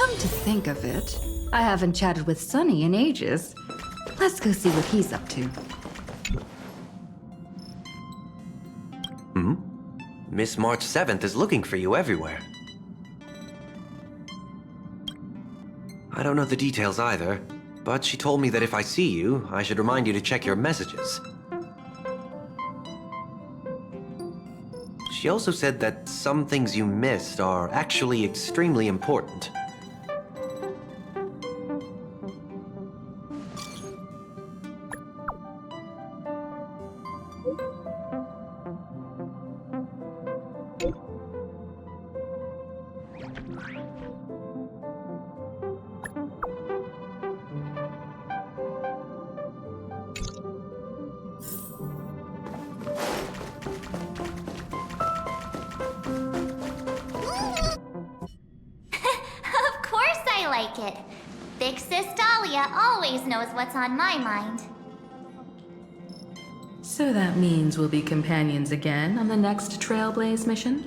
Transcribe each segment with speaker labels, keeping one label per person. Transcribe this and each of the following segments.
Speaker 1: Come to think of it, I haven't chatted with Sunny in ages. Let's go see what he's up to.
Speaker 2: Miss March 7th is looking for you everywhere. I don't know the details either, but she told me that if I see you, I should remind you to check your messages. She also said that some things you missed are actually extremely important.
Speaker 3: It. Big Sis Dahlia always knows what's on my mind.
Speaker 1: So that means we'll be companions again on the next Trailblaze mission?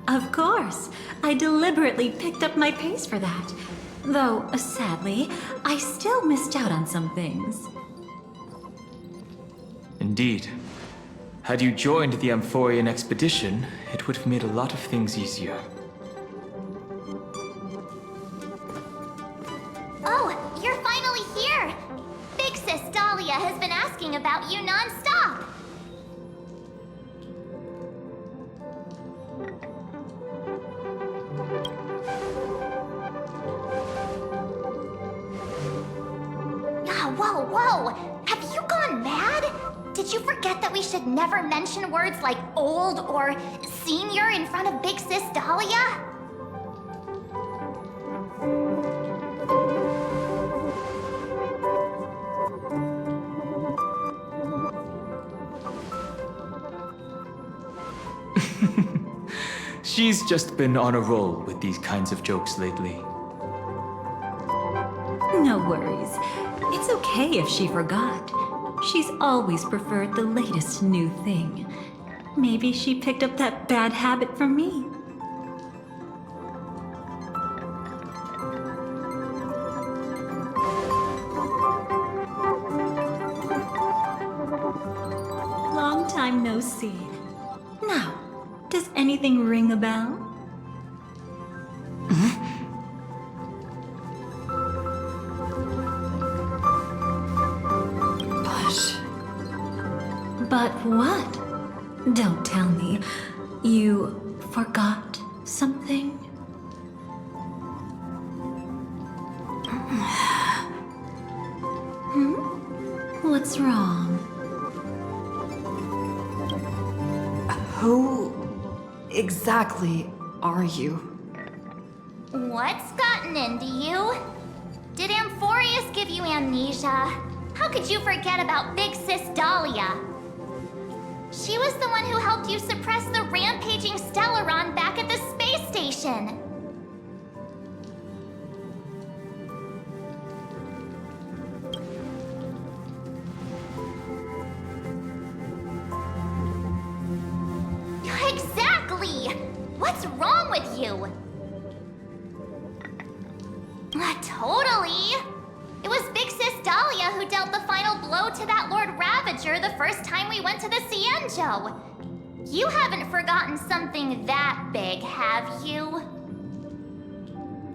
Speaker 4: Of course. I deliberately picked up my pace for that. Though, sadly, I still missed out on some things.
Speaker 5: Indeed. Had you joined the Amphorian expedition, it would have made a lot of things easier.
Speaker 3: Oh, you're finally here! Big Sis Dahlia has been asking about you non-stop! Whoa! Have you gone mad? Did you forget that we should never mention words like old or senior in front of Big Sis Dahlia?
Speaker 5: She's just been on a roll with these kinds of jokes lately.
Speaker 4: No worries. It's okay if she forgot. She's always preferred the latest new thing. Maybe she picked up that bad habit from me. Long time no see. Now, does anything ring a bell? But what? Don't tell me. You forgot something? What's wrong?
Speaker 1: Who exactly are you?
Speaker 3: What's gotten into you? Did Amphorius give you amnesia? How could you forget about Big Sis Dahlia? She was the one who helped you suppress the rampaging Stellaron back at the space station. Exactly! What's wrong with you? Totally! It was Big Sis Dahlia who dealt the final blow to that Lord Ravager the first time we went to the Cienjo. You haven't forgotten something that big, have you?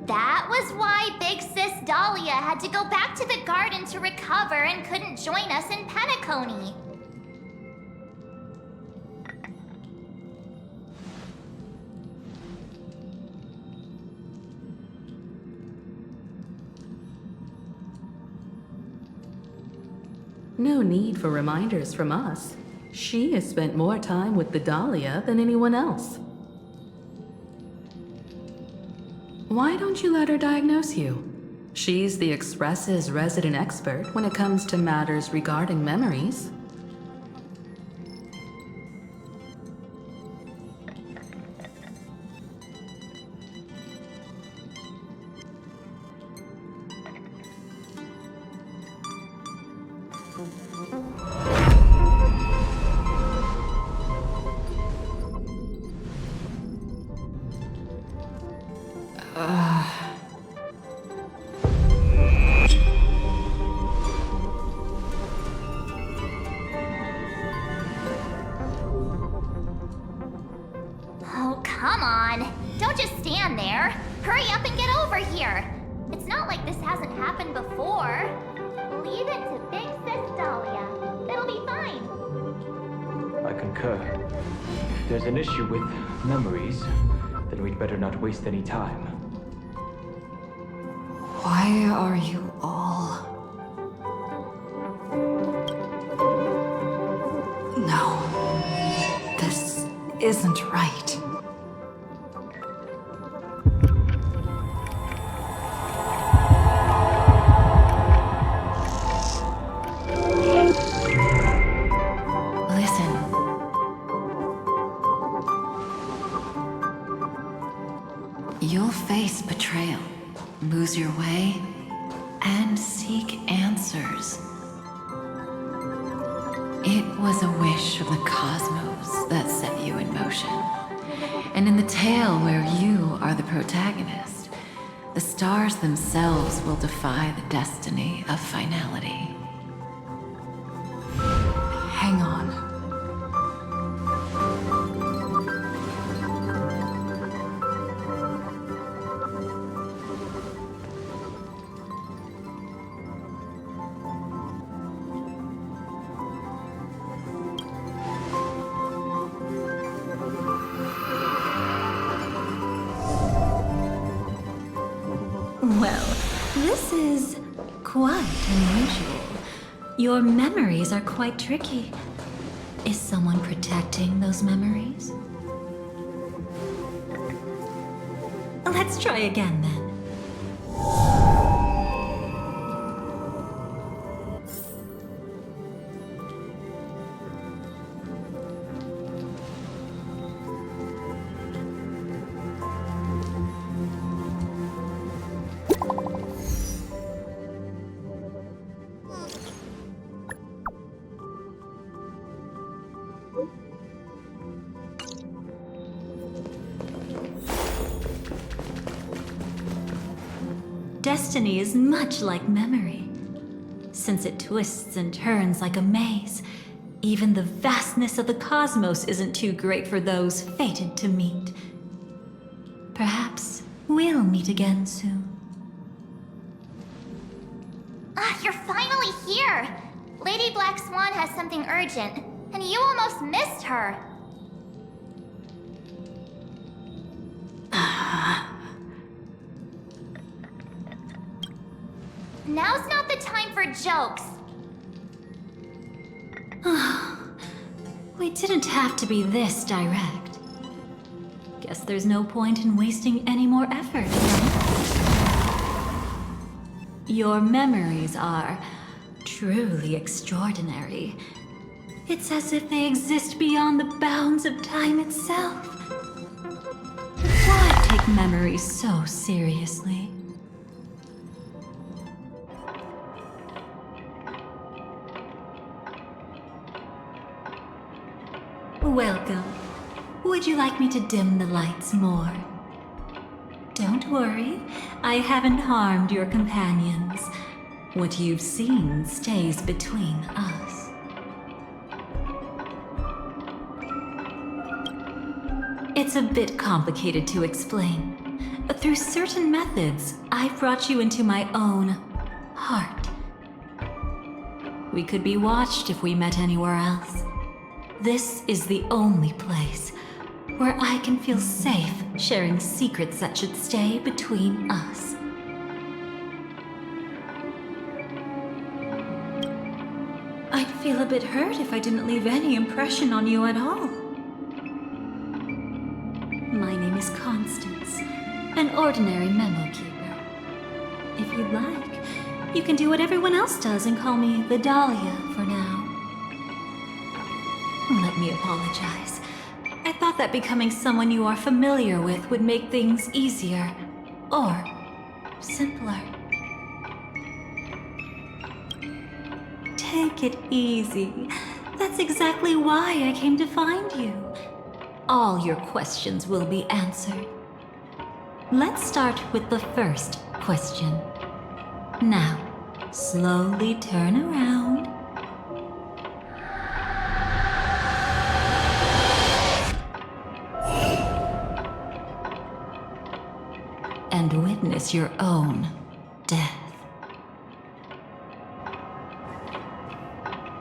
Speaker 3: That was why Big Sis Dahlia had to go back to the garden to recover and couldn't join us in Penacony.
Speaker 1: No need for reminders from us. She has spent more time with the Dahlia than anyone else. Why don't you let her diagnose you? She's the Express's resident expert when it comes to matters regarding memories.
Speaker 3: come on. Don't just stand there. Hurry up and get over here. It's not like this hasn't happened before. Leave it to Big Sis Dahlia. It'll be fine.
Speaker 5: I concur. If there's an issue with memories, then we'd better not waste any time.
Speaker 1: Why are you all... No. This isn't right. Listen. You'll face betrayal, lose your way, and seek answers. It was a wish of the cosmos that set you in motion. And in the tale where you are the protagonist, the stars themselves will defy the destiny of finality. Hang on.
Speaker 4: Well, this is quite unusual. Your memories are quite tricky. Is someone protecting those memories? Let's try again then. Destiny is much like memory. Since it twists and turns like a maze, even the vastness of the cosmos isn't too great for those fated to meet. Perhaps we'll meet again soon.
Speaker 3: You're finally here! Lady Black Swan has something urgent, and you almost missed her. Now's not the time for jokes.
Speaker 4: We didn't have to be this direct. Guess there's no point in wasting any more effort, right? Your memories are truly extraordinary. It's as if they exist beyond the bounds of time itself. Why take memories so seriously? Welcome. Would you like me to dim the lights more? Don't worry, I haven't harmed your companions. What you've seen stays between us. It's a bit complicated to explain. Through certain methods, I've brought you into my own heart. We could be watched if we met anywhere else. This is the only place where I can feel safe sharing secrets that should stay between us. I'd feel a bit hurt if I didn't leave any impression on you at all. My name is Constance, an ordinary memo keeper. If you'd like, you can do what everyone else does and call me the Dahlia for now. Let me apologize. I thought that becoming someone you are familiar with would make things easier, or simpler. Take it easy. That's exactly why I came to find you. All your questions will be answered. Let's start with the first question. Now, slowly turn around. and witness your own death.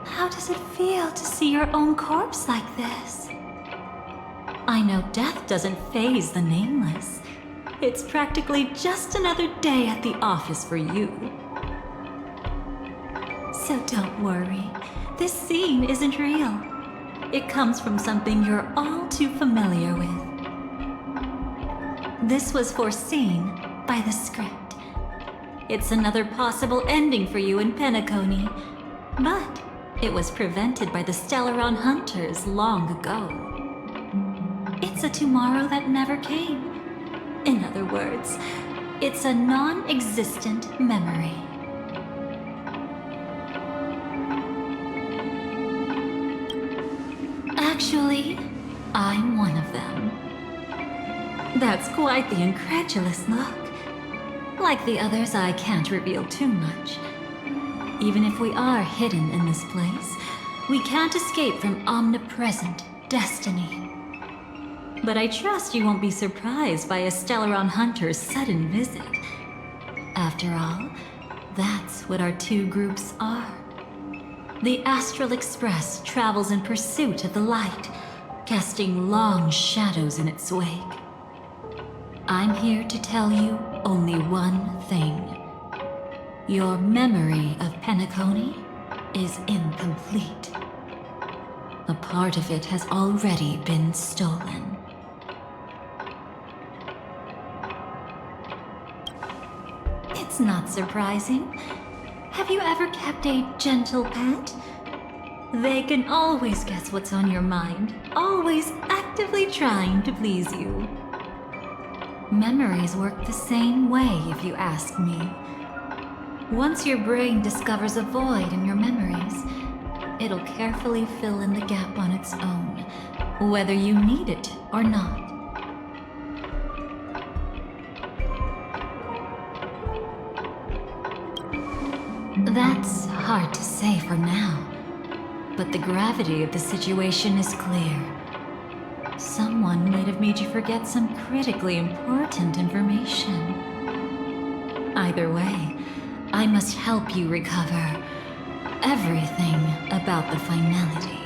Speaker 4: How does it feel to see your own corpse like this? I know death doesn't faze the nameless. It's practically just another day at the office for you. So don't worry, this scene isn't real. It comes from something you're all too familiar with. This was foreseen by the script. It's another possible ending for you in Penacony, but it was prevented by the Stellaron Hunters long ago. It's a tomorrow that never came. In other words, it's a non-existent memory. Actually, I'm one of them. That's quite the incredulous look. Like the others, I can't reveal too much. Even if we are hidden in this place, we can't escape from omnipresent destiny. But I trust you won't be surprised by a Stellaron Hunter's sudden visit. After all, that's what our two groups are. The Astral Express travels in pursuit of the light, casting long shadows in its wake. I'm here to tell you only one thing. Your memory of Penacony is incomplete. A part of it has already been stolen. It's not surprising. Have you ever kept a gentle pet? They can always guess what's on your mind, always actively trying to please you. Memories work the same way, if you ask me. Once your brain discovers a void in your memories, it'll carefully fill in the gap on its own, whether you need it or not. That's hard to say for now, but the gravity of the situation is clear. Someone might have made you forget some critically important information. Either way, I must help you recover everything about the finality.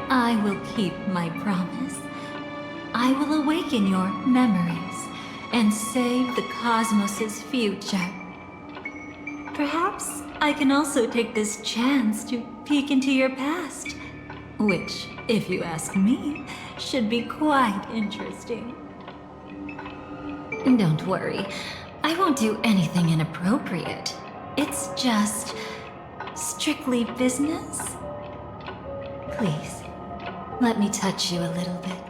Speaker 4: I will keep my promise. I will awaken your memories and save the cosmos's future. Perhaps I can also take this chance to peek into your past, which, if you ask me, should be quite interesting. Don't worry, I won't do anything inappropriate. It's just strictly business. Please, let me touch you a little bit.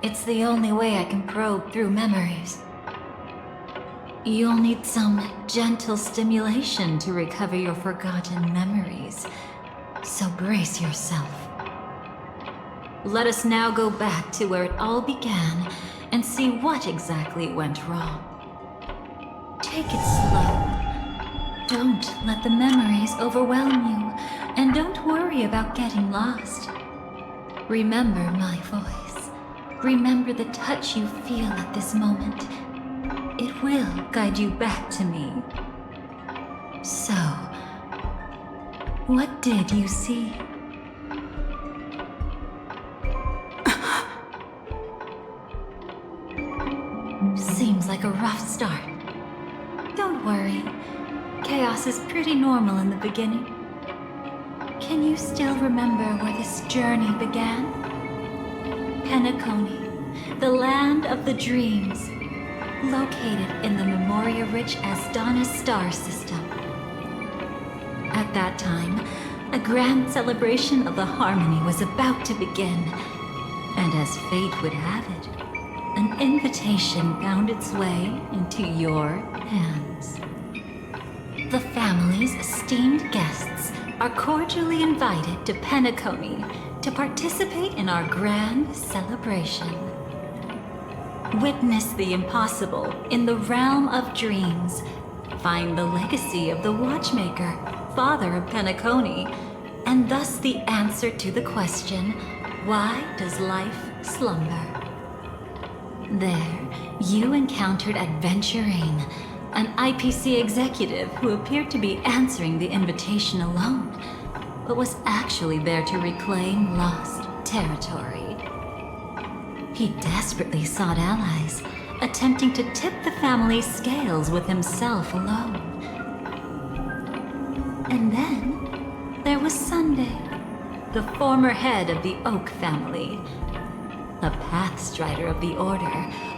Speaker 4: It's the only way I can probe through memories. You'll need some gentle stimulation to recover your forgotten memories, so brace yourself. Let us now go back to where it all began and see what exactly went wrong. Take it slow. Don't let the memories overwhelm you, and don't worry about getting lost. Remember my voice. Remember the touch you feel at this moment. It will guide you back to me. So, what did you see? Seems like a rough start. Don't worry. Chaos is pretty normal in the beginning. Can you still remember where this journey began? Penacony, the land of the dreams, located in the Memoria-rich Asdana star system. At that time, a grand celebration of the Harmony was about to begin, and as fate would have it, an invitation found its way into your hands. The family's esteemed guests are cordially invited to Penacony to participate in our grand celebration. Witness the impossible in the realm of dreams. Find the legacy of the Watchmaker, father of Penacony, and thus the answer to the question, why does life slumber? There, you encountered Adventurine, an IPC executive who appeared to be answering the invitation alone, but was actually there to reclaim lost territory. He desperately sought allies, attempting to tip the family's scales with himself alone. And then there was Sunday, the former head of the Oak family, a Pathstrider of the Order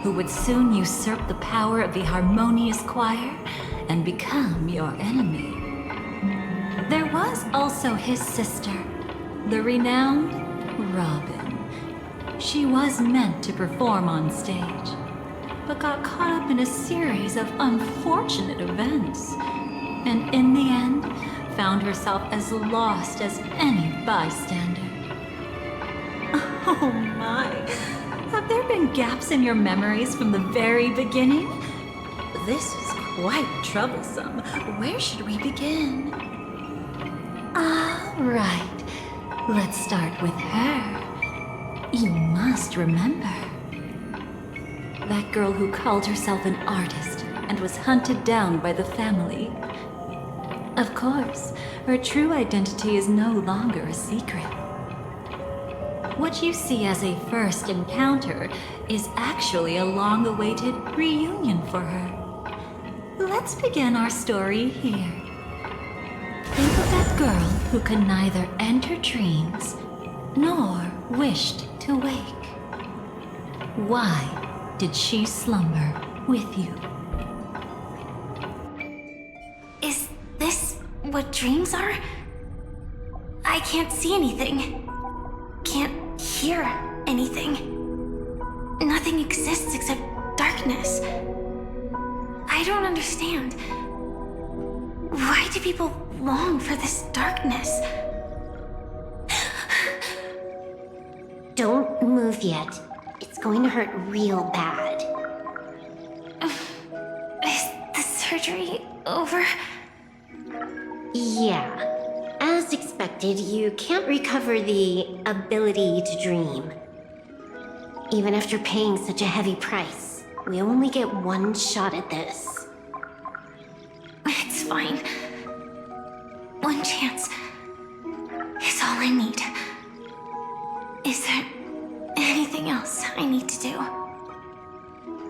Speaker 4: who would soon usurp the power of the Harmonious Choir and become your enemy. There was also his sister, the renowned Robin. She was meant to perform on stage, but got caught up in a series of unfortunate events, and in the end, found herself as lost as any bystander. Oh my, have there been gaps in your memories from the very beginning? This is quite troublesome. Where should we begin? Right, let's start with her. You must remember. That girl who called herself an artist and was hunted down by the family. Of course, her true identity is no longer a secret. What you see as a first encounter is actually a long-awaited reunion for her. Let's begin our story here. Think of that girl who could neither enter dreams nor wished to wake. Why did she slumber with you?
Speaker 6: Is this what dreams are? I can't see anything. Can't hear anything. Nothing exists except darkness. I don't understand. Why do people long for this darkness?
Speaker 7: Don't move yet. It's going to hurt real bad.
Speaker 6: Is the surgery over?
Speaker 7: Yeah. As expected, you can't recover the ability to dream. Even after paying such a heavy price, we only get one shot at this.
Speaker 6: It's fine. One chance is all I need. Is there anything else I need to do?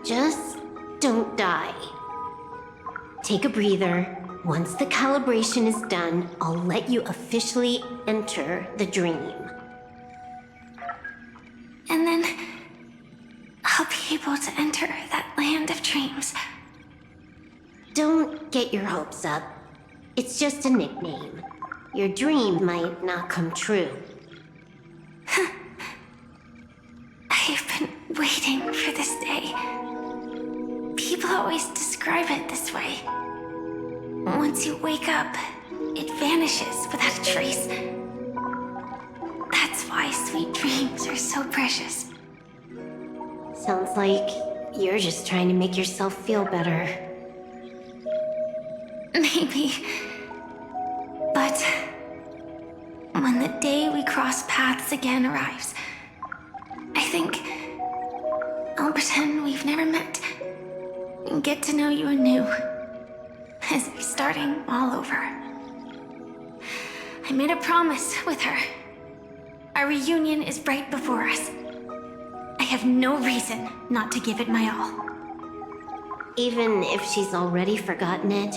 Speaker 7: Just don't die. Take a breather. Once the calibration is done, I'll let you officially enter the dream.
Speaker 6: And then I'll be able to enter that land of dreams.
Speaker 7: Don't get your hopes up. It's just a nickname. Your dream might not come true.
Speaker 6: I've been waiting for this day. People always describe it this way. Once you wake up, it vanishes without a trace. That's why sweet dreams are so precious.
Speaker 7: Sounds like you're just trying to make yourself feel better.
Speaker 6: Maybe. But when the day we cross paths again arrives, I think I'll pretend we've never met and get to know you anew. As if starting all over. I made a promise with her. Our reunion is right before us. I have no reason not to give it my all.
Speaker 7: Even if she's already forgotten it?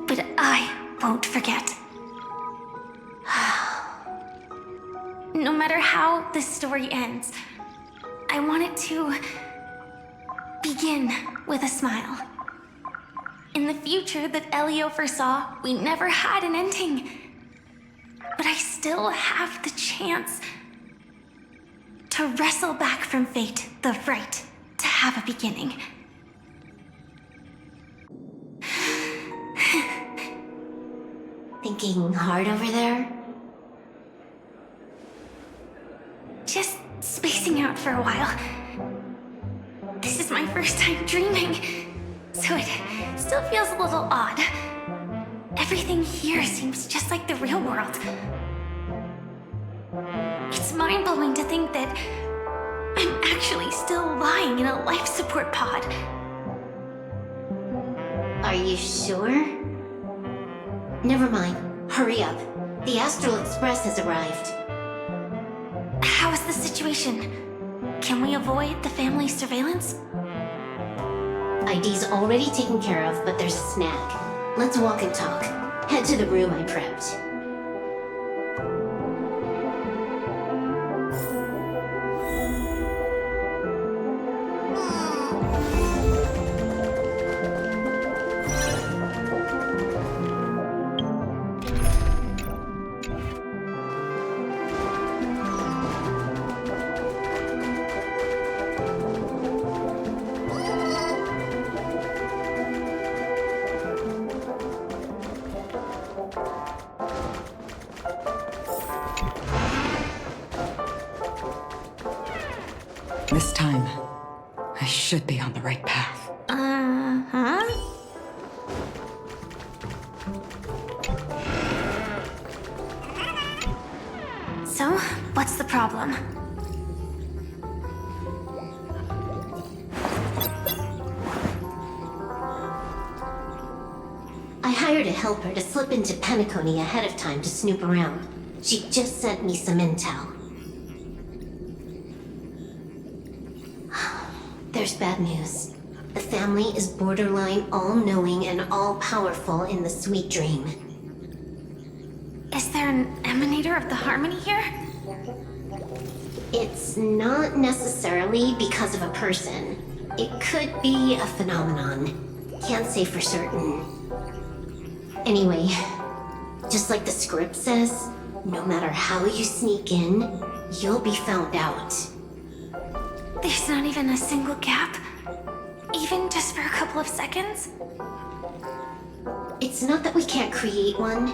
Speaker 6: But I won't forget. No matter how this story ends, I want it to begin with a smile. In the future that Elio foresaw, we never had an ending. But I still have the chance to wrestle back from fate the right to have a beginning.
Speaker 7: Thinking hard over there?
Speaker 6: Just spacing out for a while. This is my first time dreaming, so it still feels a little odd. Everything here seems just like the real world. It's mind-blowing to think that actually still lying in a life support pod.
Speaker 7: Are you sure? Never mind. Hurry up. The Astral Express has arrived.
Speaker 6: How is the situation? Can we avoid the family surveillance?
Speaker 7: ID's already taken care of, but there's a snag. Let's walk and talk. Head to the room I prepped.
Speaker 8: This time, I should be on the right path.
Speaker 6: Uh-huh. So, what's the problem?
Speaker 7: I hired a helper to slip into Penacony ahead of time to snoop around. She just sent me some intel. There's bad news. The family is borderline all-knowing and all-powerful in the sweet dream.
Speaker 6: Is there an emanator of the harmony here?
Speaker 7: It's not necessarily because of a person. It could be a phenomenon. Can't say for certain. Anyway, just like the script says, no matter how you sneak in, you'll be found out.
Speaker 6: There's not even a single gap? Even just for a couple of seconds?
Speaker 7: It's not that we can't create one.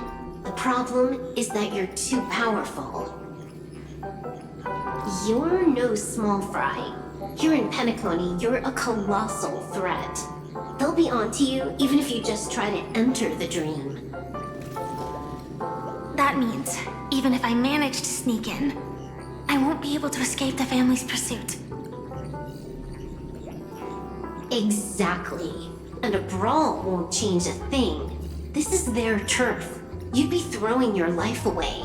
Speaker 7: The problem is that you're too powerful. You're no small fry. Here in Penacony, you're a colossal threat. They'll be onto you even if you just try to enter the dream.
Speaker 6: That means, even if I manage to sneak in, I won't be able to escape the family's pursuit.
Speaker 7: Exactly. And a brawl won't change a thing. This is their turf. You'd be throwing your life away.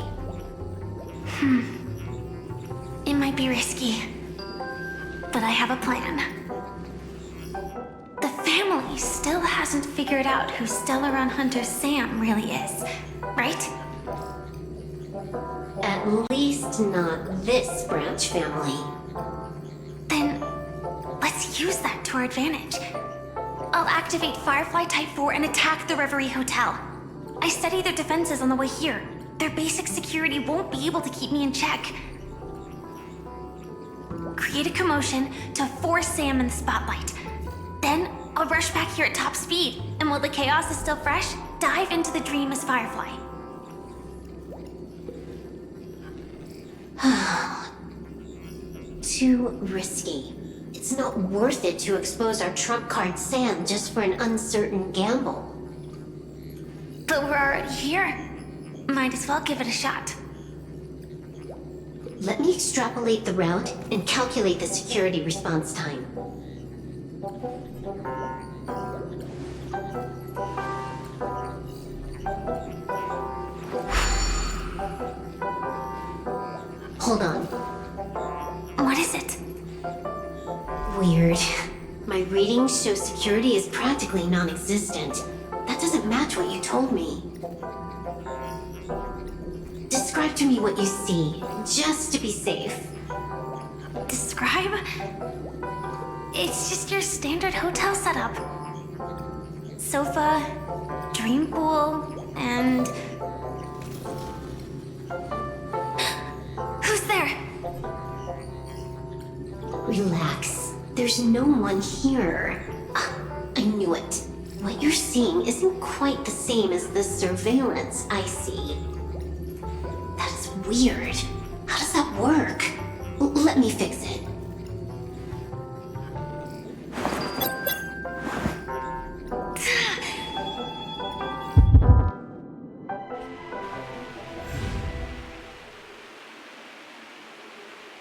Speaker 6: It might be risky, but I have a plan. The family still hasn't figured out who Stellaron Hunter Sam really is, right?
Speaker 7: At least not this branch family.
Speaker 6: Then, let's use that to our advantage. I'll activate Firefly Type 4 and attack the Reverie Hotel. I studied their defenses on the way here. Their basic security won't be able to keep me in check. Create a commotion to force Sam in the spotlight. Then, I'll rush back here at top speed, and while the chaos is still fresh, dive into the dream as Firefly.
Speaker 7: Too risky. It's not worth it to expose our trump card Sam just for an uncertain gamble.
Speaker 6: But we're already here. Might as well give it a shot.
Speaker 7: Let me extrapolate the route and calculate the security response time. Hold on.
Speaker 6: What is it?
Speaker 7: Weird. My readings show security is practically non-existent. That doesn't match what you told me. Describe to me what you see, just to be safe.
Speaker 6: Describe? It's just your standard hotel setup. Sofa, dream pool, and... Who's there?
Speaker 7: Relax. There's no one here. Ah, I knew it. What you're seeing isn't quite the same as the surveillance I see. That is weird. How does that work? Let me fix it.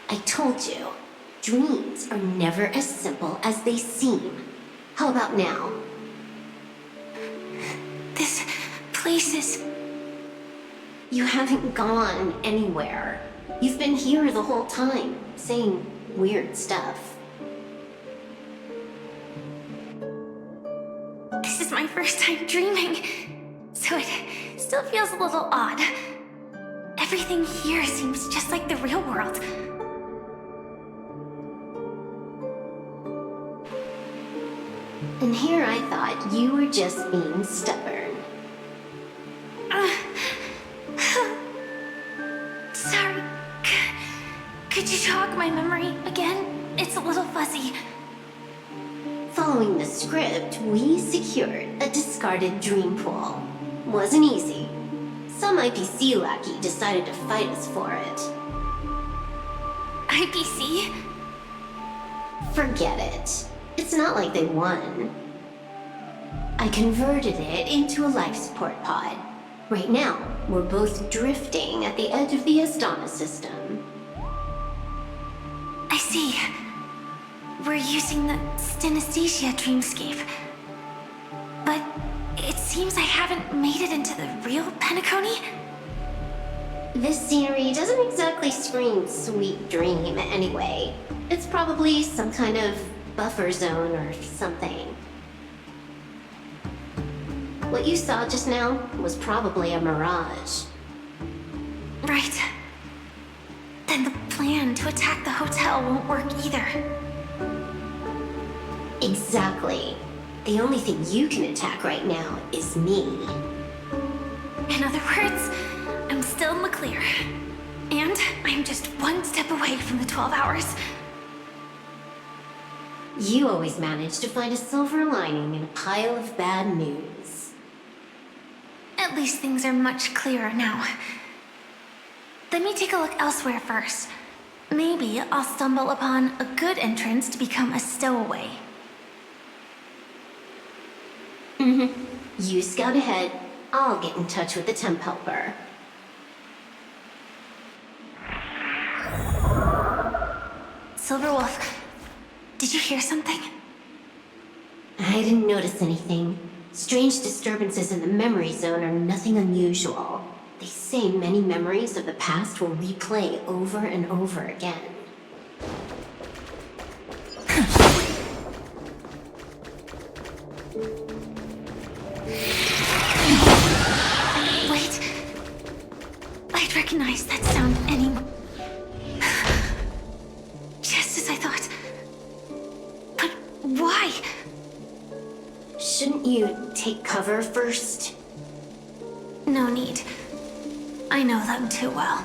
Speaker 7: I told you. Dreams are never as simple as they seem. How about now?
Speaker 6: This place is...
Speaker 7: You haven't gone anywhere. You've been here the whole time, saying weird stuff.
Speaker 6: This is my first time dreaming, so it still feels a little odd. Everything here seems just like the real world.
Speaker 7: And here I thought you were just being stubborn.
Speaker 6: Sorry. Could you jog my memory again? It's a little fuzzy.
Speaker 7: Following the script, we secured a discarded dream pool. Wasn't easy. Some IPC lackey decided to fight us for it.
Speaker 6: IPC?
Speaker 7: Forget it. It's not like they won. I converted it into a life support pod. Right now, we're both drifting at the edge of the Astana system.
Speaker 6: I see. We're using the synesthesia dreamscape. But it seems I haven't made it into the real Penacony?
Speaker 7: This scenery doesn't exactly scream sweet dream anyway. It's probably some kind of buffer zone or something. What you saw just now was probably a mirage.
Speaker 6: Right. Then the plan to attack the hotel won't work either.
Speaker 7: Exactly. The only thing you can attack right now is me.
Speaker 6: In other words, I'm still in the clear. And I'm just one step away from the 12 hours.
Speaker 7: You always manage to find a silver lining in a pile of bad news.
Speaker 6: At least things are much clearer now. Let me take a look elsewhere first. Maybe I'll stumble upon a good entrance to become a stowaway.
Speaker 7: You scout ahead. I'll get in touch with the temp helper.
Speaker 6: Silverwolf, did you hear something?
Speaker 7: I didn't notice anything. Strange disturbances in the memory zone are nothing unusual. They say many memories of the past will replay over and over again.
Speaker 6: Wait. I'd recognize that sound anymore. Just as I thought. But why?
Speaker 7: Shouldn't you take cover first?
Speaker 6: No need. I know them too well.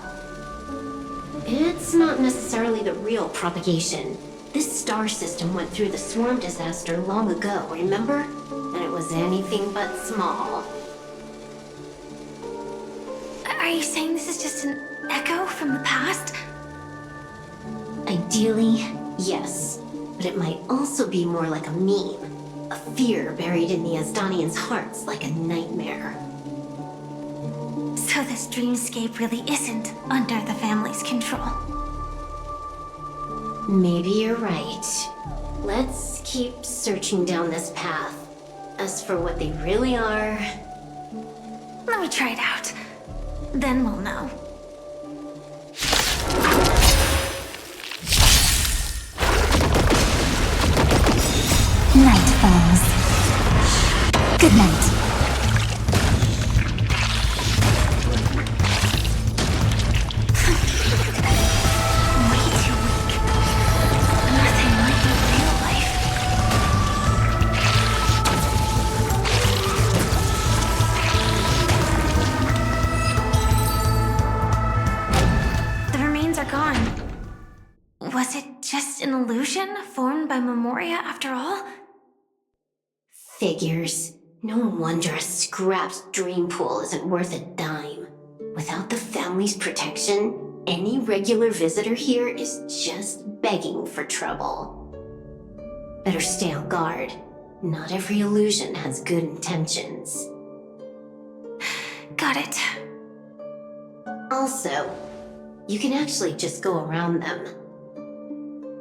Speaker 7: It's not necessarily the real propagation. This star system went through the swarm disaster long ago, remember? And it was anything but small.
Speaker 6: Are you saying this is just an echo from the past?
Speaker 7: Ideally, yes. But it might also be more like a meme. A fear buried in the Asdanians' hearts like a nightmare.
Speaker 6: So this dreamscape really isn't under the family's control.
Speaker 7: Maybe you're right. Let's keep searching down this path. As for what they really are...
Speaker 6: Let me try it out. Then we'll know.
Speaker 9: Night falls. Good night.
Speaker 6: Way too weak. Nothing like the real life. The remains are gone. Was it just an illusion formed by Memoria after all?
Speaker 7: Figures. No wonder a scrapped dream pool isn't worth a dime. Without the family's protection, any regular visitor here is just begging for trouble. Better stay on guard. Not every illusion has good intentions.
Speaker 6: Got it.
Speaker 7: Also, you can actually just go around them.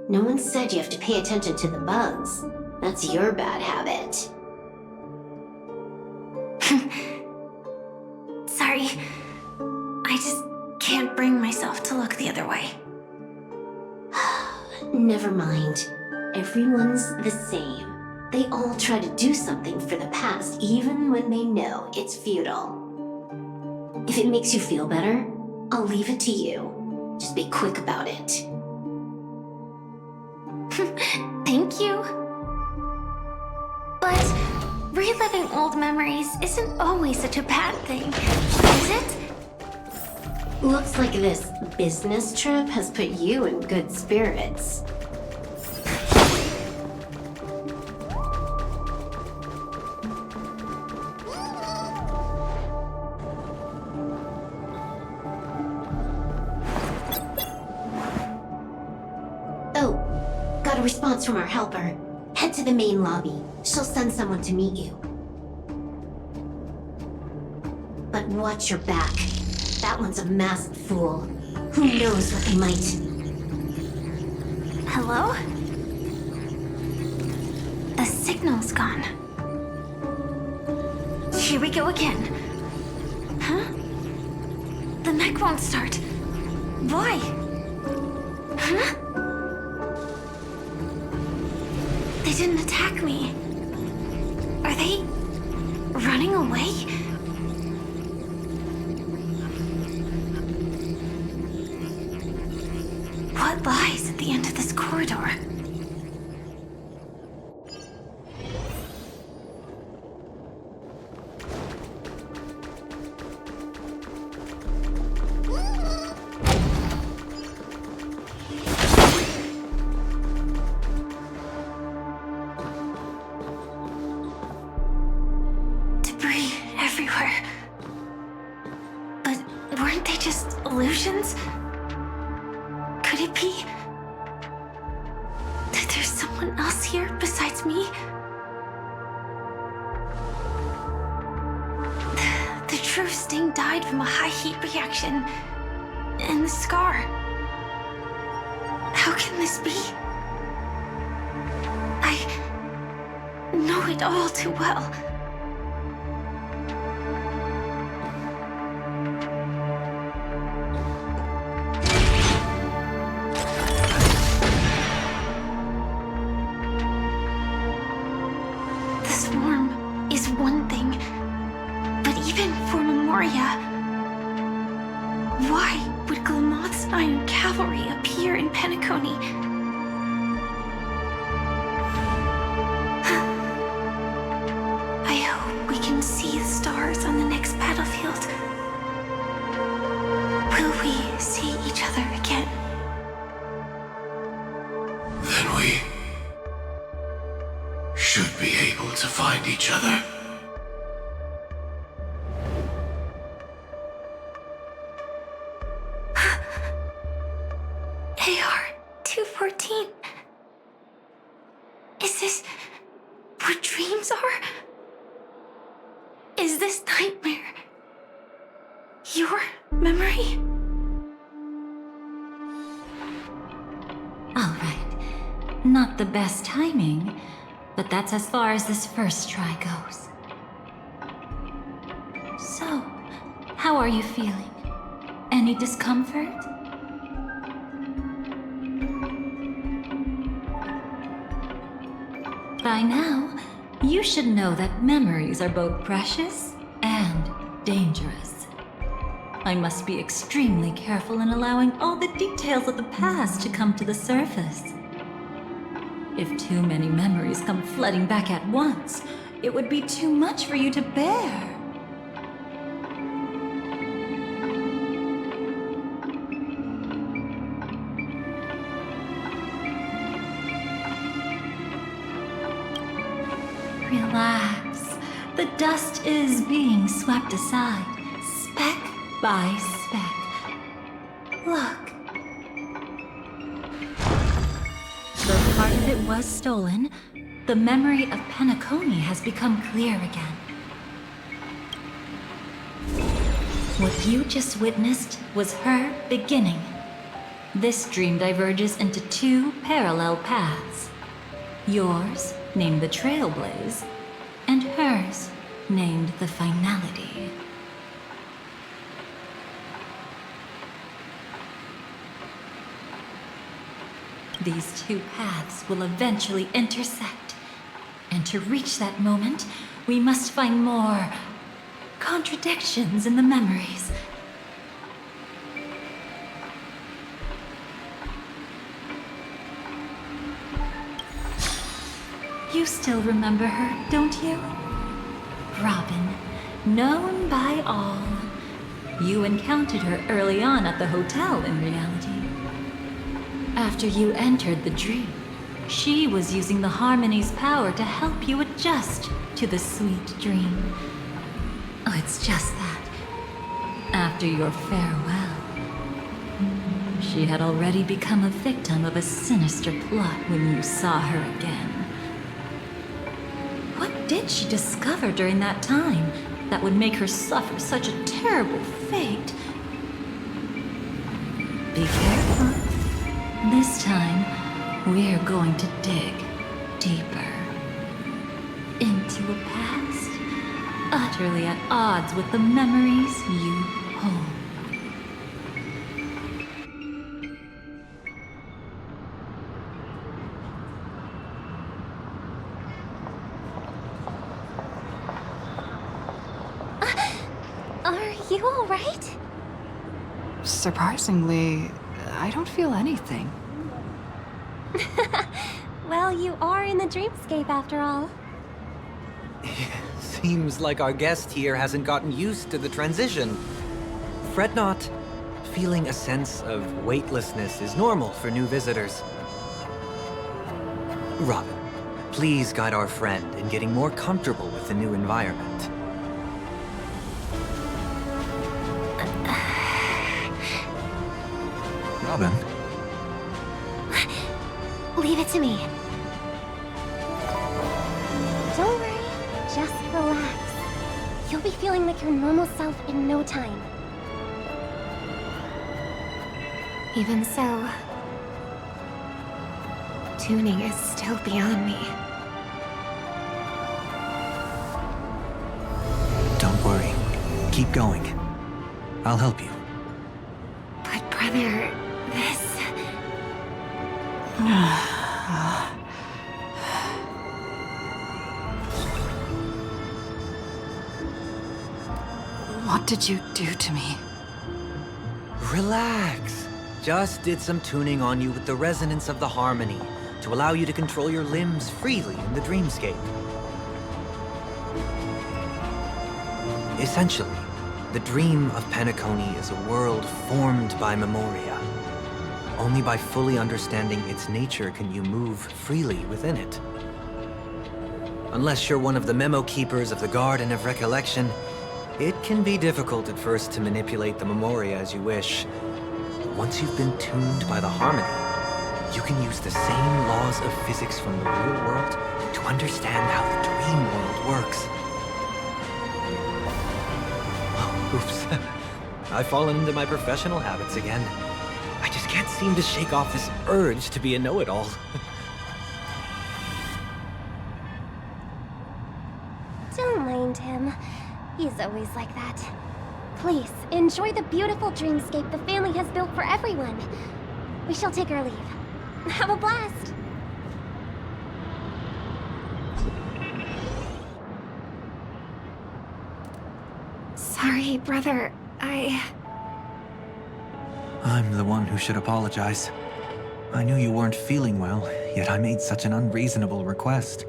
Speaker 7: No one said you have to pay attention to the bugs. That's your bad habit.
Speaker 6: Sorry. I just can't bring myself to look the other way.
Speaker 7: Never mind. Everyone's the same. They all try to do something for the past, even when they know it's futile. If it makes you feel better, I'll leave it to you. Just be quick about it.
Speaker 6: Thank you. But reliving old memories isn't always such a bad thing, is it?
Speaker 7: Looks like this business trip has put you in good spirits. Oh, got a response from our helper. Head to the main lobby. She'll send someone to meet you. But watch your back. That one's a masked fool. Who knows what they might...
Speaker 6: Hello? The signal's gone. Here we go again. Huh? The mech won't start. Why? Huh? They didn't attack me. Are they running away? What lies at the end of this corridor? Debris everywhere. But weren't they just illusions? Could it be that there's someone else here besides me? The true Sting died from a high heat reaction. And the scar. How can this be? I know it all too well. The swarm is one thing, but even for Memoria, why would Glamoth's Iron Cavalry appear in Penacony? I hope we can see the stars on the next battlefield. Will we see each other again?
Speaker 10: Then we should be able to find each other.
Speaker 6: AR-214. Is this what dreams are? Is this nightmare your memory?
Speaker 4: All right. Not the best timing, but that's as far as this first try goes. So, how are you feeling? Any discomfort? By now, you should know that memories are both precious and dangerous. I must be extremely careful in allowing all the details of the past to come to the surface. If too many memories come flooding back at once, it would be too much for you to bear. Relax. The dust is being swept aside, speck by speck. Look. Though part of it was stolen, the memory of Penacony has become clear again. What you just witnessed was her beginning. This dream diverges into two parallel paths. Yours, named the Trailblaze, and hers, named the Finality. These two paths will eventually intersect. And to reach that moment, we must find more contradictions in the memories. You still remember her, don't you? Robin, known by all. You encountered her early on at the hotel in reality. After you entered the dream, she was using the Harmony's power to help you adjust to the sweet dream. Oh, it's just that. After your farewell, she had already become a victim of a sinister plot when you saw her again. What did she discover during that time that would make her suffer such a terrible fate? Be careful. This time, we're going to dig deeper into a past utterly at odds with the memories you hold.
Speaker 6: Are you all right?
Speaker 8: Surprisingly, I don't feel anything.
Speaker 6: Well, you are in the dreamscape after all.
Speaker 2: Seems like our guest here hasn't gotten used to the transition. Fret not. Feeling a sense of weightlessness is normal for new visitors. Robin, please guide our friend in getting more comfortable with the new environment. Robin?
Speaker 7: Leave it to me. Don't worry, just relax. You'll be feeling like your normal self in no time.
Speaker 6: Even so, tuning is still beyond me.
Speaker 2: Don't worry. Keep going. I'll help you.
Speaker 6: But brother, this...
Speaker 8: What did you do to me?
Speaker 2: Relax. Just did some tuning on you with the resonance of the harmony to allow you to control your limbs freely in the dreamscape. Essentially, the dream of Penacony is a world formed by memoria. Only by fully understanding its nature can you move freely within it. Unless you're one of the memo keepers of the Garden of Recollection, it can be difficult at first to manipulate the memoria as you wish. Once you've been tuned by the harmony, you can use the same laws of physics from the real world to understand how the dream world works. Oh, oops. I've fallen into my professional habits again. I just can't seem to shake off this urge to be a know-it-all.
Speaker 7: Don't mind him. He's always like that. Please, enjoy the beautiful dreamscape the family has built for everyone. We shall take our leave. Have a blast!
Speaker 6: Sorry, brother.
Speaker 2: I'm the one who should apologize. I knew you weren't feeling well, yet I made such an unreasonable request.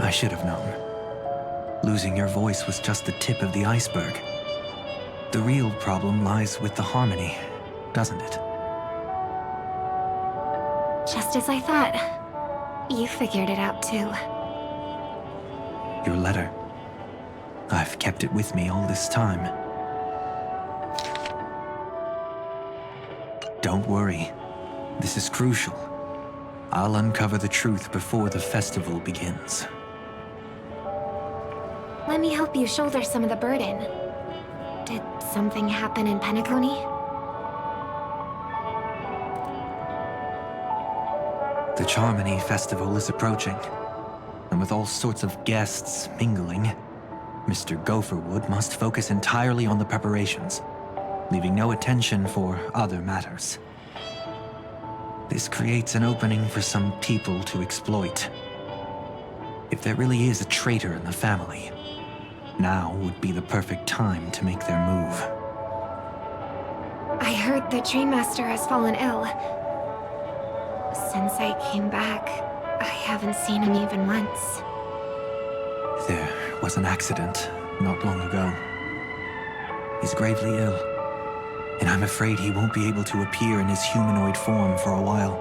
Speaker 2: I should have known. Losing your voice was just the tip of the iceberg. The real problem lies with the harmony, doesn't it?
Speaker 6: Just as I thought. You figured it out too.
Speaker 2: Your letter. I've kept it with me all this time. Don't worry. This is crucial. I'll uncover the truth before the festival begins.
Speaker 6: Let me help you shoulder some of the burden. Did something happen in Penacony?
Speaker 2: The Charmony Festival is approaching, and with all sorts of guests mingling, Mr. Gopherwood must focus entirely on the preparations, leaving no attention for other matters. This creates an opening for some people to exploit. If there really is a traitor in the family, now would be the perfect time to make their move.
Speaker 6: I heard the trainmaster has fallen ill. Since I came back, I haven't seen him even once.
Speaker 2: There was an accident not long ago. He's gravely ill, and I'm afraid he won't be able to appear in his humanoid form for a while.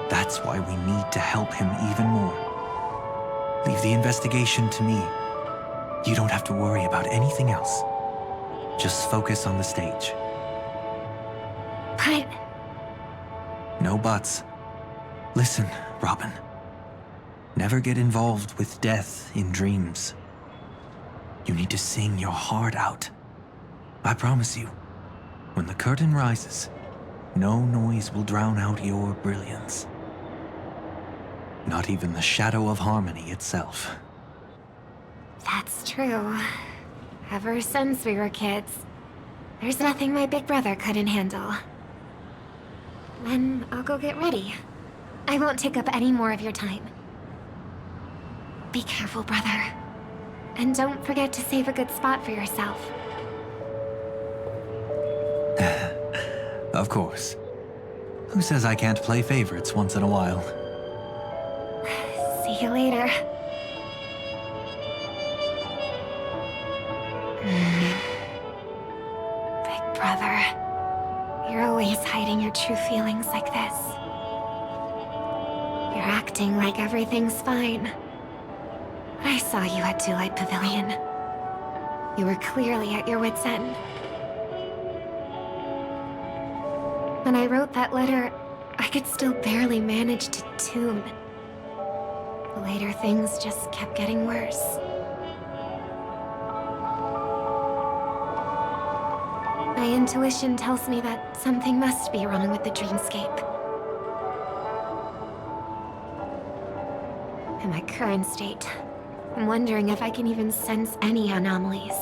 Speaker 2: That's why we need to help him even more. Leave the investigation to me. You don't have to worry about anything else. Just focus on the stage.
Speaker 6: But...
Speaker 2: No buts. Listen, Robin. Never get involved with death in dreams. You need to sing your heart out. I promise you, when the curtain rises, no noise will drown out your brilliance. Not even the shadow of harmony itself.
Speaker 6: that's true. Ever since we were kids, there's nothing my big brother couldn't handle. Then I'll go get ready. I won't take up any more of your time. Be careful, brother. And don't forget to save a good spot for yourself.
Speaker 2: Of course. Who says I can't play favorites once in a while?
Speaker 6: See you later. Big brother, you're always hiding your true feelings like this. You're acting like everything's fine. But I saw you at Daylight Pavilion. You were clearly at your wit's end. When I wrote that letter, I could still barely manage to tune. Later, things just kept getting worse. My intuition tells me that something must be wrong with the dreamscape. In my current state, I'm wondering if I can even sense any anomalies.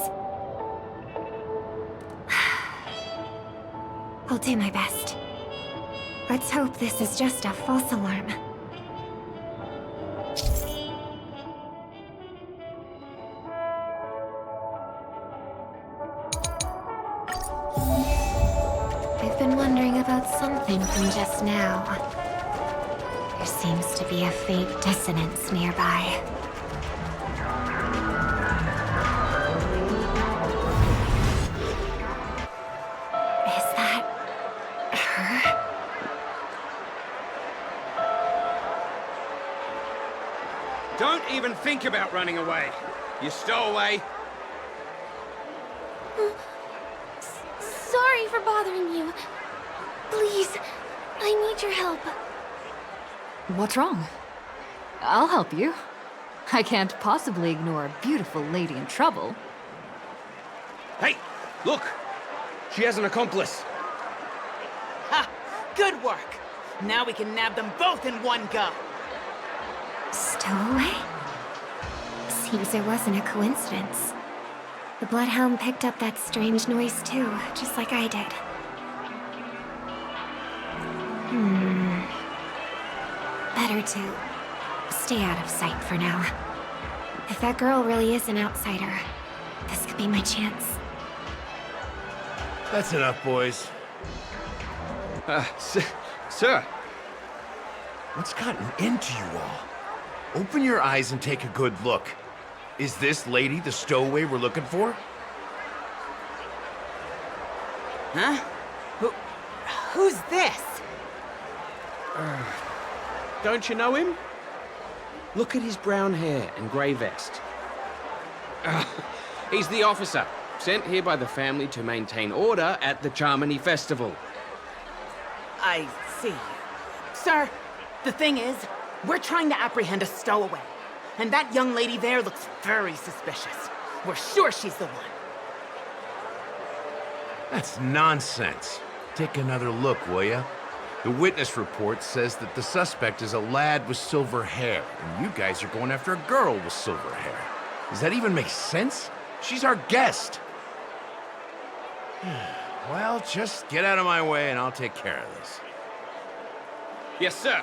Speaker 6: I'll do my best. Let's hope this is just a false alarm. I've been wondering about something from just now. There seems to be a faint dissonance nearby. Is that her?
Speaker 11: Don't even think about running away. You stowaway.
Speaker 6: Sorry for bothering you. Please, I need your help.
Speaker 1: What's wrong? I'll help you. I can't possibly ignore a beautiful lady in trouble.
Speaker 11: Hey, look! She has an accomplice.
Speaker 12: Ha! Good work! Now we can nab them both in one go.
Speaker 6: Stowaway? Seems it wasn't a coincidence. The Bloodhound picked up that strange noise too, just like I did. Better to stay out of sight for now. If that girl really is an outsider, this could be my chance.
Speaker 10: That's enough, boys.
Speaker 11: Sir.
Speaker 10: What's gotten into you all? Open your eyes and take a good look. Is this lady the stowaway we're looking for?
Speaker 12: Huh? Who's this?
Speaker 11: Don't you know him? Look at his brown hair and grey vest. He's the officer, sent here by the family to maintain order at the Charmony Festival.
Speaker 12: I see. Sir, the thing is, we're trying to apprehend a stowaway. And that young lady there looks very suspicious. We're sure she's the one.
Speaker 10: That's nonsense. Take another look, will ya? The witness report says that the suspect is a lad with silver hair, and you guys are going after a girl with silver hair. Does that even make sense? She's our guest. Well, just get out of my way and I'll take care of this.
Speaker 11: Yes, sir.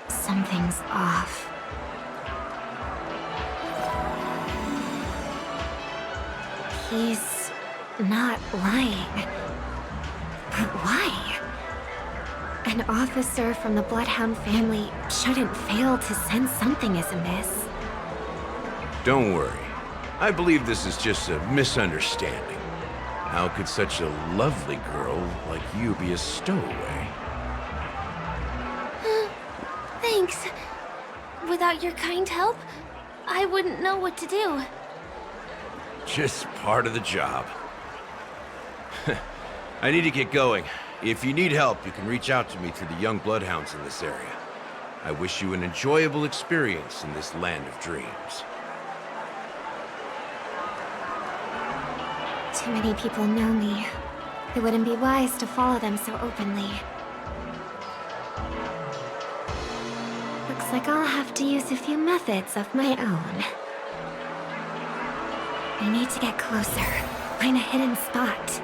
Speaker 6: Something's off. He's not lying. But why? An officer from the Bloodhound family shouldn't fail to sense something is amiss.
Speaker 10: Don't worry. I believe this is just a misunderstanding. How could such a lovely girl like you be a stowaway?
Speaker 6: Thanks. Without your kind help, I wouldn't know what to do.
Speaker 10: Just part of the job. I need to get going. If you need help, you can reach out to me through the young bloodhounds in this area. I wish you an enjoyable experience in this land of dreams.
Speaker 6: Too many people know me. It wouldn't be wise to follow them so openly. Looks like I'll have to use a few methods of my own. I need to get closer, find a hidden spot.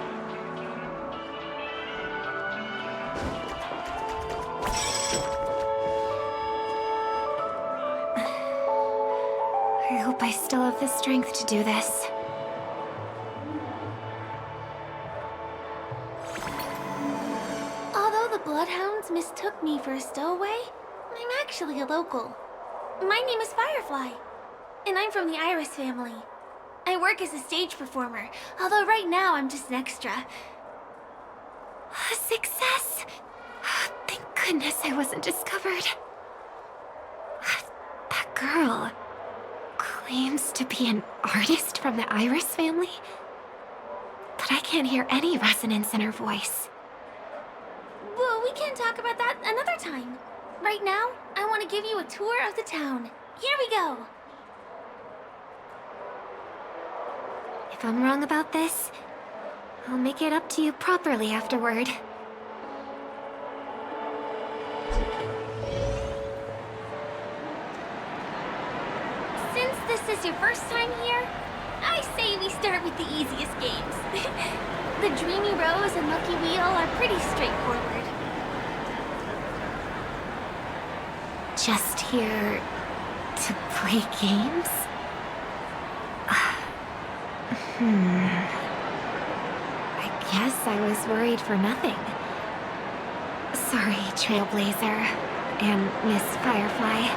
Speaker 6: I hope I still have the strength to do this. Although the Bloodhounds mistook me for a stowaway, I'm actually a local. My name is Firefly, and I'm from the Iris family. I work as a stage performer, although right now I'm just an extra. A success! Thank goodness I wasn't discovered. That girl claims to be an artist from the Iris family, but I can't hear any resonance in her voice. Well, we can talk about that another time. Right now, I want to give you a tour of the town. Here we go. If I'm wrong about this, I'll make it up to you properly afterward. Since this is your first time here, I say we start with the easiest games. The Dreamy Rose and Lucky Wheel are pretty straightforward. Just here to play games? I guess I was worried for nothing. Sorry, Trailblazer and Miss Firefly.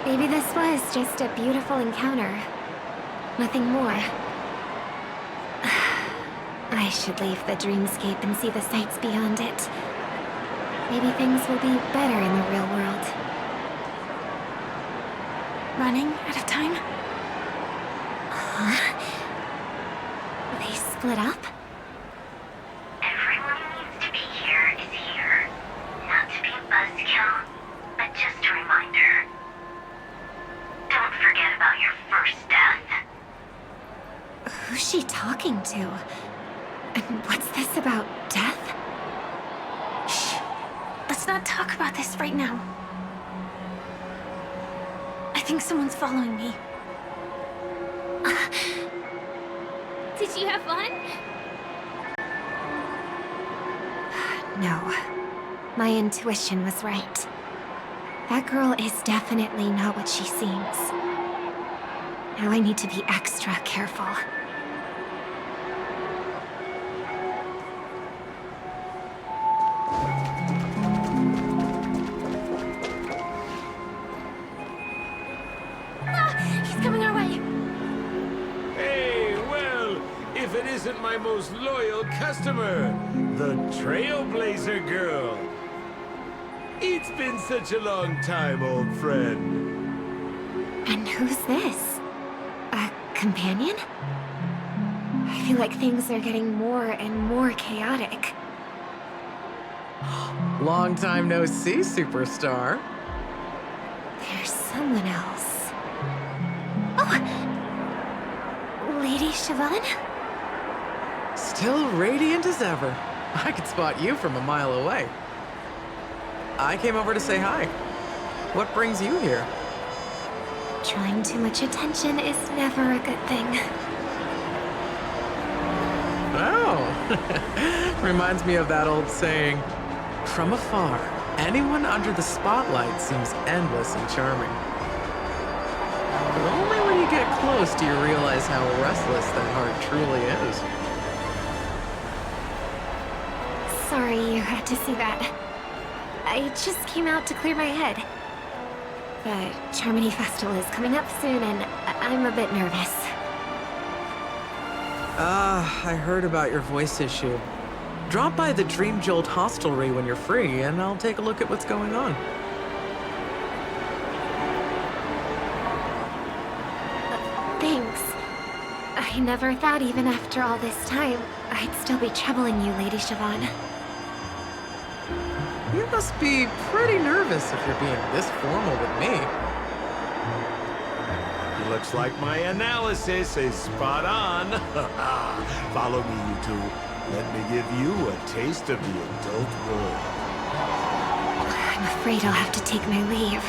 Speaker 6: Maybe this was just a beautiful encounter. Nothing more. I should leave the dreamscape and see the sights beyond it. Maybe things will be better in the real world. Running out of time? Huh? They split up?
Speaker 13: Everyone who needs to be here is here. Not to be a buzzkill, but just a reminder. Don't forget about your first death.
Speaker 6: Who's she talking to? And what's this about death? Shh. Let's not talk about this right now. I think someone's following me. Did you have fun? No. My intuition was right. That girl is definitely not what she seems. Now I need to be extra careful. He's coming our way.
Speaker 14: Hey, well, if it isn't my most loyal customer, the Trailblazer girl. It's been such a long time, old friend.
Speaker 6: And who's this? A companion? I feel like things are getting more and more chaotic.
Speaker 15: Long time no see, superstar.
Speaker 6: There's someone else. Oh! Lady Chevelin?
Speaker 15: Still radiant as ever. I could spot you from a mile away. I came over to say hi. What brings you here?
Speaker 6: Drawing too much attention is never a good thing.
Speaker 15: Oh, reminds me of that old saying, from afar, anyone under the spotlight seems endless and charming. But only when you get close do you realize how restless that heart truly is.
Speaker 6: Sorry you had to see that. I just came out to clear my head. The Charmony Festival is coming up soon and I'm a bit nervous.
Speaker 15: I heard about your voice issue. Drop by the Dream Jolt hostelry when you're free, and I'll take a look at what's going on.
Speaker 6: Thanks. I never thought even after all this time, I'd still be troubling you, Lady Siobhan.
Speaker 15: You must be pretty nervous if you're being this formal with me.
Speaker 14: Looks like my analysis is spot on. Follow me, you two. Let me give you a taste of the adult world.
Speaker 6: I'm afraid I'll have to take my leave.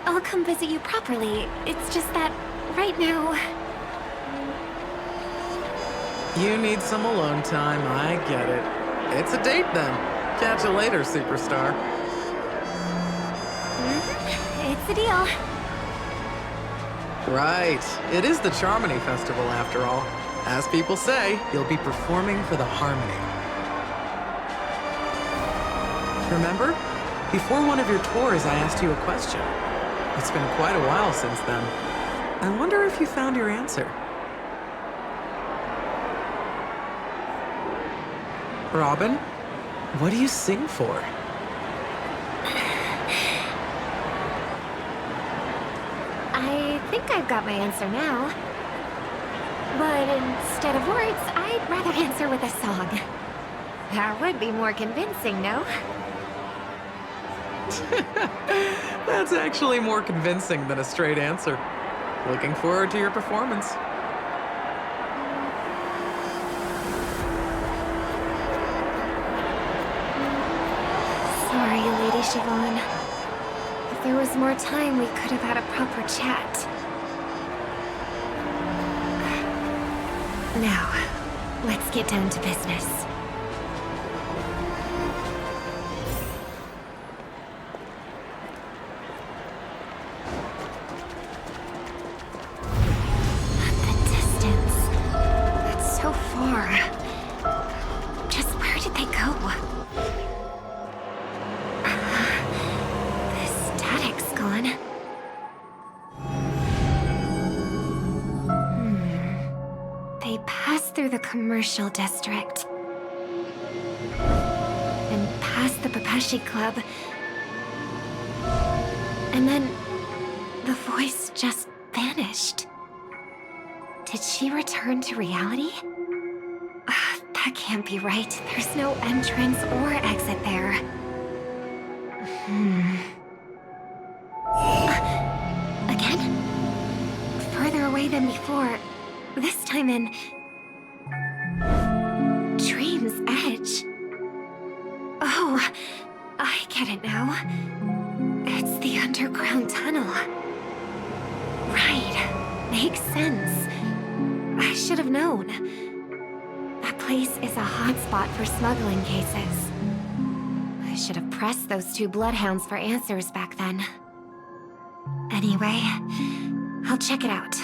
Speaker 6: I'll come visit you properly. It's just that, right now...
Speaker 15: You need some alone time, I get it. It's a date then. Catch you later, superstar.
Speaker 6: It's a deal.
Speaker 15: Right. It is the Charmony Festival, after all. As people say, you'll be performing for the Harmony. Remember? Before one of your tours, I asked you a question. It's been quite a while since then. I wonder if you found your answer. Robin, what do you sing for?
Speaker 6: I think I've got my answer now. But instead of words, I'd rather answer with a song. That would be more convincing, no?
Speaker 15: That's actually more convincing than a straight answer. Looking forward to your performance.
Speaker 6: Sorry, Lady Siobhan. If there was more time, we could have had a proper chat. Now, let's get down to business. The distance. That's so far. Just where did they go? The static's gone. They passed through the commercial district. And past the Papashi Club. And then the voice just vanished. Did she return to reality? That can't be right. There's no entrance or exit there. Again? Further away than before. This time in... Dream's Edge. Oh, I get it now. It's the underground tunnel. Right. Makes sense. I should have known. That place is a hotspot for smuggling cases. I should have pressed those two bloodhounds for answers back then. Anyway, I'll check it out.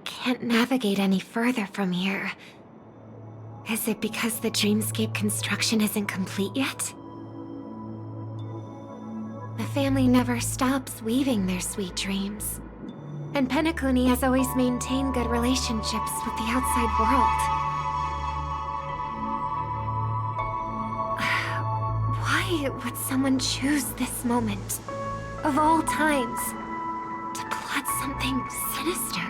Speaker 6: Can't navigate any further from here. Is it because the dreamscape construction isn't complete yet? The family never stops weaving their sweet dreams. And Penacony has always maintained good relationships with the outside world. Why would someone choose this moment, of all times, to plot something sinister?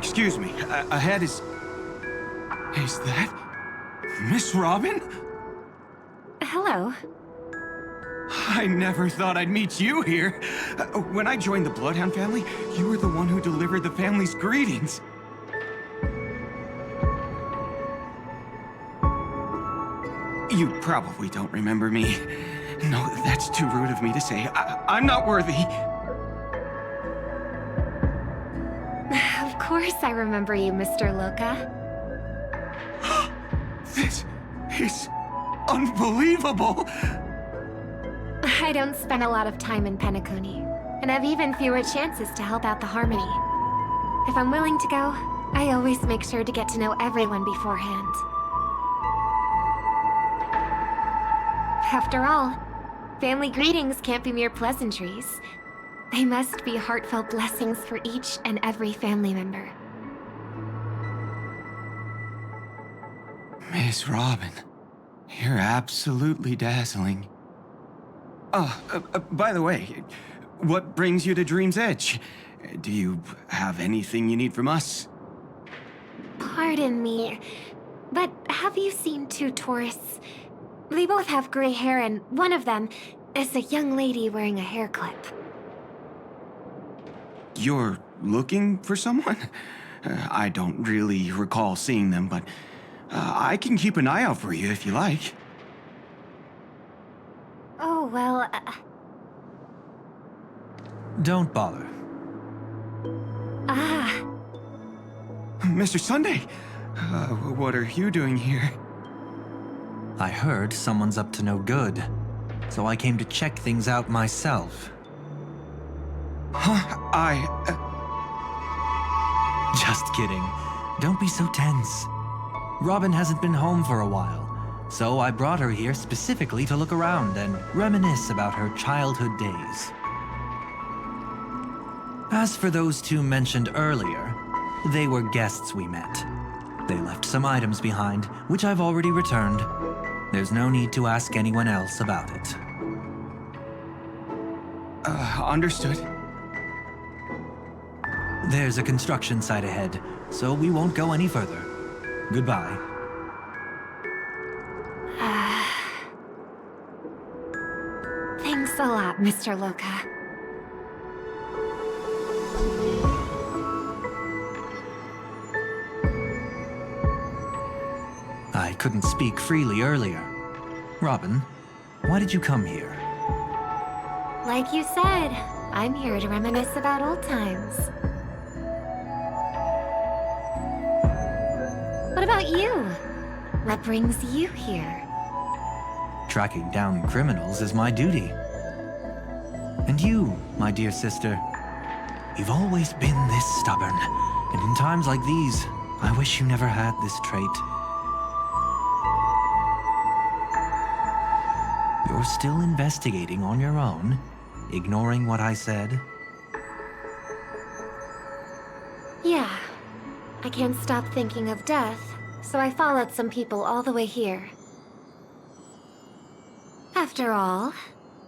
Speaker 16: Excuse me. Ahead is... Is that... Miss Robin?
Speaker 6: Hello.
Speaker 16: I never thought I'd meet you here. When I joined the Bloodhound family, you were the one who delivered the family's greetings. You probably don't remember me. No, that's too rude of me to say. I'm not worthy.
Speaker 6: Of course I remember you, Mr. Loka.
Speaker 16: This is unbelievable.
Speaker 6: I don't spend a lot of time in Penacony, and have even fewer chances to help out the Harmony. If I'm willing to go, I always make sure to get to know everyone beforehand. After all, family greetings can't be mere pleasantries. They must be heartfelt blessings for each and every family member.
Speaker 16: Miss Robin, you're absolutely dazzling. By the way, what brings you to Dream's Edge? Do you have anything you need from us?
Speaker 6: Pardon me, but have you seen two tourists? They both have gray hair, and one of them is a young lady wearing a hair clip.
Speaker 16: You're looking for someone? I don't really recall seeing them, but I can keep an eye out for you if you like.
Speaker 6: Oh, well...
Speaker 2: Don't bother.
Speaker 6: Ah.
Speaker 16: Mr. Sunday, what are you doing here?
Speaker 2: I heard someone's up to no good, so I came to check things out myself.
Speaker 16: Huh?
Speaker 2: Just kidding. Don't be so tense. Robin hasn't been home for a while, so I brought her here specifically to look around and reminisce about her childhood days. As for those two mentioned earlier, they were guests we met. They left some items behind, which I've already returned. There's no need to ask anyone else about it.
Speaker 16: Understood.
Speaker 2: There's a construction site ahead, so we won't go any further. Goodbye.
Speaker 6: Thanks a lot, Mr. Loka.
Speaker 2: I couldn't speak freely earlier. Robin, why did you come here?
Speaker 6: Like you said, I'm here to reminisce about old times. What about you? What brings you here?
Speaker 2: Tracking down criminals is my duty. And you, my dear sister, you've always been this stubborn. And in times like these, I wish you never had this trait. You're still investigating on your own, ignoring what I said?
Speaker 6: Yeah. I can't stop thinking of death, so I followed some people all the way here. After all,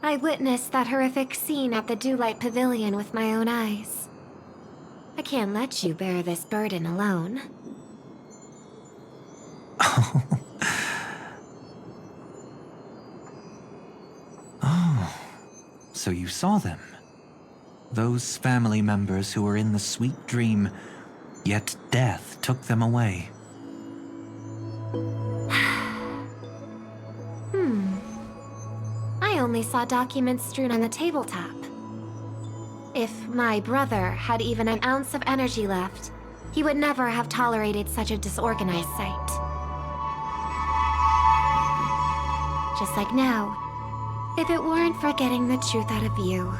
Speaker 6: I witnessed that horrific scene at the Dewlight Pavilion with my own eyes. I can't let you bear this burden alone.
Speaker 2: Oh, so you saw them. Those family members who were in the sweet dream, yet death took them away.
Speaker 6: I only saw documents strewn on the tabletop. If my brother had even an ounce of energy left, he would never have tolerated such a disorganized sight. Just like now, if it weren't for getting the truth out of you.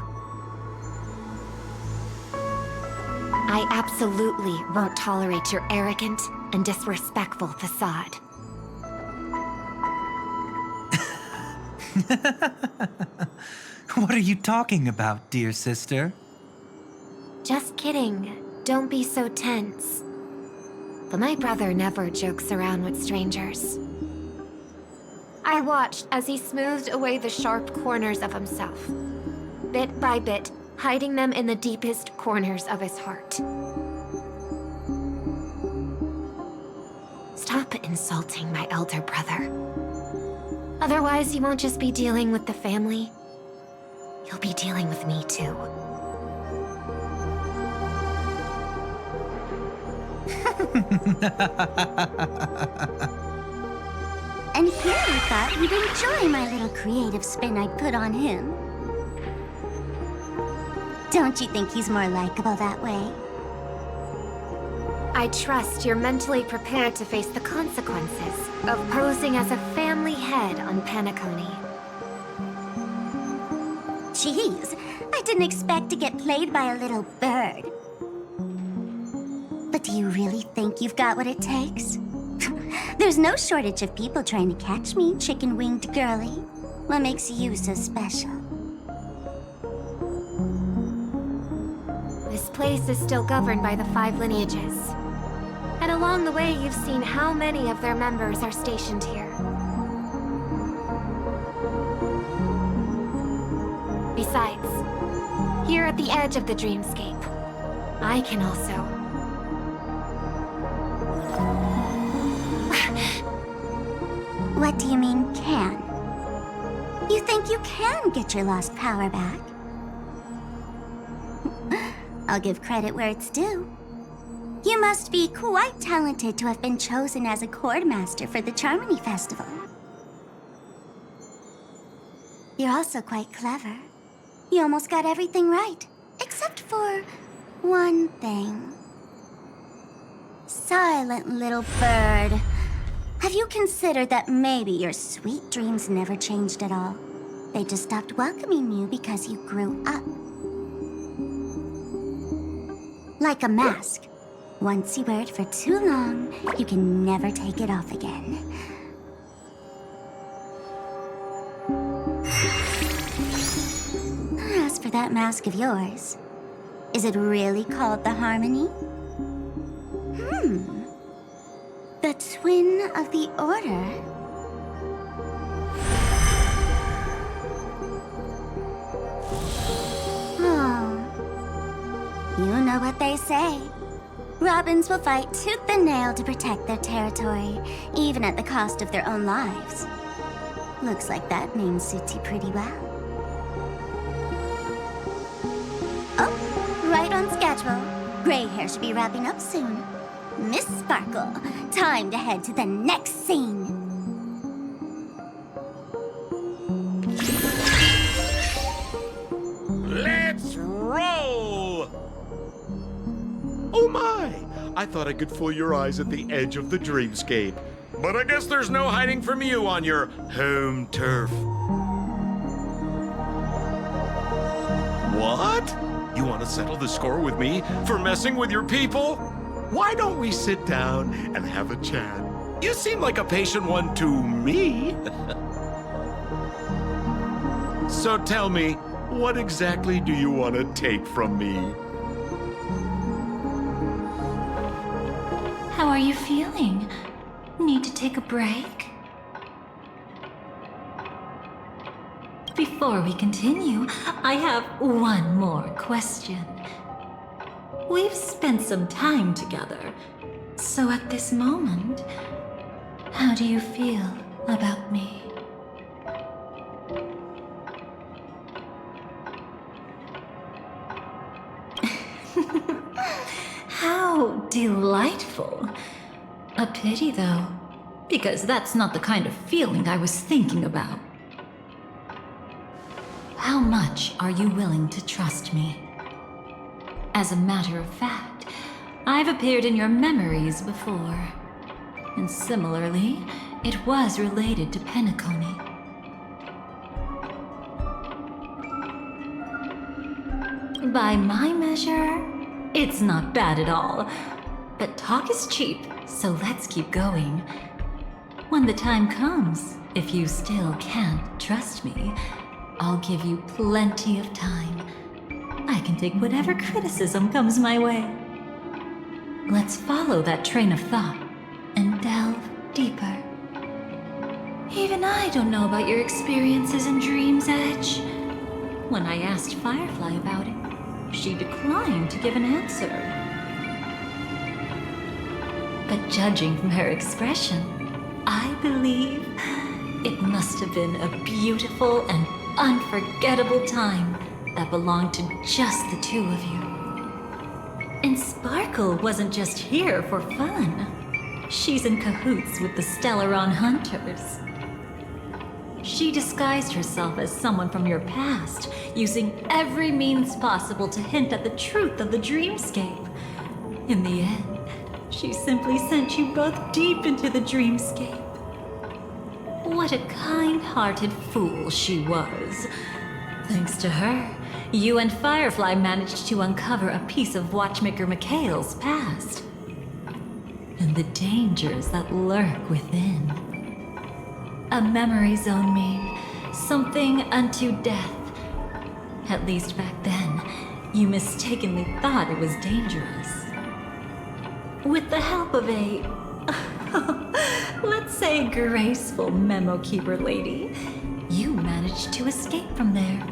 Speaker 6: I absolutely won't tolerate your arrogant and disrespectful facade.
Speaker 2: What are you talking about, dear sister?
Speaker 6: Just kidding. Don't be so tense. But my brother never jokes around with strangers. I watched as he smoothed away the sharp corners of himself, bit by bit, hiding them in the deepest corners of his heart. Stop insulting my elder brother. Otherwise, you won't just be dealing with the family. You'll be dealing with me, too.
Speaker 9: And here I thought you'd enjoy my little creative spin I put on him. Don't you think he's more likable that way?
Speaker 6: I trust you're mentally prepared to face the consequences of posing as a family head on Penacony.
Speaker 9: Jeez, I didn't expect to get played by a little bird. But do you really think you've got what it takes? There's no shortage of people trying to catch me, chicken-winged girlie. What makes you so special?
Speaker 6: This place is still governed by the 5 lineages. And along the way, you've seen how many of their members are stationed here. Besides, here at the edge of the dreamscape, I can also...
Speaker 9: What do you mean, can? You think you can get your lost power back? I'll give credit where it's due. You must be quite talented to have been chosen as a chord master for the Charmony Festival. You're also quite clever. You almost got everything right, except for one thing. Silent little bird. Have you considered that maybe your sweet dreams never changed at all? They just stopped welcoming you because you grew up. Like a mask. Once you wear it for too long, you can never take it off again. As for that mask of yours, is it really called the Harmony? The Twin of the Order? Oh. You know what they say. Robins will fight tooth and nail to protect their territory, even at the cost of their own lives. Looks like that name suits you pretty well. Oh, right on schedule. Gray hair should be wrapping up soon. Miss Sparkle, time to head to the next scene.
Speaker 14: Let's roll! Oh my! I thought I could fool your eyes at the edge of the dreamscape. But I guess there's no hiding from you on your home turf. What? You want to settle the score with me for messing with your people? Why don't we sit down and have a chat? You seem like a patient one to me. So tell me, what exactly do you want to take from me?
Speaker 4: How are you feeling? Need to take a break? Before we continue, I have one more question. We've spent some time together, so at this moment, how do you feel about me? How delightful. A pity, though, because that's not the kind of feeling I was thinking about. How much are you willing to trust me? As a matter of fact, I've appeared in your memories before. And similarly, it was related to Penacony. By my measure, it's not bad at all. But talk is cheap, so let's keep going. When the time comes, if you still can't trust me, I'll give you plenty of time. I can take whatever criticism comes my way. Let's follow that train of thought and delve deeper. Even I don't know about your experiences in Dream's Edge. When I asked Firefly about it, she declined to give an answer. but judging from her expression, I believe it must have been a beautiful and unforgettable time that belonged to just the two of you. And Sparkle wasn't just here for fun. She's in cahoots with the Stellaron Hunters. She disguised herself as someone from your past, using every means possible to hint at the truth of the dreamscape. In the end, she simply sent you both deep into the dreamscape. What a kind-hearted fool she was. Thanks to her, you and Firefly managed to uncover a piece of Watchmaker Mikhail's past. And the dangers that lurk within. A memory zone mean something unto death. At least back then, you mistakenly thought it was dangerous. With the help of a, let's say, graceful memo keeper lady, you managed to escape from there.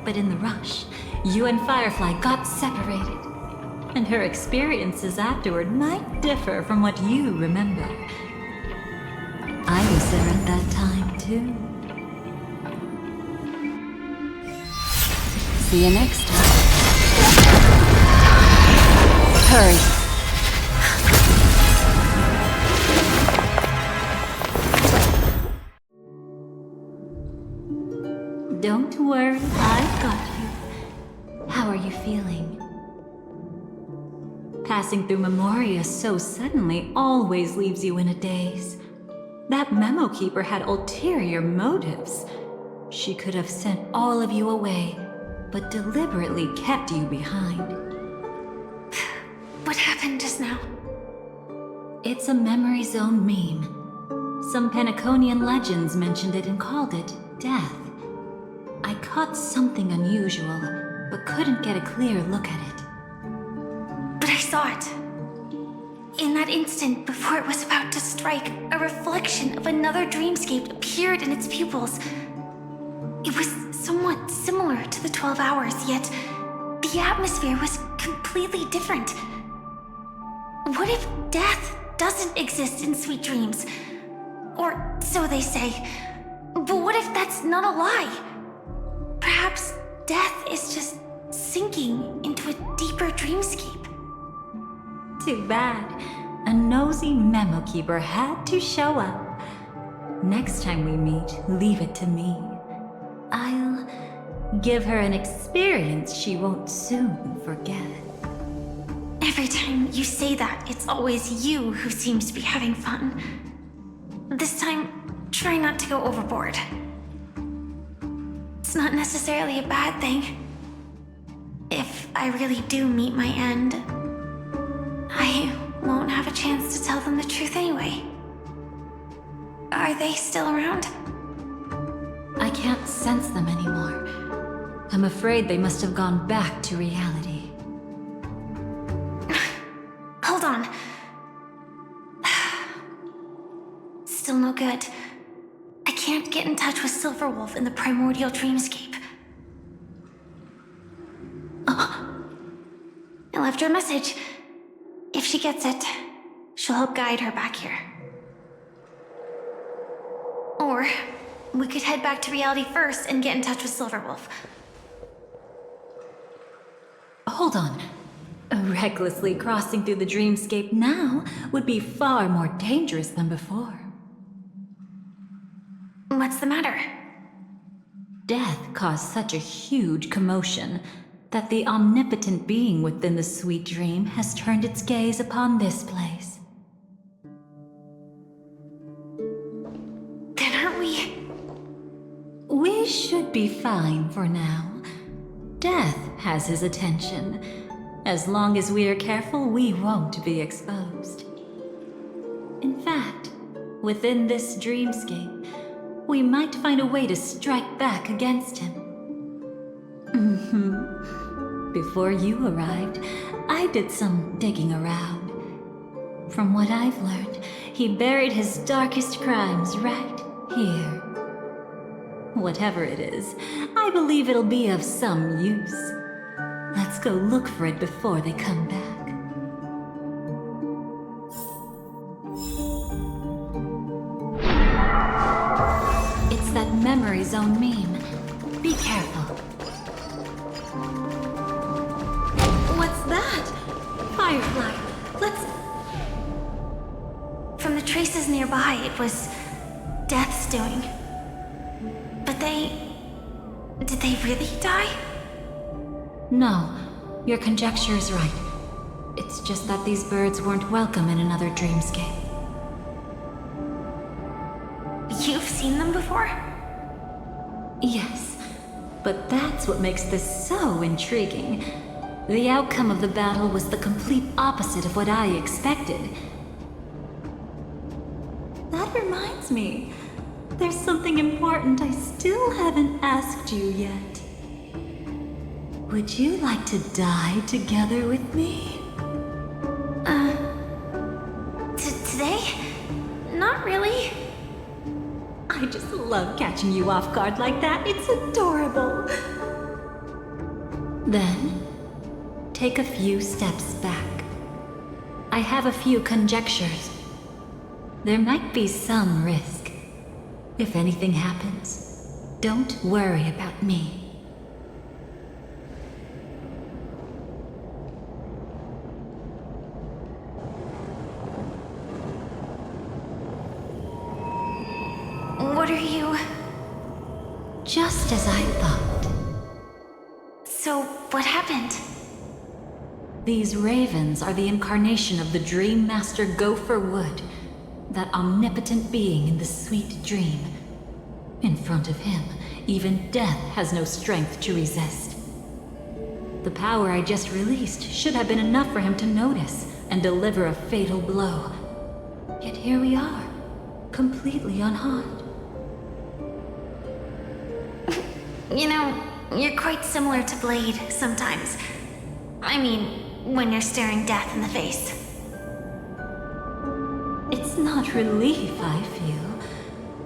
Speaker 4: But in the rush, you and Firefly got separated. And her experiences afterward might differ from what you remember. I was there at that time, too.
Speaker 1: See you next time. Hurry.
Speaker 4: Don't worry, I've got you. How are you feeling? Passing through Memoria so suddenly always leaves you in a daze. That memo keeper had ulterior motives. She could have sent all of you away, but deliberately kept you behind.
Speaker 6: What happened just now?
Speaker 4: It's a memory zone meme. Some Penaconian legends mentioned it and called it death. I caught something unusual, but couldn't get a clear look at it.
Speaker 6: But I saw it. In that instant, before it was about to strike, a reflection of another dreamscape appeared in its pupils. It was somewhat similar to the 12 hours, yet the atmosphere was completely different. What if death doesn't exist in sweet dreams? Or so they say. But what if that's not a lie? Perhaps death is just sinking into a deeper dreamscape.
Speaker 4: Too bad. A nosy memo keeper had to show up. Next time we meet, leave it to me. I'll give her an experience she won't soon forget.
Speaker 6: Every time you say that, it's always you who seems to be having fun. This time, try not to go overboard. It's not necessarily a bad thing. If I really do meet my end, I won't have a chance to tell them the truth anyway. Are they still around?
Speaker 4: I can't sense them anymore. I'm afraid they must have gone back to reality.
Speaker 6: Hold on. Still no good. I can't get in touch with Silverwolf in the primordial dreamscape. I left her a message. If she gets it, she'll help guide her back here. Or we could head back to reality first and get in touch with Silverwolf.
Speaker 4: Hold on. Recklessly crossing through the dreamscape now would be far more dangerous than before.
Speaker 6: What's the matter?
Speaker 4: Death caused such a huge commotion that the omnipotent being within the sweet dream has turned its gaze upon this place.
Speaker 6: Then aren't we?
Speaker 4: We should be fine for now. Death has his attention. As long as we are careful, we won't be exposed. In fact, within this dreamscape, we might find a way to strike back against him. Before you arrived, I did some digging around. From what I've learned, he buried his darkest crimes right here. Whatever it is, I believe it'll be of some use. Let's go look for it before they come back. memory zone mean? Be careful. What's that? Firefly, let's...
Speaker 6: From the traces nearby, it was Death's doing. But did they really die?
Speaker 4: No, your conjecture is right. It's just that these birds weren't welcome in another dreamscape.
Speaker 6: You've seen them before?
Speaker 4: Yes, but that's what makes this so intriguing. The outcome of the battle was the complete opposite of what I expected. That reminds me, there's something important I still haven't asked you yet. Would you like to die together with me?
Speaker 6: Today? Not really.
Speaker 4: I just love catching you off guard like that. It's adorable. Then, take a few steps back. I have a few conjectures. There might be some risk. If anything happens, don't worry about me.
Speaker 6: What are you...
Speaker 4: Just as I thought.
Speaker 6: So, what happened?
Speaker 4: These ravens are the incarnation of the Dream Master Gopher Wood, that omnipotent being in the sweet dream. In front of him, even death has no strength to resist. The power I just released should have been enough for him to notice and deliver a fatal blow. Yet here we are, completely unharmed.
Speaker 6: You know, you're quite similar to Blade sometimes. I mean, when you're staring death in the face.
Speaker 4: It's not relief I feel.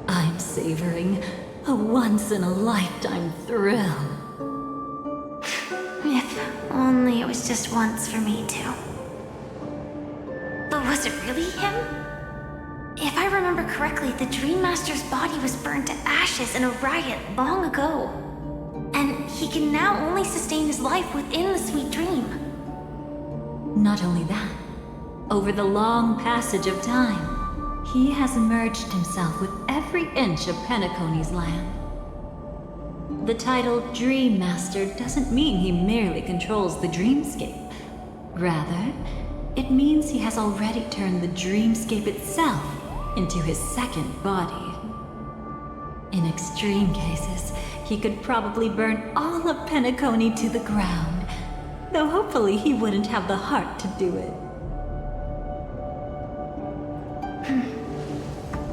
Speaker 4: I'm savoring a once-in-a-lifetime thrill.
Speaker 6: If only it was just once for me too. But was it really him? If I remember correctly, the Dream Master's body was burned to ashes in a riot long ago. And he can now only sustain his life within the sweet dream.
Speaker 4: Not only that, over the long passage of time, he has merged himself with every inch of Penacony's land. The title Dream Master doesn't mean he merely controls the dreamscape. Rather, it means he has already turned the dreamscape itself into his second body. In extreme cases, he could probably burn all of Penacony to the ground, though hopefully he wouldn't have the heart to do it.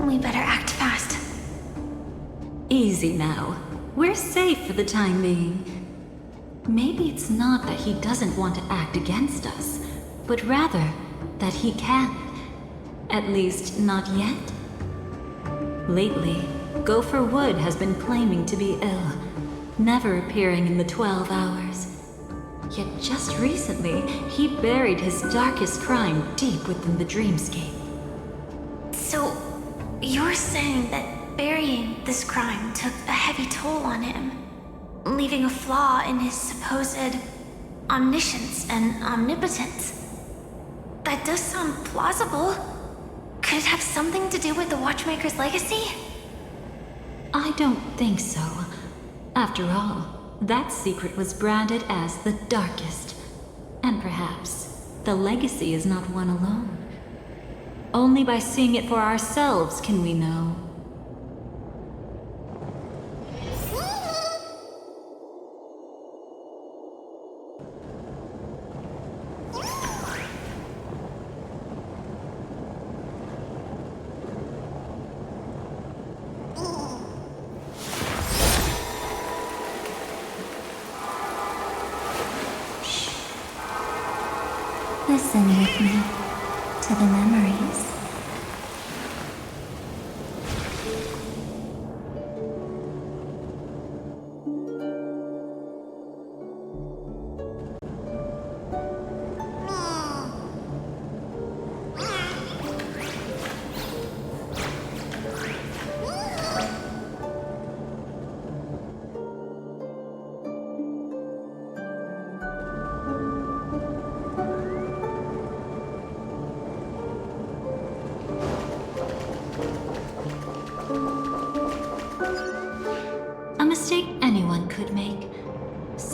Speaker 6: We better act fast.
Speaker 4: Easy now. We're safe for the time being. Maybe it's not that he doesn't want to act against us, but rather that he can't. At least, not yet. Lately, Gopher Wood has been claiming to be ill, never appearing in the 12 hours. Yet just recently, he buried his darkest crime deep within the dreamscape.
Speaker 6: So, you're saying that burying this crime took a heavy toll on him, leaving a flaw in his supposed omniscience and omnipotence? That does sound plausible. Could it have something to do with the Watchmaker's legacy?
Speaker 4: I don't think so. After all, that secret was branded as the darkest. And perhaps the legacy is not one alone. Only by seeing it for ourselves can we know.
Speaker 9: Listen with me to the memories.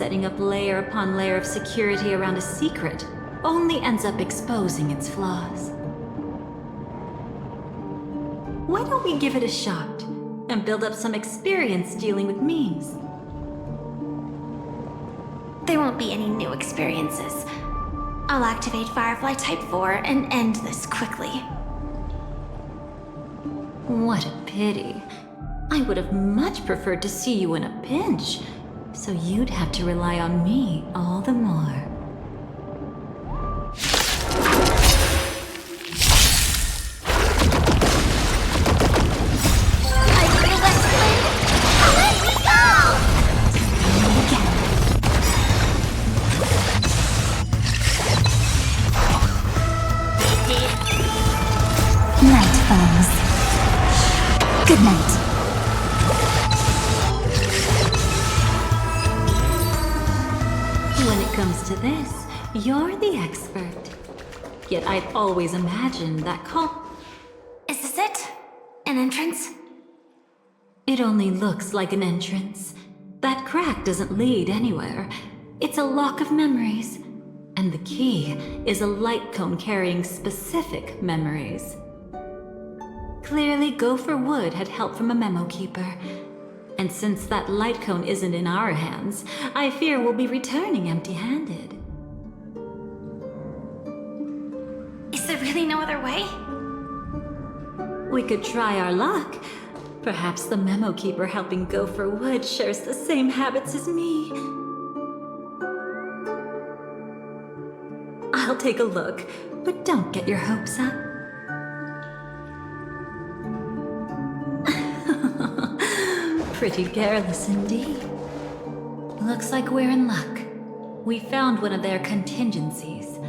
Speaker 4: setting up layer upon layer of security around a secret only ends up exposing its flaws. Why don't we give it a shot and build up some experience dealing with memes?
Speaker 6: There won't be any new experiences. I'll activate Firefly Type 4 and end this quickly.
Speaker 4: What a pity. I would have much preferred to see you in a pinch, so you'd have to rely on me all the more.
Speaker 9: Night falls. Good night.
Speaker 4: When it comes to this, you're the expert. Yet I've always imagined that
Speaker 6: Is this it? An entrance?
Speaker 4: It only looks like an entrance. That crack doesn't lead anywhere. It's a lock of memories. And the key is a light cone carrying specific memories. Clearly, Gopher Wood had help from a memo keeper. And since that light cone isn't in our hands, I fear we'll be returning empty-handed.
Speaker 6: Is there really no other way?
Speaker 4: We could try our luck. Perhaps the memo keeper helping Gopher Wood shares the same habits as me. I'll take a look, but don't get your hopes up. Pretty careless indeed. Looks like we're in luck. We found one of their contingencies.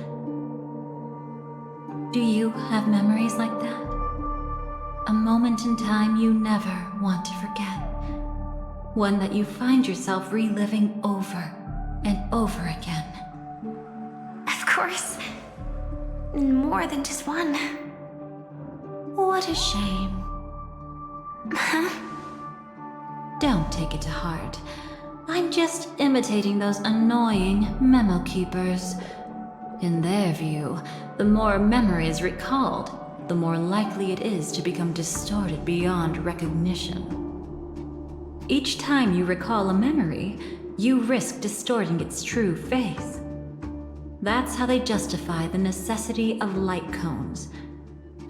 Speaker 4: Do you have memories like that? A moment in time you never want to forget. One that you find yourself reliving over and over again.
Speaker 6: Of course. More than just one.
Speaker 4: What a shame.
Speaker 6: Huh?
Speaker 4: Don't take it to heart. I'm just imitating those annoying memo keepers. In their view, the more memories recalled, the more likely it is to become distorted beyond recognition. Each time you recall a memory, you risk distorting its true face. That's how they justify the necessity of light cones.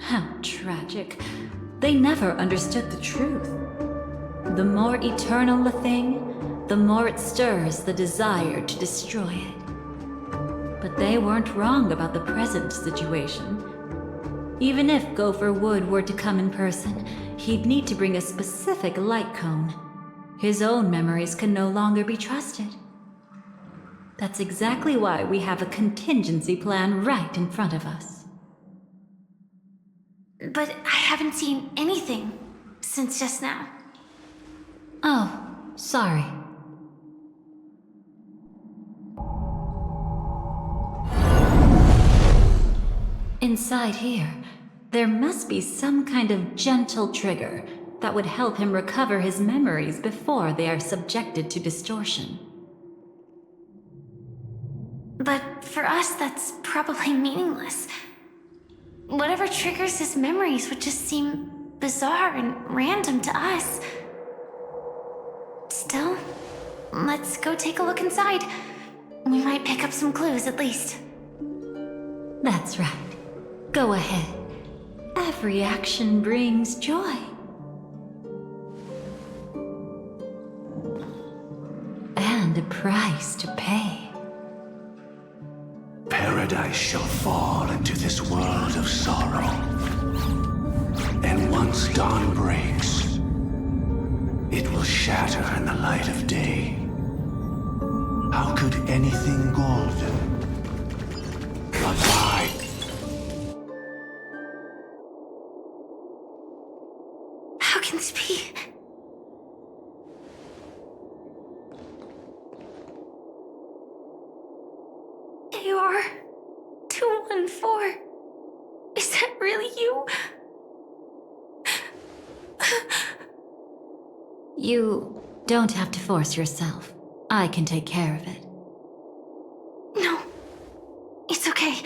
Speaker 4: How tragic. They never understood the truth. The more eternal a thing, the more it stirs the desire to destroy it. But they weren't wrong about the present situation. Even if Gopher Wood were to come in person, he'd need to bring a specific light cone. His own memories can no longer be trusted. That's exactly why we have a contingency plan right in front of us.
Speaker 6: But I haven't seen anything since just now.
Speaker 4: Oh, sorry. Inside here, there must be some kind of gentle trigger that would help him recover his memories before they are subjected to distortion.
Speaker 6: But for us, that's probably meaningless. Whatever triggers his memories would just seem bizarre and random to us. Still, let's go take a look inside. We might pick up some clues at least.
Speaker 4: That's right. Go ahead. Every action brings joy. And a price to pay.
Speaker 17: Paradise shall fall into this world of sorrow. And once dawn breaks, it will shatter in the light of day. How could anything golden abide?
Speaker 6: How can this be? AR 214. Is that really you?
Speaker 4: You don't have to force yourself. I can take care of it.
Speaker 6: No. It's okay.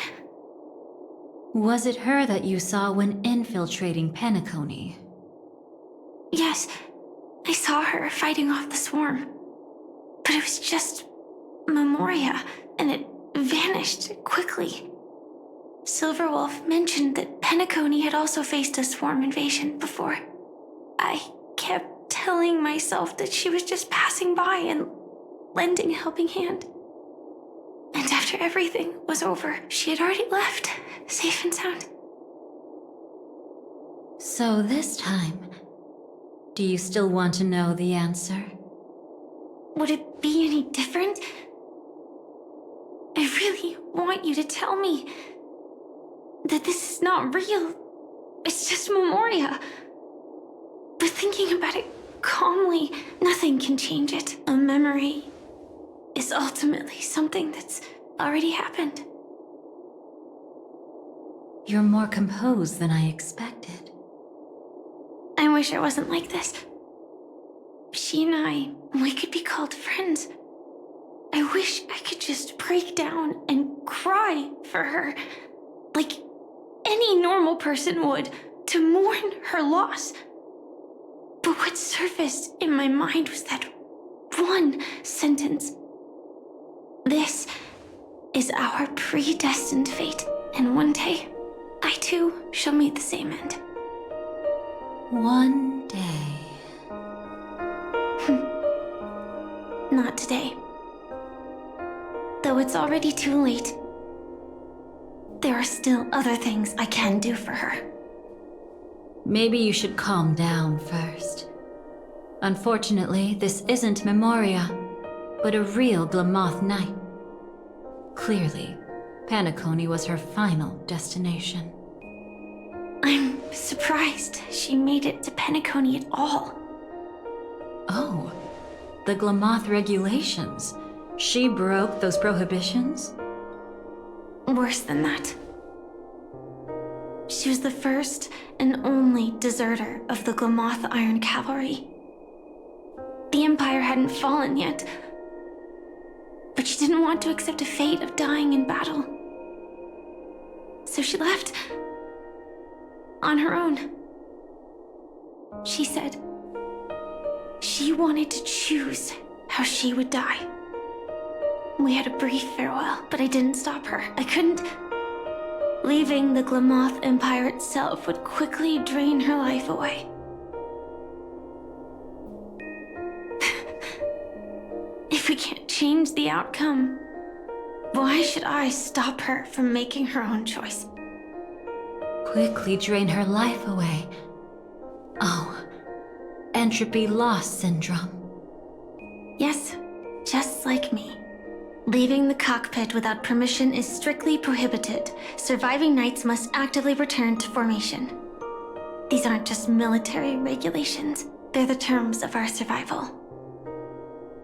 Speaker 4: Was it her that you saw when infiltrating Penacony?
Speaker 6: Yes. I saw her fighting off the swarm. But it was just Memoria, and it vanished quickly. Silverwolf mentioned that Penacony had also faced a swarm invasion before. I kept telling myself that she was just passing by and lending a helping hand. And after everything was over, she had already left, safe and sound.
Speaker 4: So this time, do you still want to know the answer?
Speaker 6: Would it be any different? I really want you to tell me that this is not real. It's just Memoria. But thinking about it calmly, nothing can change it. A memory is ultimately something that's already happened.
Speaker 4: You're more composed than I expected.
Speaker 6: I wish I wasn't like this. She and we could be called friends. I wish I could just break down and cry for her, like any normal person would, to mourn her loss. But what surfaced in my mind was that one sentence. This is our predestined fate, and one day, I too shall meet the same end.
Speaker 4: One day.
Speaker 6: Not today. Though it's already too late, there are still other things I can do for her.
Speaker 4: Maybe you should calm down first. Unfortunately, this isn't Memoria, but a real Glamoth Knight. Clearly, Penacony was her final destination.
Speaker 6: I'm surprised she made it to Penacony at all.
Speaker 4: Oh, the Glamoth regulations. She broke those prohibitions?
Speaker 6: Worse than that. She was the first and only deserter of the Glamoth Iron Cavalry. The Empire hadn't fallen yet, but she didn't want to accept a fate of dying in battle. So she left on her own. She said she wanted to choose how she would die. We had a brief farewell, but I didn't stop her. I couldn't. Leaving the Glamoth Empire itself would quickly drain her life away. If we can't change the outcome, why should I stop her from making her own choice?
Speaker 4: Quickly drain her life away. Oh, entropy loss syndrome.
Speaker 6: Yes, just like me. Leaving the cockpit without permission is strictly prohibited. Surviving knights must actively return to formation. These aren't just military regulations, they're the terms of our survival.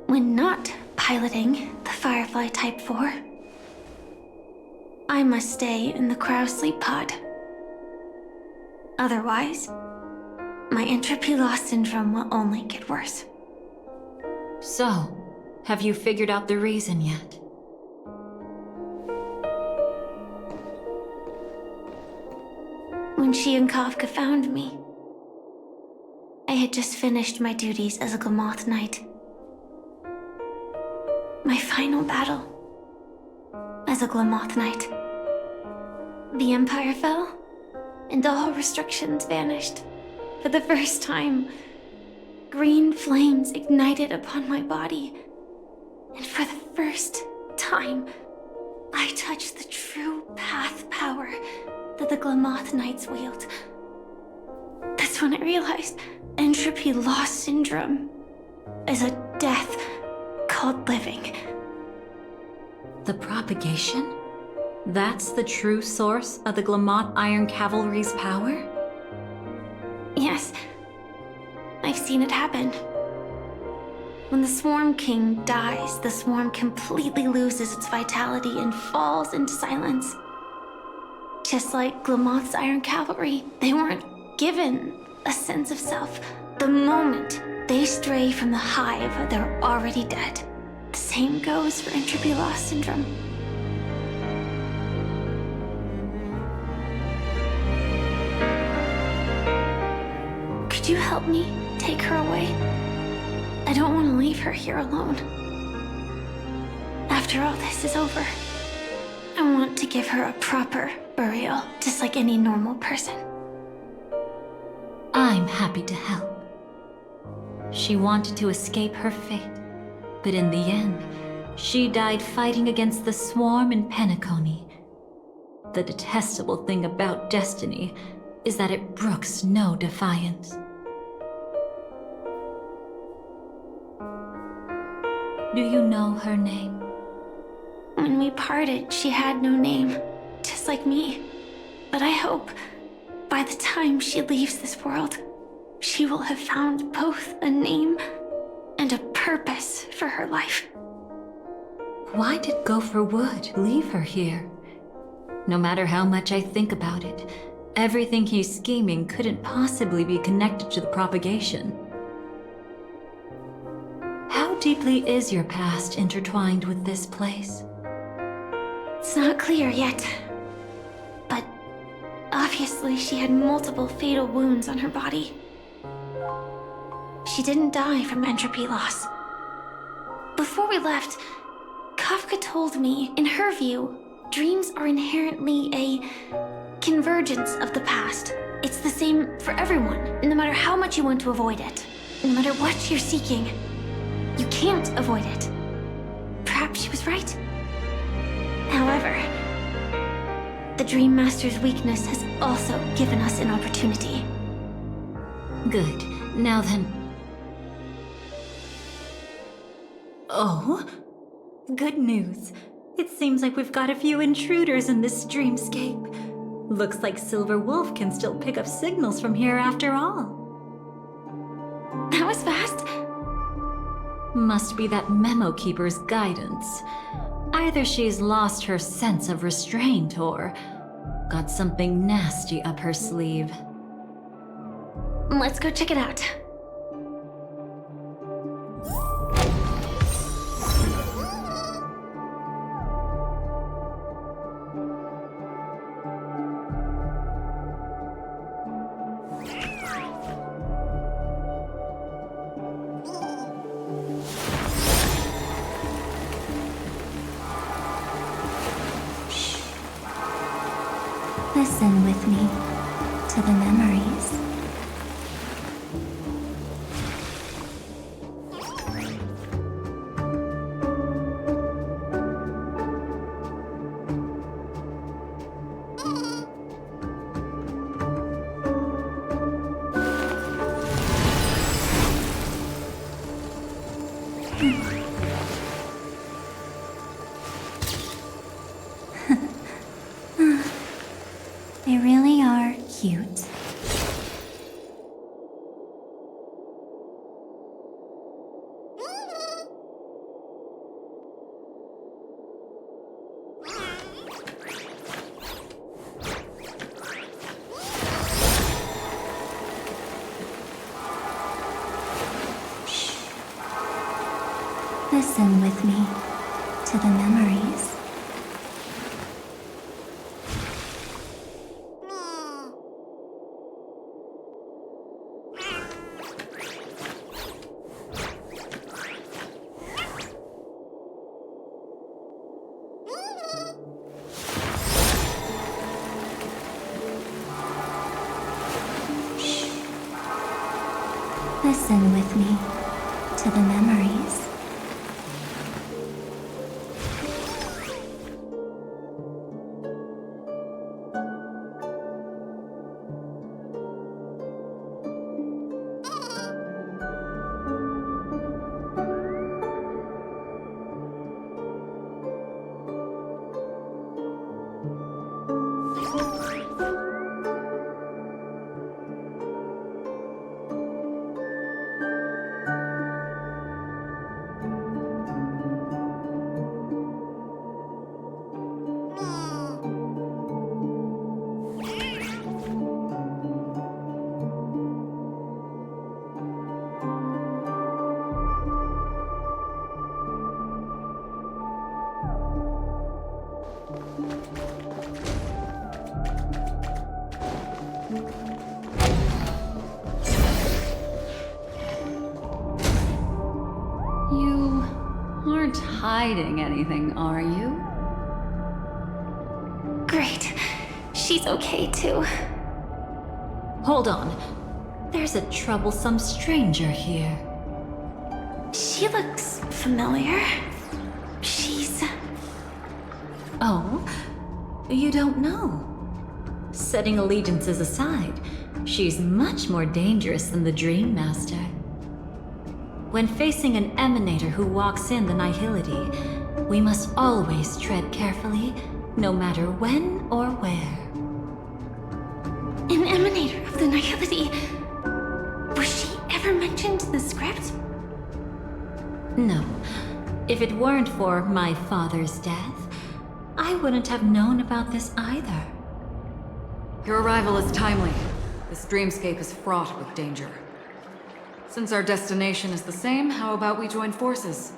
Speaker 6: When not piloting the Firefly Type 4, I must stay in the cryo sleep pod. Otherwise, my entropy loss syndrome will only get worse.
Speaker 4: So, have you figured out the reason yet?
Speaker 6: When she and Kafka found me, I had just finished my duties as a Glamoth Knight. My final battle as a Glamoth Knight. The Empire fell, and all restrictions vanished. For the first time, green flames ignited upon my body. And for the first time, I touched the true path power that the Glamoth Knights wield. That's when I realized entropy loss syndrome is a death called living.
Speaker 4: The propagation? That's the true source of the Glamoth Iron Cavalry's power?
Speaker 6: Yes, I've seen it happen. When the Swarm King dies, the Swarm completely loses its vitality and falls into silence. Just like Glamoth's Iron Cavalry, they weren't given a sense of self. The moment they stray from the hive, they're already dead. The same goes for entropy loss syndrome. Could you help me take her away? I don't want to leave her here alone. After all this is over, I want to give her a proper burial, just like any normal person.
Speaker 4: I'm happy to help. She wanted to escape her fate, but in the end, she died fighting against the swarm in Penacony. The detestable thing about destiny is that it brooks no defiance. Do you know her name?
Speaker 6: When we parted, she had no name, just like me. But I hope, by the time she leaves this world, she will have found both a name and a purpose for her life.
Speaker 4: Why did Gopher Wood leave her here? No matter how much I think about it, everything he's scheming couldn't possibly be connected to the propagation. How deeply is your past intertwined with this place?
Speaker 6: It's not clear yet. But obviously she had multiple fatal wounds on her body. She didn't die from entropy loss. Before we left, Kafka told me, in her view, dreams are inherently a convergence of the past. It's the same for everyone, no matter how much you want to avoid it. No matter what you're seeking, you can't avoid it. Perhaps she was right. However, the Dream Master's weakness has also given us an opportunity.
Speaker 4: Good. Now then... Oh? Good news. It seems like we've got a few intruders in this dreamscape. Looks like Silver Wolf can still pick up signals from here after all.
Speaker 6: That was fast.
Speaker 4: Must be that Memo Keeper's guidance. Either she's lost her sense of restraint or got something nasty up her sleeve.
Speaker 6: Let's go check it out.
Speaker 9: Listen with me to the memories. They really are cute. Listen with me to the memories. Listen with me to the memories.
Speaker 1: aren't hiding anything, are you?
Speaker 6: Great. She's okay too.
Speaker 4: Hold on. There's a troublesome stranger here.
Speaker 6: She looks familiar. She's...
Speaker 4: Oh? You don't know? Setting allegiances aside, she's much more dangerous than the Dream Master. When facing an emanator who walks in the nihility, we must always tread carefully, no matter when or where.
Speaker 6: An emanator of the nihility. Was she ever mentioned in the script?
Speaker 4: No. If it weren't for my father's death, I wouldn't have known about this either.
Speaker 8: Your arrival is timely. This dreamscape is fraught with danger. Since our destination is the same, how about we join forces?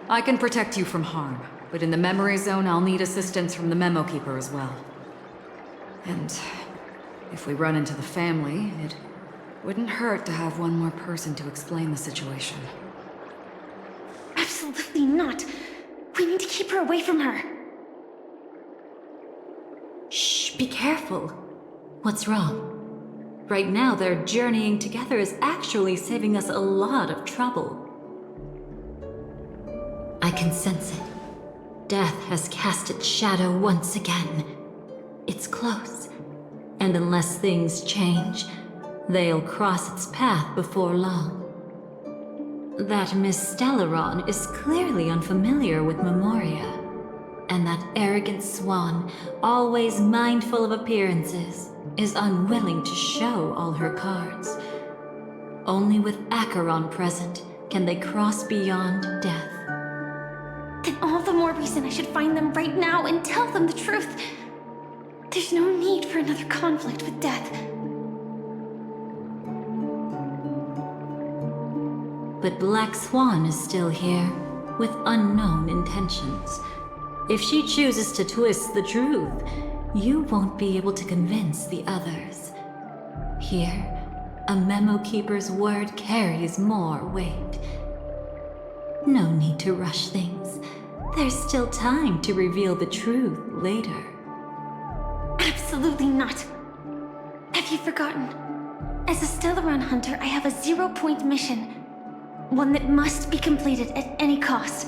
Speaker 8: I can protect you from harm, but in the memory zone, I'll need assistance from the Memo Keeper as well. And if we run into the family, it wouldn't hurt to have one more person to explain the situation.
Speaker 6: Absolutely not. We need to keep her away from her.
Speaker 4: Shh, be careful. What's wrong? Right now, their journeying together is actually saving us a lot of trouble. I can sense it. Death has cast its shadow once again. It's close, and unless things change, they'll cross its path before long. That Miss Stellaron is clearly unfamiliar with Memoria, and that arrogant swan, always mindful of appearances, is unwilling to show all her cards. Only with Acheron present can they cross beyond death.
Speaker 6: Then all the more reason I should find them right now and tell them the truth. There's no need for another conflict with death.
Speaker 4: But Black Swan is still here, with unknown intentions. If she chooses to twist the truth, you won't be able to convince the others. Here, a Memo Keeper's word carries more weight. No need to rush things. There's still time to reveal the truth later.
Speaker 6: Absolutely not. Have you forgotten? As a Stellaron hunter, I have a 0-point mission. One that must be completed at any cost.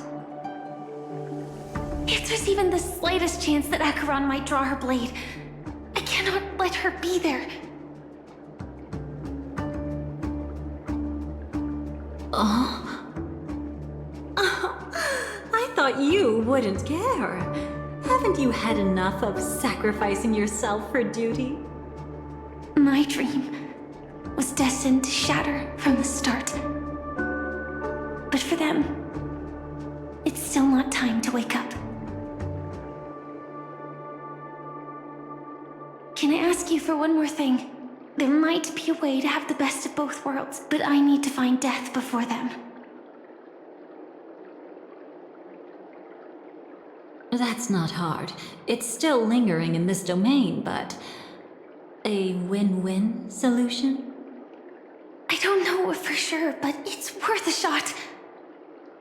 Speaker 6: If there's even the slightest chance that Acheron might draw her blade, I cannot let her be there.
Speaker 4: I thought you wouldn't care. Haven't you had enough of sacrificing yourself for duty?
Speaker 6: My dream was destined to shatter from the start. But for them, it's still not time to wake up. Can I ask you for one more thing? There might be a way to have the best of both worlds, but I need to find death before them.
Speaker 4: That's not hard. It's still lingering in this domain, but... a win-win solution?
Speaker 6: I don't know for sure, but it's worth a shot.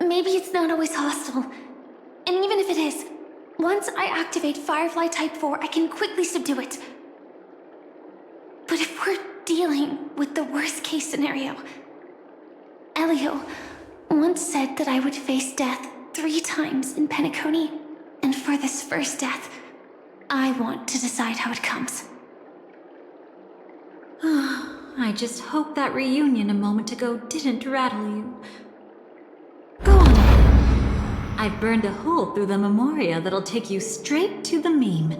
Speaker 6: Maybe it's not always hostile. And even if it is, once I activate Firefly Type 4, I can quickly subdue it. But if we're dealing with the worst-case scenario, Elio once said that I would face death 3 times in Penacony, and for this first death, I want to decide how it comes.
Speaker 4: I just hope that reunion a moment ago didn't rattle you. Go on. I've burned a hole through the Memoria that'll take you straight to the meme.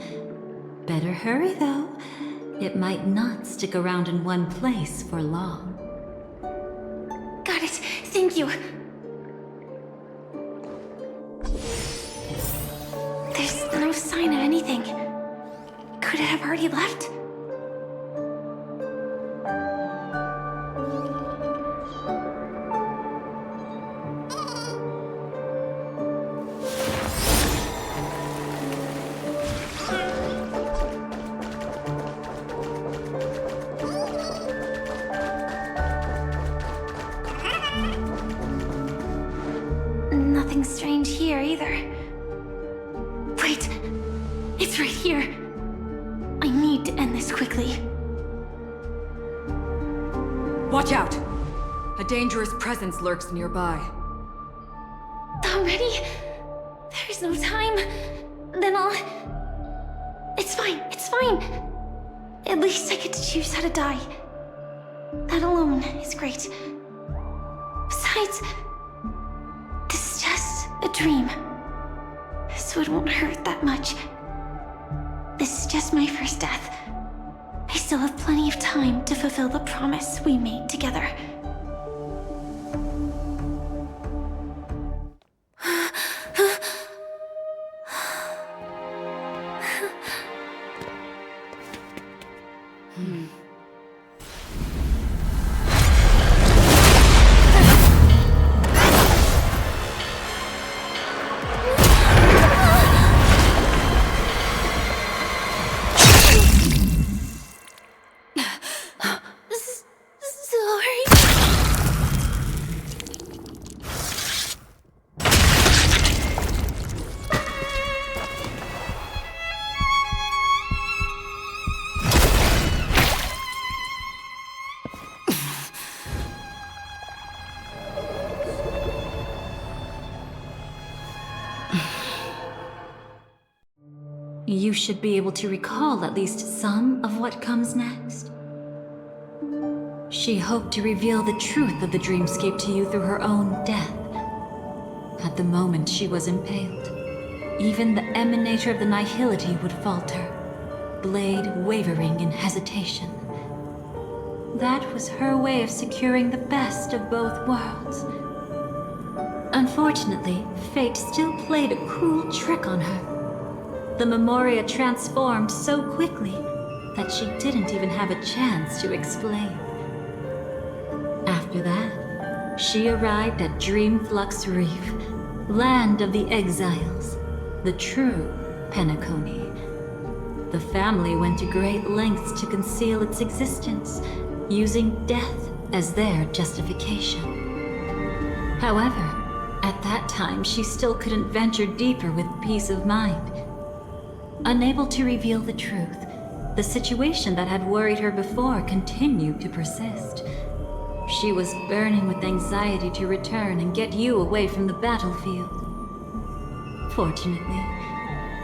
Speaker 4: Better hurry, though. It might not stick around in one place for long.
Speaker 6: Got it. Thank you. There's no sign of anything. Could it have already left? nothing strange here either. Wait, it's right here. I need to end this quickly.
Speaker 8: Watch out! A dangerous presence lurks nearby.
Speaker 6: Already? There's no time. Then I'll... It's fine, it's fine. At least I get to choose how to die. That alone is great. Besides, this is just a dream. So it won't hurt that much. This is just my first death. I still have plenty of time to fulfill the promise we made together.
Speaker 4: You should be able to recall at least some of what comes next. She hoped to reveal the truth of the dreamscape to you through her own death. At the moment she was impaled, even the emanator of the nihility would falter, blade wavering in hesitation. That was her way of securing the best of both worlds. Unfortunately, fate still played a cruel trick on her. The Memoria transformed so quickly that she didn't even have a chance to explain. After that, she arrived at Dreamflux Reef, land of the exiles, the true Penacony. The family went to great lengths to conceal its existence, using death as their justification. However, at that time she still couldn't venture deeper with peace of mind. Unable to reveal the truth, the situation that had worried her before continued to persist. She was burning with anxiety to return and get you away from the battlefield. Fortunately,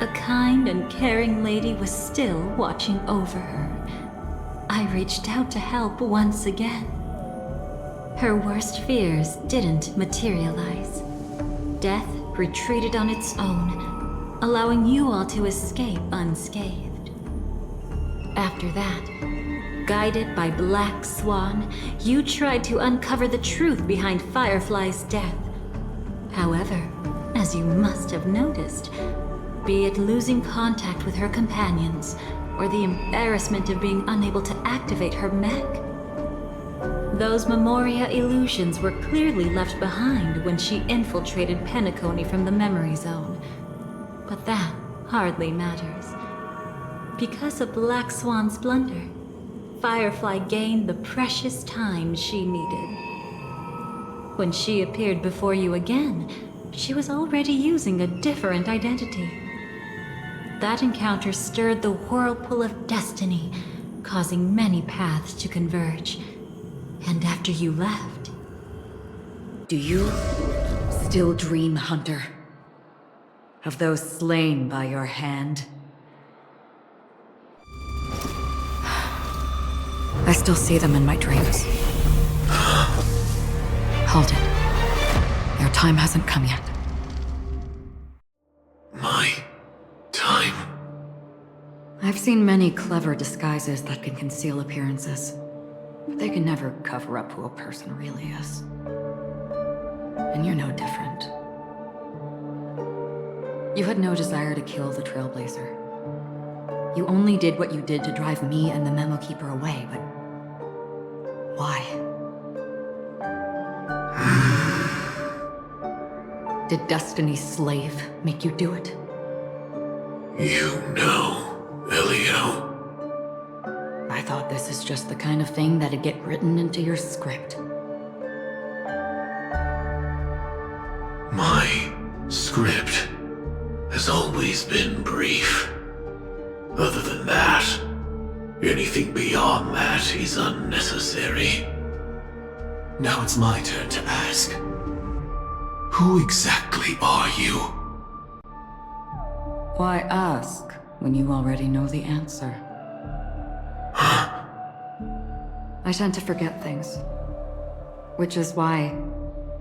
Speaker 4: a kind and caring lady was still watching over her. I reached out to help once again. Her worst fears didn't materialize. Death retreated on its own, allowing you all to escape unscathed. After that, guided by Black Swan, you tried to uncover the truth behind Firefly's death. However, as you must have noticed, be it losing contact with her companions, or the embarrassment of being unable to activate her mech, those Memoria illusions were clearly left behind when she infiltrated Penacony from the memory zone. But that hardly matters. Because of Black Swan's blunder, Firefly gained the precious time she needed. When she appeared before you again, she was already using a different identity. That encounter stirred the whirlpool of destiny, causing many paths to converge. And after you left...
Speaker 8: Do you still dream, Hunter? Of those slain by your hand? I still see them in my dreams. Hold it. Your time hasn't come yet.
Speaker 17: My time?
Speaker 8: I've seen many clever disguises that can conceal appearances, but they can never cover up who a person really is. And you're no different. You had no desire to kill the Trailblazer. You only did what you did to drive me and the Memo Keeper away, but... why? Did Destiny's slave make you do it?
Speaker 17: You know, Elio.
Speaker 8: I thought this is just the kind of thing that'd get written into your script.
Speaker 17: My Script has always been brief. Other than that, anything beyond that is unnecessary. Now it's my turn to ask. Who exactly are you?
Speaker 8: Why ask when you already know the answer? I tend to forget things. Which is why,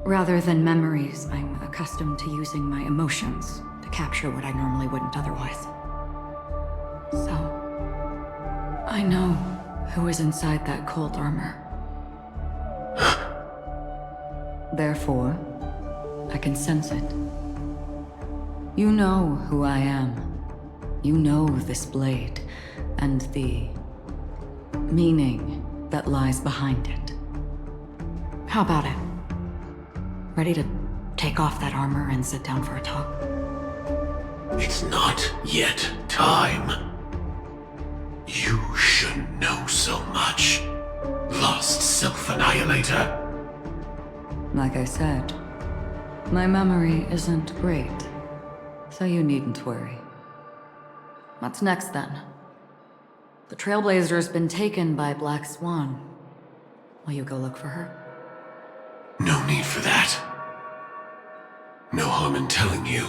Speaker 8: rather than memories, I'm accustomed to using my emotions to capture what I normally wouldn't otherwise. So, I know who is inside that cold armor. Therefore, I can sense it. You know who I am. You know this blade, and the meaning that lies behind it. How about it? Ready to take off that armor and sit down for a talk?
Speaker 17: It's not yet time. You should know so much, lost self-annihilator.
Speaker 8: Like I said, my memory isn't great, so you needn't worry. What's next then? The Trailblazer's been taken by Black Swan. Will you go look for her?
Speaker 17: No need for that. No harm in telling you.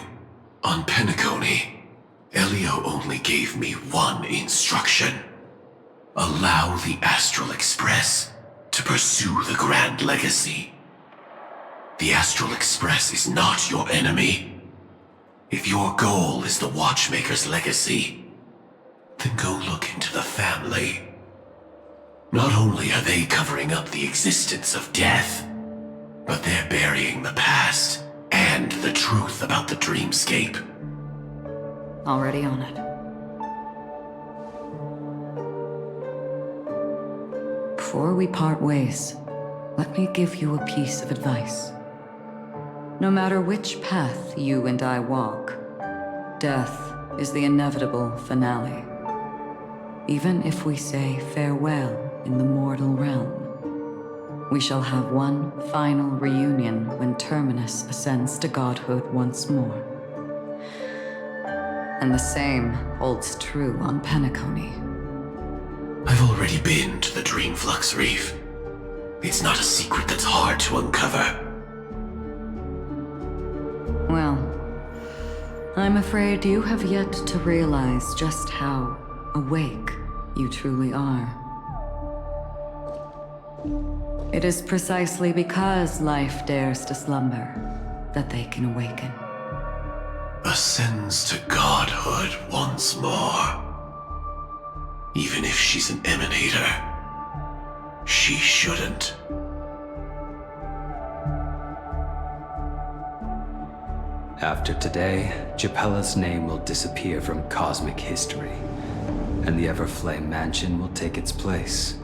Speaker 17: On Penacony, Elio only gave me one instruction. Allow the Astral Express to pursue the Grand Legacy. The Astral Express is not your enemy. If your goal is the Watchmaker's legacy, then go look into the family. Not only are they covering up the existence of death, but they're burying the past and the truth about the dreamscape.
Speaker 8: Already on it. Before we part ways, let me give you a piece of advice. No matter which path you and I walk, death is the inevitable finale. Even if we say farewell in the mortal realm, we shall have one final reunion when Terminus ascends to godhood once more. And the same holds true on Penacony.
Speaker 17: I've already been to the Dreamflux Reef. It's not a secret that's hard to uncover.
Speaker 8: Well, I'm afraid you have yet to realize just how awake you truly are. It is precisely because life dares to slumber that they can awaken.
Speaker 17: Ascends to godhood once more. Even if she's an emanator, she shouldn't.
Speaker 18: After today, Japella's name will disappear from cosmic history, and the Everflame Mansion will take its place.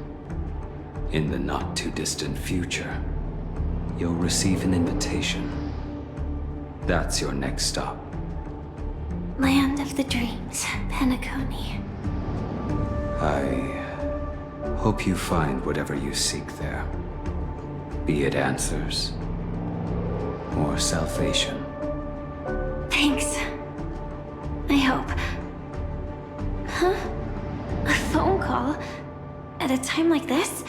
Speaker 18: In the not-too-distant future, you'll receive an invitation. That's your next stop.
Speaker 6: Land of the Dreams, Penacony.
Speaker 18: I hope you find whatever you seek there. Be it answers or salvation.
Speaker 6: Thanks. I hope. Huh? A phone call? At a time like this?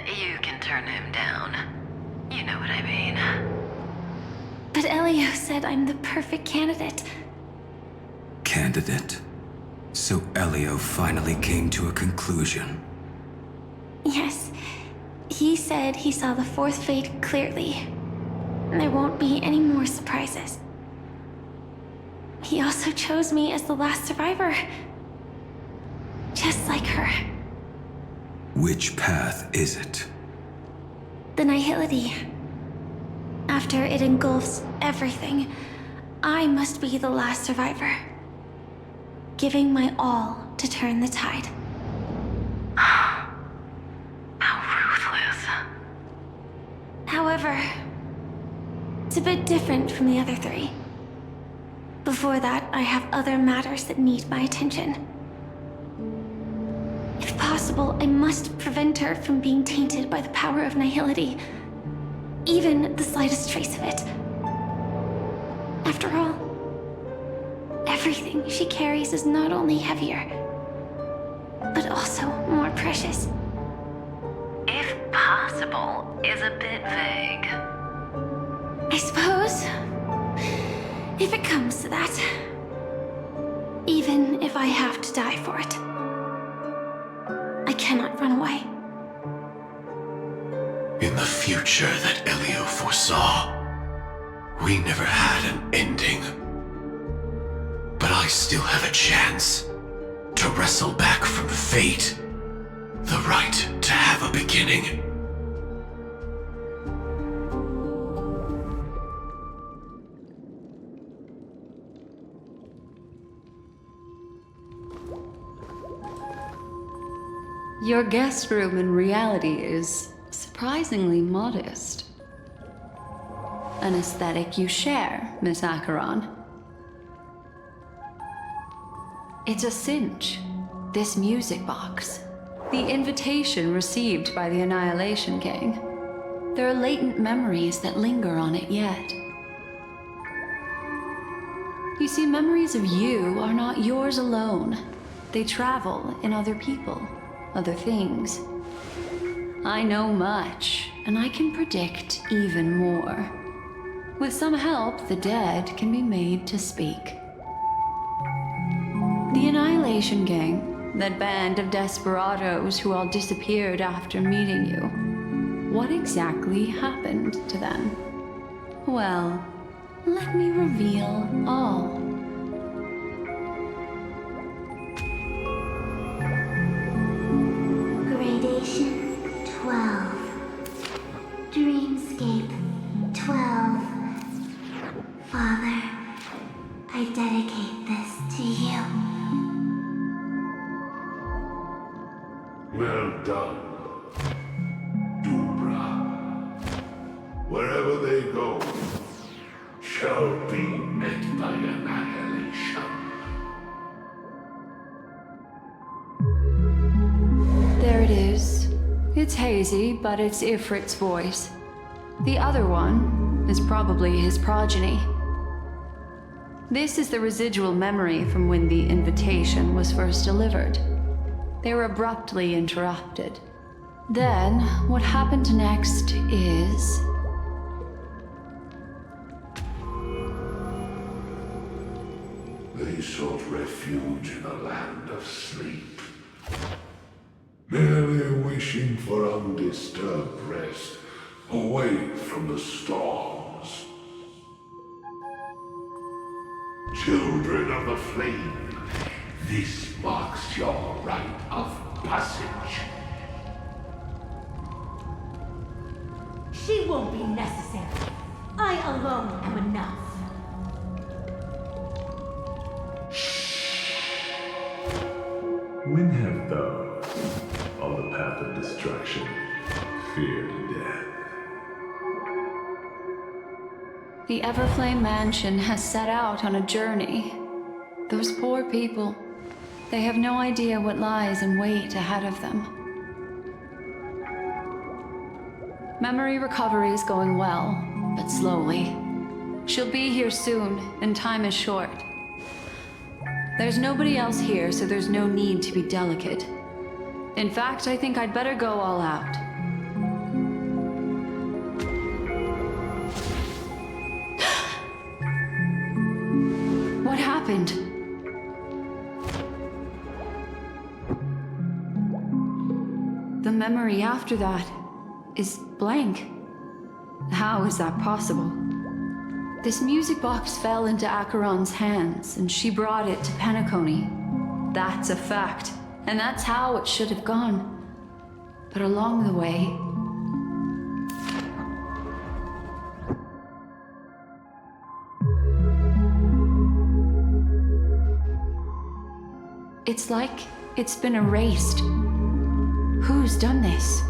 Speaker 1: You can turn him down. You know what I mean.
Speaker 6: But Elio said I'm the perfect candidate.
Speaker 17: Candidate? So Elio finally came to a conclusion.
Speaker 6: Yes. He said he saw the fourth fate clearly. There won't be any more surprises. He also chose me as the last survivor. Just like her.
Speaker 17: Which path is it?
Speaker 6: The Nihility. After it engulfs everything, I must be the last survivor. Giving my all to turn the tide.
Speaker 1: How ruthless.
Speaker 6: However, it's a bit different from the other three. Before that, I have other matters that need my attention. If possible, I must prevent her from being tainted by the power of Nihility. Even the slightest trace of it. After all, everything she carries is not only heavier, but also more precious.
Speaker 1: If possible is a bit vague.
Speaker 6: I suppose, if it comes to that, even if I have to die for it, I cannot run away.
Speaker 17: In the future that Elio foresaw, we never had an ending. But I still have a chance to wrestle back from fate the right to have a beginning.
Speaker 8: Your guest room in reality is surprisingly modest. An aesthetic you share, Miss Acheron. It's a cinch, this music box. The invitation received by the Annihilation Gang. There are latent memories that linger on it yet. You see, memories of you are not yours alone. They travel in other people, other things. I know much, and I can predict even more. With some help, the dead can be made to speak. The Annihilation Gang, that band of desperados who all disappeared after meeting you. What exactly happened to them? Well, let me reveal all.
Speaker 9: Gradation 12. Dreamscape 12. Father, I dedicate this to you.
Speaker 14: Well done, Dubra. Wherever they go, shall be met by annihilation.
Speaker 8: There it is. It's hazy, but it's Ifrit's voice. The other one is probably his progeny. This is the residual memory from when the invitation was first delivered. They were abruptly interrupted. Then, what happened next is...
Speaker 14: They sought refuge in a land of sleep, merely wishing for undisturbed rest away from the storms. Children of the flame, this marks your rite of passage.
Speaker 19: She won't be necessary. I alone am enough.
Speaker 20: When have those on the path of destruction feared death?
Speaker 8: The Everflame Mansion has set out on a journey. Those poor people, they have no idea what lies in wait ahead of them. Memory recovery is going well, but slowly. She'll be here soon, and time is short. There's nobody else here, so there's no need to be delicate. In fact, I think I'd better go all out. What happened? The memory after that is blank. How is that possible? This music box fell into Acheron's hands, and she brought it to Penacony. That's a fact, and that's how it should have gone. But along the way... it's like it's been erased. Who's done this?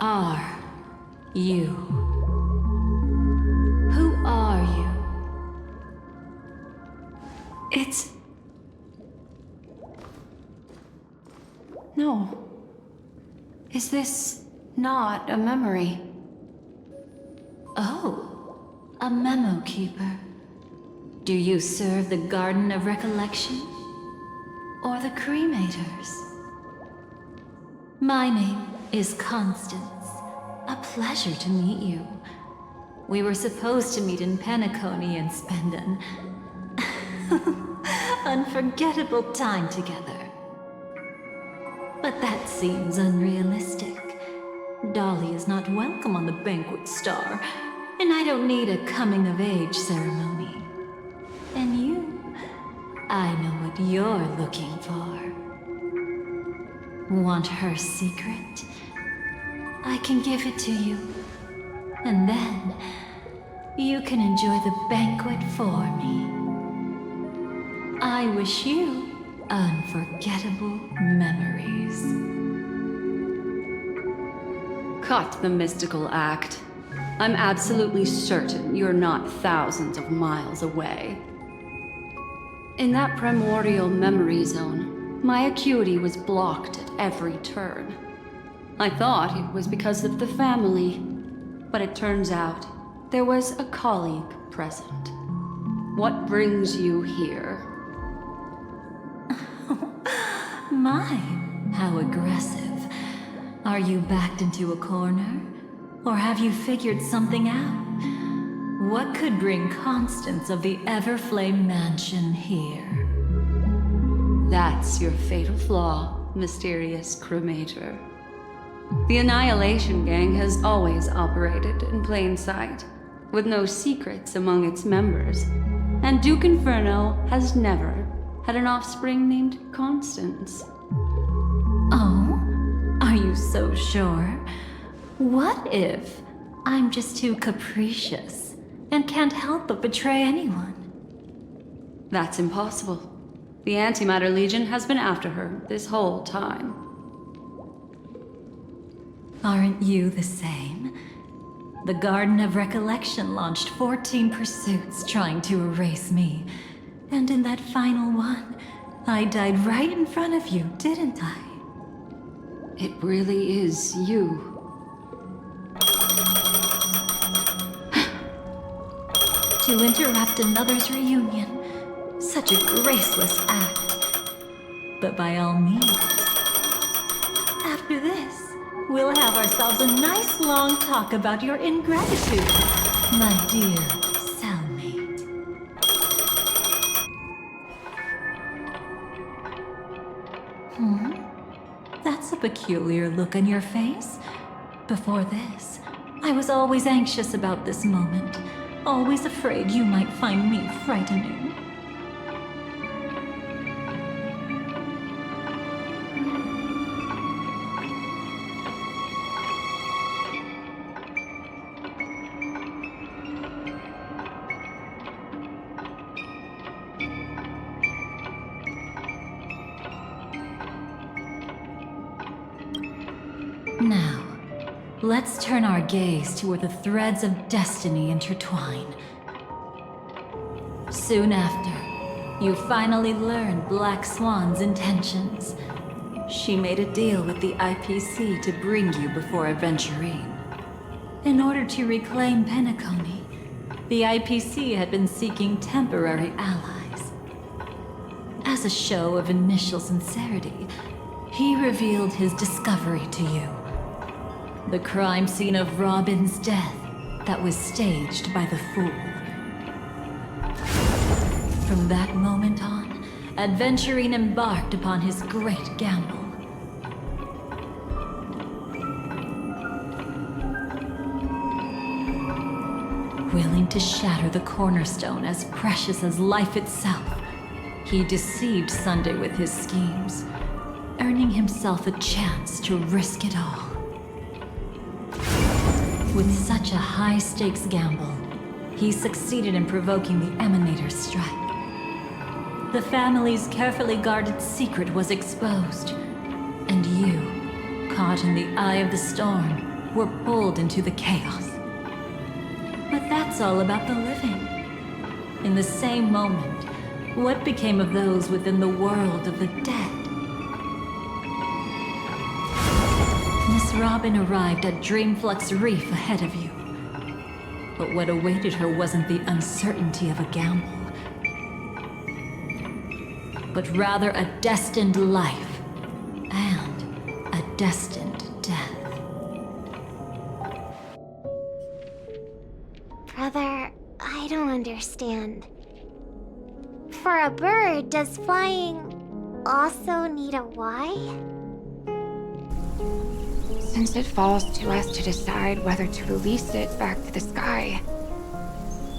Speaker 8: Are you? Who are you? It's... no. Is this...
Speaker 21: not a memory.
Speaker 4: Oh, a memo keeper. Do you serve the Garden of Recollection? Or the Cremators? My name is Constance. A pleasure to meet you. We were supposed to meet in Penacony and spend an unforgettable time together. But that seems unrealistic. Dolly is not welcome on the banquet star, and I don't need a coming-of-age ceremony. And you, I know what you're looking for. Want her secret? I can give it to you. And then, you can enjoy the banquet for me. I wish you unforgettable memories.
Speaker 21: Cut the mystical act. I'm absolutely certain you're not thousands of miles away. In that primordial memory zone, my acuity was blocked at every turn. I thought it was because of the family, but it turns out there was a colleague present. What brings you here?
Speaker 4: My, how aggressive. Are you backed into a corner? Or have you figured something out? What could bring Constance of the Everflame Mansion here?
Speaker 21: That's your fatal flaw, mysterious cremator. The Annihilation Gang has always operated in plain sight, with no secrets among its members. And Duke Inferno has never had an offspring named Constance.
Speaker 4: Oh? Are you so sure? What if I'm just too capricious and can't help but betray anyone?
Speaker 21: That's impossible. The Antimatter Legion has been after her this whole time.
Speaker 4: Aren't you the same? The Garden of Recollection launched 14 pursuits trying to erase me. And in that final one, I died right in front of you, didn't I?
Speaker 21: It really is you.
Speaker 4: To interrupt another's reunion. Such a graceless act. But by all means. After this, we'll have ourselves a nice long talk about your ingratitude, my dear cellmate. That's a peculiar look on your face. Before this, I was always anxious about this moment. Always afraid you might find me frightening. Now, let's turn our gaze to where the threads of destiny intertwine. Soon after, you finally learn Black Swan's intentions. She made a deal with the IPC to bring you before Aventurine. In order to reclaim Penacony, the IPC had been seeking temporary allies. As a show of initial sincerity, he revealed his discovery to you. The crime scene of Robin's death that was staged by the Fool. From that moment on, Aventurine embarked upon his great gamble. Willing to shatter the cornerstone as precious as life itself, he deceived Sunday with his schemes, earning himself a chance to risk it all. With such a high-stakes gamble, he succeeded in provoking the Emanator's strike. The family's carefully guarded secret was exposed, and you, caught in the eye of the storm, were pulled into the chaos. But that's all about the living. In the same moment, what became of those within the world of the dead? Miss Robin arrived at Dreamflux Reef ahead of you. But what awaited her wasn't the uncertainty of a gamble, but rather a destined life and a destined death.
Speaker 7: Brother, I don't understand. For a bird, does flying also need a why?
Speaker 5: Since it falls to us to decide whether to release it back to the sky,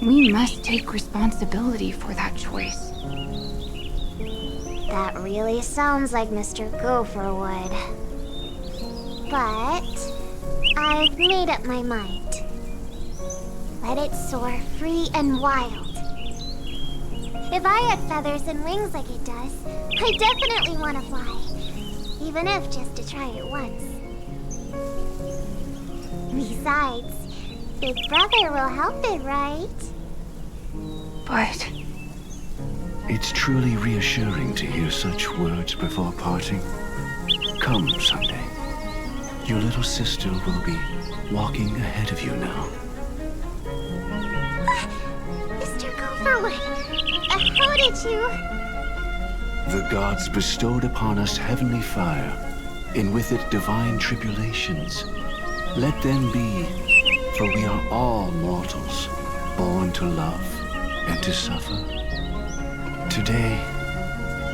Speaker 5: we must take responsibility for that choice.
Speaker 7: That really sounds like Mr. Gopher would. But I've made up my mind. Let it soar free and wild. If I had feathers and wings like it does, I definitely want to fly. Even if just to try it once. Besides, Big Brother will help it, right?
Speaker 5: But
Speaker 17: It's truly reassuring to hear such words before parting. Come someday. Your little sister will be walking ahead of you now.
Speaker 7: Mr. Gopherwood, how did you...
Speaker 17: The gods bestowed upon us heavenly fire, and with it divine tribulations. Let them be, for we are all mortals, born to love and to suffer. Today,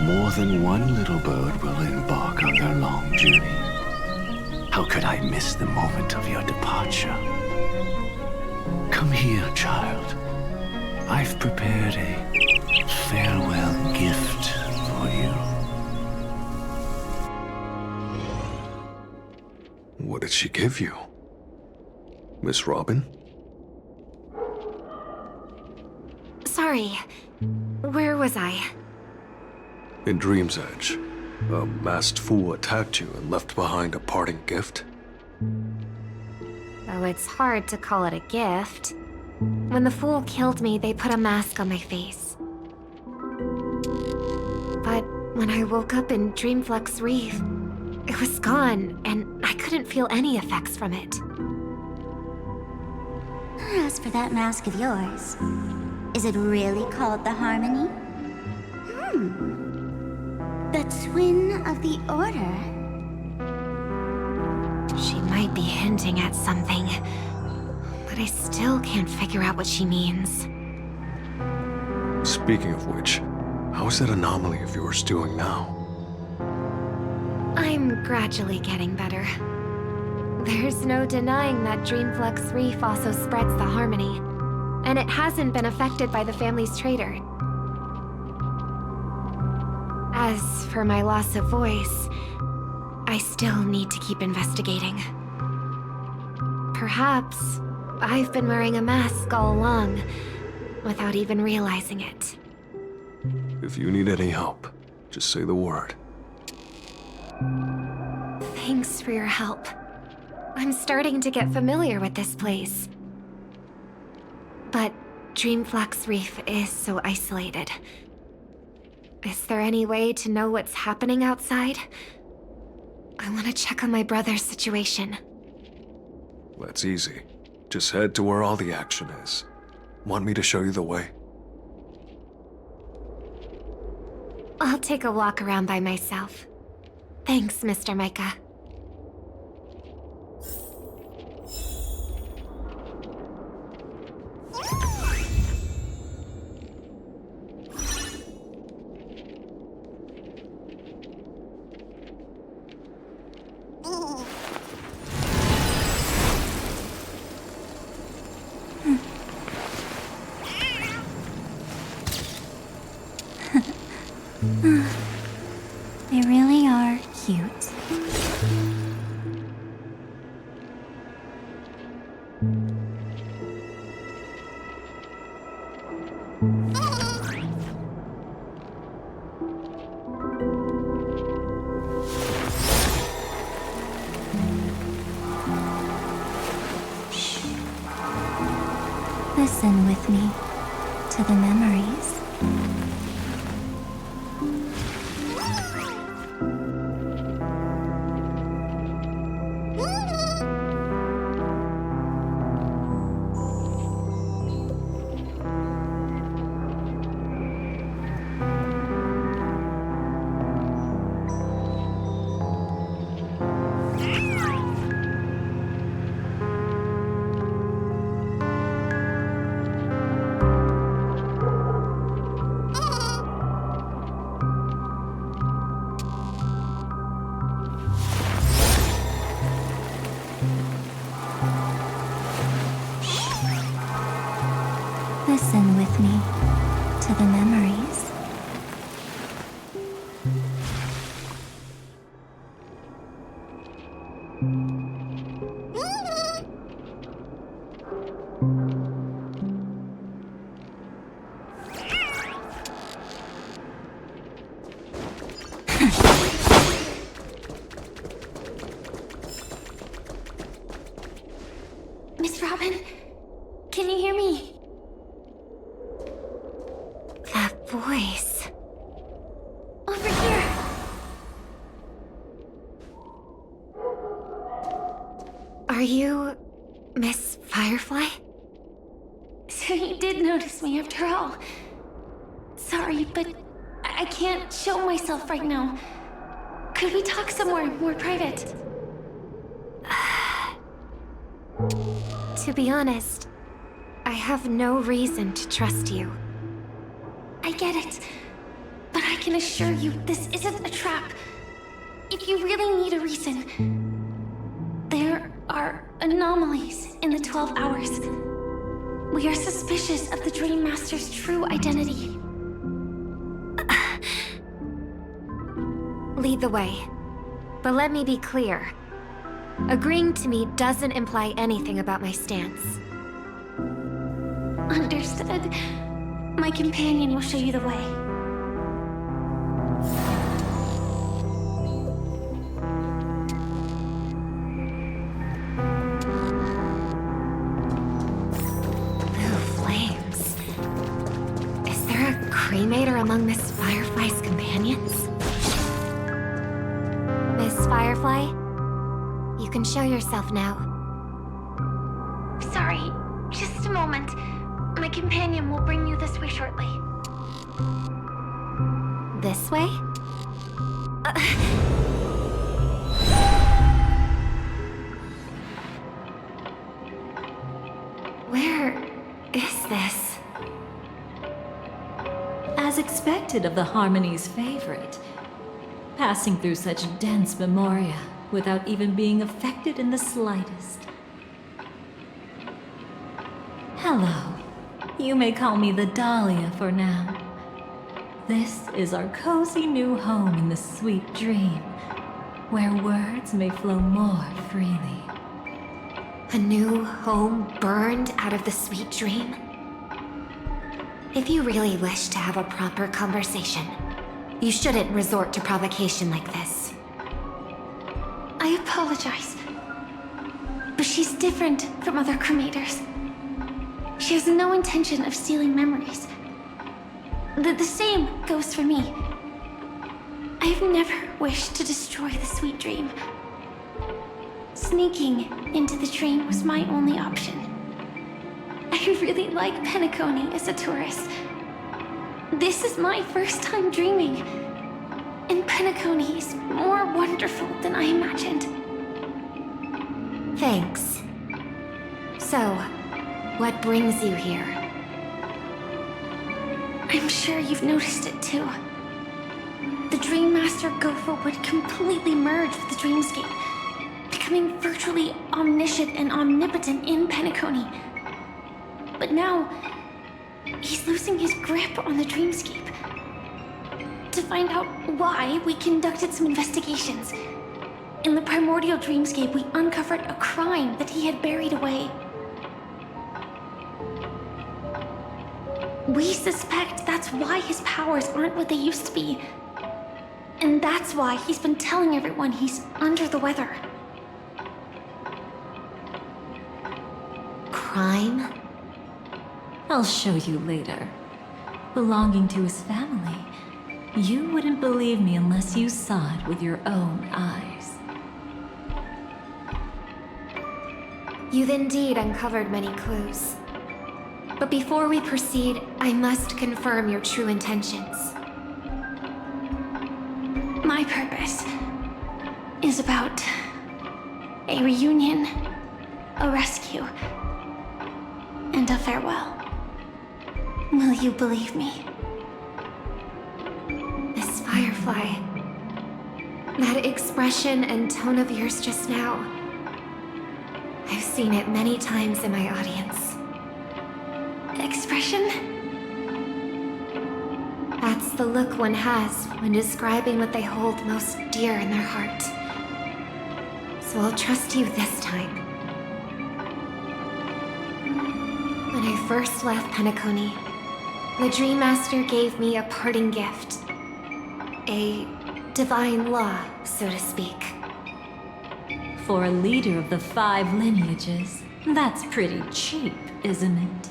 Speaker 17: more than one little bird will embark on their long journey. How could I miss the moment of your departure? Come here, child. I've prepared a farewell gift for you.
Speaker 22: What did she give you? Miss Robin?
Speaker 6: Sorry. Where was I?
Speaker 22: In Dream's Edge, a masked fool attacked you and left behind a parting gift.
Speaker 6: Oh, it's hard to call it a gift. When the fool killed me, they put a mask on my face. But when I woke up in Dreamflux Reef, it was gone, and I couldn't feel any effects from it.
Speaker 9: As for that mask of yours, is it really called the Harmony? The twin of the Order?
Speaker 6: She might be hinting at something, but I still can't figure out what she means.
Speaker 22: Speaking of which, how is that anomaly of yours doing now?
Speaker 6: I'm gradually getting better. There's no denying that Dreamflux Reef also spreads the Harmony, and it hasn't been affected by the family's traitor. As for my loss of voice, I still need to keep investigating. Perhaps I've been wearing a mask all along, without even realizing it.
Speaker 22: If you need any help, just say the word.
Speaker 6: Thanks for your help. I'm starting to get familiar with this place. But Dreamflux Reef is so isolated. Is there any way to know what's happening outside? I want to check on my brother's situation.
Speaker 22: That's easy. Just head to where all the action is. Want me to show you the way?
Speaker 6: I'll take a walk around by myself. Thanks, Mr. Micah.
Speaker 9: They really are cute. Listen with me to the memories. Listen with me to the memories.
Speaker 6: Miss Robin, can you hear me?
Speaker 7: That voice.
Speaker 6: Over here.
Speaker 7: Are you Miss Firefly?
Speaker 6: So you did notice me after all. Sorry, but I can't show myself right now. Could we talk somewhere more private?
Speaker 7: To be honest, I have no reason to trust you.
Speaker 6: I get it. But I can assure you this isn't a trap. If you really need a reason, there are anomalies in the 12 hours. We are suspicious of the Dream Master's true identity.
Speaker 7: Lead the way. But let me be clear. Agreeing to me doesn't imply anything about my stance.
Speaker 6: Understood. My companion will show you the way.
Speaker 7: Blue flames. Is there a cremator among Miss Firefly's companions? Miss Firefly, you can show yourself now.
Speaker 6: Sorry, just a moment. My companion will bring you this way shortly.
Speaker 7: This way? Where is this?
Speaker 4: As expected of the Harmony's favorite, passing through such dense memoria without even being affected in the slightest. Hello. You may call me the Dahlia for now. This is our cozy new home in the sweet dream, where words may flow more freely.
Speaker 7: A new home burned out of the sweet dream? If you really wish to have a proper conversation, you shouldn't resort to provocation like this.
Speaker 6: I apologize. But she's different from other cremators. She has no intention of stealing memories. The same goes for me. I have never wished to destroy the sweet dream. Sneaking into the dream was my only option. I really like Penacony as a tourist. This is my first time dreaming. And Penacony is more wonderful than I imagined.
Speaker 7: Thanks. So, what brings you here?
Speaker 6: I'm sure you've noticed it too. The Dream Master Gopher would completely merge with the dreamscape, becoming virtually omniscient and omnipotent in Penacony. But now, he's losing his grip on the dreamscape. To find out why, we conducted some investigations. In the primordial dreamscape, we uncovered a crime that he had buried away. We suspect that's why his powers aren't what they used to be. And that's why he's been telling everyone he's under the weather.
Speaker 7: Crime?
Speaker 4: I'll show you later. Belonging to his family, you wouldn't believe me unless you saw it with your own eyes.
Speaker 7: You've indeed uncovered many clues. But before we proceed, I must confirm your true intentions.
Speaker 6: My purpose is about a reunion, a rescue, and a farewell. Will you believe me?
Speaker 7: Miss Firefly, that expression and tone of yours just now, I've seen it many times in my audience.
Speaker 6: expression? That's the look one has when describing what they hold most dear in their heart. So I'll trust you this time. When I first left Penacony, the Dream Master gave me a parting gift. A divine law, so to speak.
Speaker 4: For a leader of the 5 lineages, that's pretty cheap, isn't it?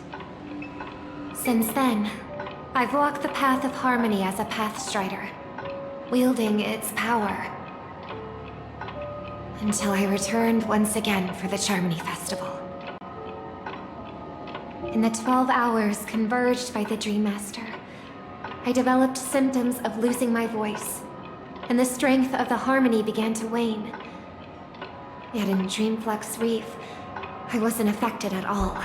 Speaker 6: Since then, I've walked the path of harmony as a Pathstrider, wielding its power. Until I returned once again for the Charmony Festival. In the 12 hours converged by the Dream Master, I developed symptoms of losing my voice, and the strength of the harmony began to wane. Yet in Dreamflux Reef, I wasn't affected at all.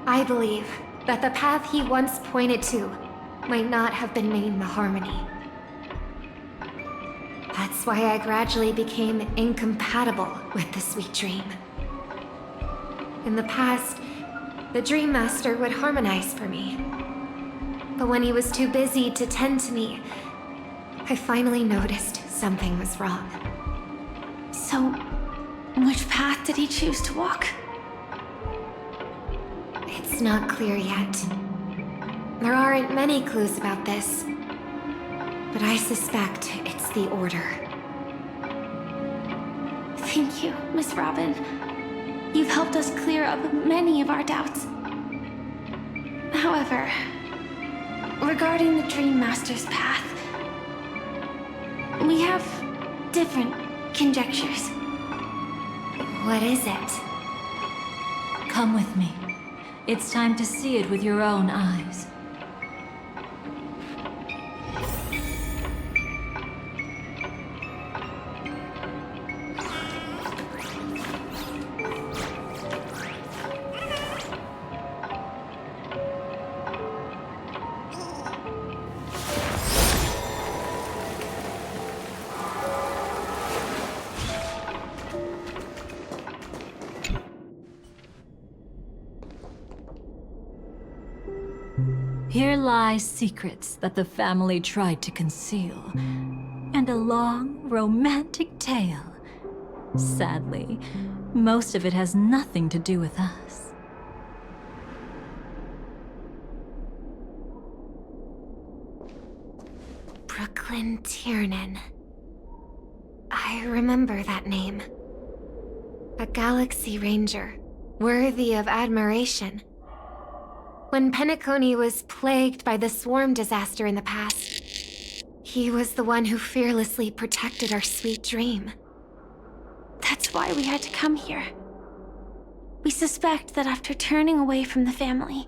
Speaker 6: I believe that the path he once pointed to might not have been named the Harmony. That's why I gradually became incompatible with the sweet dream. In the past, the Dream Master would harmonize for me. But when he was too busy to tend to me, I finally noticed something was wrong. So, which path did he choose to walk? It's not clear yet. There aren't many clues about this, but I suspect it's the Order. Thank you, Miss Robin. You've helped us clear up many of our doubts. However, regarding the Dream Master's path, we have different conjectures. What is it?
Speaker 4: Come with me. It's time to see it with your own eyes. Here lie secrets that the family tried to conceal, and a long, romantic tale. Sadly, most of it has nothing to do with us.
Speaker 6: Brooklyn Tiernan. I remember that name. A Galaxy Ranger, worthy of admiration. When Penacony was plagued by the swarm disaster in the past, he was the one who fearlessly protected our sweet dream. That's why we had to come here. We suspect that after turning away from the family,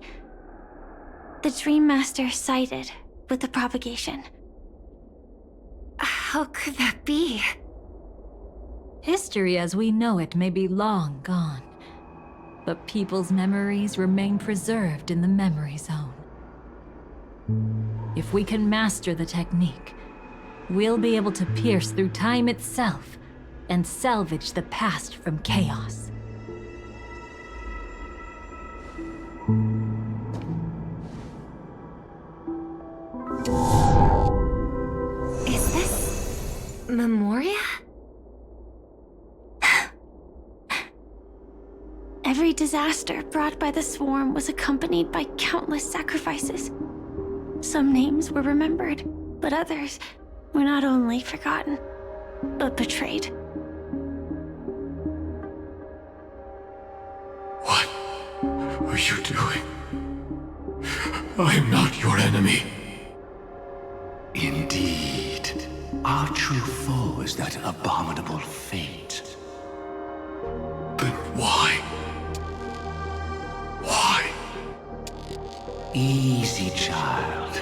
Speaker 6: the Dream Master sided with the propagation. How could that be?
Speaker 4: History as we know it may be long gone, but people's memories remain preserved in the memory zone. If we can master the technique, we'll be able to pierce through time itself and salvage the past from chaos.
Speaker 6: Is this Memoria? Every disaster brought by the swarm was accompanied by countless sacrifices. Some names were remembered, but others were not only forgotten, but betrayed.
Speaker 17: What are you doing? I am not your enemy. Indeed. Our true foe is that abominable fate. Then why? Why? Easy, child.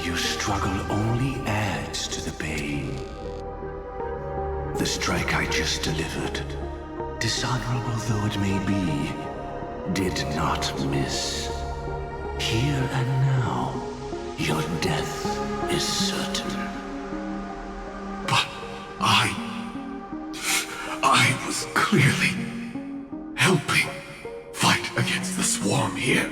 Speaker 17: Your struggle only adds to the pain. The strike I just delivered, dishonorable though it may be, did not miss. Here and now, your death is certain. But I was clearly helping fight against the swarm here.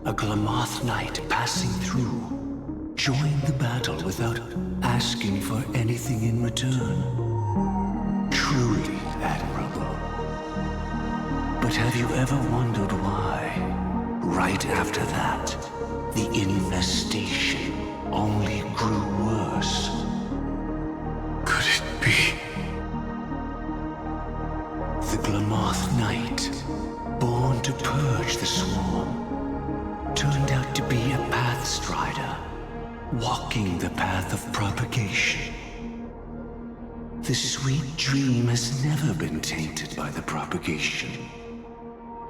Speaker 17: A Glamoth knight passing through joined the battle without asking for anything in return. Truly admirable. But have you ever wondered why, right after that, the infestation only grew worse? Could it be? The Glamoth Knight, born to purge the swarm, turned out to be a pathstrider, walking the path of propagation. The sweet dream has never been tainted by the propagation.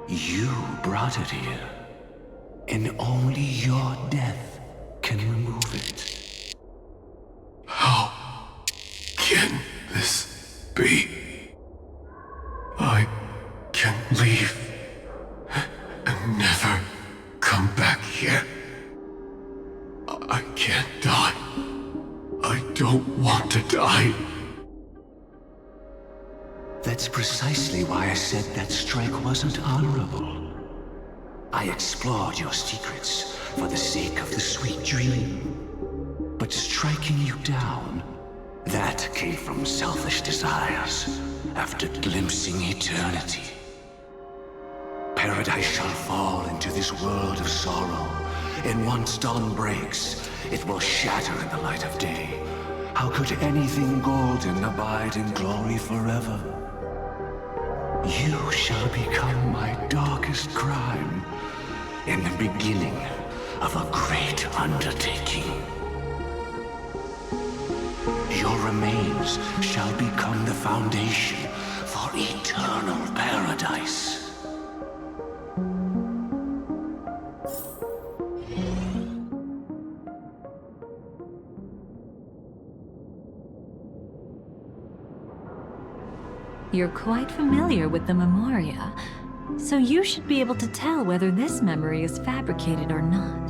Speaker 17: You brought it here, and only your death can remove it.
Speaker 22: How can this be? I can leave and never come back here. I can't die. I don't want to die.
Speaker 17: That's precisely why I said that strike wasn't honorable. I explored your secrets for the sake of the sweet dream. But striking you down, that came from selfish desires after glimpsing eternity. Paradise shall fall into this world of sorrow, and once dawn breaks, it will shatter in the light of day. How could anything golden abide in glory forever? You shall become my darkest crime, and the beginning of a great undertaking. Your remains shall become the foundation for eternal paradise.
Speaker 4: You're quite familiar with the Memoria, so you should be able to tell whether this memory is fabricated or not.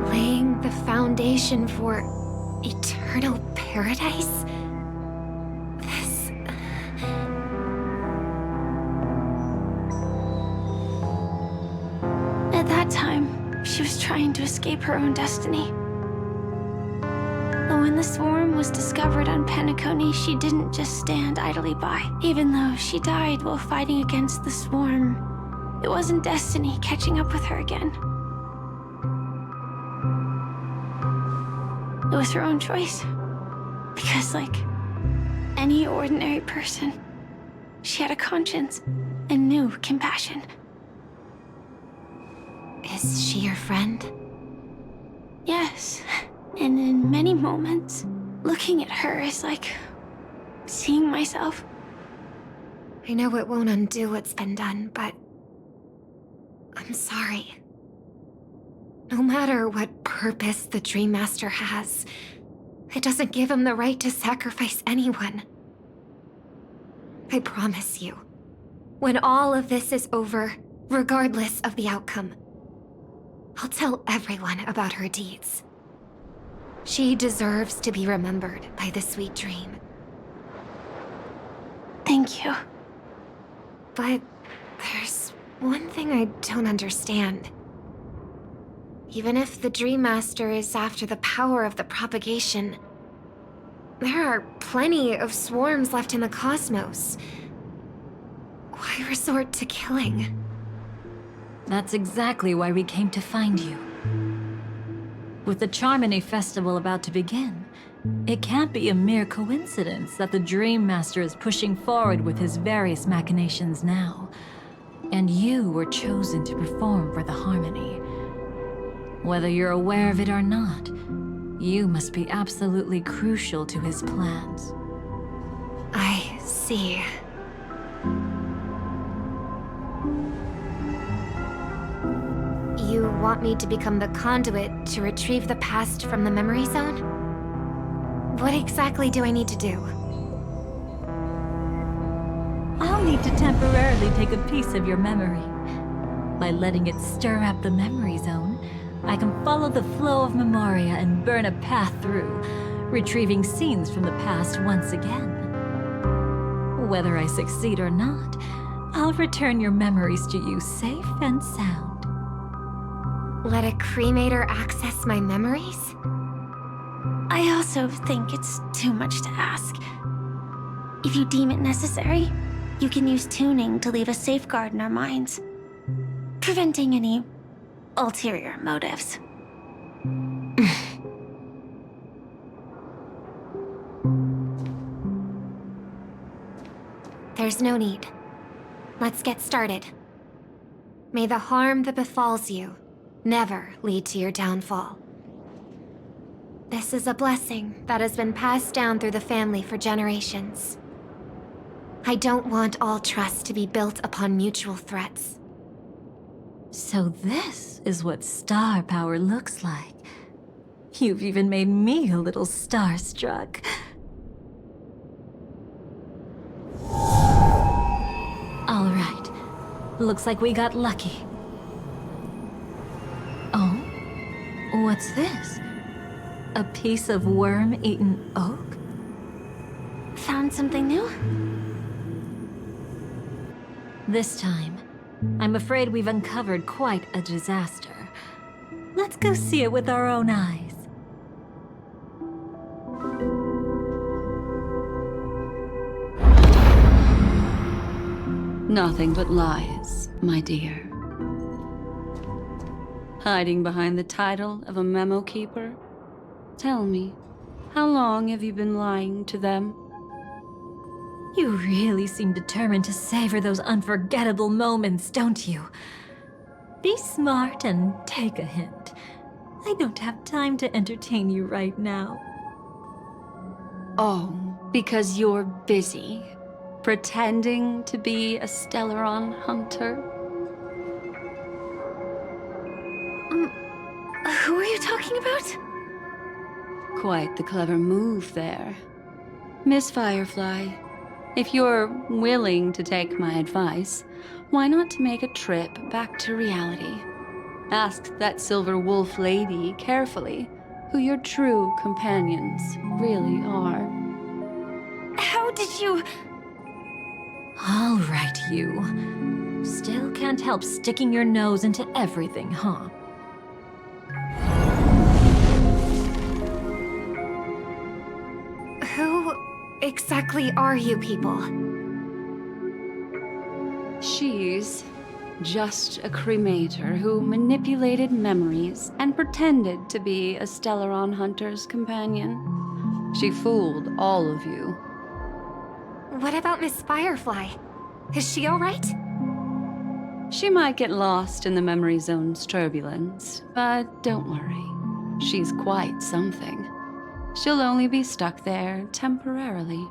Speaker 6: Laying the foundation for eternal paradise? This... At that time, she was trying to escape her own destiny. But when the swarm was discovered on Penacony, she didn't just stand idly by. Even though she died while fighting against the swarm, it wasn't destiny catching up with her again. It was her own choice. Because like any ordinary person, she had a conscience and knew compassion.
Speaker 7: Is she your friend?
Speaker 6: Yes. And in many moments, looking at her is like seeing myself.
Speaker 7: I know it won't undo what's been done, but I'm sorry. No matter what purpose the Dream Master has, it doesn't give him the right to sacrifice anyone. I promise you, when all of this is over, regardless of the outcome, I'll tell everyone about her deeds. She deserves to be remembered by the sweet dream.
Speaker 6: Thank you.
Speaker 7: But there's one thing I don't understand. Even if the Dream Master is after the power of the propagation, there are plenty of swarms left in the cosmos. Why resort to killing?
Speaker 4: That's exactly why we came to find you. With the Charmony Festival about to begin, it can't be a mere coincidence that the Dream Master is pushing forward with his various machinations now. And you were chosen to perform for the Harmony. Whether you're aware of it or not, you must be absolutely crucial to his plans.
Speaker 7: I see. You want me to become the conduit to retrieve the past from the memory zone? What exactly do I need to do?
Speaker 4: I'll need to temporarily take a piece of your memory. By letting it stir up the memory zone, I can follow the flow of Memoria and burn a path through, retrieving scenes from the past once again. Whether I succeed or not, I'll return your memories to you safe and sound.
Speaker 6: Let a cremator access my memories? I also think it's too much to ask. If you deem it necessary, you can use tuning to leave a safeguard in our minds, preventing any ulterior motives. There's no need. Let's get started. May the harm that befalls you never lead to your downfall. This is a blessing that has been passed down through the family for generations. I don't want all trust to be built upon mutual threats.
Speaker 4: So this is what star power looks like. You've even made me a little starstruck. All right. Looks like we got lucky. Oh? What's this? A piece of worm-eaten oak?
Speaker 6: Found something new?
Speaker 4: This time, I'm afraid we've uncovered quite a disaster. Let's go see it with our own eyes.
Speaker 21: Nothing but lies, my dear. Hiding behind the title of a memo keeper? Tell me, how long have you been lying to them?
Speaker 4: You really seem determined to savor those unforgettable moments, don't you? Be smart and take a hint. I don't have time to entertain you right now.
Speaker 21: Oh, because you're busy, pretending to be a Stellaron hunter?
Speaker 6: Who are you talking about?
Speaker 21: Quite the clever move there. Miss Firefly, if you're willing to take my advice, why not make a trip back to reality? Ask that Silver Wolf lady carefully who your true companions really are.
Speaker 6: How did you...
Speaker 4: All right, you. Still can't help sticking your nose into everything, huh?
Speaker 6: Who exactly are you people?
Speaker 21: She's just a cremator who manipulated memories and pretended to be a Stellaron hunter's companion. She fooled all of you.
Speaker 6: What about Miss Firefly? Is she all right?
Speaker 21: She might get lost in the memory zone's turbulence, but don't worry. She's quite something. She'll only be stuck there temporarily.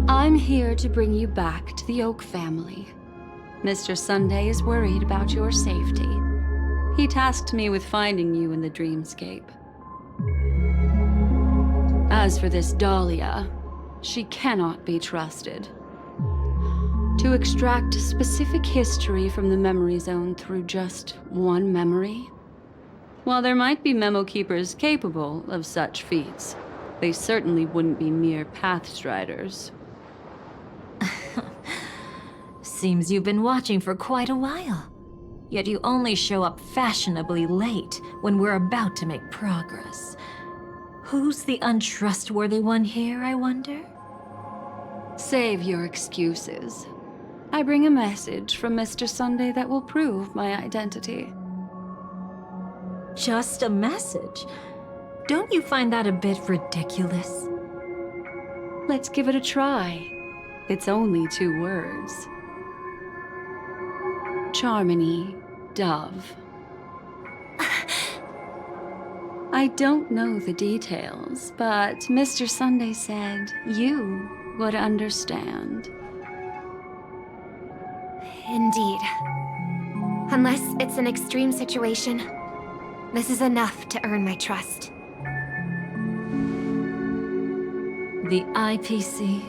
Speaker 21: I'm here to bring you back to the Oak family. Mr. Sunday is worried about your safety. He tasked me with finding you in the dreamscape. As for this Dahlia, she cannot be trusted. To extract specific history from the memory zone through just one memory? While there might be memo keepers capable of such feats, they certainly wouldn't be mere pathstriders.
Speaker 4: Seems you've been watching for quite a while. Yet you only show up fashionably late when we're about to make progress. Who's the untrustworthy one here, I wonder?
Speaker 21: Save your excuses. I bring a message from Mr. Sunday that will prove my identity.
Speaker 4: Just a message? Don't you find that a bit ridiculous?
Speaker 21: Let's give it a try. It's only 2 words. Charmony, Dove. I don't know the details, but Mr. Sunday said you would understand.
Speaker 6: Indeed. Unless it's an extreme situation, this is enough to earn my trust.
Speaker 4: The IPC,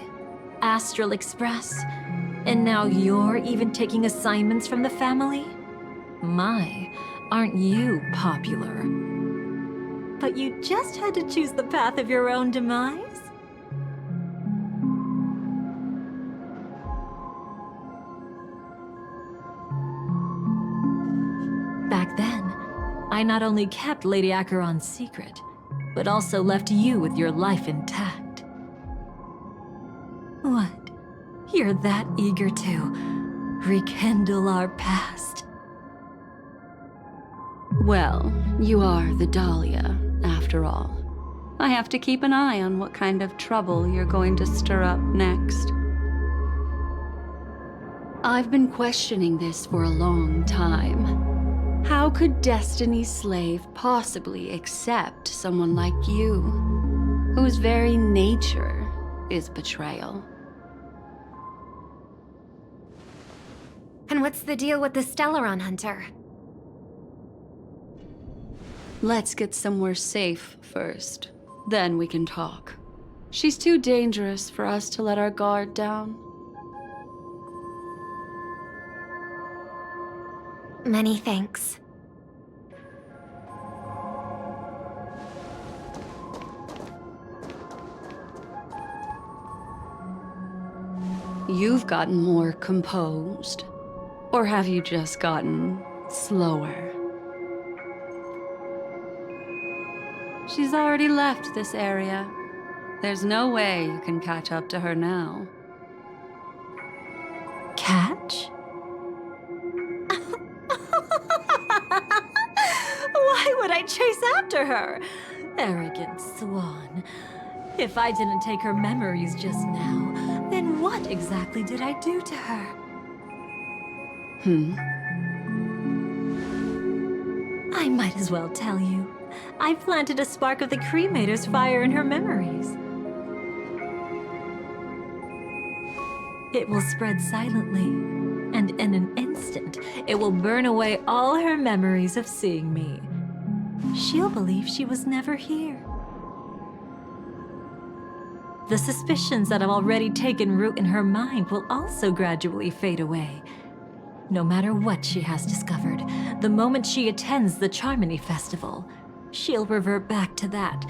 Speaker 4: Astral Express, and now you're even taking assignments from the family? My, aren't you popular? But you just had to choose the path of your own demise? Back then, I not only kept Lady Acheron's secret, but also left you with your life intact. What? You're that eager to rekindle our past?
Speaker 21: Well, you are the Dahlia, after all. I have to keep an eye on what kind of trouble you're going to stir up next. I've been questioning this for a long time. How could Destiny's slave possibly accept someone like you, whose very nature is betrayal?
Speaker 3: And what's the deal with the Stellaron Hunter?
Speaker 21: Let's get somewhere safe first. Then we can talk. She's too dangerous for us to let our guard down.
Speaker 3: Many thanks.
Speaker 21: You've gotten more composed. Or have you just gotten slower? She's already left this area. There's no way you can catch up to her now.
Speaker 4: Catch? Why would I chase after her? Arrogant swan. If I didn't take her memories just now, then what exactly did I do to her? I might as well tell you. I planted a spark of the cremator's fire in her memories. It will spread silently, and in an instant, it will burn away all her memories of seeing me. She'll believe she was never here. The suspicions that have already taken root in her mind will also gradually fade away. No matter what she has discovered, the moment she attends the Charmony Festival, she'll revert back to that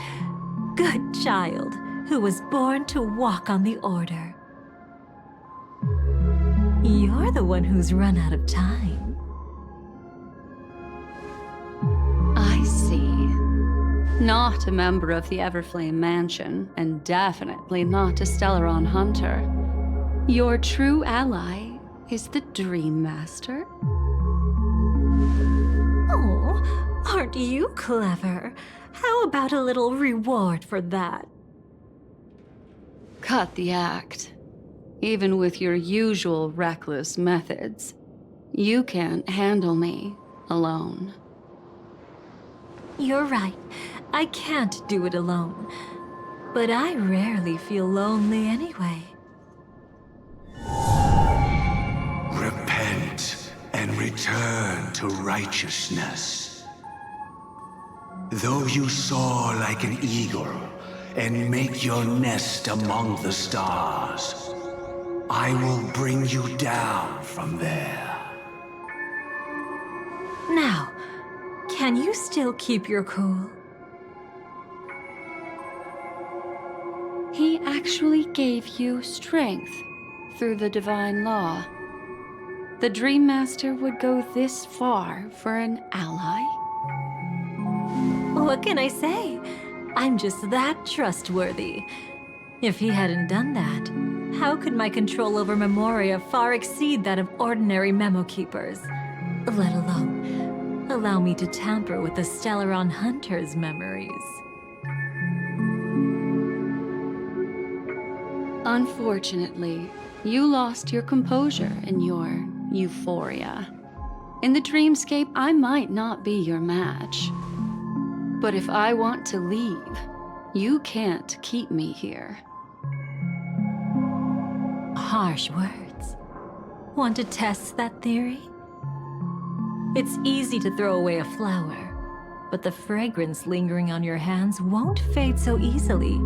Speaker 4: good child who was born to walk on the Order. You're the one who's run out of time.
Speaker 21: I see. Not a member of the Everflame Mansion, and definitely not a Stellaron Hunter. Your true ally is the Dream Master?
Speaker 4: Oh, aren't you clever? How about a little reward for that?
Speaker 21: Cut the act. Even with your usual reckless methods, you can't handle me alone.
Speaker 4: You're right. I can't do it alone. But I rarely feel lonely anyway.
Speaker 17: Repent and return to righteousness. Though you soar like an eagle and make your nest among the stars, I will bring you down from there.
Speaker 4: Now, can you still keep your cool?
Speaker 21: He actually gave you strength through the divine law. The Dream Master would go this far for an ally?
Speaker 4: What can I say? I'm just that trustworthy. If he hadn't done that, how could my control over Memoria far exceed that of ordinary memo keepers? Let alone allow me to tamper with the Stellaron Hunter's memories.
Speaker 21: Unfortunately, you lost your composure in your euphoria. In the dreamscape, I might not be your match. But if I want to leave, you can't keep me here.
Speaker 4: Harsh words. Want to test that theory? It's easy to throw away a flower, but the fragrance lingering on your hands won't fade so easily.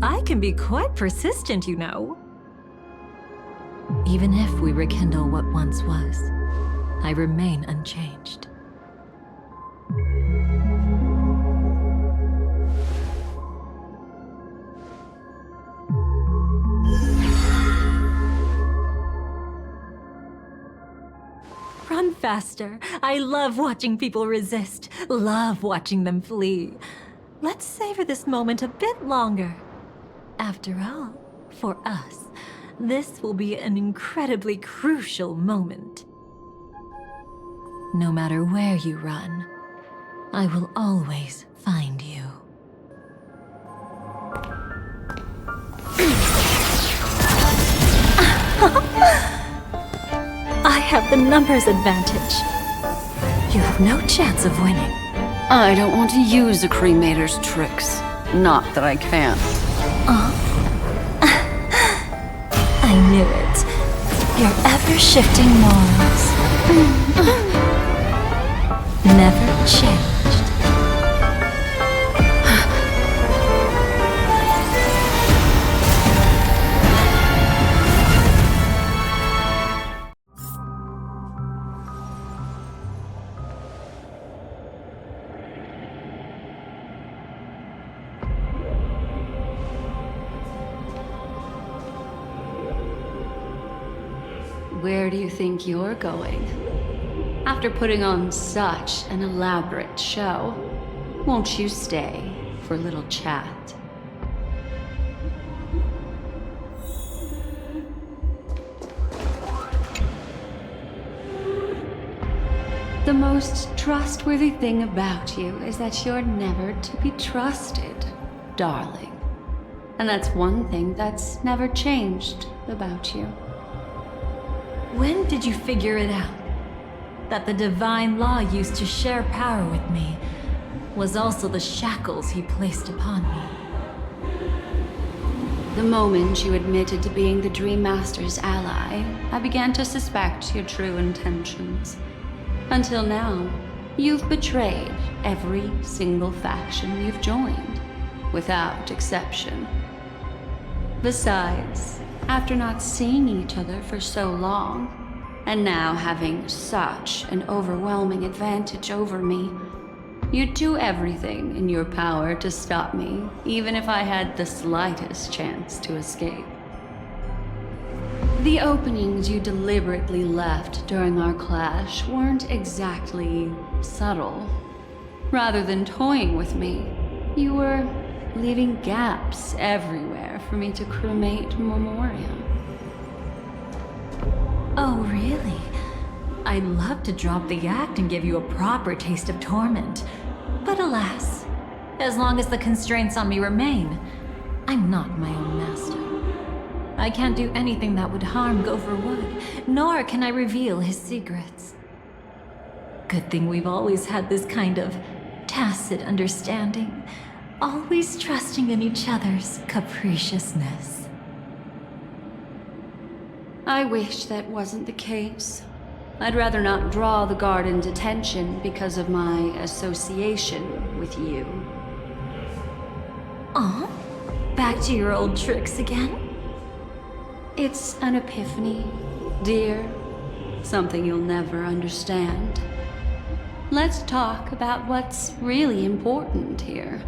Speaker 4: I can be quite persistent, you know. Even if we rekindle what once was, I remain unchanged. run faster. I love watching people resist, love watching them flee. Let's savor this moment a bit longer. After all, for us, this will be an incredibly crucial moment. No matter where you run, I will always find you. I have the numbers advantage. You have no chance of winning.
Speaker 11: I don't want to use a cremator's tricks. Not that I can't.
Speaker 4: I knew it. Your ever-shifting morals. Never changed.
Speaker 11: Where do you think you're going? After putting on such an elaborate show, won't you stay for a little chat? The most trustworthy thing about you is that you're never to be trusted, darling. And that's one thing that's never changed about you.
Speaker 4: When did you figure it out? That the divine law used to share power with me was also the shackles he placed upon me.
Speaker 11: The moment you admitted to being the Dream Master's ally, I began to suspect your true intentions. Until now, you've betrayed every single faction you've joined, without exception. Besides, after not seeing each other for so long, and now having such an overwhelming advantage over me, you'd do everything in your power to stop me, even if I had the slightest chance to escape. The openings you deliberately left during our clash weren't exactly subtle. Rather than toying with me, you were leaving gaps everywhere for me to cremate Memoria.
Speaker 4: Oh, really? I'd love to drop the act and give you a proper taste of torment. But alas, as long as the constraints on me remain, I'm not my own master. I can't do anything that would harm Gopher Wood, nor can I reveal his secrets. Good thing we've always had this kind of tacit understanding, always trusting in each other's capriciousness.
Speaker 11: I wish that wasn't the case. I'd rather not draw the Garden's attention because of my association with you.
Speaker 4: Aw, back to your old tricks again?
Speaker 11: It's an epiphany, dear. Something you'll never understand. Let's talk about what's really important here.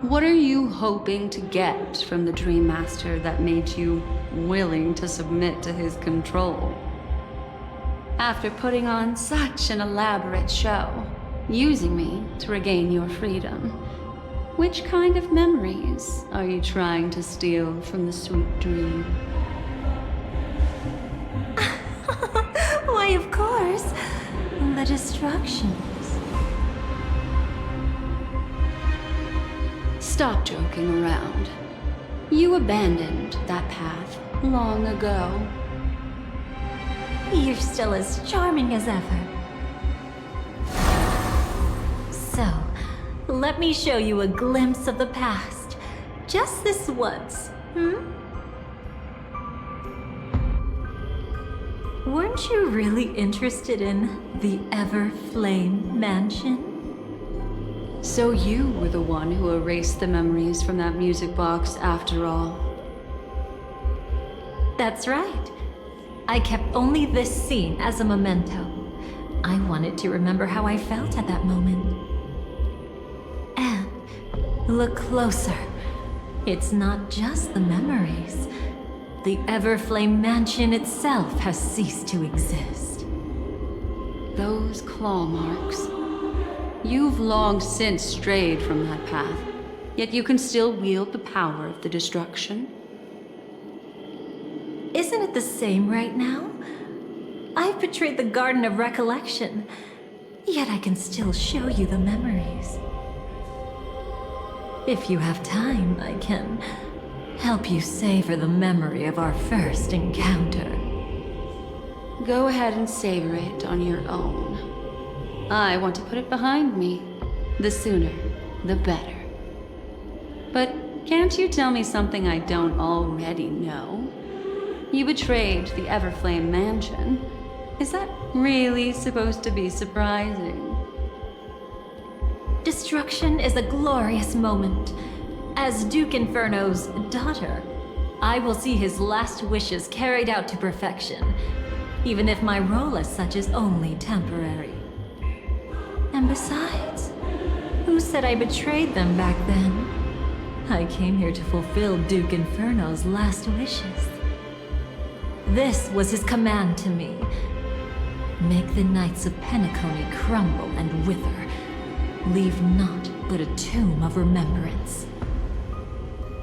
Speaker 11: What are you hoping to get from the Dream Master that made you willing to submit to his control? After putting on such an elaborate show, using me to regain your freedom, which kind of memories are you trying to steal from the sweet dream?
Speaker 4: Why, of course, the destructions.
Speaker 11: Stop joking around. You abandoned that path long ago.
Speaker 4: You're still as charming as ever. So, let me show you a glimpse of the past. Just this once, Weren't you really interested in the Everflame Mansion?
Speaker 11: So you were the one who erased the memories from that music box after all.
Speaker 4: That's right. I kept only this scene as a memento. I wanted to remember how I felt at that moment. And look closer. It's not just the memories. The Everflame Mansion itself has ceased to exist.
Speaker 21: Those claw marks. You've long since strayed from that path, yet you can still wield the power of the destruction.
Speaker 4: Isn't it the same right now? I've betrayed the Garden of Recollection, yet I can still show you the memories. If you have time, I can help you savor the memory of our first encounter.
Speaker 21: Go ahead and savor it on your own. I want to put it behind me. The sooner, the better. But can't you tell me something I don't already know? You betrayed the Everflame Mansion. Is that really supposed to be surprising?
Speaker 4: Destruction is a glorious moment. As Duke Inferno's daughter, I will see his last wishes carried out to perfection, even if my role as such is only temporary. And besides, who said I betrayed them back then? I came here to fulfill Duke Inferno's last wishes. This was his command to me. Make the Knights of Penacony crumble and wither. Leave naught but a tomb of remembrance.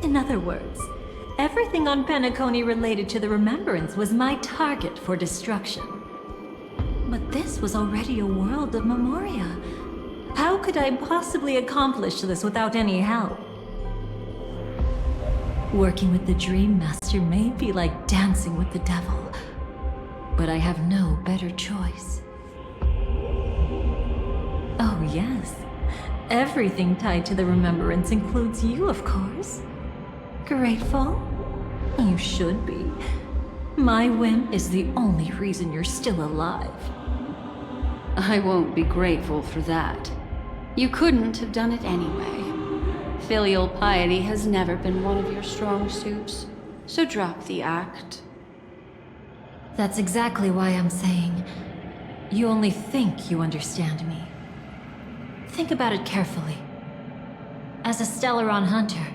Speaker 4: In other words, everything on Penacony related to the Remembrance was my target for destruction. But this was already a world of Memoria. How could I possibly accomplish this without any help? Working with the Dream Master may be like dancing with the devil, but I have no better choice. Oh yes, everything tied to the Remembrance includes you, of course. Grateful? You should be. My whim is the only reason you're still alive.
Speaker 21: I won't be grateful for that. You couldn't have done it anyway. Filial piety has never been one of your strong suits, so drop the act.
Speaker 4: That's exactly why I'm saying you only think you understand me. Think about it carefully. As a Stellaron hunter,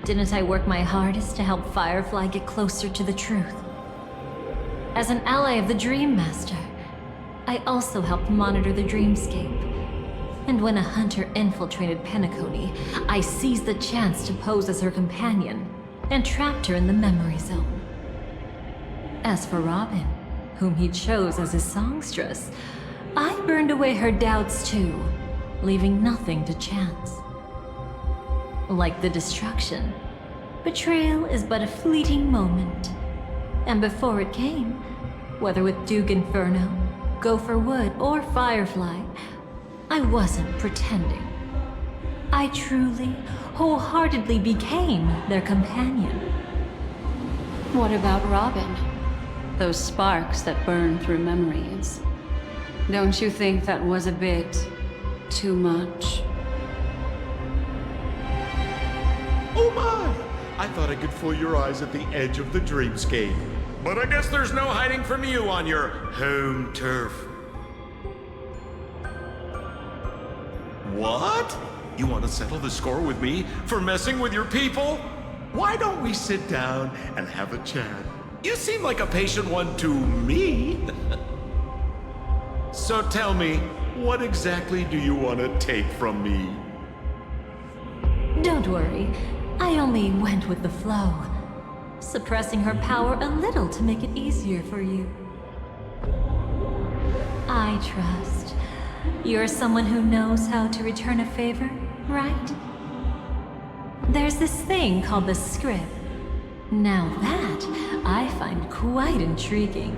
Speaker 4: didn't I work my hardest to help Firefly get closer to the truth? As an ally of the Dream Master, I also helped monitor the dreamscape. And when a hunter infiltrated Penacony, I seized the chance to pose as her companion and trapped her in the memory zone. As for Robin, whom he chose as his songstress, I burned away her doubts too, leaving nothing to chance. Like the destruction, betrayal is but a fleeting moment. And before it came, whether with Duke Inferno, Gopher Wood, or Firefly, I wasn't pretending. I truly, wholeheartedly became their companion.
Speaker 21: What about Robin? Those sparks that burn through memories. Don't you think that was a bit too much?
Speaker 14: Oh my! I thought I could fool your eyes at the edge of the dreamscape. But I guess there's no hiding from you on your home turf. What? You want to settle the score with me for messing with your people? Why don't we sit down and have a chat? You seem like a patient one to me. So tell me, what exactly do you want to take from me?
Speaker 4: Don't worry, I only went with the flow, suppressing her power a little to make it easier for you. I trust you're someone who knows how to return a favor, right? There's this thing called the script. Now that I find quite intriguing.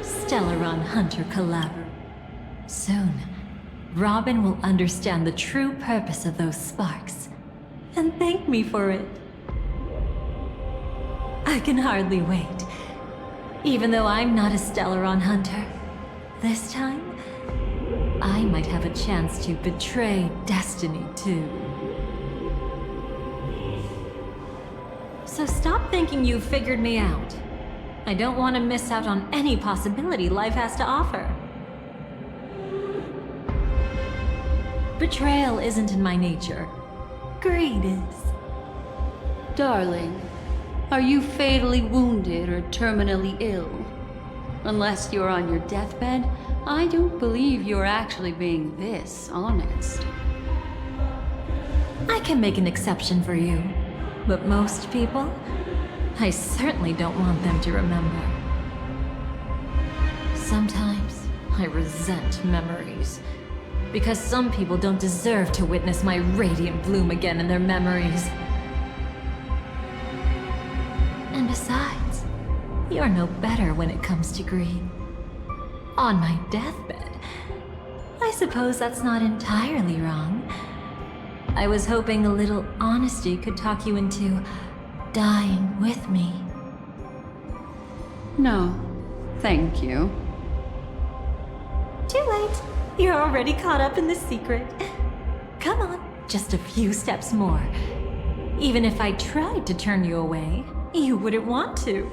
Speaker 4: Stellaron Hunter Collaborator. Soon, Robin will understand the true purpose of those sparks, and thank me for it. I can hardly wait. Even though I'm not a Stellaron hunter, this time, I might have a chance to betray destiny too. So stop thinking you've figured me out. I don't want to miss out on any possibility life has to offer. Betrayal isn't in my nature. Greed is.
Speaker 21: Darling, are you fatally wounded or terminally ill? Unless you're on your deathbed,
Speaker 11: I don't believe you're actually being this honest.
Speaker 4: I can make an exception for you, but most people, I certainly don't want them to remember. Sometimes I resent memories, because some people don't deserve to witness my radiant bloom again in their memories. And besides, you're no better when it comes to greed. On my deathbed, I suppose that's not entirely wrong. I was hoping a little honesty could talk you into dying with me.
Speaker 11: No, thank you.
Speaker 4: Too late. You're already caught up in the secret. Come on, just a few steps more. Even if I tried to turn you away, you wouldn't want to.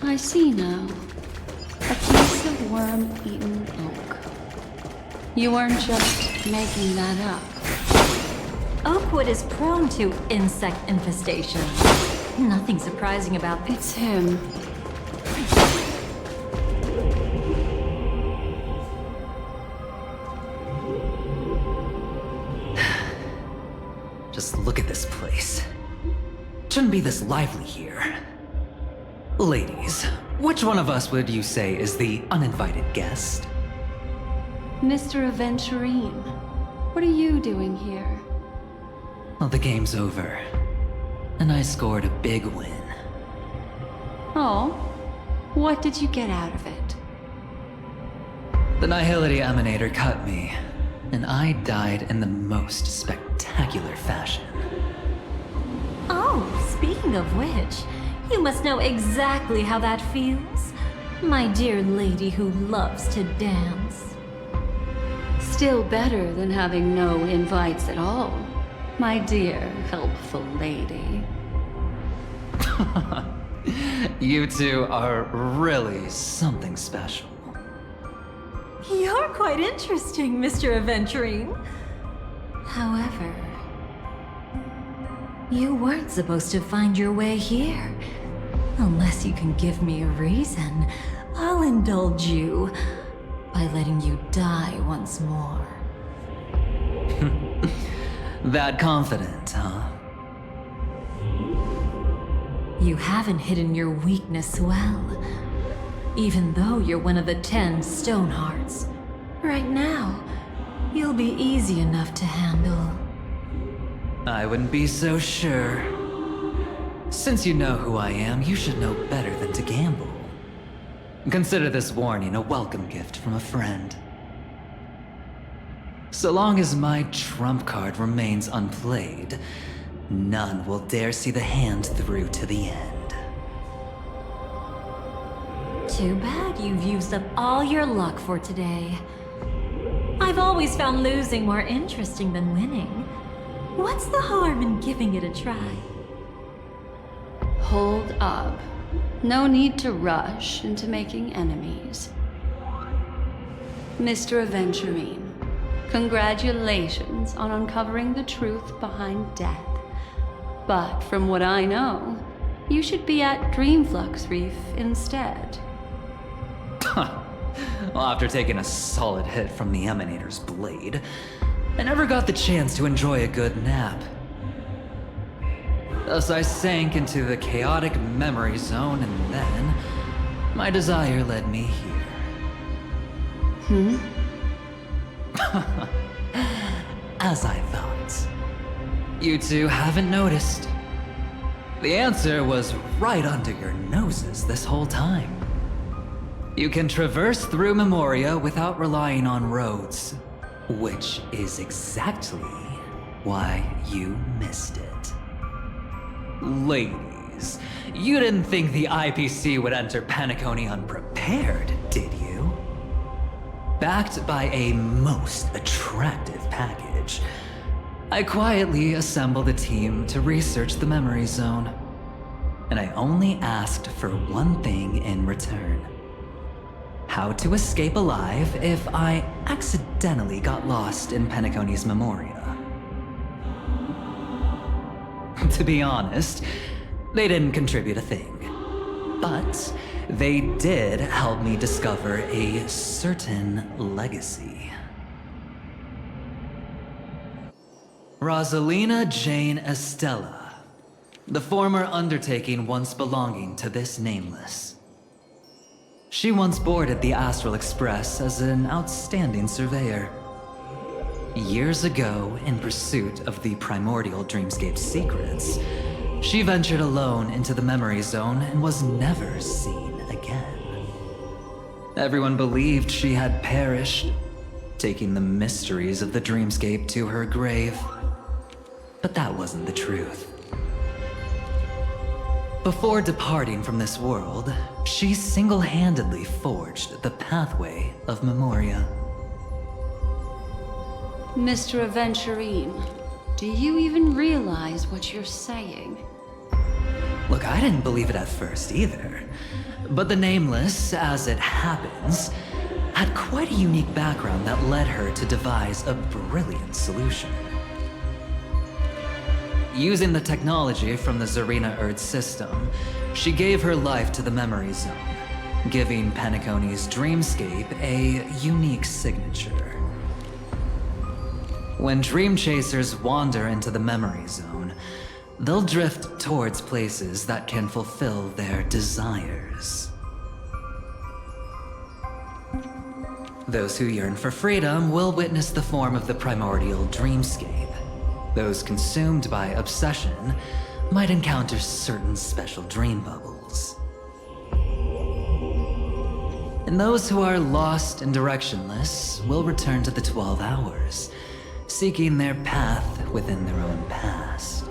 Speaker 11: I see now. A piece of worm-eaten oak. You weren't just making that up.
Speaker 4: Oakwood is prone to insect infestation. Nothing surprising about this.
Speaker 11: It's him.
Speaker 2: Just look at this place. Shouldn't be this lively here. Ladies, which one of us would you say is the uninvited guest?
Speaker 11: Mr. Aventurine, what are you doing here?
Speaker 2: Well, the game's over. And I scored a big win.
Speaker 11: Oh, what did you get out of it?
Speaker 2: The Nihility Emanator cut me, and I died in the most spectacular fashion.
Speaker 4: Oh, speaking of which, you must know exactly how that feels. My dear lady who loves to dance.
Speaker 11: Still better than having no invites at all, my dear helpful lady.
Speaker 2: You two are really something special.
Speaker 4: You're quite interesting, Mr. Aventurine. However, you weren't supposed to find your way here. Unless you can give me a reason, I'll indulge you by letting you die once more.
Speaker 2: That confident, huh?
Speaker 4: You haven't hidden your weakness well, even though you're one of the 10 Stonehearts. Right now, you'll be easy enough to handle.
Speaker 2: I wouldn't be so sure. Since you know who I am, you should know better than to gamble. Consider this warning a welcome gift from a friend. So long as my trump card remains unplayed, none will dare see the hand through to the end.
Speaker 4: Too bad you've used up all your luck for today. I've always found losing more interesting than winning. What's the harm in giving it a try?
Speaker 11: Hold up. No need to rush into making enemies. Mr. Aventurine, congratulations on uncovering the truth behind death. But from what I know, you should be at Dreamflux Reef instead.
Speaker 2: Well, after taking a solid hit from the Emanator's blade, I never got the chance to enjoy a good nap. Thus I sank into the chaotic memory zone, and then my desire led me here. As I thought. You two haven't noticed. The answer was right under your noses this whole time. You can traverse through Memoria without relying on roads, which is exactly why you missed it. Ladies, you didn't think the IPC would enter Paniconi unprepared, did you? Backed by a most attractive package,
Speaker 10: I quietly assembled a team to research the memory zone. And I only asked for one thing in return. How to escape alive if I accidentally got lost in Penacony's Memoria. To be honest, they didn't contribute a thing. But they did help me discover a certain legacy. Rosalina Jane Estella, the former undertaking once belonging to this Nameless. She once boarded the Astral Express as an outstanding surveyor. Years ago, in pursuit of the primordial dreamscape secrets, she ventured alone into the memory zone and was never seen again. Everyone believed she had perished, taking the mysteries of the dreamscape to her grave. But that wasn't the truth. Before departing from this world, she single-handedly forged the pathway of Memoria.
Speaker 21: Mr. Aventurine, do you even realize what you're saying?
Speaker 10: Look, I didn't believe it at first either. But the Nameless, as it happens, had quite a unique background that led her to devise a brilliant solution. Using the technology from the Zarina Erd system, she gave her life to the memory zone, giving Penacony's dreamscape a unique signature. When dream chasers wander into the memory zone, they'll drift towards places that can fulfill their desires. Those who yearn for freedom will witness the form of the primordial dreamscape. Those consumed by obsession might encounter certain special dream bubbles. And those who are lost and directionless will return to the 12 hours, seeking their path within their own past.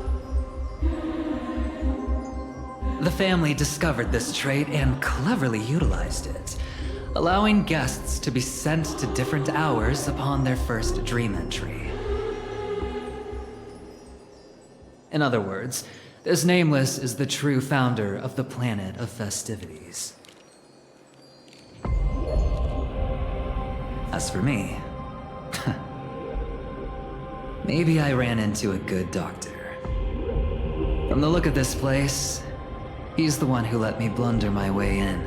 Speaker 10: The family discovered this trait and cleverly utilized it, allowing guests to be sent to different hours upon their first dream entry. In other words, this Nameless is the true founder of the planet of festivities. As for me, maybe I ran into a good doctor. From the look of this place, he's the one who let me blunder my way in.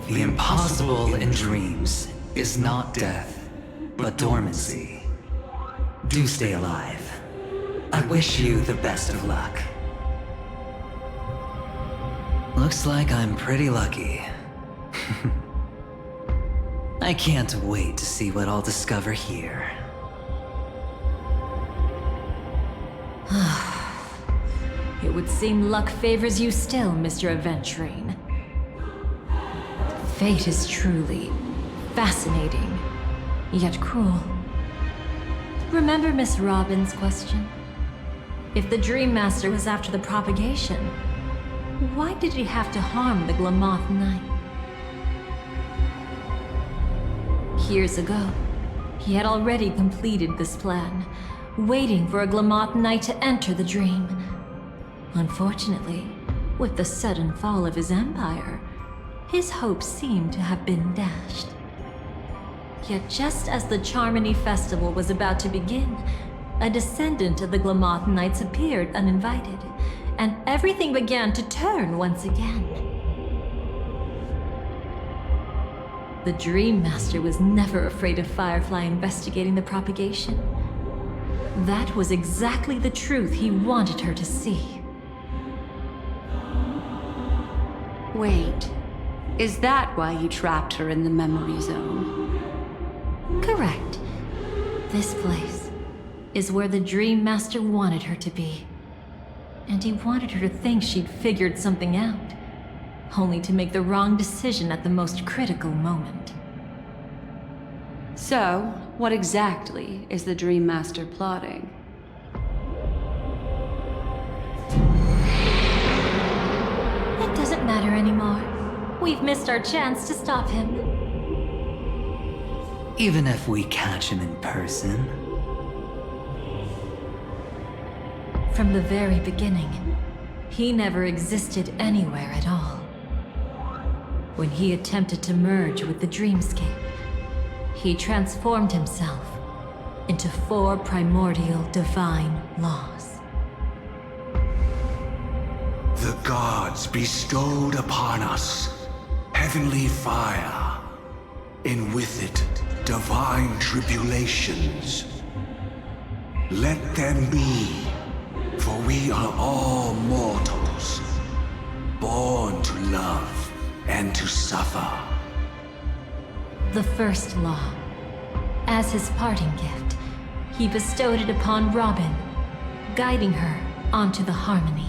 Speaker 10: The impossible in dreams is not death, but dormancy. Do stay alive. I wish you the best of luck. Looks like I'm pretty lucky. I can't wait to see what I'll discover here.
Speaker 4: It would seem luck favors you still, Mr. Aventurine. Fate is truly fascinating, yet cruel. Remember Miss Robin's question? If the Dream Master was after the propagation, why did he have to harm the Glamoth Knight? Years ago, he had already completed this plan, waiting for a Glamoth Knight to enter the dream. Unfortunately, with the sudden fall of his empire, his hopes seemed to have been dashed. Yet just as the Charmony Festival was about to begin, a descendant of the Glamoth Knights appeared uninvited, and everything began to turn once again. The Dream Master was never afraid of Firefly investigating the propagation. That was exactly the truth he wanted her to see.
Speaker 21: Wait, is that why you trapped her in the memory zone?
Speaker 4: Correct. This place is where the Dream Master wanted her to be. And he wanted her to think she'd figured something out, only to make the wrong decision at the most critical moment.
Speaker 21: So, what exactly is the Dream Master plotting?
Speaker 4: It doesn't matter anymore. We've missed our chance to stop him.
Speaker 10: Even if we catch him in person,
Speaker 4: From the very beginning, he never existed anywhere at all. When he attempted to merge with the dreamscape, he transformed himself into 4 primordial divine laws.
Speaker 17: The gods bestowed upon us heavenly fire, and with it, divine tribulations. Let them be, for we are all mortals, born to love and to suffer.
Speaker 4: The first law. As his parting gift, he bestowed it upon Robin, guiding her onto the harmony.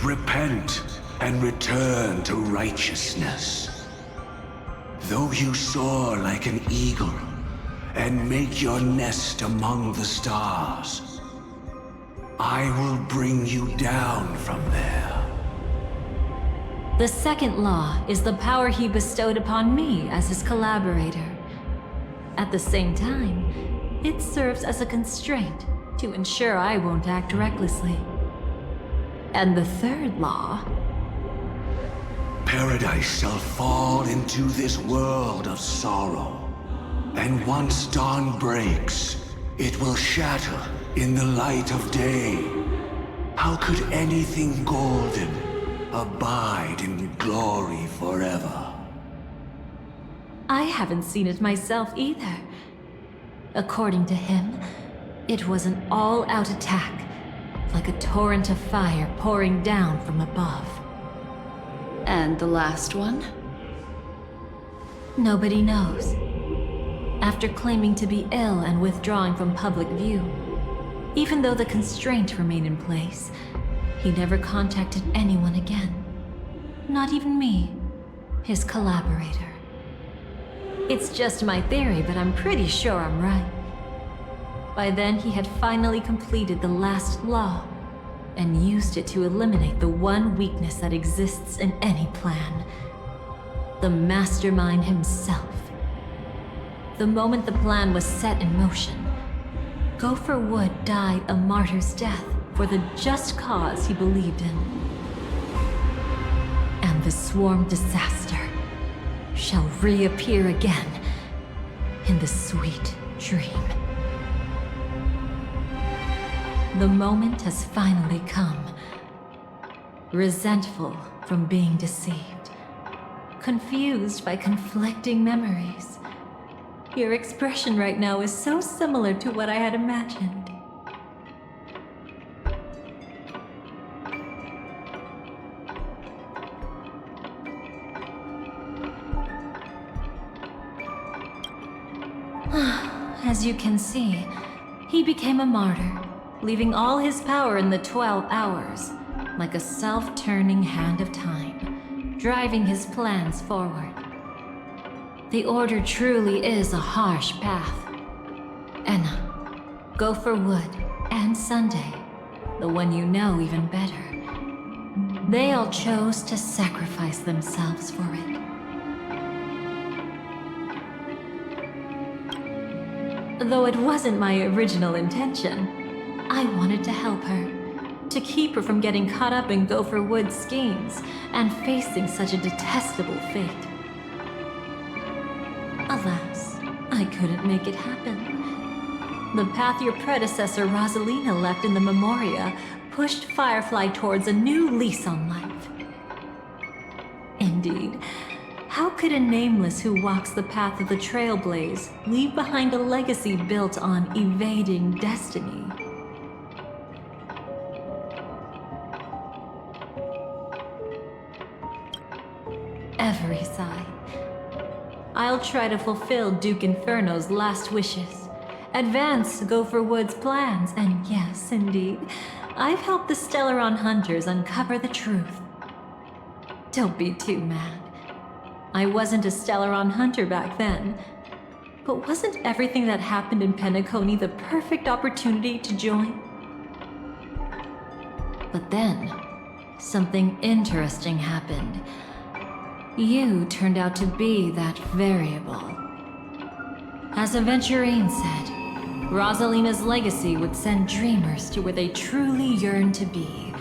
Speaker 17: Repent and return to righteousness. Though you soar like an eagle and make your nest among the stars, I will bring you down from there.
Speaker 4: The second law is the power he bestowed upon me as his collaborator. At the same time, it serves as a constraint to ensure I won't act recklessly. And the third law...
Speaker 17: Paradise shall fall into this world of sorrow, and once dawn breaks, it will shatter in the light of day. How could anything golden abide in glory forever?
Speaker 4: I haven't seen it myself either. According to him, it was an all-out attack, like a torrent of fire pouring down from above.
Speaker 21: And the last one?
Speaker 4: Nobody knows. After claiming to be ill and withdrawing from public view, even though the constraint remained in place, he never contacted anyone again. Not even me, his collaborator. It's just my theory, but I'm pretty sure I'm right. By then, he had finally completed the last law, and used it to eliminate the one weakness that exists in any plan. The mastermind himself. The moment the plan was set in motion, Gopher Wood died a martyr's death for the just cause he believed in. And the swarm disaster shall reappear again in the sweet dream. The moment has finally come. Resentful from being deceived. Confused by conflicting memories. Your expression right now is so similar to what I had imagined. As you can see, he became a martyr, leaving all his power in the 12 hours, like a self-turning hand of time, driving his plans forward. The Order truly is a harsh path. Enna, Gopher Wood, and Sunday, the one you know even better, they all chose to sacrifice themselves for it. Though it wasn't my original intention, I wanted to help her, to keep her from getting caught up in Gopher Wood's schemes and facing such a detestable fate. Alas, I couldn't make it happen. The path your predecessor Rosalina left in the Memoria pushed Firefly towards a new lease on life. Indeed, how could a nameless who walks the path of the Trailblaze leave behind a legacy built on evading destiny? Every sigh. I'll try to fulfill Duke Inferno's last wishes, advance Gopher Wood's plans, and yes, indeed, I've helped the Stellaron Hunters uncover the truth. Don't be too mad. I wasn't a Stellaron Hunter back then, but wasn't everything that happened in Penacony the perfect opportunity to join? But then, something interesting happened. You turned out to be that variable. As Aventurine said, Rosalina's legacy would send dreamers to where they truly yearn to be.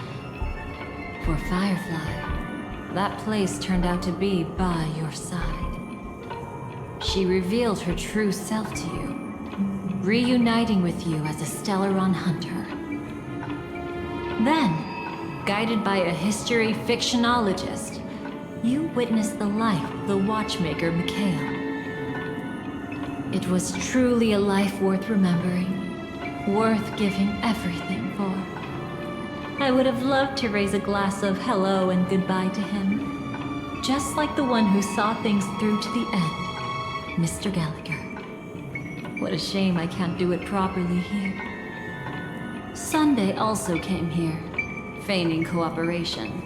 Speaker 4: For Firefly, that place turned out to be by your side. She revealed her true self to you, reuniting with you as a Stellaron hunter. Then, guided by a history fictionologist, you witnessed the life of the watchmaker Mikhail. It was truly a life worth remembering, worth giving everything for. I would have loved to raise a glass of hello and goodbye to him, just like the one who saw things through to the end, Mr. Gallagher. What a shame I can't do it properly here. Sunday also came here, feigning cooperation,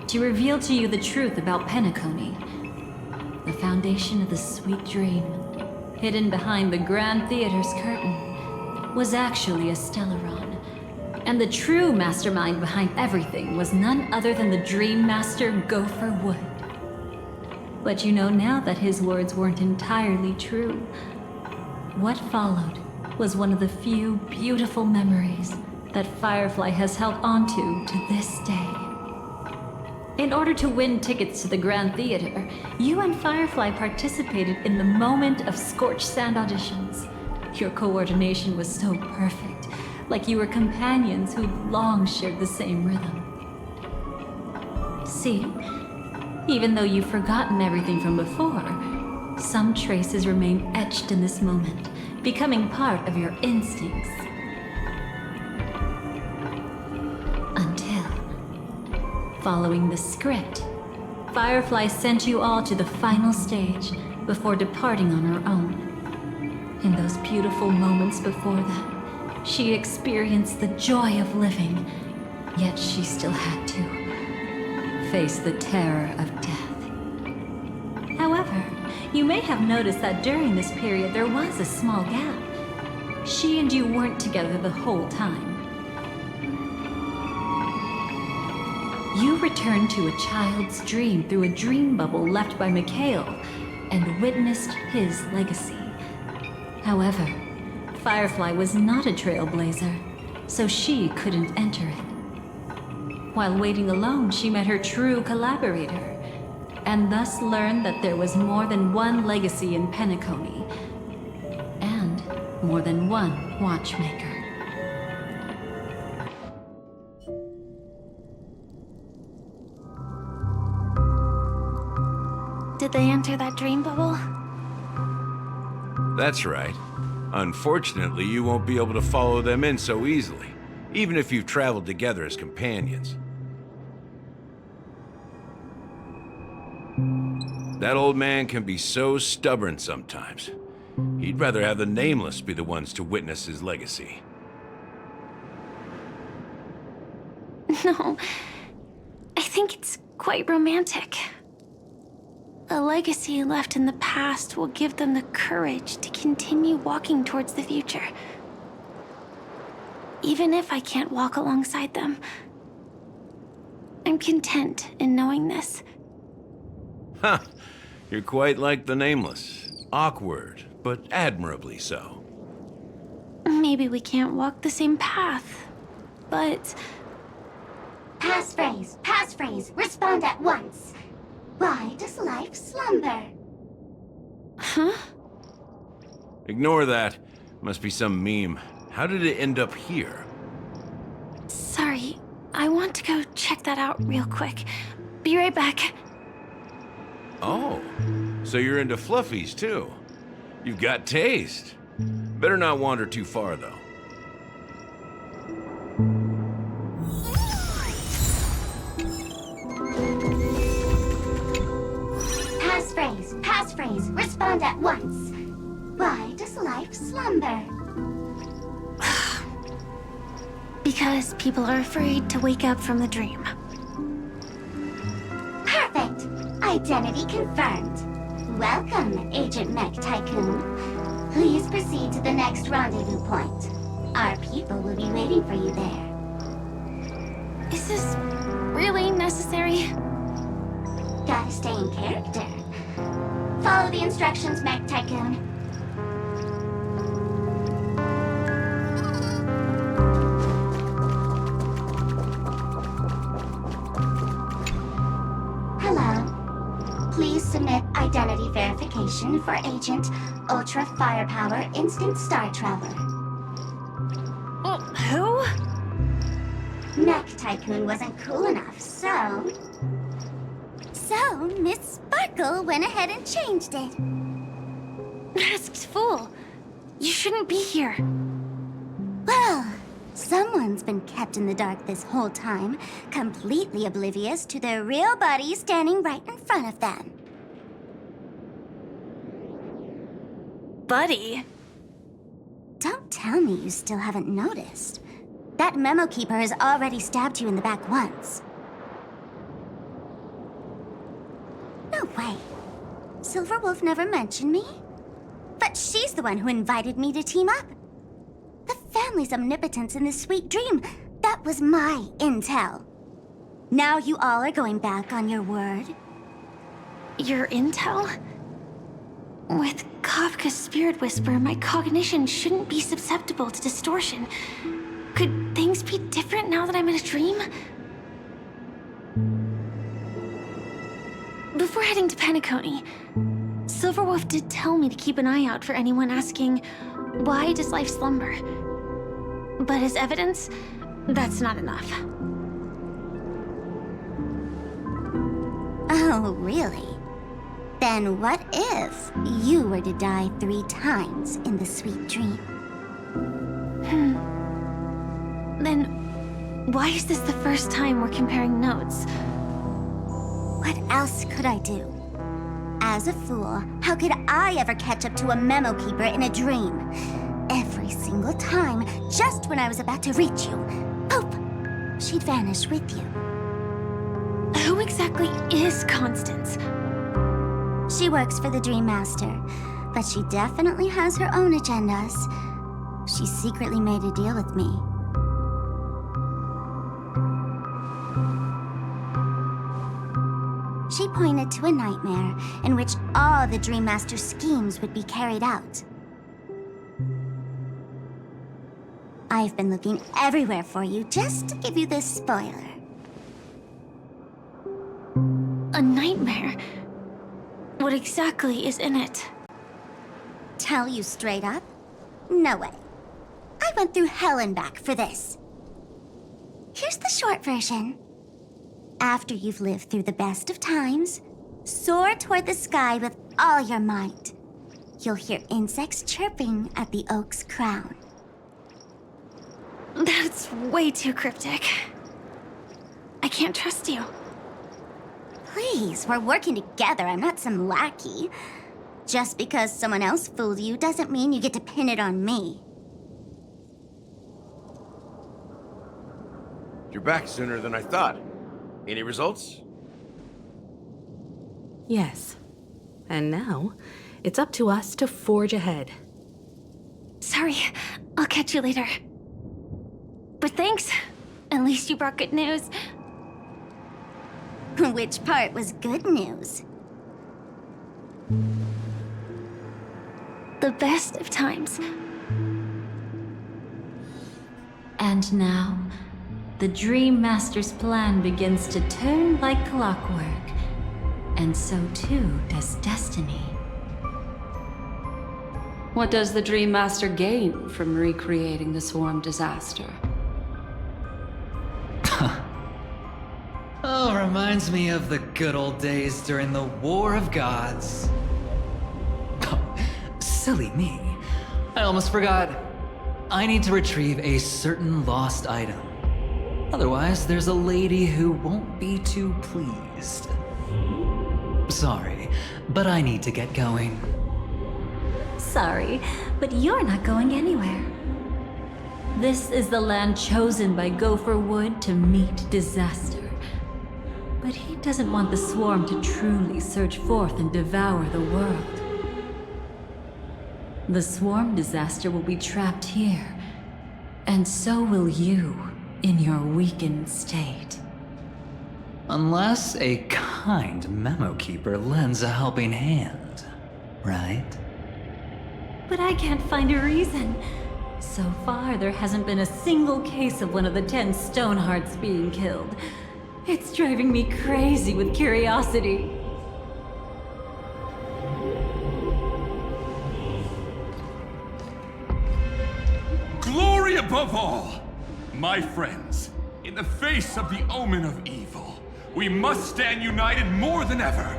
Speaker 4: to reveal to you the truth about Penacony, the foundation of the sweet dream, hidden behind the Grand Theater's curtain, was actually a Stellaron. And the true mastermind behind everything was none other than the Dream Master Gopher Wood. But you know now that his words weren't entirely true. What followed was one of the few beautiful memories that Firefly has held onto to this day. In order to win tickets to the Grand Theater, you and Firefly participated in the moment of scorched sand auditions. Your coordination was so perfect, like you were companions who long shared the same rhythm. See, even though you've forgotten everything from before, some traces remain etched in this moment, becoming part of your instincts. Until, following the script, Firefly sent you all to the final stage before departing on her own. In those beautiful moments before that, she experienced the joy of living, yet she still had to face the terror of death. However, you may have noticed that during this period there was a small gap. She and you weren't together the whole time. You returned to a child's dream through a dream bubble left by Mikhail and witnessed his legacy. However, Firefly was not a trailblazer, so she couldn't enter it. While waiting alone, she met her true collaborator, and thus learned that there was more than one legacy in Penacony, and more than one watchmaker.
Speaker 6: Did they enter that dream bubble?
Speaker 14: That's right. Unfortunately, you won't be able to follow them in so easily, even if you've traveled together as companions. That old man can be so stubborn sometimes. He'd rather have the Nameless be the ones to witness his legacy.
Speaker 6: No, I think it's quite romantic. A legacy left in the past will give them the courage to continue walking towards the future. Even if I can't walk alongside them, I'm content in knowing this.
Speaker 14: Huh. You're quite like the Nameless. Awkward, but admirably so.
Speaker 6: Maybe we can't walk the same path, but...
Speaker 9: Passphrase, respond at once. Why does life slumber?
Speaker 6: Huh?
Speaker 14: Ignore that. Must be some meme. How did it end up here?
Speaker 6: Sorry, I want to go check that out real quick. Be right back.
Speaker 14: Oh, so you're into fluffies too. You've got taste. Better not wander too far though.
Speaker 9: Passphrase, respond at once. Why does life slumber?
Speaker 6: Because people are afraid to wake up from the dream.
Speaker 9: Perfect! Identity confirmed. Welcome, Agent Mech Tycoon. Please proceed to the next rendezvous point. Our people will be waiting for you there.
Speaker 6: Is this really necessary?
Speaker 9: Gotta stay in character. Follow the instructions, Mech Tycoon. verification for Agent Ultra Firepower Instant Star Traveler.
Speaker 3: Who?
Speaker 9: Mech Tycoon wasn't cool enough, so... So, Miss Sparkle went ahead and changed it.
Speaker 3: Masked fool. You shouldn't be here.
Speaker 9: Well, someone's been kept in the dark this whole time, completely oblivious to their real body standing right in front of them.
Speaker 3: Buddy?
Speaker 9: Don't tell me you still haven't noticed. That memo keeper has already stabbed you in the back once. No way. Silverwolf never mentioned me? But she's the one who invited me to team up. The family's omnipotence in this sweet dream, that was my intel. Now you all are going back on your word?
Speaker 6: Your intel? With Kafka's spirit whisper, my cognition shouldn't be susceptible to distortion. Could things be different now that I'm in a dream? Before heading to Penacony, Silverwolf did tell me to keep an eye out for anyone asking, why does life slumber? But as evidence, that's not enough.
Speaker 9: Oh, really? Then what if you were to die 3 times in the sweet dream?
Speaker 6: Then, why is this the first time we're comparing notes?
Speaker 9: What else could I do? As a fool, how could I ever catch up to a memo keeper in a dream? Every single time, just when I was about to reach you, poof, she'd vanish with you.
Speaker 6: Who exactly is Constance?
Speaker 9: She works for the Dream Master, but she definitely has her own agendas. She secretly made a deal with me. She pointed to a nightmare in which all the Dream Master's schemes would be carried out. I've been looking everywhere for you just to give you this spoiler.
Speaker 6: A nightmare? What exactly is in it?
Speaker 9: Tell you straight up? No way. I went through hell and back for this. Here's the short version. After you've lived through the best of times, soar toward the sky with all your might. You'll hear insects chirping at the oak's crown.
Speaker 6: That's way too cryptic. I can't trust you.
Speaker 9: Please, we're working together. I'm not some lackey. Just because someone else fooled you doesn't mean you get to pin it on me.
Speaker 12: You're back sooner than I thought. Any results?
Speaker 13: Yes. And now, it's up to us to forge ahead.
Speaker 6: Sorry, I'll catch you later. But thanks. At least you brought good news.
Speaker 9: Which part was good news?
Speaker 6: The best of times.
Speaker 4: And now, the Dream Master's plan begins to turn like clockwork. And so too does destiny.
Speaker 21: What does the Dream Master gain from recreating the Swarm disaster?
Speaker 10: Oh, reminds me of the good old days during the War of Gods. Oh, silly me. I almost forgot. I need to retrieve a certain lost item. Otherwise, there's a lady who won't be too pleased. Sorry, but I need to get going.
Speaker 4: Sorry, but you're not going anywhere. This is the land chosen by Gopher Wood to meet disaster. But he doesn't want the Swarm to truly surge forth and devour the world. The Swarm disaster will be trapped here, and so will you in your weakened state.
Speaker 10: Unless a kind memo keeper lends a helping hand, right?
Speaker 4: But I can't find a reason. So far, there hasn't been a single case of one of the 10 Stonehearts being killed. It's driving me crazy with curiosity.
Speaker 15: above all, my friends, in the face of the omen of evil, we must stand united more than ever.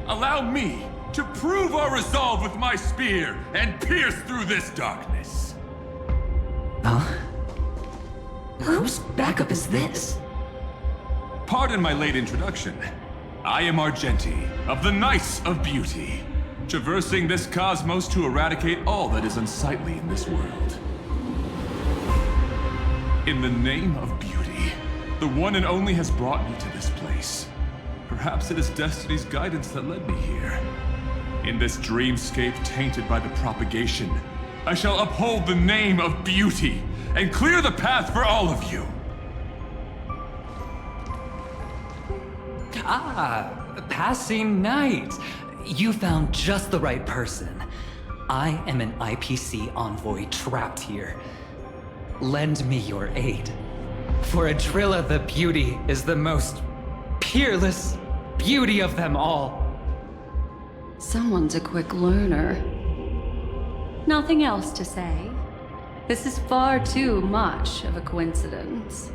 Speaker 15: Allow me to prove our resolve with my spear and pierce through this darkness.
Speaker 10: Huh? Whose backup is this?
Speaker 15: Pardon my late introduction. I am Argenti, of the Knights of Beauty, traversing this cosmos to eradicate all that is unsightly in this world. In the name of beauty, the one and only has brought me to this place. Perhaps it is destiny's guidance that led me here. In this dreamscape tainted by the propagation, I shall uphold the name of beauty and clear the path for all of you.
Speaker 10: Ah, passing knight. You found just the right person. I am an IPC envoy trapped here. Lend me your aid. For Adrilla the Beauty is the most peerless beauty of them all.
Speaker 21: Someone's a quick learner. Nothing else to say. This is far too much of a coincidence.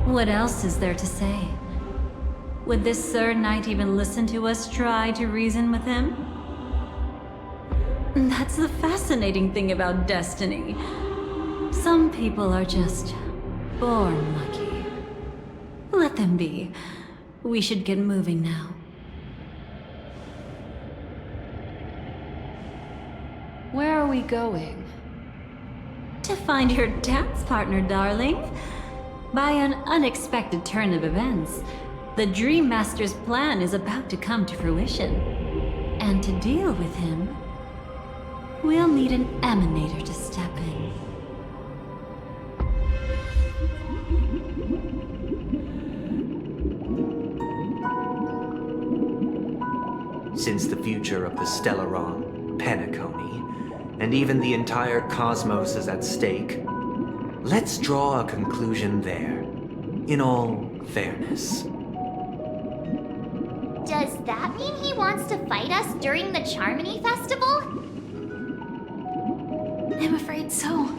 Speaker 4: What else is there to say? Would this Sir Knight even listen to us try to reason with him? That's the fascinating thing about destiny. Some people are just born lucky. Let them be. We should get moving now.
Speaker 21: Where are we going?
Speaker 4: To find your dance partner, darling. By an unexpected turn of events, the Dream Master's plan is about to come to fruition. And to deal with him, we'll need an emanator to step in.
Speaker 2: Since the future of the Stellaron, Penacony, and even the entire cosmos is at stake, let's draw a conclusion there, in all fairness.
Speaker 3: Does that mean he wants to fight us during the Charmony Festival?
Speaker 6: I'm afraid so.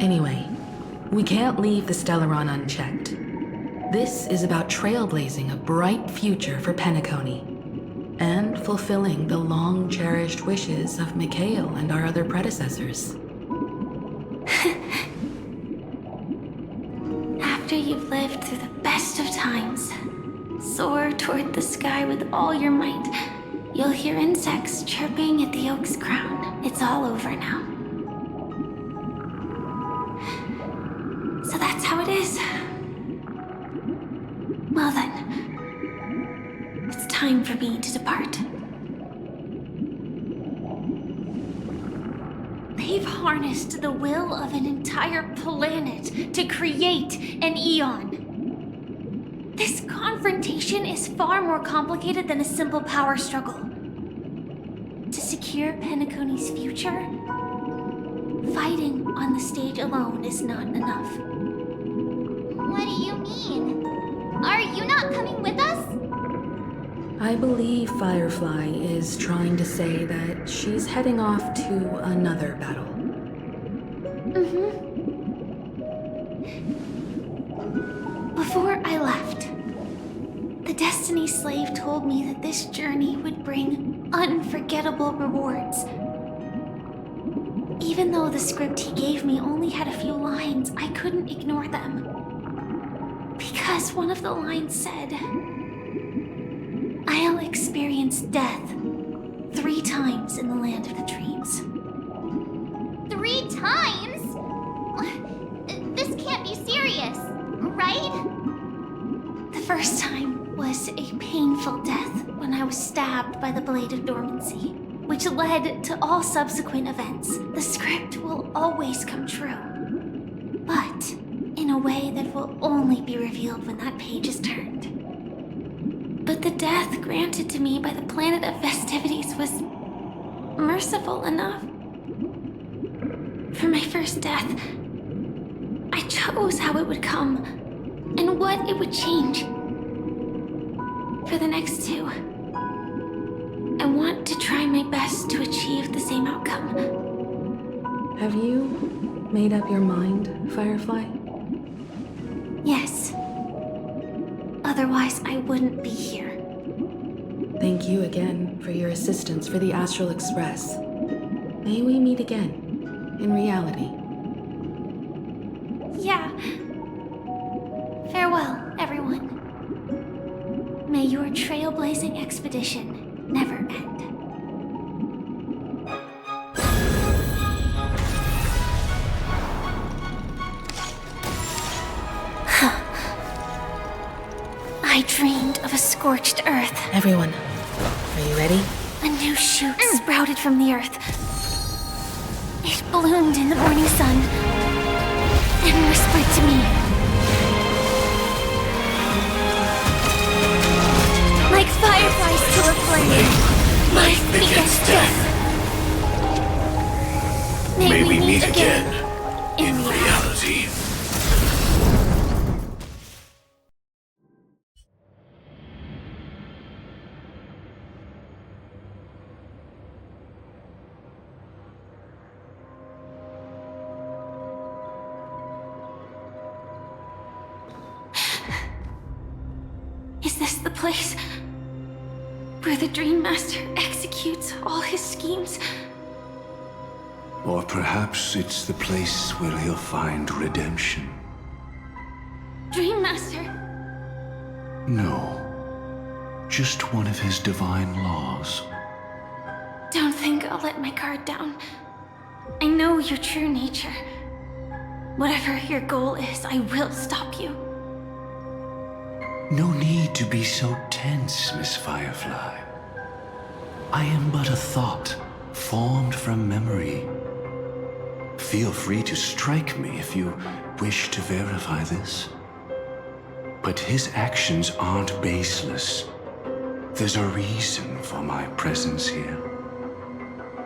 Speaker 13: Anyway, we can't leave the Stellaron unchecked. This is about trailblazing a bright future for Penacony, and fulfilling the long-cherished wishes of Mikhail and our other predecessors.
Speaker 6: After you've lived through the best of times, soar toward the sky with all your might. You'll hear insects chirping at the oak's crown. It's all over now. So that's how it is. Well then, it's time for me to depart. They've harnessed the will of an entire planet to create an eon. This confrontation is far more complicated than a simple power struggle. To secure Penacony's future, fighting on the stage alone is not enough.
Speaker 3: What do you mean? Are you not coming with us?
Speaker 13: I believe Firefly is trying to say that she's heading off to another battle.
Speaker 6: Before I left, the Destiny Slave told me that this journey would bring unforgettable rewards. Even though the script he gave me only had a few lines, I couldn't ignore them. Because one of the lines said, "I'll experience death 3 times in the land of the dreams."
Speaker 3: 3 times? This can't be serious, right?
Speaker 6: The first time was a painful death when I was stabbed by the Blade of Dormancy, which led to all subsequent events. The script will always come true, but in a way that will only be revealed when that page is turned. But the death granted to me by the planet of festivities was merciful enough. For my first death, I chose how it would come and what it would change. For the next 2, I want to try my best to achieve the same outcome.
Speaker 13: Have you made up your mind, Firefly?
Speaker 6: Yes. Otherwise, I wouldn't be here.
Speaker 13: Thank you again for your assistance for the Astral Express. May we meet again, in reality.
Speaker 6: Yeah. Farewell, everyone. May your trailblazing expedition never end. I dreamed of a scorched earth.
Speaker 13: Everyone, are you ready?
Speaker 6: A new shoot sprouted from the earth. It bloomed in the morning sun and whispered to me. Like fireflies to a flame, life begets death. May we meet again in reality. Is this the place where the Dream Master executes all his schemes?
Speaker 17: Or perhaps it's the place where he'll find redemption.
Speaker 6: Dream Master?
Speaker 17: No. Just one of his divine laws.
Speaker 6: Don't think I'll let my guard down. I know your true nature. Whatever your goal is, I will stop you.
Speaker 17: No need to be so tense, Miss Firefly. I am but a thought, formed from memory. Feel free to strike me if you wish to verify this. But his actions aren't baseless. There's a reason for my presence here.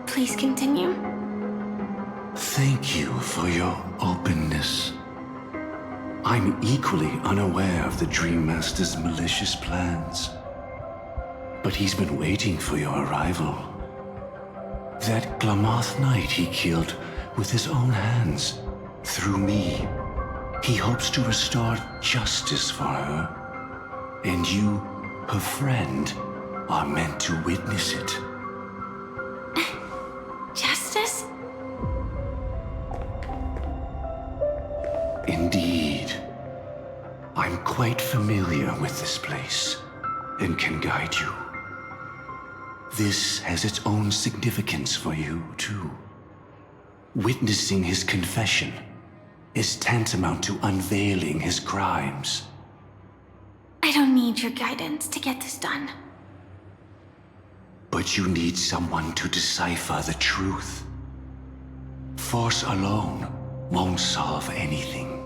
Speaker 6: Please continue.
Speaker 17: Thank you for your openness. I'm equally unaware of the Dream Master's malicious plans. But he's been waiting for your arrival. That Glamoth Knight he killed with his own hands, through me. He hopes to restore justice for her. And you, her friend, are meant to witness it.
Speaker 6: Justice?
Speaker 17: Indeed. I'm quite familiar with this place, and can guide you. This has its own significance for you, too. Witnessing his confession is tantamount to unveiling his crimes.
Speaker 6: I don't need your guidance to get this done.
Speaker 17: But you need someone to decipher the truth. Force alone won't solve anything.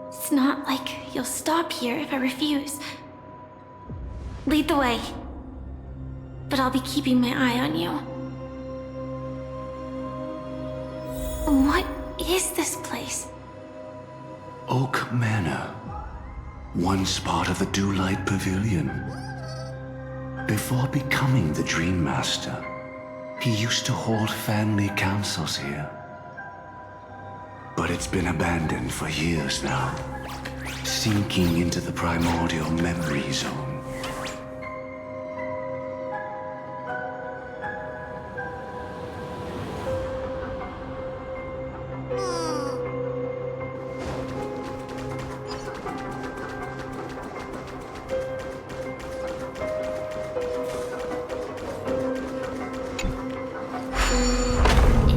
Speaker 6: It's not like you'll stop here if I refuse. Lead the way. But I'll be keeping my eye on you. What is this place?
Speaker 17: Oak Manor. Once part of the Dewlight Pavilion. Before becoming the Dream Master, he used to hold family councils here. But it's been abandoned for years now, sinking into the primordial memory zone.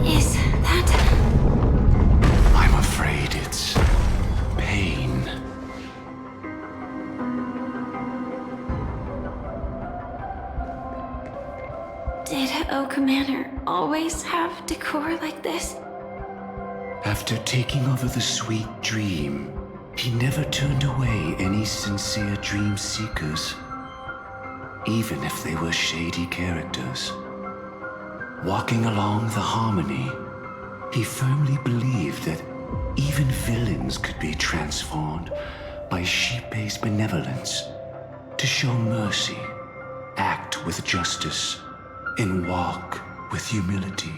Speaker 6: Is that...
Speaker 17: I'm afraid it's pain.
Speaker 6: Did Oak Manor always have decor like this?
Speaker 17: After taking over the sweet dream, he never turned away any sincere dream seekers, even if they were shady characters. Walking along the harmony, he firmly believed that even villains could be transformed by Shippei's benevolence to show mercy, act with justice, and walk with humility.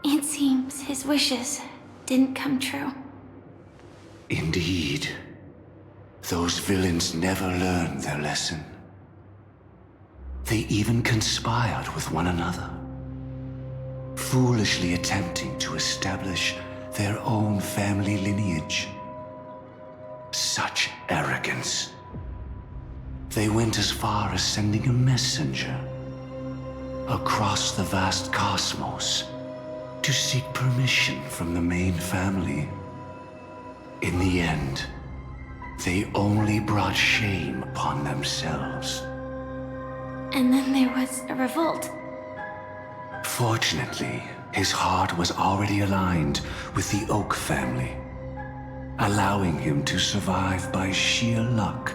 Speaker 6: It seems his wishes didn't come true.
Speaker 17: Indeed. Those villains never learned their lesson. They even conspired with one another, foolishly attempting to establish their own family lineage. Such arrogance. They went as far as sending a messenger across the vast cosmos to seek permission from the main family. In the end, they only brought shame upon themselves.
Speaker 6: And then there was a revolt.
Speaker 17: Fortunately, his heart was already aligned with the Oak family, allowing him to survive by sheer luck.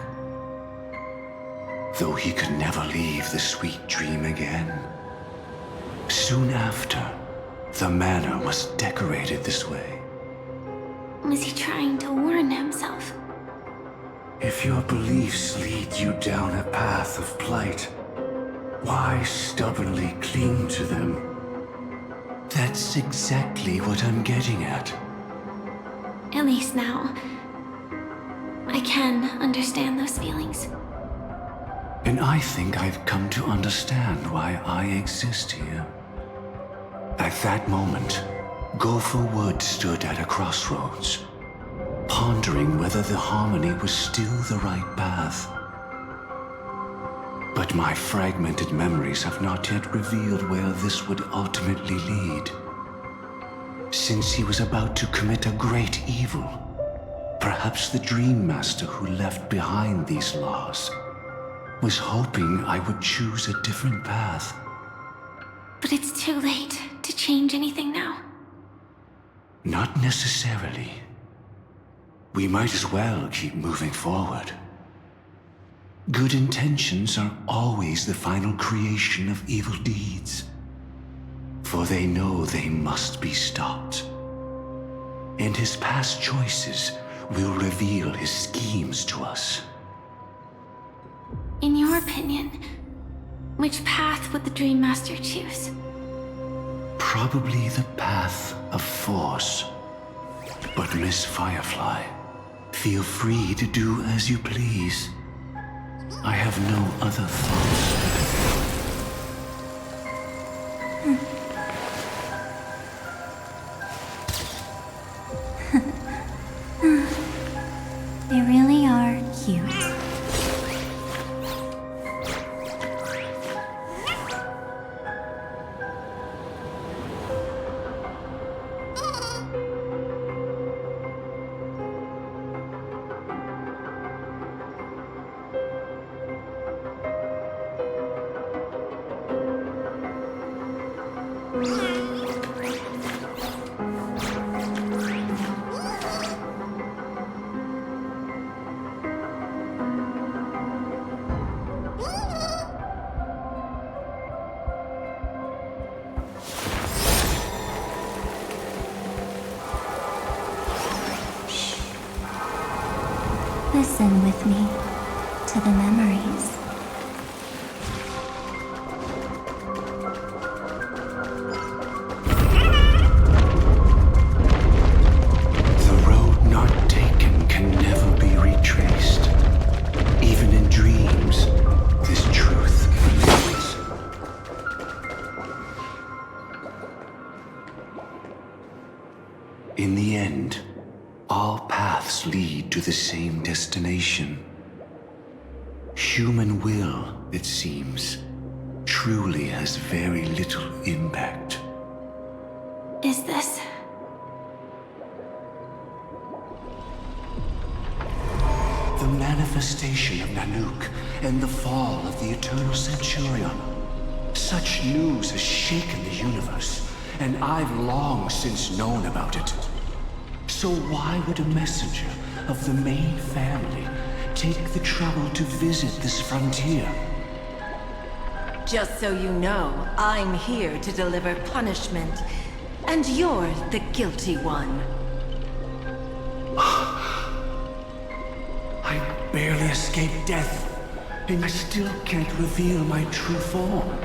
Speaker 17: Though he could never leave the sweet dream again. Soon after, the manor was decorated this way.
Speaker 6: Was he trying to warn himself?
Speaker 17: If your beliefs lead you down a path of plight, why stubbornly cling to them? That's exactly what I'm getting at.
Speaker 6: At least now, I can understand those feelings.
Speaker 17: And I think I've come to understand why I exist here. At that moment, Gopher Wood stood at a crossroads, pondering whether the harmony was still the right path. But my fragmented memories have not yet revealed where this would ultimately lead. Since he was about to commit a great evil, perhaps the Dream Master who left behind these laws was hoping I would choose a different path.
Speaker 6: But it's too late to change anything now.
Speaker 17: Not necessarily. We might as well keep moving forward. Good intentions are always the final creation of evil deeds, for they know they must be stopped. And his past choices will reveal his schemes to us.
Speaker 6: In your opinion, which path would the Dream Master choose?
Speaker 17: Probably the path of force. But Miss Firefly, feel free to do as you please. I have no other thoughts.
Speaker 9: They really are cute. Listen with me to the memories.
Speaker 17: The road not taken can never be retraced. Even in dreams, this truth remains. In the end, all paths lead to the same destination. Human will, it seems, truly has very little impact.
Speaker 6: Is this?
Speaker 17: The manifestation of Nanook and the fall of the Eternal Centurion. Such news has shaken the universe, and I've long since known about it. So why would a messenger of the main family take the trouble to visit this frontier?
Speaker 16: Just so you know, I'm here to deliver punishment, and you're the guilty one.
Speaker 17: I barely escaped death, and I still can't reveal my true form.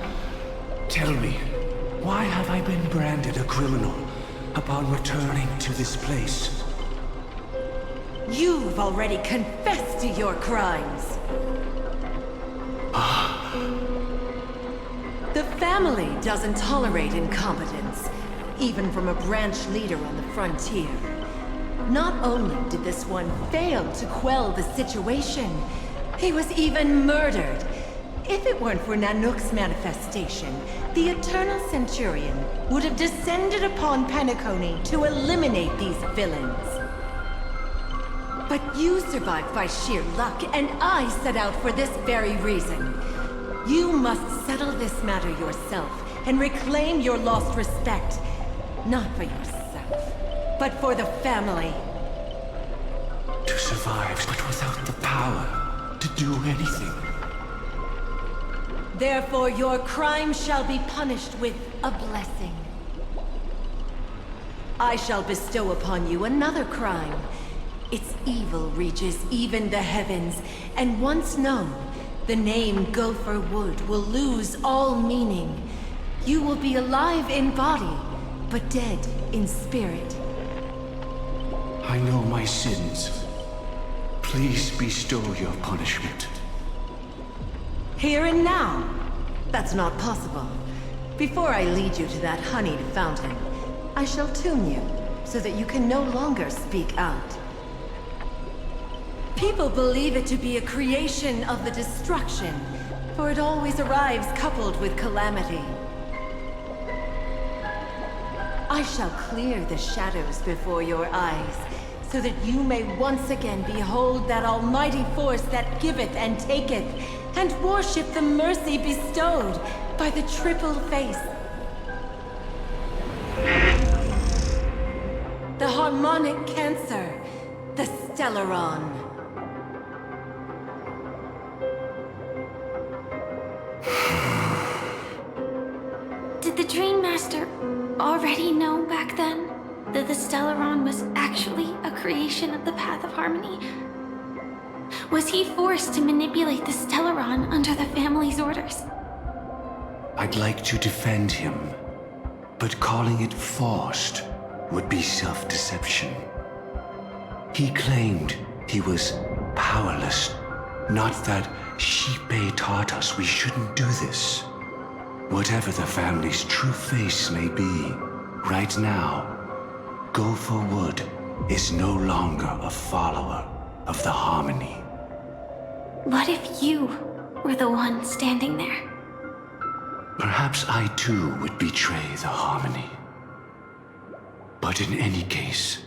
Speaker 17: Tell me, Why have I been branded a criminal upon returning to this place?
Speaker 16: You've already confessed to your crimes. The family doesn't tolerate incompetence, even from a branch leader on the frontier. Not only did this one fail to quell the situation, he was even murdered. If it weren't for Nanook's manifestation, the Eternal Centurion would have descended upon Penacony to eliminate these villains. But you survived by sheer luck, and I set out for this very reason. You must settle this matter yourself and reclaim your lost respect. Not for yourself, but for the family.
Speaker 17: To survive, but without the power to do anything.
Speaker 16: Therefore, your crime shall be punished with a blessing. I shall bestow upon you another crime. Its evil reaches even the heavens, and once known, the name Gopher Wood will lose all meaning. You will be alive in body, but dead in spirit.
Speaker 17: I know my sins. Please bestow your punishment.
Speaker 16: Here and now? That's not possible. Before I lead you to that honeyed fountain, I shall tune you, so that you can no longer speak out. People believe it to be a creation of the destruction, for it always arrives coupled with calamity. I shall clear the shadows before your eyes, so that you may once again behold that almighty force that giveth and taketh, and worship the mercy bestowed by the triple face. The harmonic cancer, the Stellaron.
Speaker 6: Did the Dream Master already know back then that the Stellaron was actually a creation of the Path of Harmony? Was he forced to manipulate the Stellaron under the family's orders?
Speaker 17: I'd like to defend him, but calling it forced would be self-deception. He claimed he was powerless, not that Xipe taught us we shouldn't do this. Whatever the family's true face may be, right now, Gopher Wood is no longer a follower of the Harmony.
Speaker 6: What if you were the one standing there?
Speaker 17: Perhaps I too would betray the Harmony. But in any case,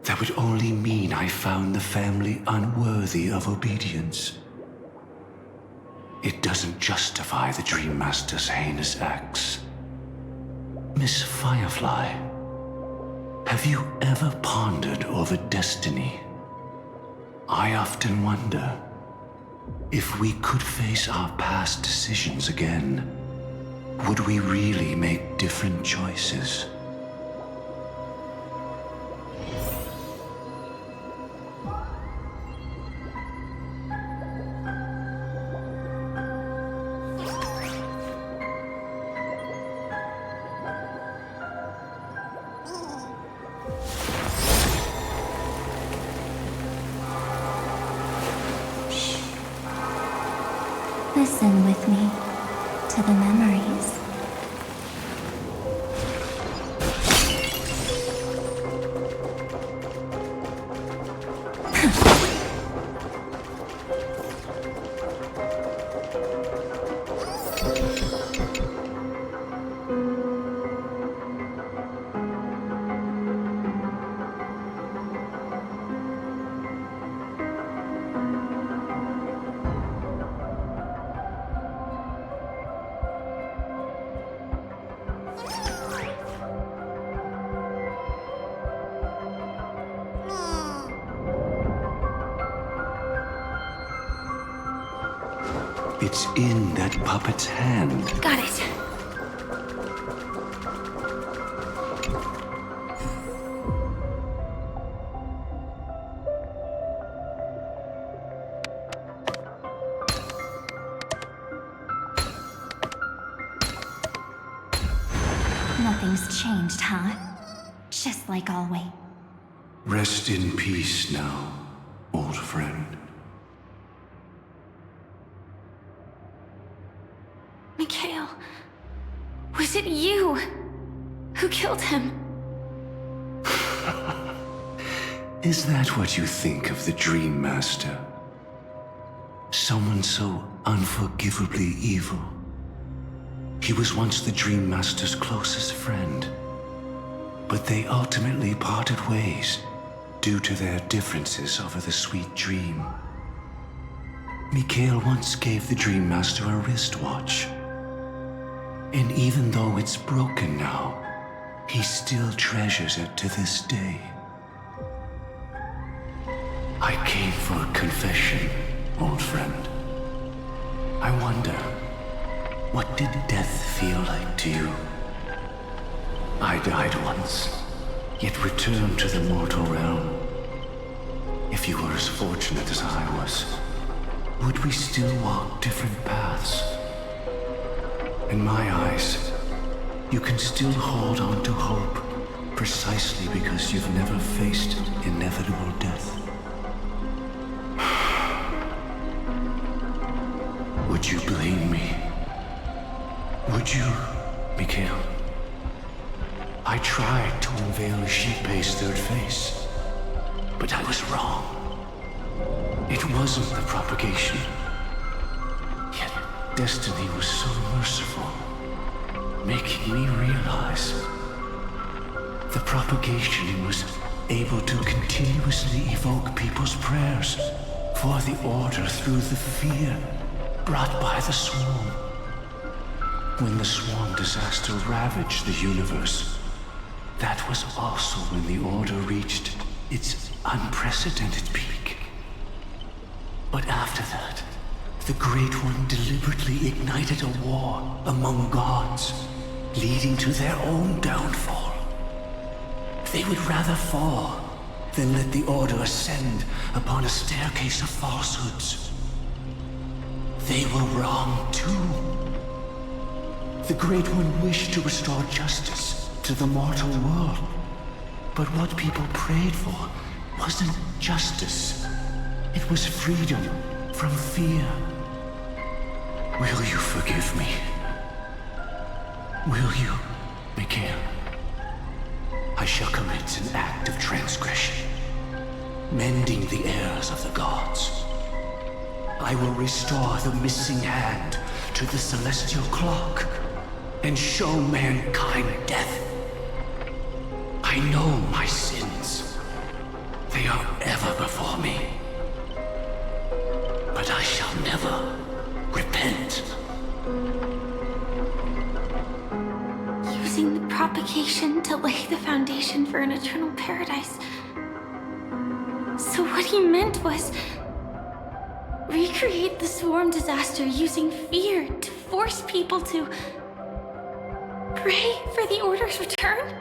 Speaker 17: that would only mean I found the family unworthy of obedience. It doesn't justify the Dream Master's heinous acts. Miss Firefly, have you ever pondered over destiny? I often wonder if we could face our past decisions again, would we really make different choices?
Speaker 9: Listen with me to the memories. It's in that puppet's hand.
Speaker 6: Got it.
Speaker 9: has changed, huh? Just like always.
Speaker 17: Rest in peace now, old friend.
Speaker 6: Mikhail, was it you who killed him?
Speaker 17: Is that what you think of the Dream Master? Someone so unforgivably evil. He was once the Dream Master's closest friend, but they ultimately parted ways due to their differences over the sweet dream. Mikhail once gave the Dream Master a wristwatch, and even though it's broken now, he still treasures it to this day. I came for a confession, old friend. I wonder, what did death feel like to you? I died once, yet returned to the mortal realm. If you were as fortunate as I was, would we still walk different paths? In my eyes, you can still hold on to hope precisely because you've never faced inevitable death. Would you blame me? Would you, Mikhail? I tried to unveil Xipe's third face, but I was wrong. It wasn't the propagation. Yet destiny was so merciful, making me realize the propagation was able to continuously evoke people's prayers for the Order through the fear brought by the Swarm. When the Swarm disaster ravaged the universe, that was also when the Order reached its unprecedented peak. But after that, the Great One deliberately ignited a war among gods, leading to their own downfall. They would rather fall than let the Order ascend upon a staircase of falsehoods. They were wrong too. The Great One wished to restore justice to the mortal world. But what people prayed for wasn't justice. It was freedom from fear. Will you forgive me? Will you, Mikhail? I shall commit an act of transgression, mending the errors of the gods. I will restore the missing hand to the celestial clock and show mankind death. I know my sins. They are ever before me. But I shall never repent.
Speaker 6: Using the propagation to lay the foundation for an eternal paradise. So what he meant was recreate the Swarm disaster using fear to force people to pray for the Order's return?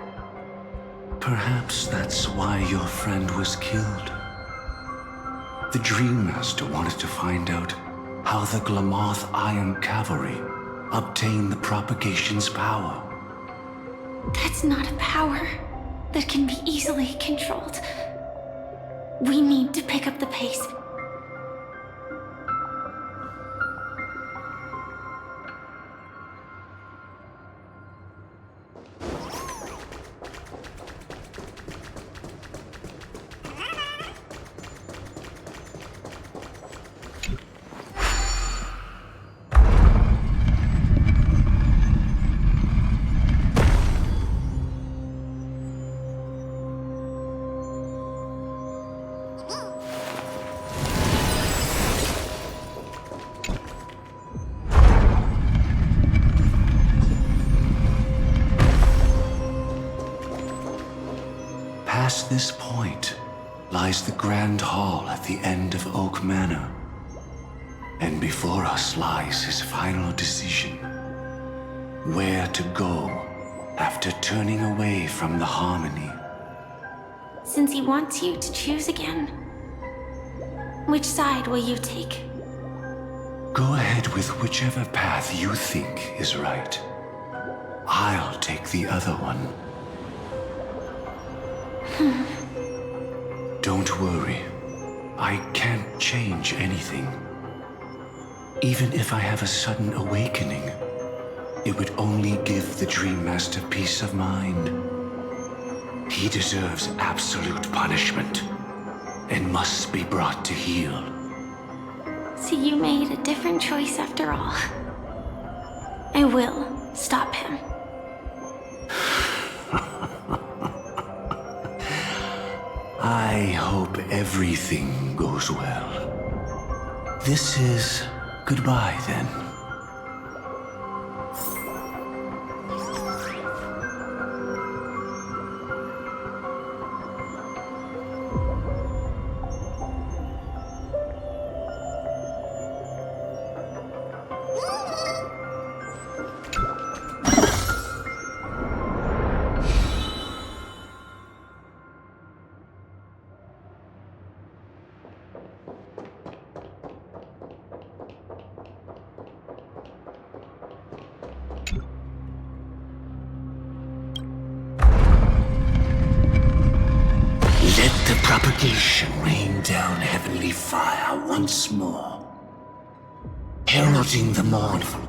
Speaker 17: Perhaps that's why your friend was killed. The Dream Master wanted to find out how the Glamoth Iron Cavalry obtained the propagation's power.
Speaker 6: That's not a power that can be easily controlled. We need to pick up the pace.
Speaker 17: Past this point lies the Grand Hall at the end of Oak Manor. And before us lies his final decision. Where to go after turning away from the Harmony.
Speaker 6: Since he wants you to choose again, which side will you take?
Speaker 17: Go ahead with whichever path you think is right. I'll take the other one. Don't worry. I can't change anything. Even if I have a sudden awakening, it would only give the Dream Master peace of mind. He deserves absolute punishment and must be brought to heel.
Speaker 6: So you made a different choice after all. I will stop him.
Speaker 17: I hope everything goes well. This is goodbye, then. Let the propagation rain down heavenly fire once more, heralding the mournful.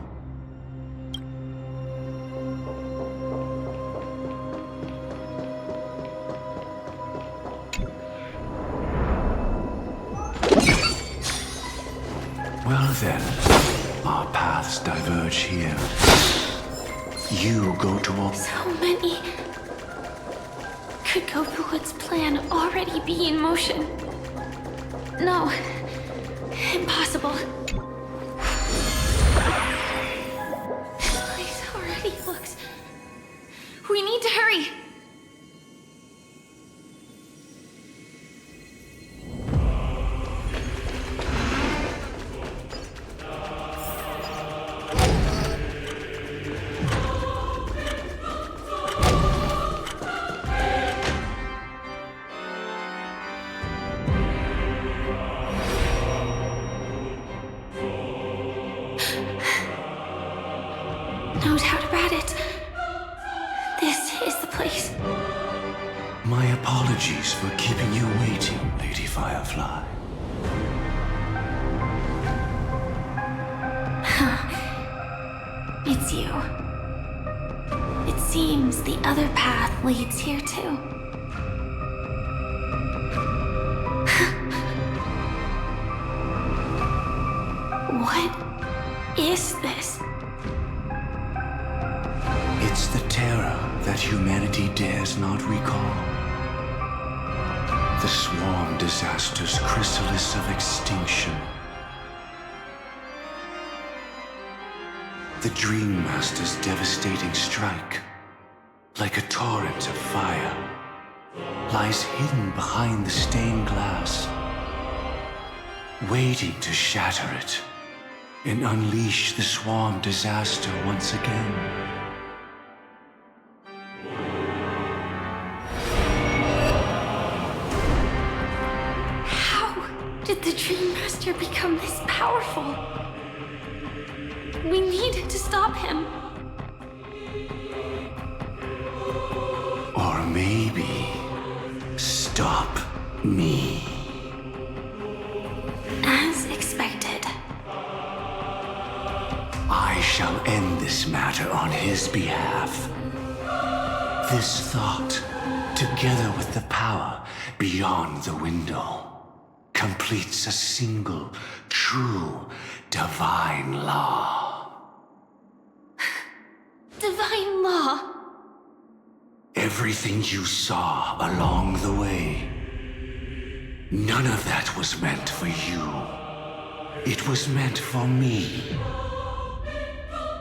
Speaker 17: Well then, our paths diverge here. You go towards...
Speaker 6: So many. Could Gokuwood's plan already be in motion? No. Impossible. This place already looks... We need to hurry! No doubt about it. This is the place.
Speaker 17: My apologies for keeping you waiting, Lady Firefly.
Speaker 6: It's you. It seems the other path leads here too. What is this?
Speaker 17: It's the terror that humanity dares not recall. The swarm disaster's chrysalis of extinction. The Dream Master's devastating strike, like a torrent of fire, lies hidden behind the stained glass, waiting to shatter it and unleash the swarm disaster once again.
Speaker 6: How did the Dream Master become this powerful? We need to stop him.
Speaker 17: Or maybe stop me.
Speaker 6: As expected.
Speaker 17: I shall end this matter on his behalf. This thought, together with the power beyond the window, completes a single, true, divine law.
Speaker 6: Divine law.
Speaker 17: Everything you saw along the way, none of that was meant for you. It was meant for me.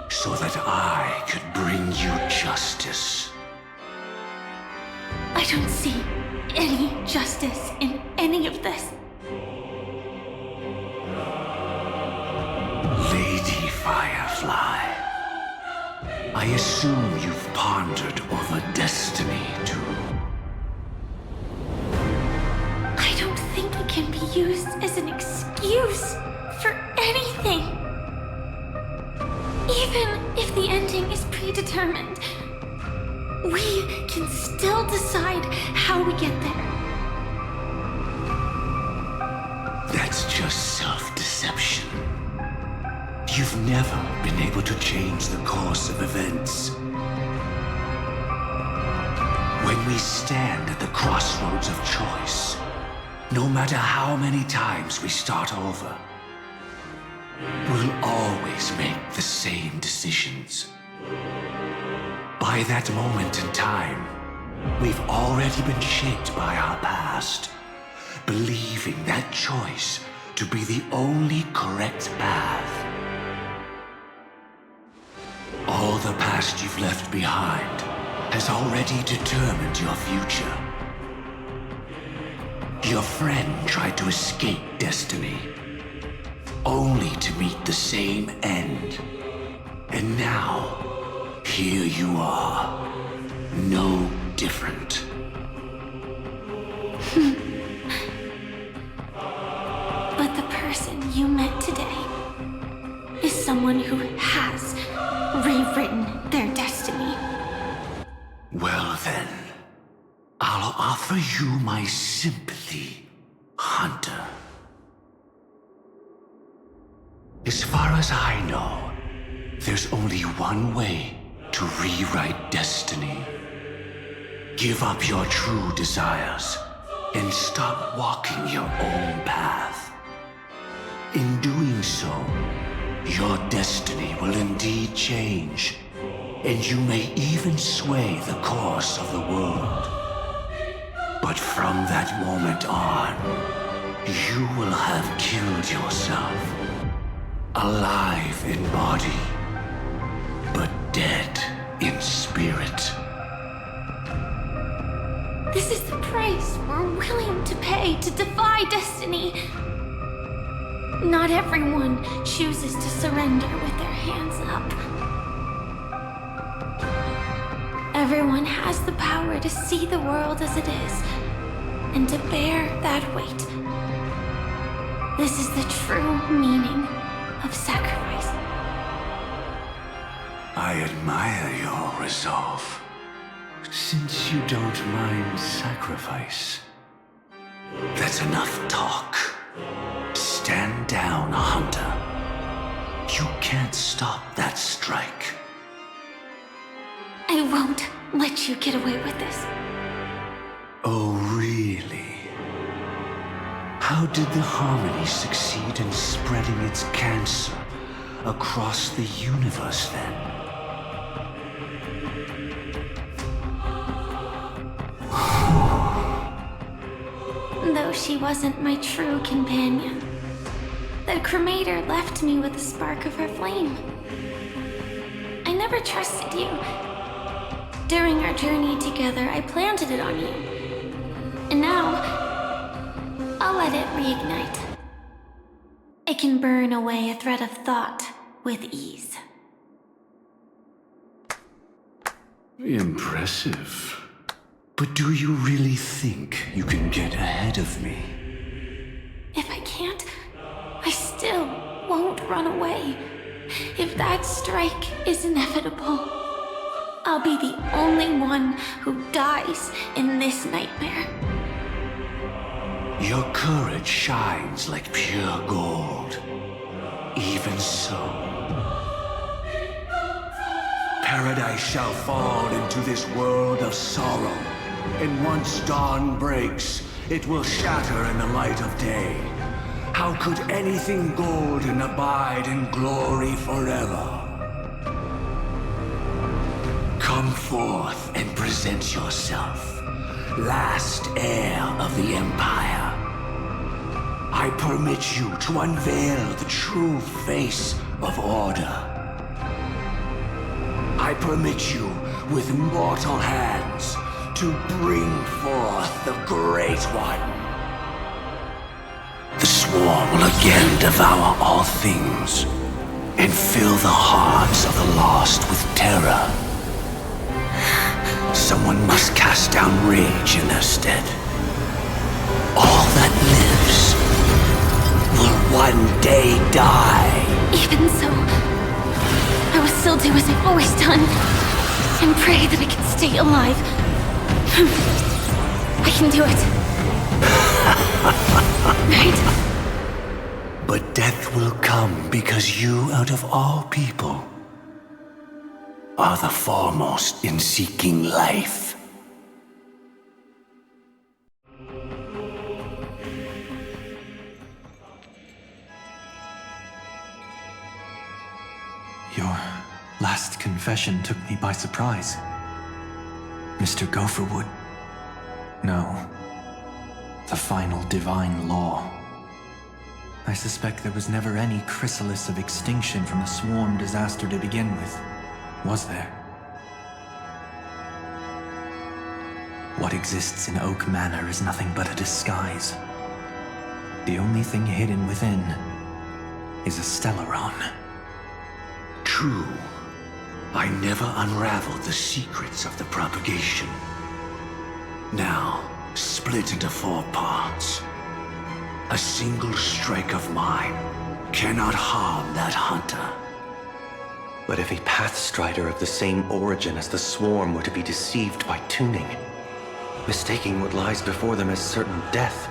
Speaker 17: So that I could bring you justice.
Speaker 6: I don't see any justice in any of this.
Speaker 17: Lady Firefly, I assume you've pondered over destiny, too.
Speaker 6: I don't think it can be used as an excuse for anything. Even if the ending is predetermined, can still decide how we get there.
Speaker 17: That's just self-deception. You've never been able to change the course of events. When we stand at the crossroads of choice, no matter how many times we start over, we'll always make the same decisions. By that moment in time, we've already been shaped by our past, believing that choice to be the only correct path. All the past you've left behind has already determined your future. Your friend tried to escape destiny, only to meet the same end. And now, here you are, no different.
Speaker 6: But the person you met today is someone who has rewritten their destiny.
Speaker 17: Well then, I'll offer you my sympathy, Hunter. As far as I know, there's only one way to rewrite destiny. Give up your true desires and stop walking your own path. In doing so, your destiny will indeed change, and you may even sway the course of the world. But from that moment on, you will have killed yourself. Alive in body, but dead in spirit.
Speaker 6: This is the price we're willing to pay to defy destiny. Not everyone chooses to surrender with their hands up. Everyone has the power to see the world as it is, and to bear that weight. This is the true meaning of sacrifice.
Speaker 17: I admire your resolve. Since you don't mind sacrifice, that's enough talk. Stand down, Hunter. You can't stop that strike.
Speaker 6: I won't let you get away with this.
Speaker 17: Oh, really? How did the Harmony succeed in spreading its cancer across the universe then?
Speaker 6: Though she wasn't my true companion, the cremator left me with a spark of her flame. I never trusted you. During our journey together, I planted it on you. And now, I'll let it reignite. It can burn away a thread of thought with ease.
Speaker 17: Impressive. But do you really think you can get ahead of me?
Speaker 6: If I can't, I still won't run away. If that strike is inevitable, I'll be the only one who dies in this nightmare.
Speaker 17: Your courage shines like pure gold. Even so, paradise shall fall into this world of sorrow, and once dawn breaks, it will shatter in the light of day. How could anything golden abide in glory forever? Come forth and present yourself, last heir of the Empire. I permit you to unveil the true face of order. I permit you, with mortal hands, to bring forth the Great One. The Swarm will again devour all things, and fill the hearts of the lost with terror. Someone must cast down rage in their stead. All that lives will one day die.
Speaker 6: Even so, I will still do as I've always done, and pray that I can stay alive
Speaker 3: I can do it. Right?
Speaker 17: But death will come because you, out of all people, are the foremost in seeking life.
Speaker 2: Your last confession took me by surprise. Mr. Gopherwood. No. The final divine law. I suspect there was never any chrysalis of extinction from the swarm disaster to begin with. Was there? What exists in Oak Manor is nothing but a disguise. The only thing hidden within is a Stellaron.
Speaker 17: True. I never unraveled the secrets of the propagation. Now, split into 4 parts. A single strike of mine cannot harm that hunter.
Speaker 2: But if a Pathstrider of the same origin as the Swarm were to be deceived by tuning, mistaking what lies before them as certain death,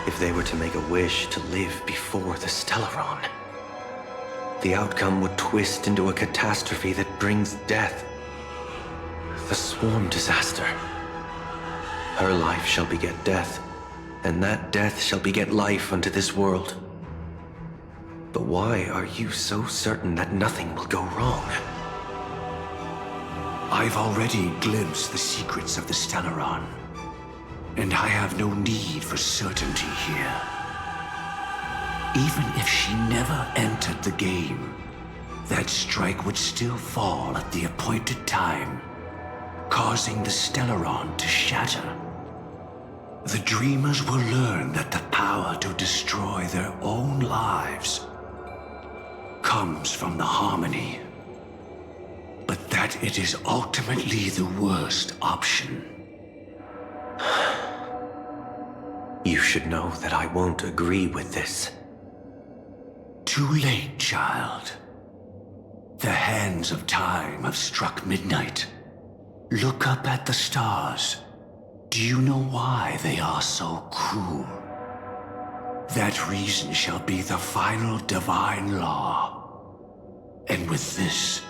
Speaker 2: if they were to make a wish to live before the Stellaron, the outcome would twist into a catastrophe that brings death. The Swarm disaster. Her life shall beget death, and that death shall beget life unto this world. But why are you so certain that nothing will go wrong?
Speaker 17: I've already glimpsed the secrets of the Stellaron, and I have no need for certainty here. Even if she never entered the game, that strike would still fall at the appointed time, causing the Stellaron to shatter. The Dreamers will learn that the power to destroy their own lives comes from the harmony, but that it is ultimately the worst option.
Speaker 2: You should know that I won't agree with this.
Speaker 17: Too late, child. The hands of time have struck midnight. Look up at the stars. Do you know why they are so cruel? That reason shall be the final divine law. And with this,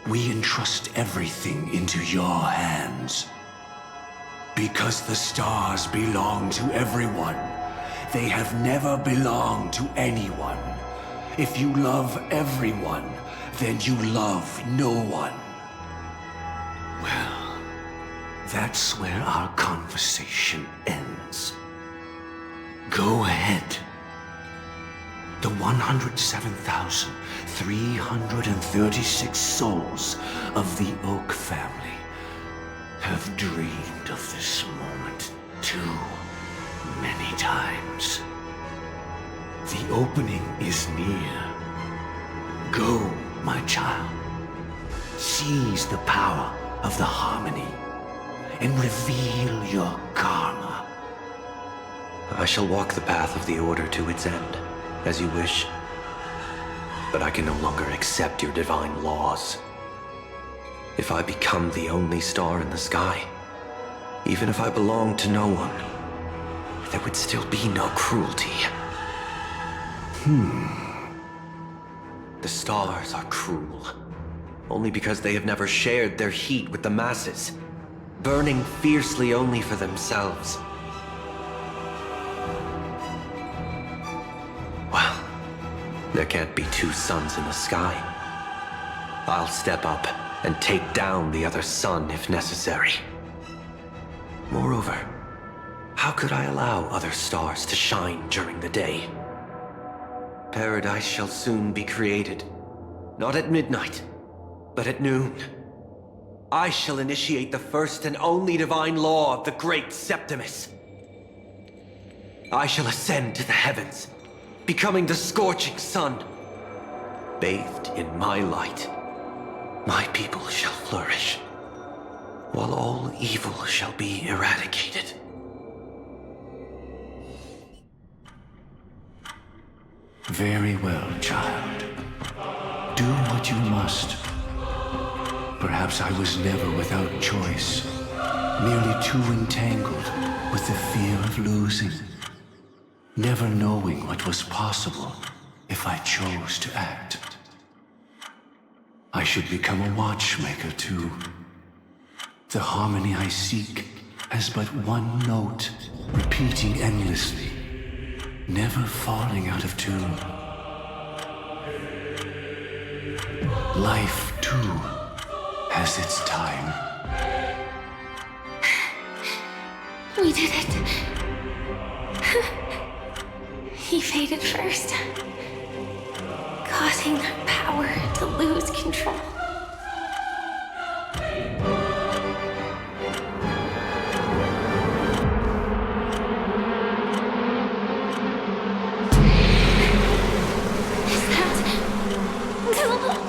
Speaker 17: we entrust everything into your hands. Because the stars belong to everyone, they have never belonged to anyone. If you love everyone, then you love no one. Well, that's where our conversation ends. Go ahead. The 107,336 souls of the Oak family have dreamed of this moment too many times. The opening is near. Go, my child. Seize the power of the harmony and reveal your karma.
Speaker 2: I shall walk the path of the Order to its end, as you wish. But I can no longer accept your divine laws. If I become the only star in the sky, even if I belong to no one, there would still be no cruelty. The stars are cruel, only because they have never shared their heat with the masses, burning fiercely only for themselves. Well, there can't be 2 suns in the sky. I'll step up and take down the other sun if necessary. Moreover, how could I allow other stars to shine during the day? Paradise shall soon be created. Not at midnight, but at noon. I shall initiate the first and only divine law of the great Septimus. I shall ascend to the heavens, becoming the scorching sun. Bathed in my light, my people shall flourish, while all evil shall be eradicated.
Speaker 17: Very well, child. Do what you must. Perhaps I was never without choice. merely too entangled with the fear of losing, never knowing what was possible if I chose to act. I should become a watchmaker too. The harmony I seek has but one note, repeating endlessly, never falling out of tune. Life, too, has its time.
Speaker 6: We did it. He faded first, causing our power to lose control. Is that doable?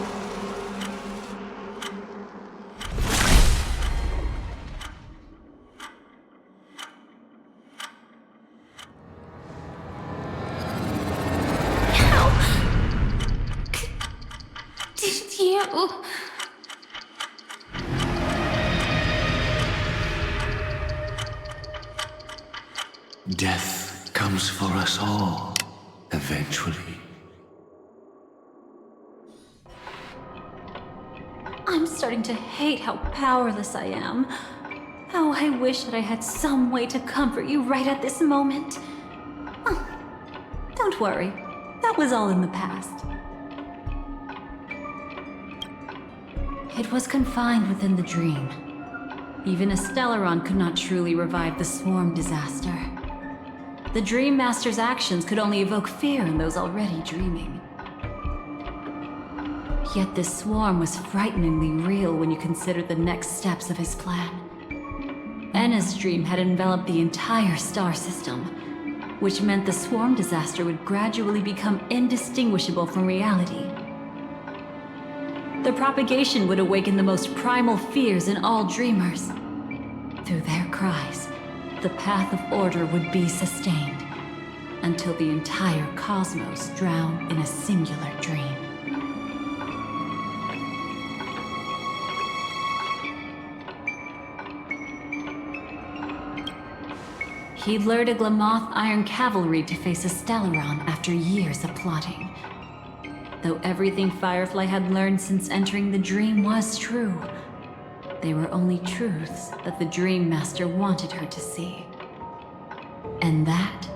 Speaker 6: Did you?
Speaker 17: Death comes for us all, eventually.
Speaker 4: I'm starting to hate how powerless I am. How I wish that I had some way to comfort you right at this moment. Oh, don't worry, that was all in the past. It was confined within the dream. Even a Stellaron could not truly revive the swarm disaster. The Dream Master's actions could only evoke fear in those already dreaming. Yet this swarm was frighteningly real when you consider the next steps of his plan. Enna's dream had enveloped the entire star system, which meant the swarm disaster would gradually become indistinguishable from reality. The propagation would awaken the most primal fears in all dreamers. Through their cries, the path of order would be sustained, until the entire cosmos drowned in a singular dream. He lured a Glamoth Iron Cavalry to face a Stellaron after years of plotting. Though everything Firefly had learned since entering the dream was true, they were only truths that the Dream Master wanted her to see. And that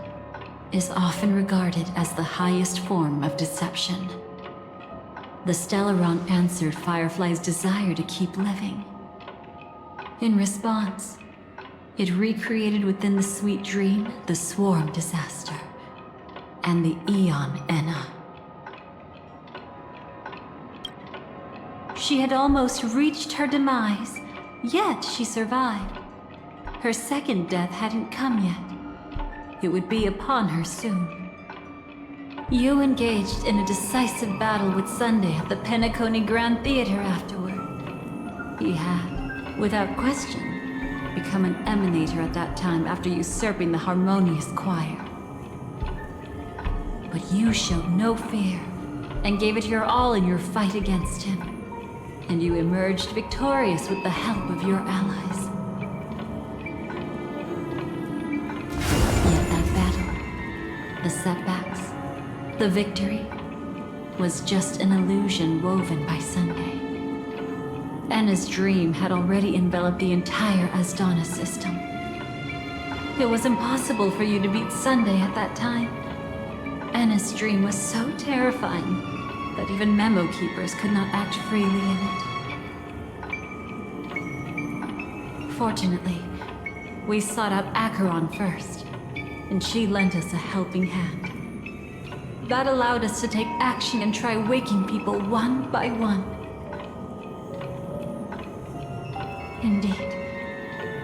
Speaker 4: is often regarded as the highest form of deception. The Stellaron answered Firefly's desire to keep living. In response, it recreated within the sweet dream the swarm disaster and the Eon Enna. She had almost reached her demise, yet she survived. Her second death hadn't come yet. It would be upon her soon. You engaged in a decisive battle with Sunday at the Penacony Grand Theater afterward. He had, without question, become an emanator at that time after usurping the Harmonious Choir. But you showed no fear, and gave it your all in your fight against him. And you emerged victorious with the help of your allies. Yet that battle, the setbacks, the victory, was just an illusion woven by Sunday. Enna's dream had already enveloped the entire Asdana system. It was impossible for you to beat Sunday at that time. Enna's dream was so terrifying that even memo keepers could not act freely in it. Fortunately, we sought out Acheron first, and she lent us a helping hand. That allowed us to take action and try waking people one by one. Indeed,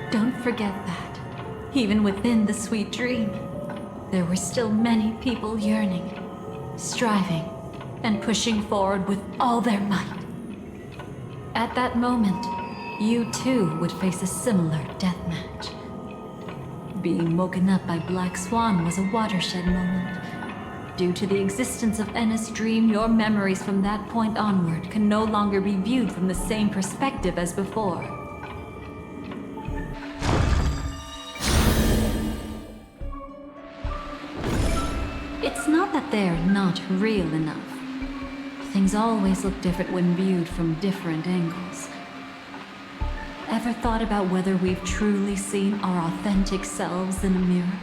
Speaker 4: don't forget that, even within the sweet dream, there were still many people yearning, striving, and pushing forward with all their might. At that moment, you too would face a similar deathmatch. Being woken up by Black Swan was a watershed moment. Due to the existence of Enna's dream, your memories from that point onward can no longer be viewed from the same perspective as before. thought they're not real enough. Things always look different when viewed from different angles. Ever thought about whether we've truly seen our authentic selves in a mirror?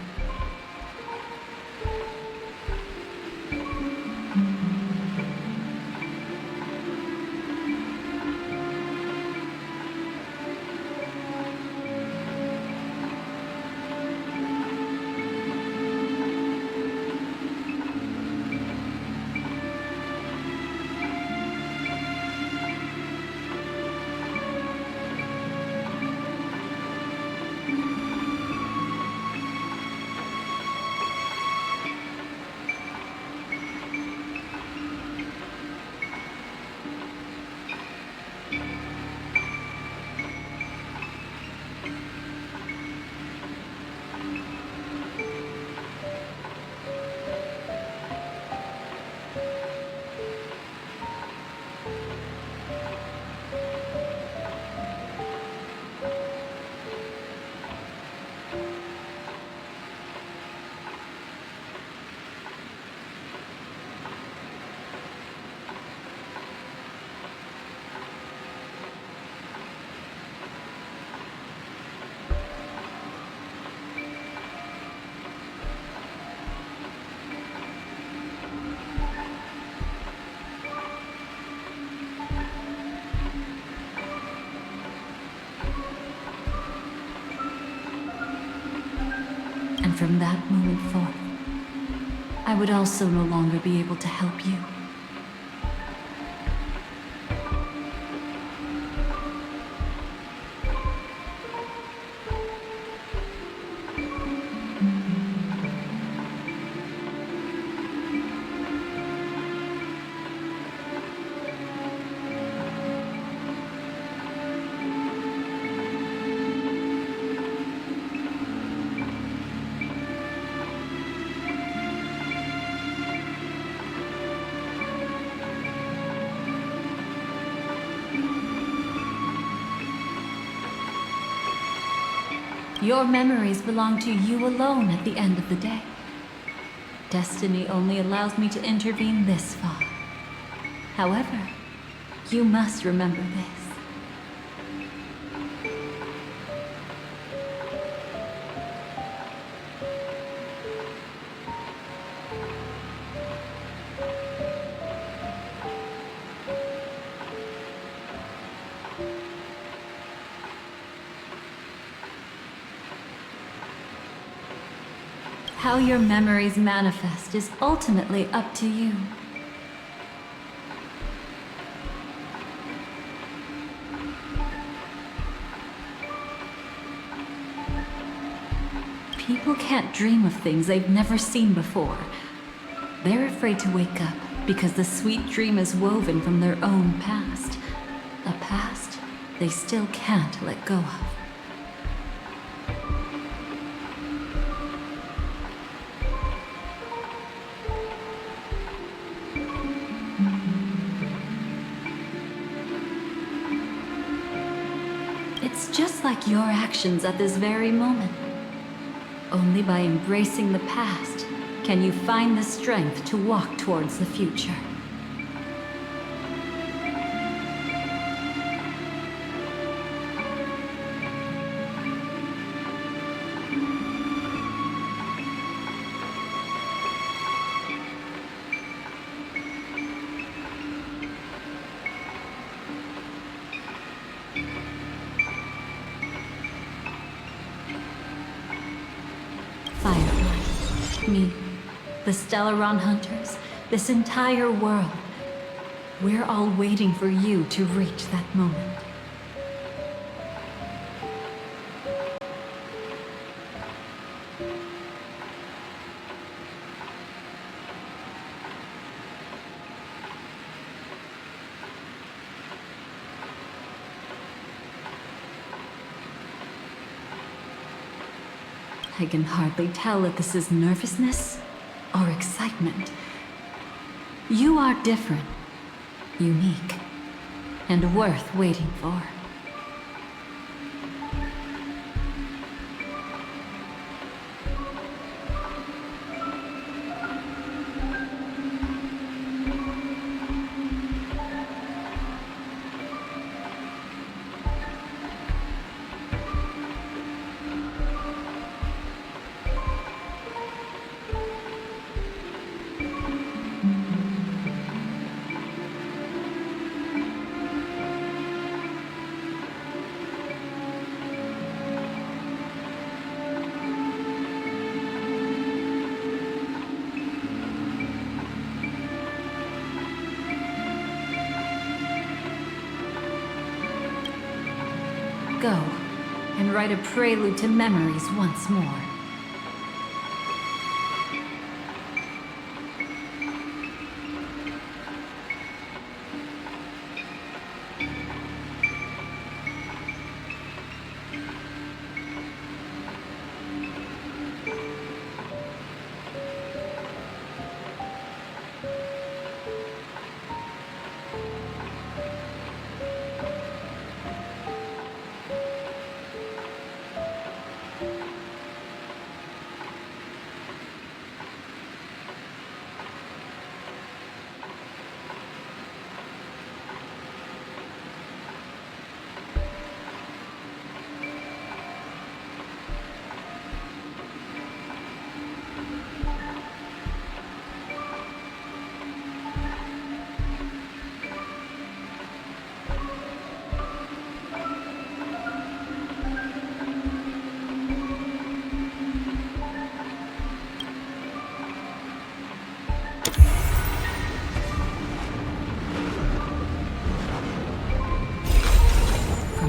Speaker 4: And from that moment forth, I would also no longer be able to help you. Your memories belong to you alone at the end of the day. Destiny only allows me to intervene this far. However, you must remember this. How your memories manifest is ultimately up to you. People can't dream of things they've never seen before. They're afraid to wake up because the sweet dream is woven from their own past. A past they still can't let go of. It's just like your actions at this very moment. Only by embracing the past can you find the strength to walk towards the future. Firefly, me, the Stellaron Hunters, this entire world. We're all waiting for you to reach that moment. I can hardly tell if this is nervousness or excitement. You are different, unique, and worth waiting for. and write a prelude to memories once more.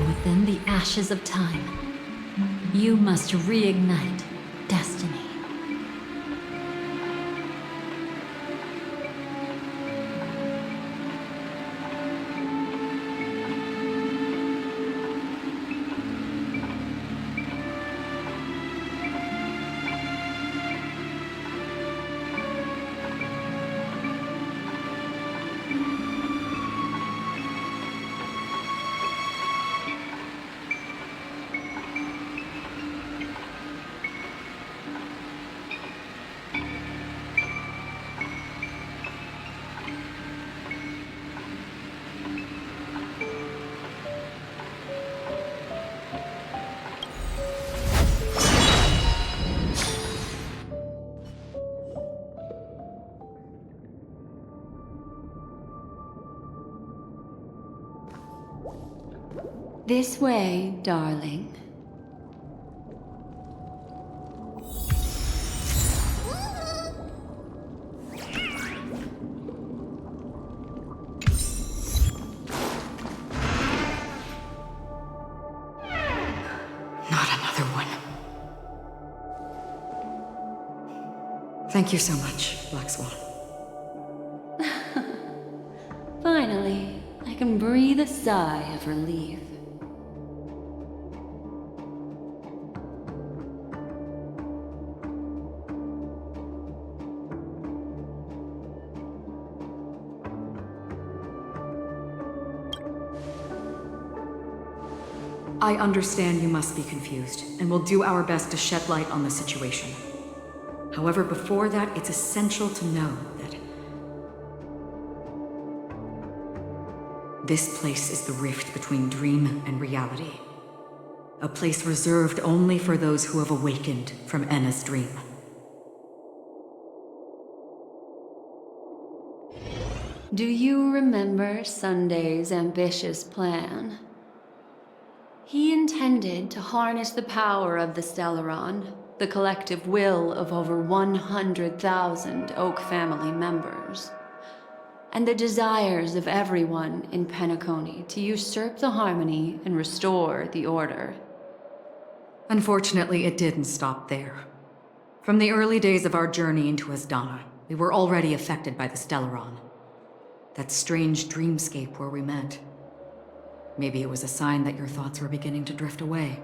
Speaker 4: Within the ashes of time, you must reignite destiny.
Speaker 11: This way, darling.
Speaker 8: Not another one. Thank you so much, Black Swan.
Speaker 11: Finally, I can breathe a sigh of relief.
Speaker 8: I understand you must be confused, and we'll do our best to shed light on the situation. However, before that, it's essential to know that this place is the rift between dream and reality. A place reserved only for those who have awakened from Enna's dream.
Speaker 11: Do you remember Sunday's ambitious plan? He intended to harness the power of the Stellaron, the collective will of over 100,000 Oak family members, and the desires of everyone in Penacony to usurp the harmony and restore the order.
Speaker 8: Unfortunately, it didn't stop there. From the early days of our journey into Asdana, we were already affected by the Stellaron. That strange dreamscape where we met. Maybe it was a sign that your thoughts were beginning to drift away.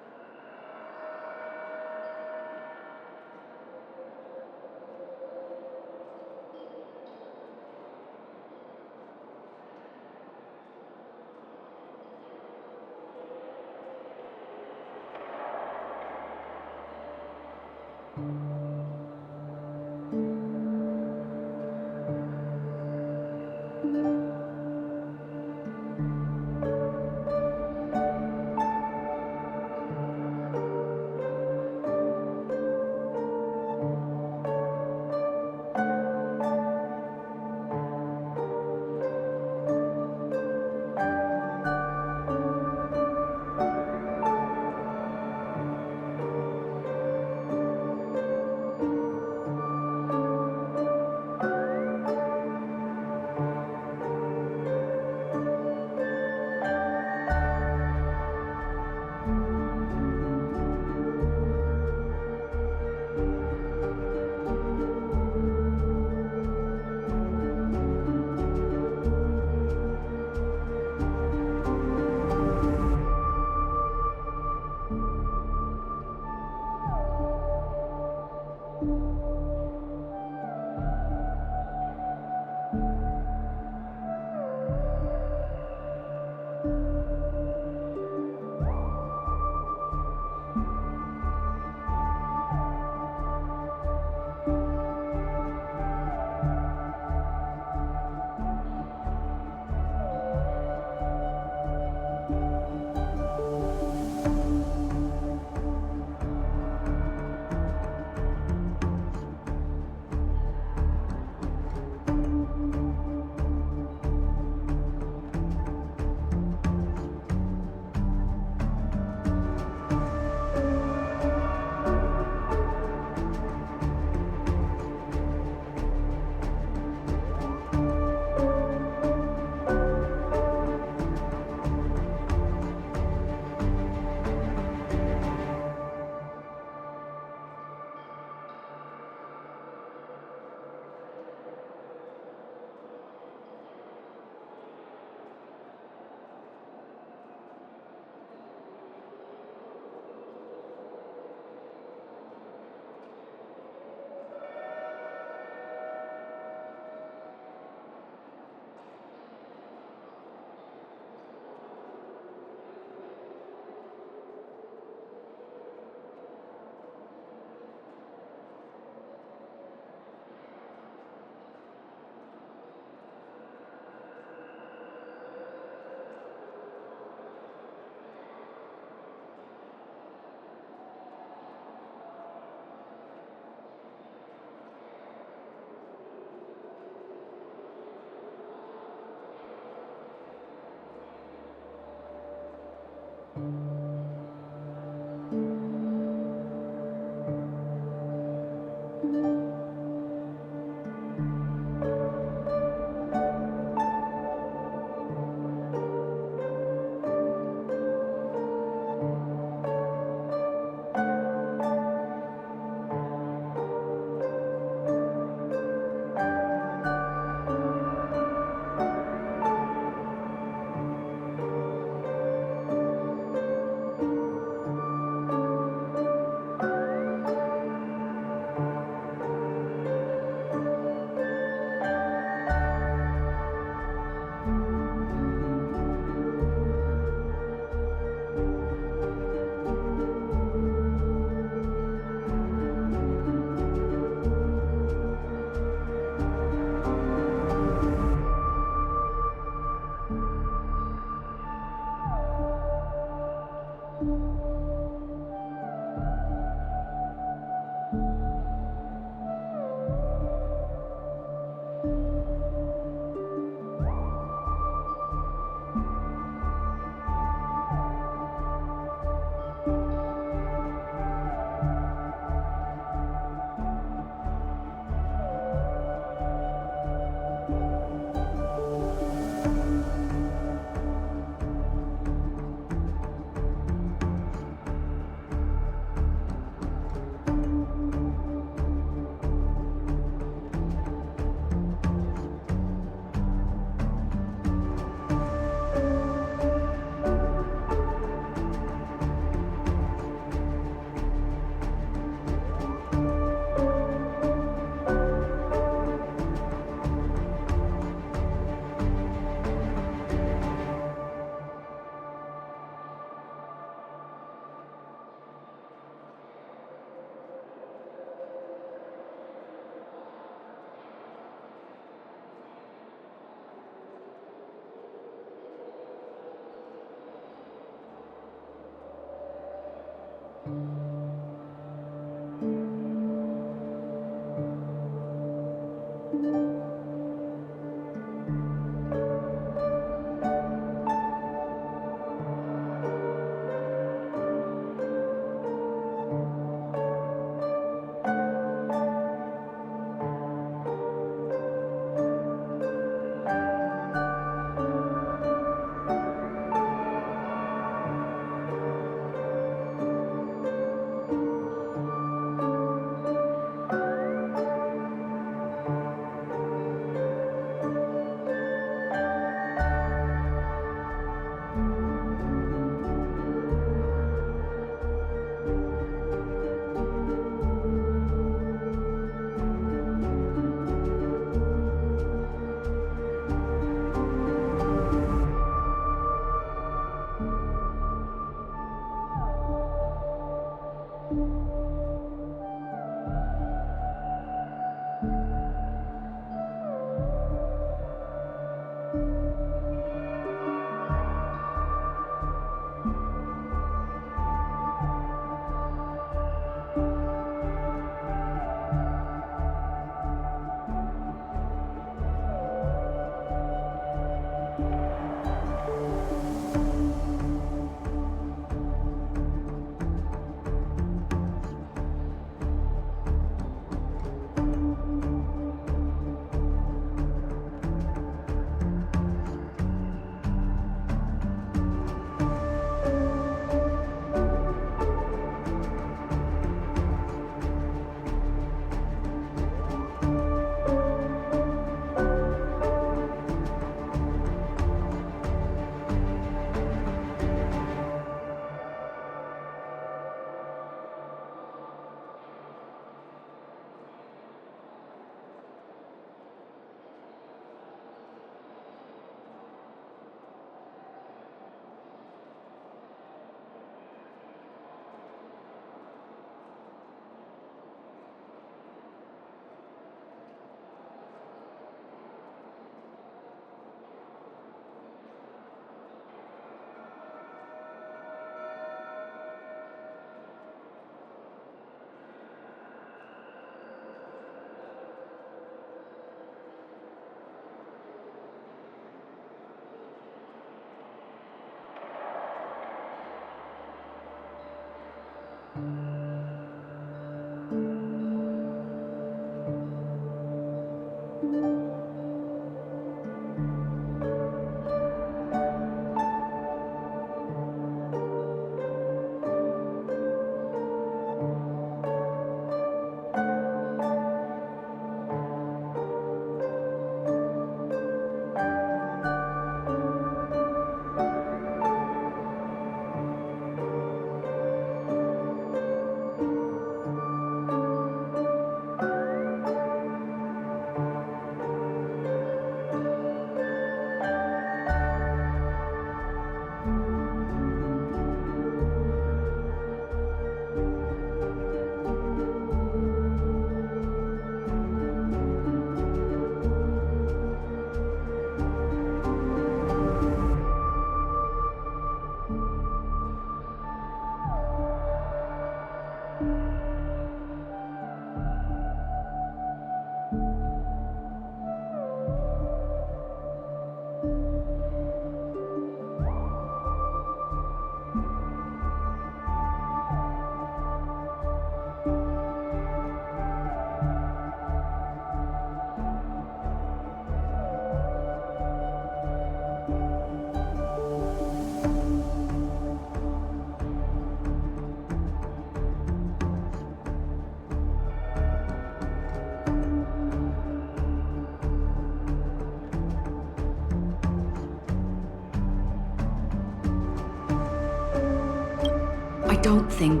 Speaker 8: I don't think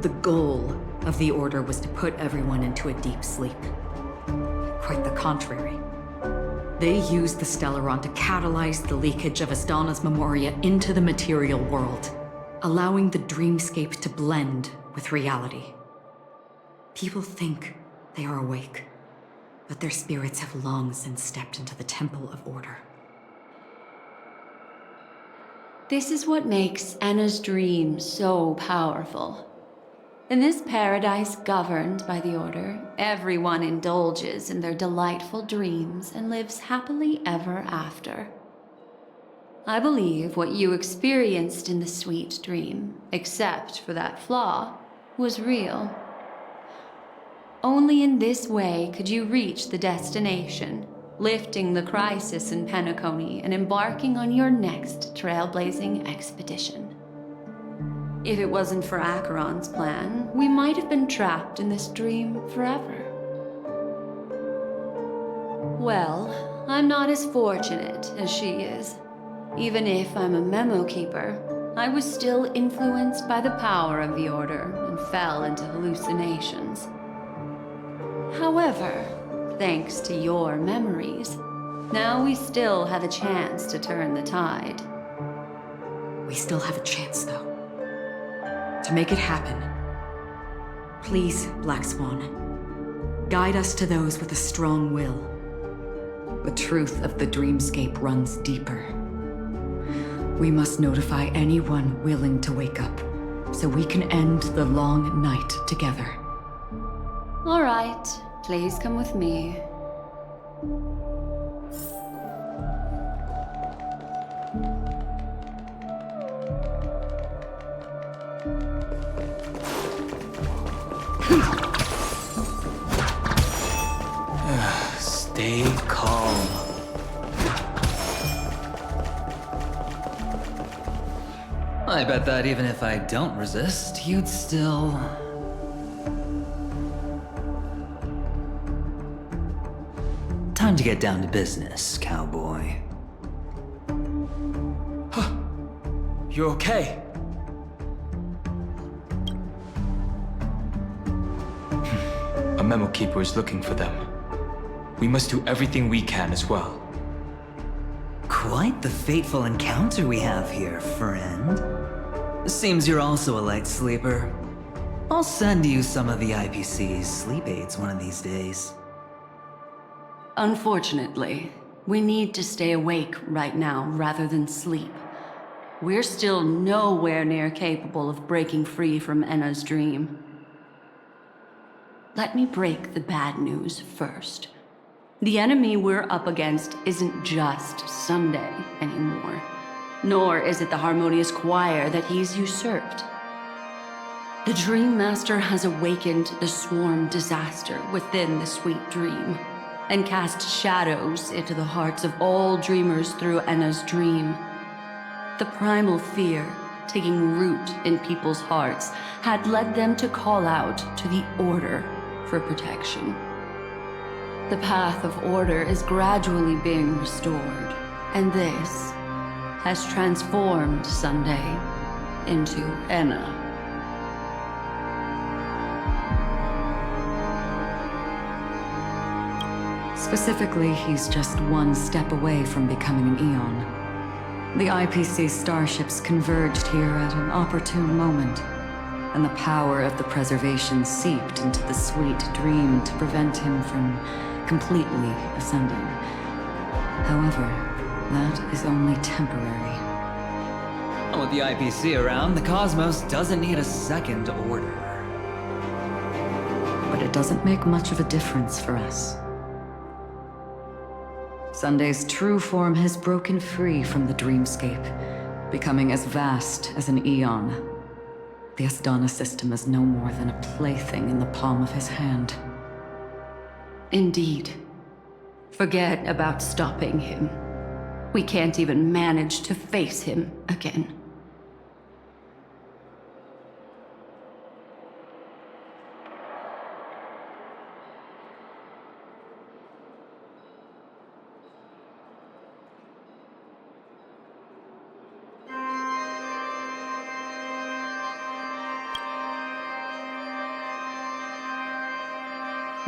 Speaker 8: the goal of the Order was to put everyone into a deep sleep. Quite the contrary. They used the Stellaron to catalyze the leakage of Astana's Memoria into the material world, allowing the dreamscape to blend with reality. People think they are awake, but their spirits have long since stepped into the Temple of Order.
Speaker 11: This is what makes Anna's dream so powerful. In this paradise governed by the Order, everyone indulges in their delightful dreams and lives happily ever after. I believe what you experienced in the sweet dream, except for that flaw, was real. Only in this way could you reach the destination, lifting the crisis in Penacony and embarking on your next trailblazing expedition. If it wasn't for Acheron's plan, we might have been trapped in this dream forever. Well, I'm not as fortunate as she is. Even if I'm a memo keeper, I was still influenced by the power of the Order and fell into hallucinations. However, thanks to your memories, now we still have a chance to turn the tide.
Speaker 8: We still have a chance, though. To make it happen. Please, Black Swan, guide us to those with a strong will. The truth of the dreamscape runs deeper. We must notify anyone willing to wake up, so we can end the long night together.
Speaker 11: All right, please come with me.
Speaker 2: Stay calm.
Speaker 10: I bet that even if I don't resist, you'd still... Time to get down to business, cowboy.
Speaker 2: You okay?
Speaker 1: A memo keeper is looking for them. We must do everything we can as well.
Speaker 10: Quite the fateful encounter we have here, friend. Seems you're also a light sleeper. I'll send you some of the IPC's sleep aids one of these days.
Speaker 11: Unfortunately, we need to stay awake right now rather than sleep. We're still nowhere near capable of breaking free from Enna's dream. Let me break the bad news first. The enemy we're up against isn't just Sunday anymore, nor is it the harmonious choir that he's usurped. The Dream Master has awakened the swarm disaster within the sweet dream, and cast shadows into the hearts of all dreamers through Enna's dream. The primal fear taking root in people's hearts had led them to call out to the Order for protection. The path of order is gradually being restored, and this has transformed Sunday into Enna.
Speaker 8: Specifically, he's just one step away from becoming an Eon. The IPC starships converged here at an opportune moment, and the power of the preservation seeped into the sweet dream to prevent him from completely ascending. However, that is only temporary.
Speaker 10: With the IPC around, the cosmos doesn't need a second order.
Speaker 8: But it doesn't make much of a difference for us. Sunday's true form has broken free from the dreamscape, becoming as vast as an eon. The Asdana system is no more than a plaything in the palm of his hand.
Speaker 11: Indeed. Forget about stopping him. We can't even manage to face him again.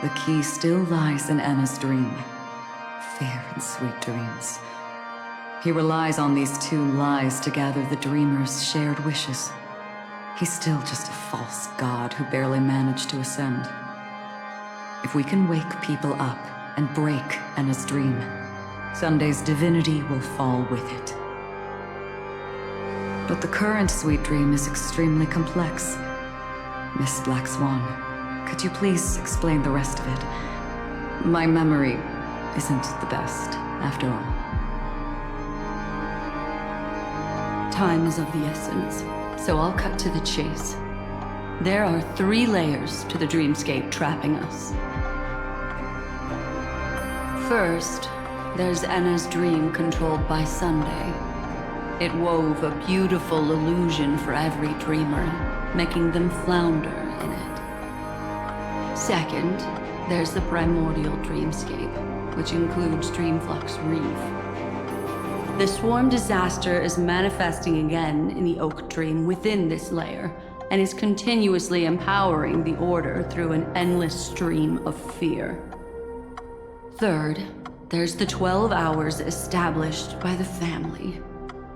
Speaker 8: The key still lies in Enna's dream. Fair and sweet dreams. He relies on these two lies to gather the dreamers' shared wishes. He's still just a false god who barely managed to ascend. If we can wake people up and break Enna's dream, Sunday's divinity will fall with it. But the current sweet dream is extremely complex. Miss Black Swan, could you please explain the rest of it? My memory isn't the best, after all.
Speaker 21: Time is of the essence, so I'll cut to the chase. There are 3 layers to the dreamscape trapping us. First, there's Anna's dream controlled by Sunday. It wove a beautiful illusion for every dreamer, making them flounder in it. Second, there's the primordial dreamscape, which includes Dreamflux Reef. The swarm disaster is manifesting again in the Oak Dream within this layer, and is continuously empowering the Order through an endless stream of fear. Third, there's the 12 hours established by the family.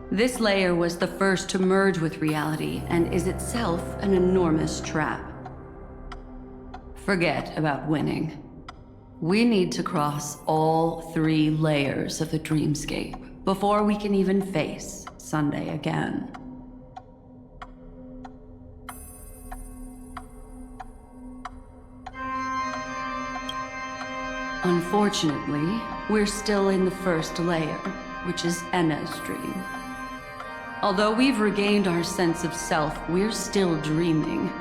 Speaker 21: This layer was the first to merge with reality and is itself an enormous trap. Forget about winning. We need to cross all 3 layers of the dreamscape before we can even face Sunday again. Unfortunately, we're still in the first layer, which is Enna's dream. Although we've regained our sense of self, we're still dreaming.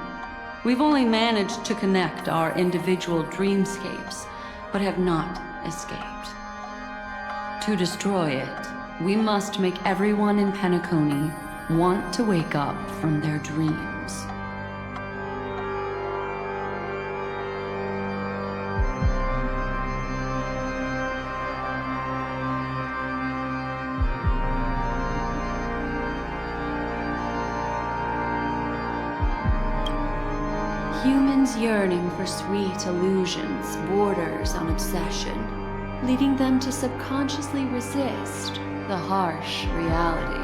Speaker 21: We've only managed to connect our individual dreamscapes, but have not escaped. To destroy it, we must make everyone in Penacony want to wake up from their dreams. Humans yearning for sweet illusions borders on obsession, leading them to subconsciously resist the harsh reality.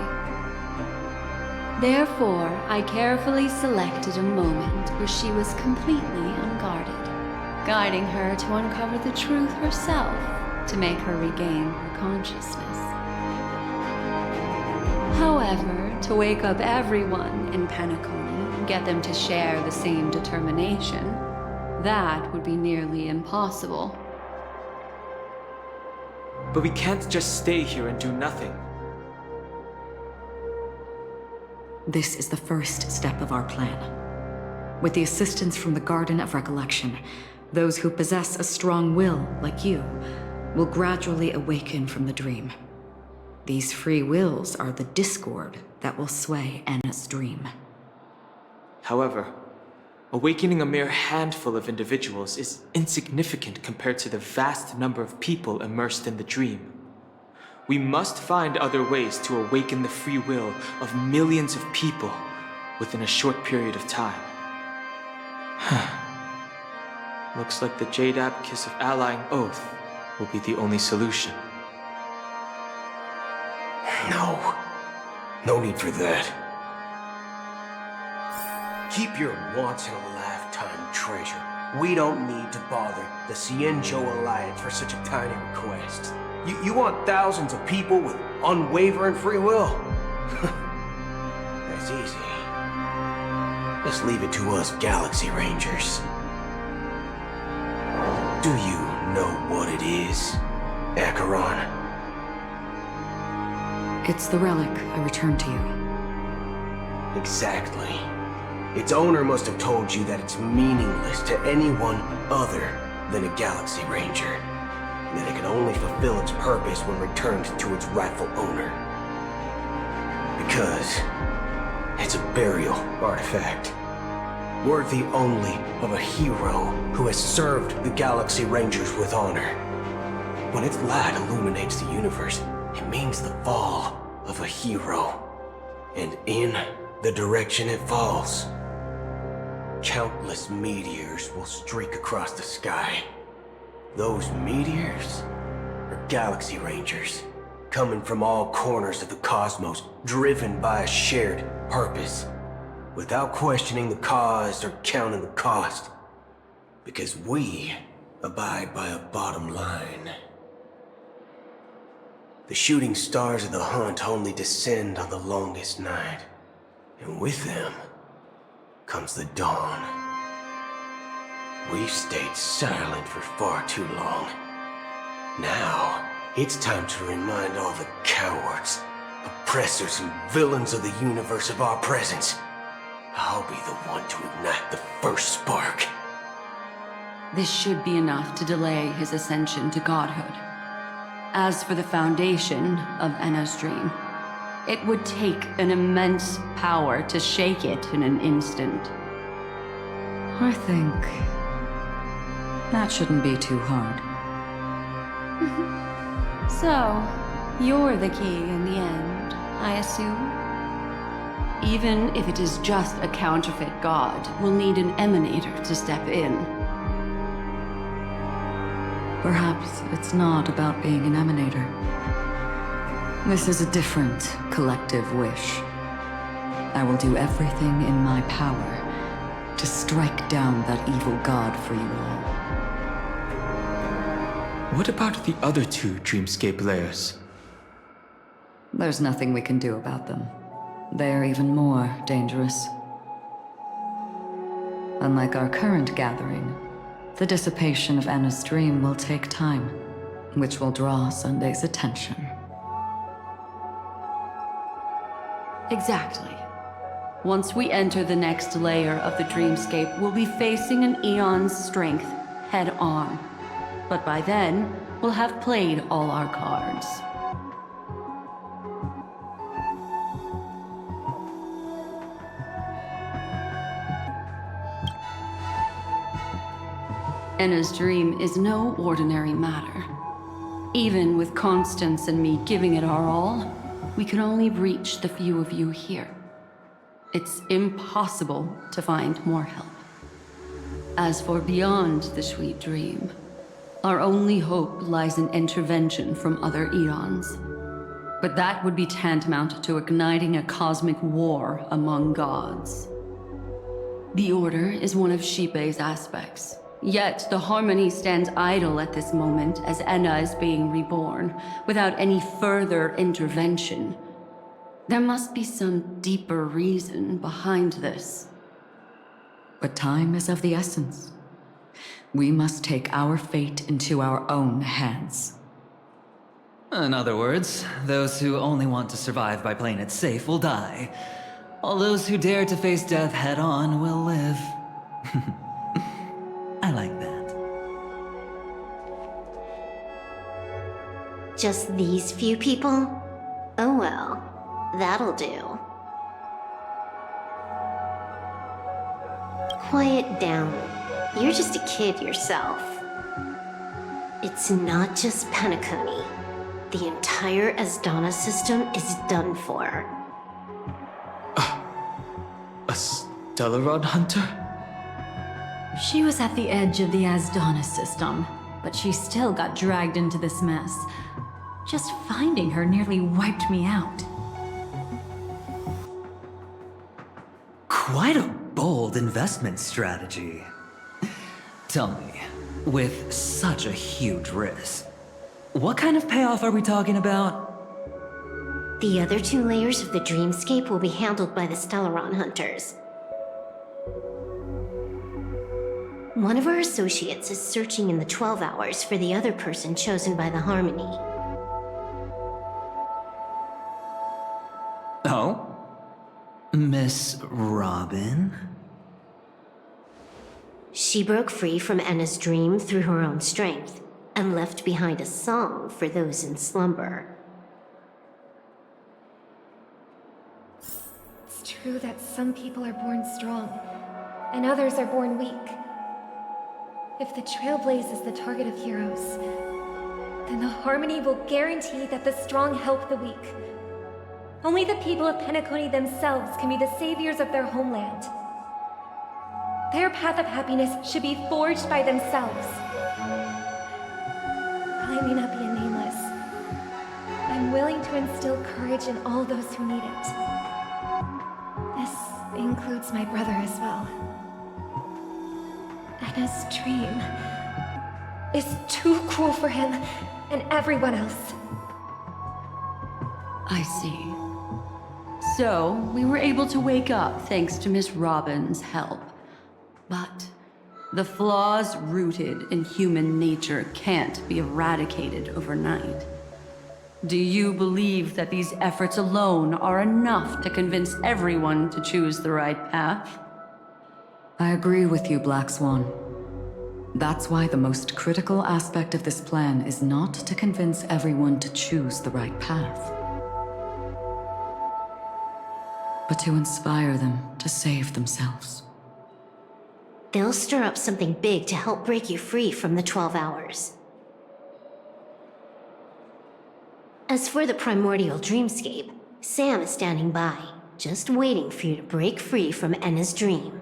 Speaker 21: Therefore, I carefully selected a moment where she was completely unguarded, guiding her to uncover the truth herself to make her regain her consciousness. However, to wake up everyone in Penacony and get them to share the same determination, that would be nearly impossible.
Speaker 1: But we can't just stay here and do nothing.
Speaker 8: This is the first step of our plan. With the assistance from the Garden of Recollection, those who possess a strong will, like you, will gradually awaken from the dream. These free wills are the discord that will sway Anna's dream.
Speaker 1: However, awakening a mere handful of individuals is insignificant compared to the vast number of people immersed in the dream. We must find other ways to awaken the free will of millions of people within a short period of time. Looks like the Jadab Kiss of Allying Oath will be the only solution.
Speaker 18: No need for that. Keep your once-in-a-lifetime treasure. We don't need to bother the Cienjo Alliance for such a tiny request. You want thousands of people with unwavering free will? That's easy. Let's leave it to us Galaxy Rangers. Do you know what it is, Acheron?
Speaker 8: It's the relic I returned to you.
Speaker 18: Exactly. Its owner must have told you that it's meaningless to anyone other than a Galaxy Ranger, and that it can only fulfill its purpose when returned to its rightful owner. Because it's a burial artifact, worthy only of a hero who has served the Galaxy Rangers with honor. When its light illuminates the universe, it means the fall of a hero. And in the direction it falls, countless meteors will streak across the sky. Those meteors are Galaxy Rangers, coming from all corners of the cosmos, driven by a shared purpose, without questioning the cause or counting the cost, because we abide by a bottom line. The shooting stars of the hunt only descend on the longest night, and with them comes the dawn. We've stayed silent for far too long. Now, it's time to remind all the cowards, oppressors, and villains of the universe of our presence. I'll be the one to ignite the first spark.
Speaker 21: This should be enough to delay his ascension to godhood. As for the foundation of Enna's dream, it would take an immense power to shake it in an instant.
Speaker 8: I think that shouldn't be too hard.
Speaker 21: So, you're the key in the end, I assume? Even if it is just a counterfeit god, we'll need an emanator to step in.
Speaker 8: Perhaps it's not about being an emanator. This is a different collective wish. I will do everything in my power to strike down that evil god for you all.
Speaker 1: What about the other two dreamscape layers?
Speaker 8: There's nothing we can do about them. They're even more dangerous. Unlike our current gathering, the dissipation of Anna's dream will take time, which will draw Sunday's attention.
Speaker 21: Exactly. Once we enter the next layer of the dreamscape, we'll be facing an eon's strength head-on. But by then, we'll have played all our cards. Enna's dream is no ordinary matter. Even with Constance and me giving it our all, we can only reach the few of you here. It's impossible to find more help. As for beyond the sweet dream, our only hope lies in intervention from other eons. But that would be tantamount to igniting a cosmic war among gods. The Order is one of Xipe's aspects. Yet the Harmony stands idle at this moment as Enna is being reborn, without any further intervention. There must be some deeper reason behind this.
Speaker 8: But time is of the essence. We must take our fate into our own hands.
Speaker 10: In other words, those who only want to survive by playing it safe will die, while those who dare to face death head-on will live. I like that.
Speaker 7: Just these few people? Oh well, that'll do. Quiet down. You're just a kid yourself. It's not just Penacony. The entire Asdana system is done for.
Speaker 1: A Stellaron hunter?
Speaker 4: She was at the edge of the Asdana system, but she still got dragged into this mess. Just finding her nearly wiped me out.
Speaker 10: Quite a bold investment strategy. Tell me, with such a huge risk, what kind of payoff are we talking about?
Speaker 7: The other two layers of the dreamscape will be handled by the Stellaron hunters. One of our associates is searching in the 12 hours for the other person chosen by the Harmony.
Speaker 10: Oh? Miss Robin?
Speaker 7: She broke free from Enna's dream through her own strength, and left behind a song for those in slumber.
Speaker 19: It's true that some people are born strong, and others are born weak. If the Trailblaze is the target of heroes, then the Harmony will guarantee that the strong help the weak. Only the people of Penacony themselves can be the saviors of their homeland. Their path of happiness should be forged by themselves. I may not be a nameless. I'm willing to instill courage in all those who need it. This includes my brother as well. Enna's dream is too cruel for him and everyone else.
Speaker 21: I see. So, we were able to wake up thanks to Miss Robin's help. But The flaws rooted in human nature can't be eradicated overnight. Do you believe that these efforts alone are enough to convince everyone to choose the right path?
Speaker 8: I agree with you, Black Swan. That's why the most critical aspect of this plan is not to convince everyone to choose the right path, but to inspire them to save themselves.
Speaker 7: They'll stir up something big to help break you free from the 12 hours. As for the primordial dreamscape, Sam is standing by, just waiting for you to break free from Enna's dream.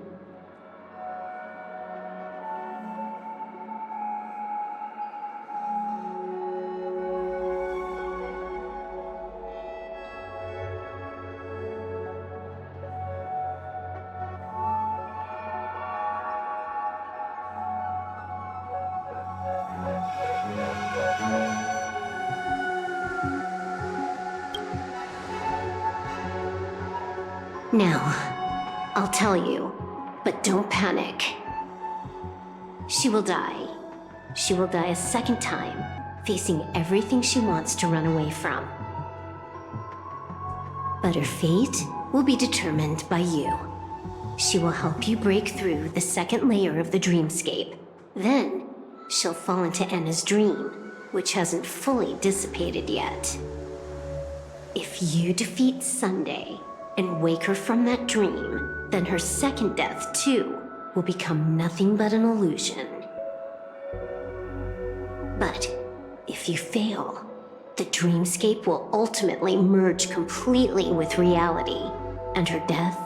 Speaker 7: Now, I'll tell you, but don't panic. She will die. She will die a second time, facing everything she wants to run away from. But her fate will be determined by you. She will help you break through the second layer of the dreamscape. Then, she'll fall into Enna's dream, which hasn't fully dissipated yet. If you defeat Sunday and wake her from that dream, then her second death, too, will become nothing but an illusion. But if you fail, the dreamscape will ultimately merge completely with reality, and her death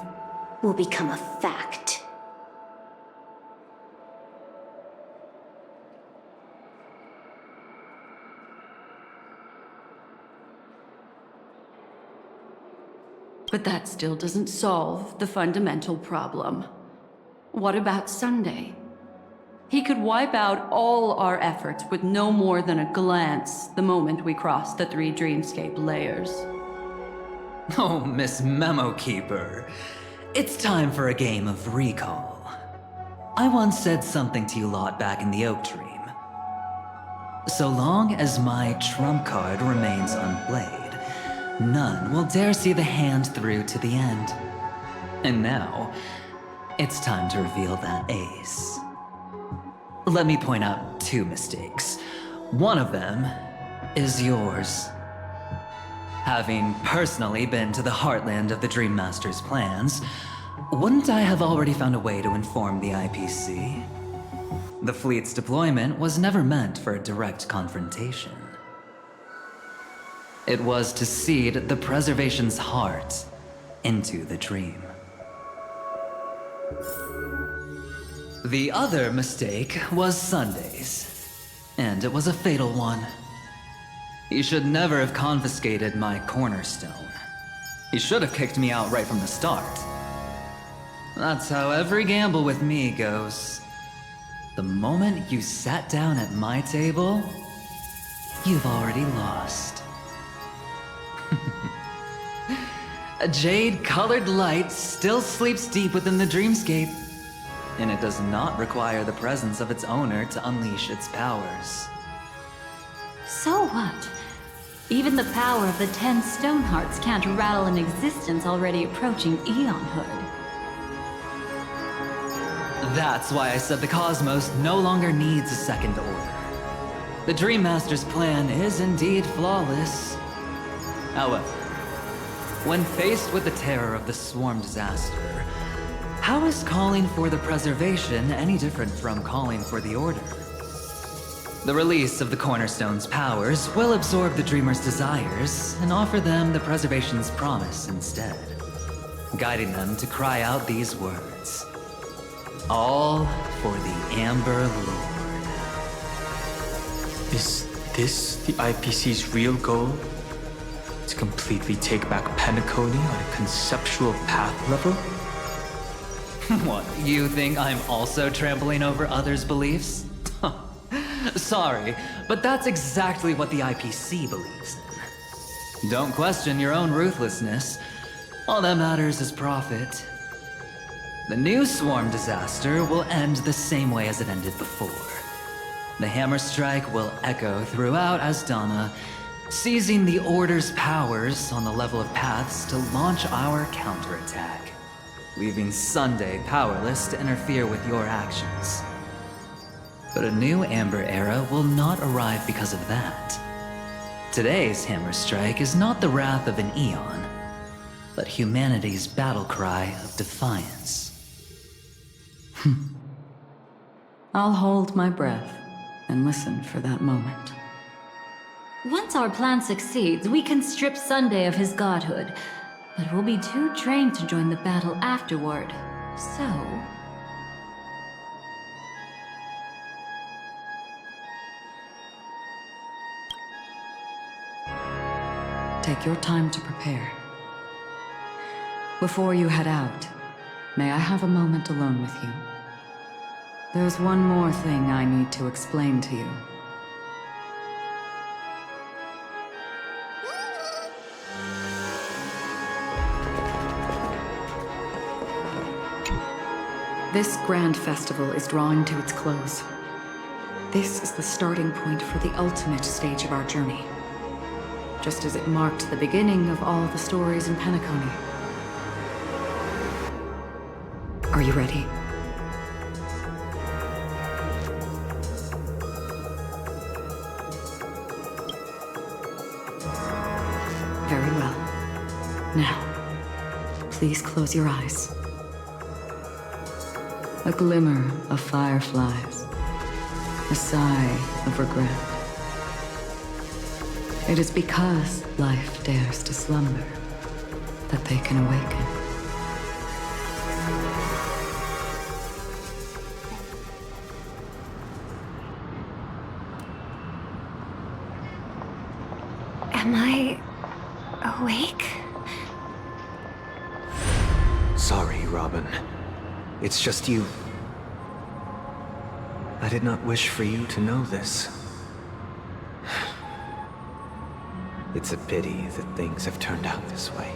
Speaker 7: will become a fact.
Speaker 21: But that still doesn't solve the fundamental problem. What about Sunday? He could wipe out all our efforts with no more than a glance the moment we cross the 3 dreamscape layers.
Speaker 10: Oh, Miss Memo Keeper. It's time for a game of recall. I once said something to you lot back in the Oak Dream. So long as my trump card remains unplayed, none will dare see the hand through to the end. And now, it's time to reveal that ace. Let me point out 2 mistakes. One of them is yours. Having personally been to the heartland of the Dream Master's plans, wouldn't I have already found a way to inform the IPC? The fleet's deployment was never meant for a direct confrontation. It was to seed the preservation's heart into the dream. The other mistake was Sunday's, and it was a fatal one. He should never have confiscated my cornerstone. He should have kicked me out right from the start. That's how every gamble with me goes. The moment you sat down at my table, you've already lost. A jade-colored light still sleeps deep within the dreamscape, and it does not require the presence of its owner to unleash its powers.
Speaker 4: So what? Even the power of the 10 stone hearts can't rattle an existence already approaching eonhood.
Speaker 10: That's why I said the cosmos no longer needs a second order. The Dream Master's plan is indeed flawless. However, when faced with the terror of the swarm disaster, how is calling for the preservation any different from calling for the order? The release of the Cornerstone's powers will absorb the Dreamer's desires and offer them the preservation's promise instead, guiding them to cry out these words. All for the Amber Lord.
Speaker 1: Is this the IPC's real goal? To completely take back Penacony on a conceptual path level?
Speaker 10: What, you think I'm also trampling over others' beliefs? Sorry, but that's exactly what the IPC believes in. Don't question your own ruthlessness. All that matters is profit. The new swarm disaster will end the same way as it ended before. The hammer strike will echo throughout Asdana, seizing the Order's powers on the level of paths to launch our counterattack, leaving Sunday powerless to interfere with your actions. But a new Amber Era will not arrive because of that. Today's hammer strike is not the wrath of an eon, but humanity's battle cry of defiance.
Speaker 8: I'll hold my breath and listen for that moment.
Speaker 4: Once our plan succeeds, we can strip Sunday of his godhood, but we'll be too drained to join the battle afterward. So...
Speaker 8: take your time to prepare. Before you head out, may I have a moment alone with you? There's one more thing I need to explain to you. This grand festival is drawing to its close. This is the starting point for the ultimate stage of our journey, just as it marked the beginning of all the stories in Penacony. Are you ready? Very well. Now, please close your eyes. A glimmer of fireflies. A sigh of regret. It is because life dares to slumber that they can awaken.
Speaker 19: Am I awake?
Speaker 2: Sorry, Robin. It's just you. I did not wish for you to know this. It's a pity that things have turned out this way.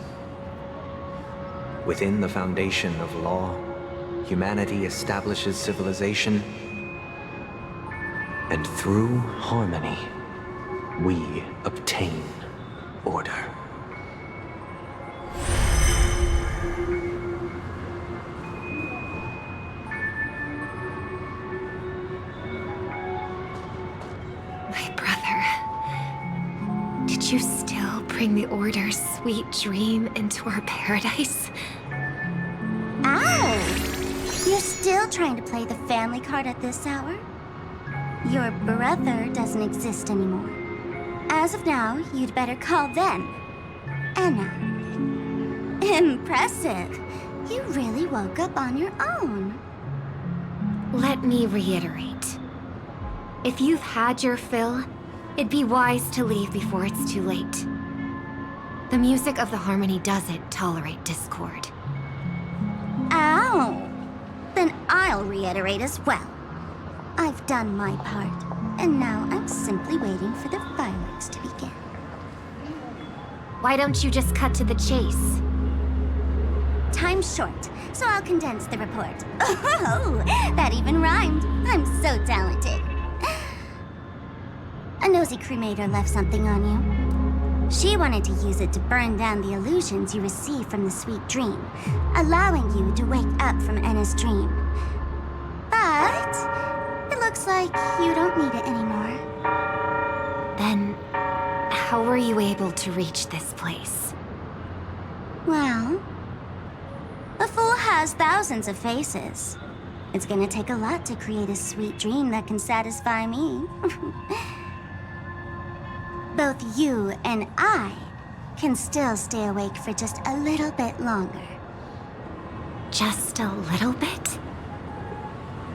Speaker 2: Within the foundation of law, humanity establishes civilization, and through harmony, we obtain order.
Speaker 19: My brother. Did you still bring the Order's sweet dream into our paradise?
Speaker 9: Ow! You're still trying to play the family card at this hour? Your brother doesn't exist anymore. As of now, you'd better call them Anna. Impressive. You really woke up on your own.
Speaker 19: Let me reiterate. If you've had your fill, it'd be wise to leave before it's too late. The music of the Harmony doesn't tolerate discord.
Speaker 9: Ow! Then I'll reiterate as well. I've done my part, and now I'm simply waiting for the fireworks to begin.
Speaker 19: Why don't you just cut to the chase?
Speaker 9: Time's short, so I'll condense the report. Oh, that even rhymed. I'm so talented. A nosy cremator left something on you. She wanted to use it to burn down the illusions you received from the sweet dream, allowing you to wake up from Enna's dream. But it looks like you don't need it anymore.
Speaker 19: Then, how were you able to reach this place?
Speaker 9: Well, a fool has thousands of faces. It's gonna take a lot to create a sweet dream that can satisfy me. Both you and I can still stay awake for just a little bit longer.
Speaker 19: Just a little bit?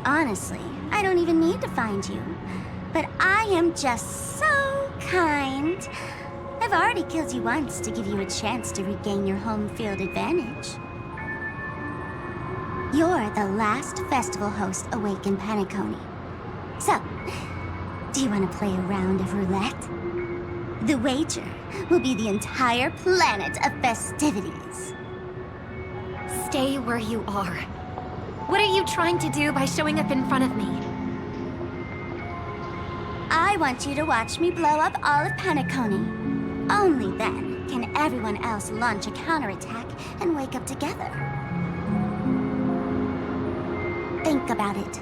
Speaker 9: Honestly, I don't even need to find you. But I am just so kind. I've already killed you once to give you a chance to regain your home field advantage. You're the last festival host awake in Penacony. So, do you want to play a round of roulette? The wager will be the entire planet of festivities.
Speaker 19: Stay where you are. What are you trying to do by showing up in front of me?
Speaker 9: I want you to watch me blow up all of Penacony. Only then can everyone else launch a counterattack and wake up together. Think about it.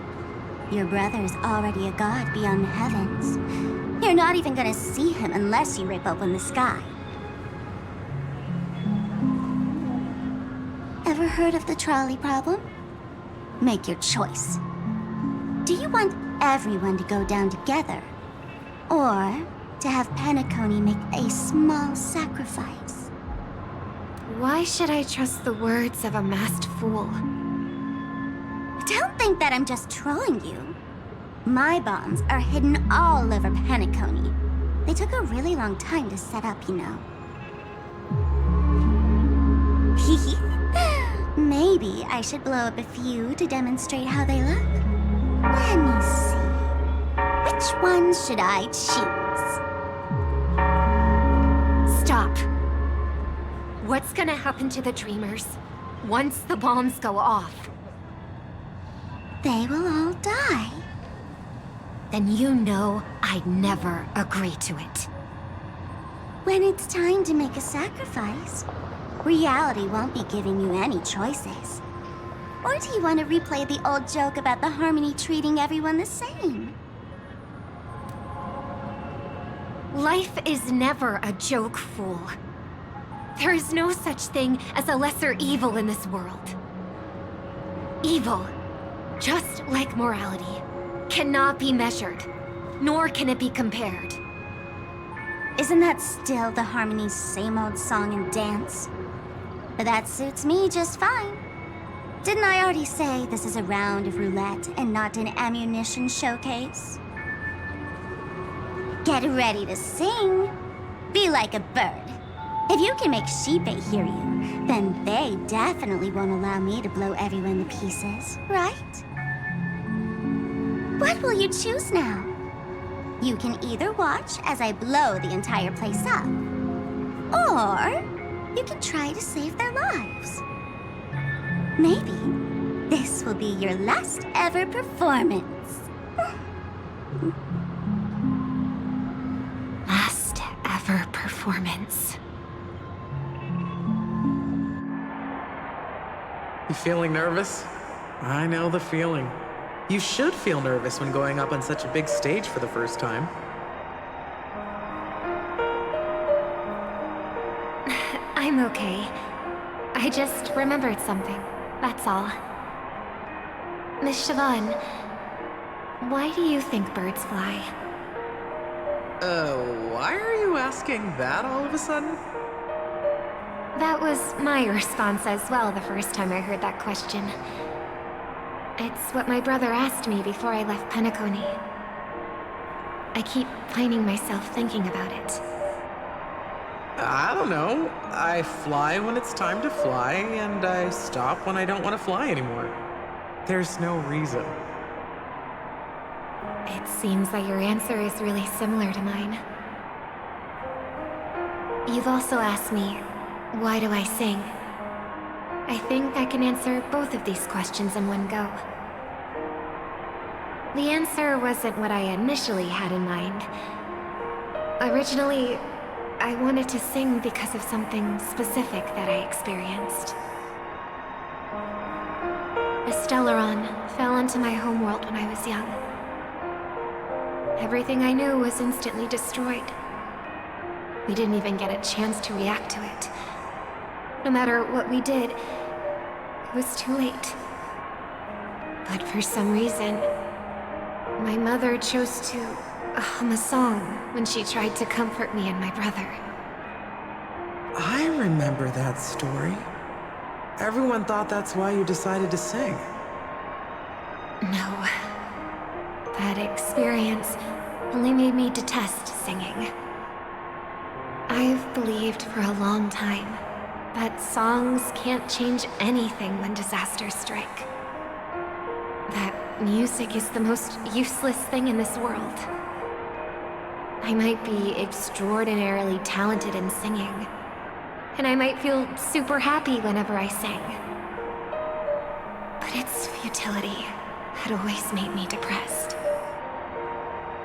Speaker 9: Your brother's already a god beyond the heavens. You're not even gonna see him unless you rip open the sky. Ever heard of the trolley problem? Make your choice. Do you want everyone to go down together? Or to have Penacony make a small sacrifice?
Speaker 19: Why should I trust the words of a masked fool?
Speaker 9: Don't think that I'm just trolling you. My bombs are hidden all over Penacony. They took a really long time to set up, you know. Maybe I should blow up a few to demonstrate how they look. Let me see. Which one should I choose?
Speaker 19: Stop. What's gonna happen to the Dreamers once the bombs go off?
Speaker 9: They will all die.
Speaker 19: Then you know I'd never agree to it.
Speaker 9: When it's time to make a sacrifice, reality won't be giving you any choices. Or do you want to replay the old joke about the Harmony treating everyone the same?
Speaker 19: Life is never a joke, fool. There is no such thing as a lesser evil in this world. Evil, just like morality, cannot be measured, nor can it be compared.
Speaker 9: Isn't that still the Harmony's same old song and dance? But that suits me just fine. Didn't I already say this is a round of roulette and not an ammunition showcase? Get ready to sing. Be like a bird. If you can make Sheepei hear you, then they definitely won't allow me to blow everyone to pieces, right? What will you choose now? You can either watch as I blow the entire place up, or you can try to save their lives. Maybe this will be your last ever performance.
Speaker 19: Last ever performance.
Speaker 5: You feeling nervous? I know the feeling. You should feel nervous when going up on such a big stage for the first time.
Speaker 19: I'm okay. I just remembered something, that's all. Miss Siobhan, why do you think birds fly?
Speaker 5: Why are you asking that all of a sudden?
Speaker 19: That was my response as well the first time I heard that question. It's what my brother asked me before I left Penacony. I keep finding myself thinking about it.
Speaker 5: I don't know. I fly when it's time to fly, and I stop when I don't want to fly anymore. There's no reason.
Speaker 19: It seems that your answer is really similar to mine. You've also asked me, why do I sing? I think I can answer both of these questions in one go. The answer wasn't what I initially had in mind. Originally, I wanted to sing because of something specific that I experienced. A Stellaron fell into my homeworld when I was young. Everything I knew was instantly destroyed. We didn't even get a chance to react to it. No matter what we did, it was too late. But for some reason, my mother chose to hum a song when she tried to comfort me and my brother.
Speaker 5: I remember that story. Everyone thought that's why you decided to sing.
Speaker 19: No. That experience only made me detest singing. I've believed for a long time that songs can't change anything when disasters strike. That music is the most useless thing in this world. I might be extraordinarily talented in singing, and I might feel super happy whenever I sing. But Its futility had always made me depressed.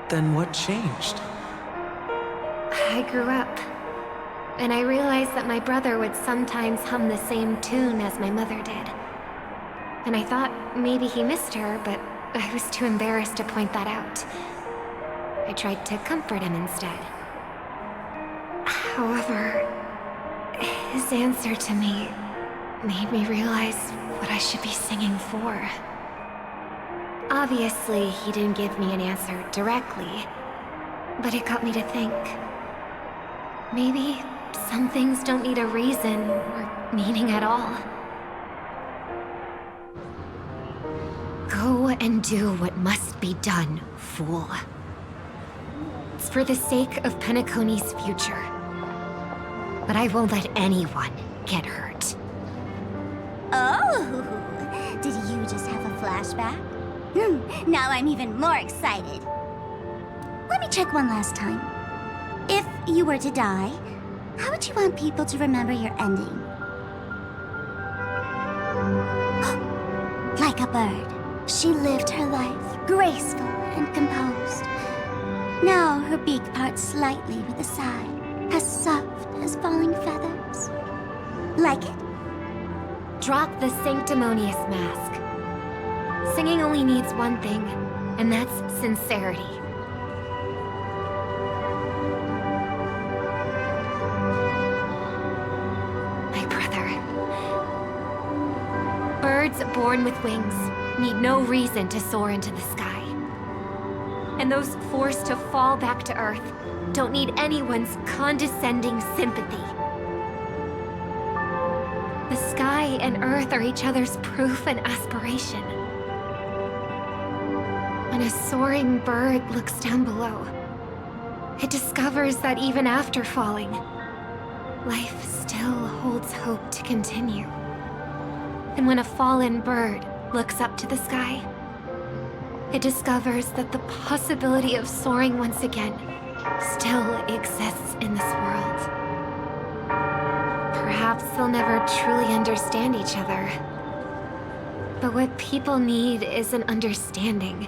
Speaker 5: Then what changed?
Speaker 19: I grew up, and I realized that my brother would sometimes hum the same tune as my mother did. And I thought maybe he missed her, but I was too embarrassed to point that out. I tried to comfort him instead. However, his answer to me made me realize what I should be singing for. Obviously, he didn't give me an answer directly, but it got me to think. Maybe some things don't need a reason or meaning at all. Go and do what must be done, fool. It's for the sake of Penacony's future. But I won't let anyone get hurt.
Speaker 9: Oh, did you just have a flashback? Now I'm even more excited. Let me check one last time. If you were to die, how would you want people to remember your ending? Like a bird, she lived her life, graceful and composed. Now her beak parts slightly with a sigh, as soft as falling feathers. Like it?
Speaker 19: Drop the sanctimonious mask. Singing only needs one thing, and that's sincerity. My brother. Birds born with wings need no reason to soar into the sky. And those forced to fall back to Earth don't need anyone's condescending sympathy. The sky and Earth are each other's proof and aspiration. When a soaring bird looks down below, it discovers that even after falling, life still holds hope to continue. And when a fallen bird looks up to the sky, it discovers that the possibility of soaring once again still exists in this world. Perhaps they'll never truly understand each other. But what people need is an understanding.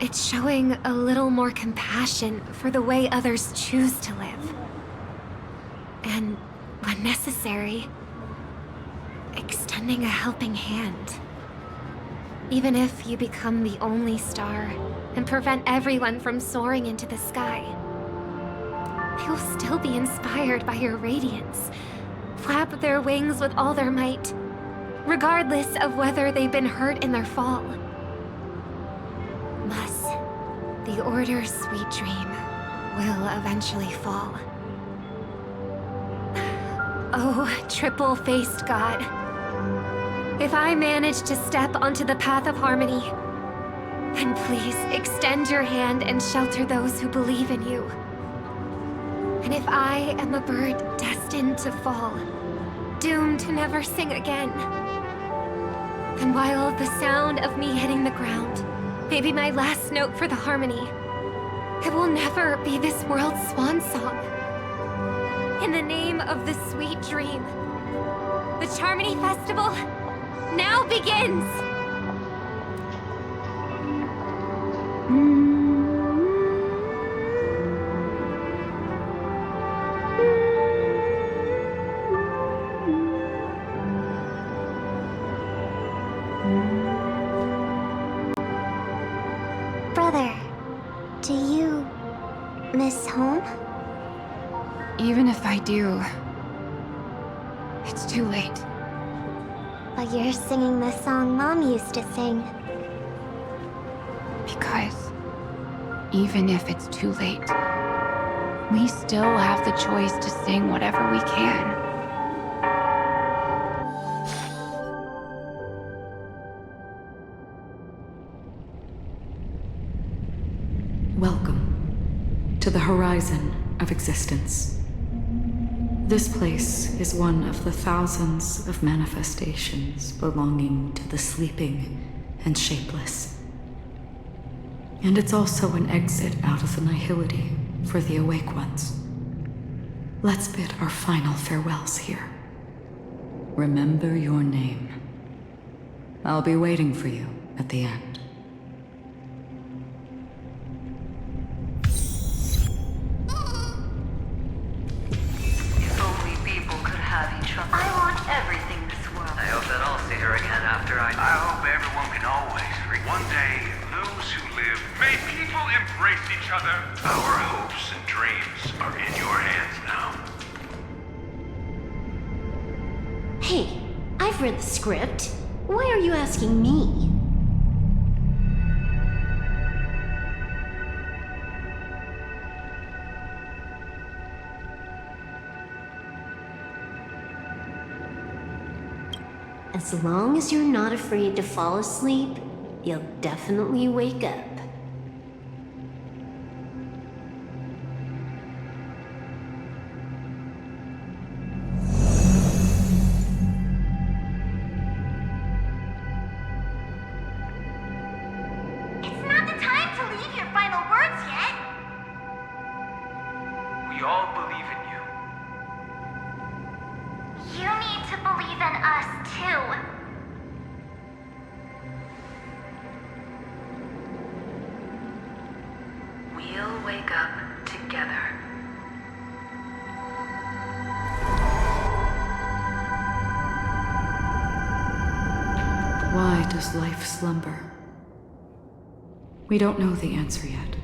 Speaker 19: It's showing a little more compassion for the way others choose to live. And, when necessary, extending a helping hand. Even if you become the only star and prevent everyone from soaring into the sky, they will still be inspired by your radiance, flap their wings with all their might, regardless of whether they've been hurt in their fall. Thus, the Order's sweet dream will eventually fall. Oh, triple-faced god. If I manage to step onto the path of harmony, then please extend your hand and shelter those who believe in you. And if I am a bird destined to fall, doomed to never sing again, then while the sound of me hitting the ground may be my last note for the harmony, it will never be this world's swan song. In the name of the sweet dream, the Charmony Festival now begins!
Speaker 9: Brother, do you miss home?
Speaker 20: Even if I do, it's too late.
Speaker 9: But you're singing the song Mom used to sing.
Speaker 20: Because even if it's too late, we still have the choice to sing whatever we can.
Speaker 8: Welcome to the horizon of existence. This place is one of the thousands of manifestations belonging to the sleeping and shapeless. And it's also an exit out of the nihility for the awake ones. Let's bid our final farewells here. Remember your name. I'll be waiting for you at the end.
Speaker 14: If only people could have each other. I want everything this world.
Speaker 2: I hope that I'll see her again after I
Speaker 17: hope everyone can always one day, those who live, may people embrace each other. Our hopes and dreams are in your hands now.
Speaker 7: Hey, I've read the script. Why are you asking me? As long as you're not afraid to fall asleep, you'll definitely wake up.
Speaker 6: It's not the time to leave your final words yet.
Speaker 18: We all believe in you.
Speaker 6: You need to believe in us, too.
Speaker 14: We'll wake up together.
Speaker 8: Why does life slumber? We don't know the answer yet,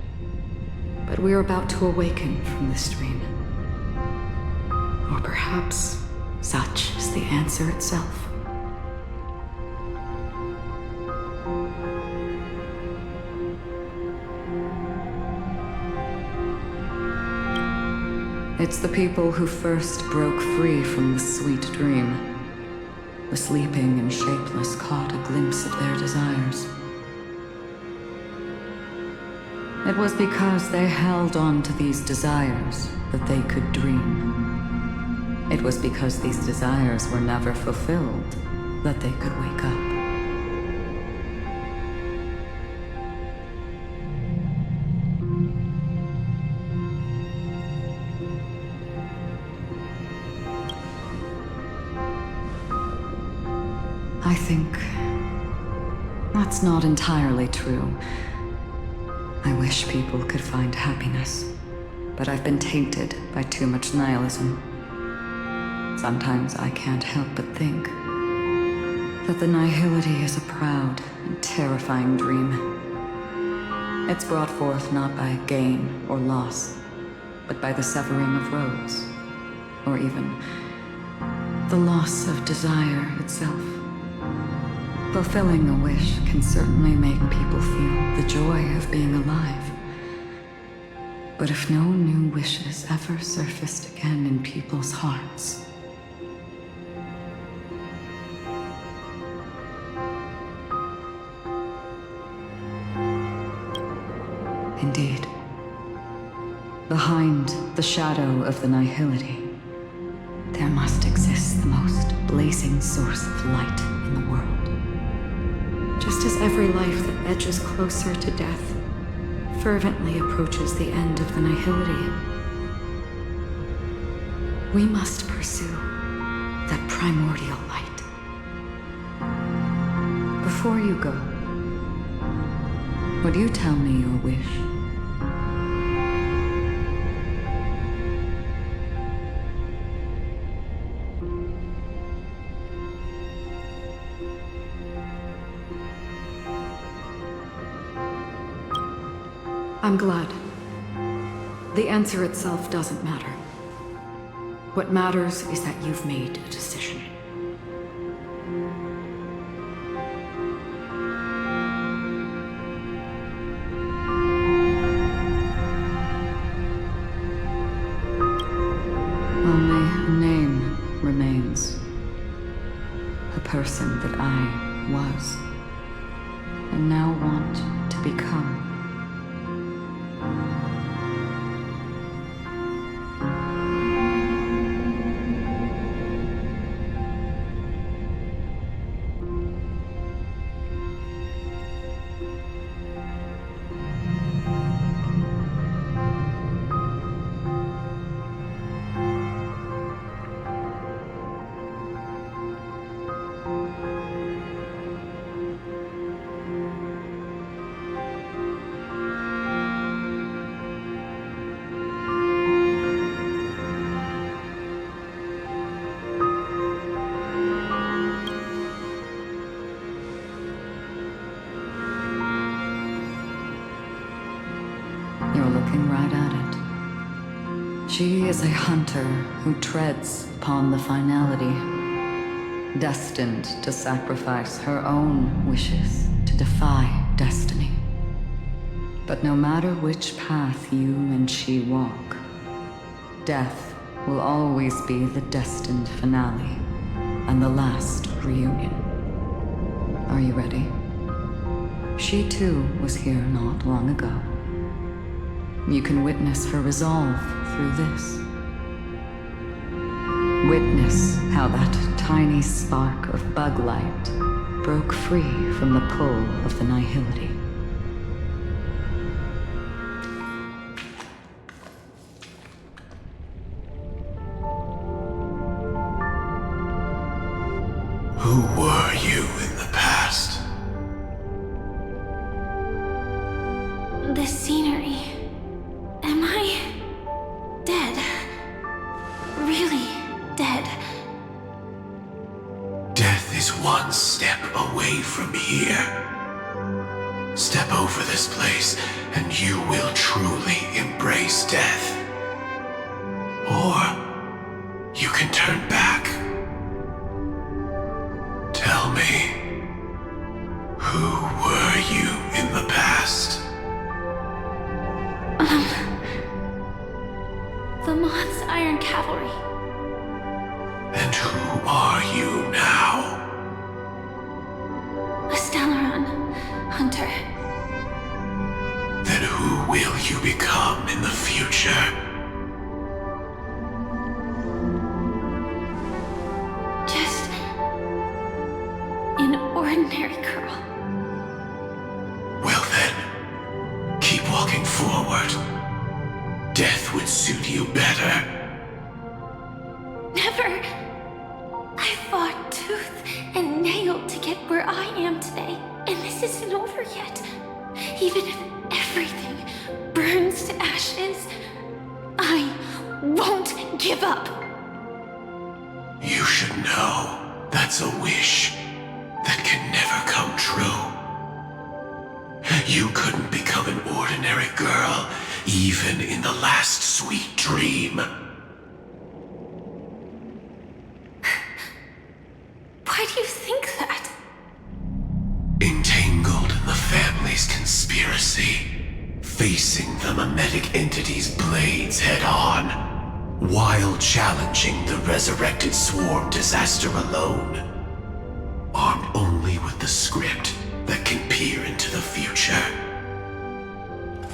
Speaker 8: but we're about to awaken from this dream. Or perhaps such is the answer itself. It's the people who first broke free from the sweet dream. The sleeping and shapeless caught a glimpse of their desires. It was because they held on to these desires that they could dream. It was because these desires were never fulfilled that they could wake up. I think that's not entirely true. I wish people could find happiness, but I've been tainted by too much nihilism. Sometimes I can't help but think that the nihility is a proud and terrifying dream. It's brought forth not by gain or loss, but by the severing of roads, or even the loss of desire itself. Fulfilling a wish can certainly make people feel the joy of being alive. But if no new wishes ever surfaced again in people's hearts, indeed, behind the shadow of the nihility, there must exist the most blazing source of light in the world. Just as every life that edges closer to death fervently approaches the end of the nihility, we must pursue that primordial light. Before you go, would you tell me your wish? I'm glad. The answer itself doesn't matter. What matters is that you've made a decision. Only a name remains. A person that I was, and now want to become. looking right at it. She is a hunter who treads upon the finality, destined to sacrifice her own wishes to defy destiny. But no matter which path you and she walk, death will always be the destined finale and the last reunion. Are you ready? She too was here not long ago. You can witness her resolve through this. Witness how that tiny spark of bug light broke free from the pull of the nihility.
Speaker 17: Who were you in the past?
Speaker 6: The scenery. Am I dead? Really dead?
Speaker 17: Death is one step away from here. Step over this place, and you will truly embrace death. Or you can turn back. Tell me, who were you in the past?
Speaker 6: The Moth's Iron Cavalry.
Speaker 17: And who are you now?
Speaker 6: A Stellaron hunter.
Speaker 17: Then who will you become in the future?
Speaker 6: Just an ordinary girl.
Speaker 17: Well then, keep walking forward. Death would suit you better.
Speaker 6: Never. I fought tooth and nail to get where I am today, and this isn't over yet. Even if everything burns to ashes, I won't give up.
Speaker 17: You should know that's a wish that can never come true. You couldn't become an ordinary girl, even in the last sweet dream.
Speaker 6: Why do you think that?
Speaker 17: Entangled in the family's conspiracy, facing the mimetic entity's blades head-on, while challenging the resurrected swarm disaster alone, armed only with the script that can peer into the future.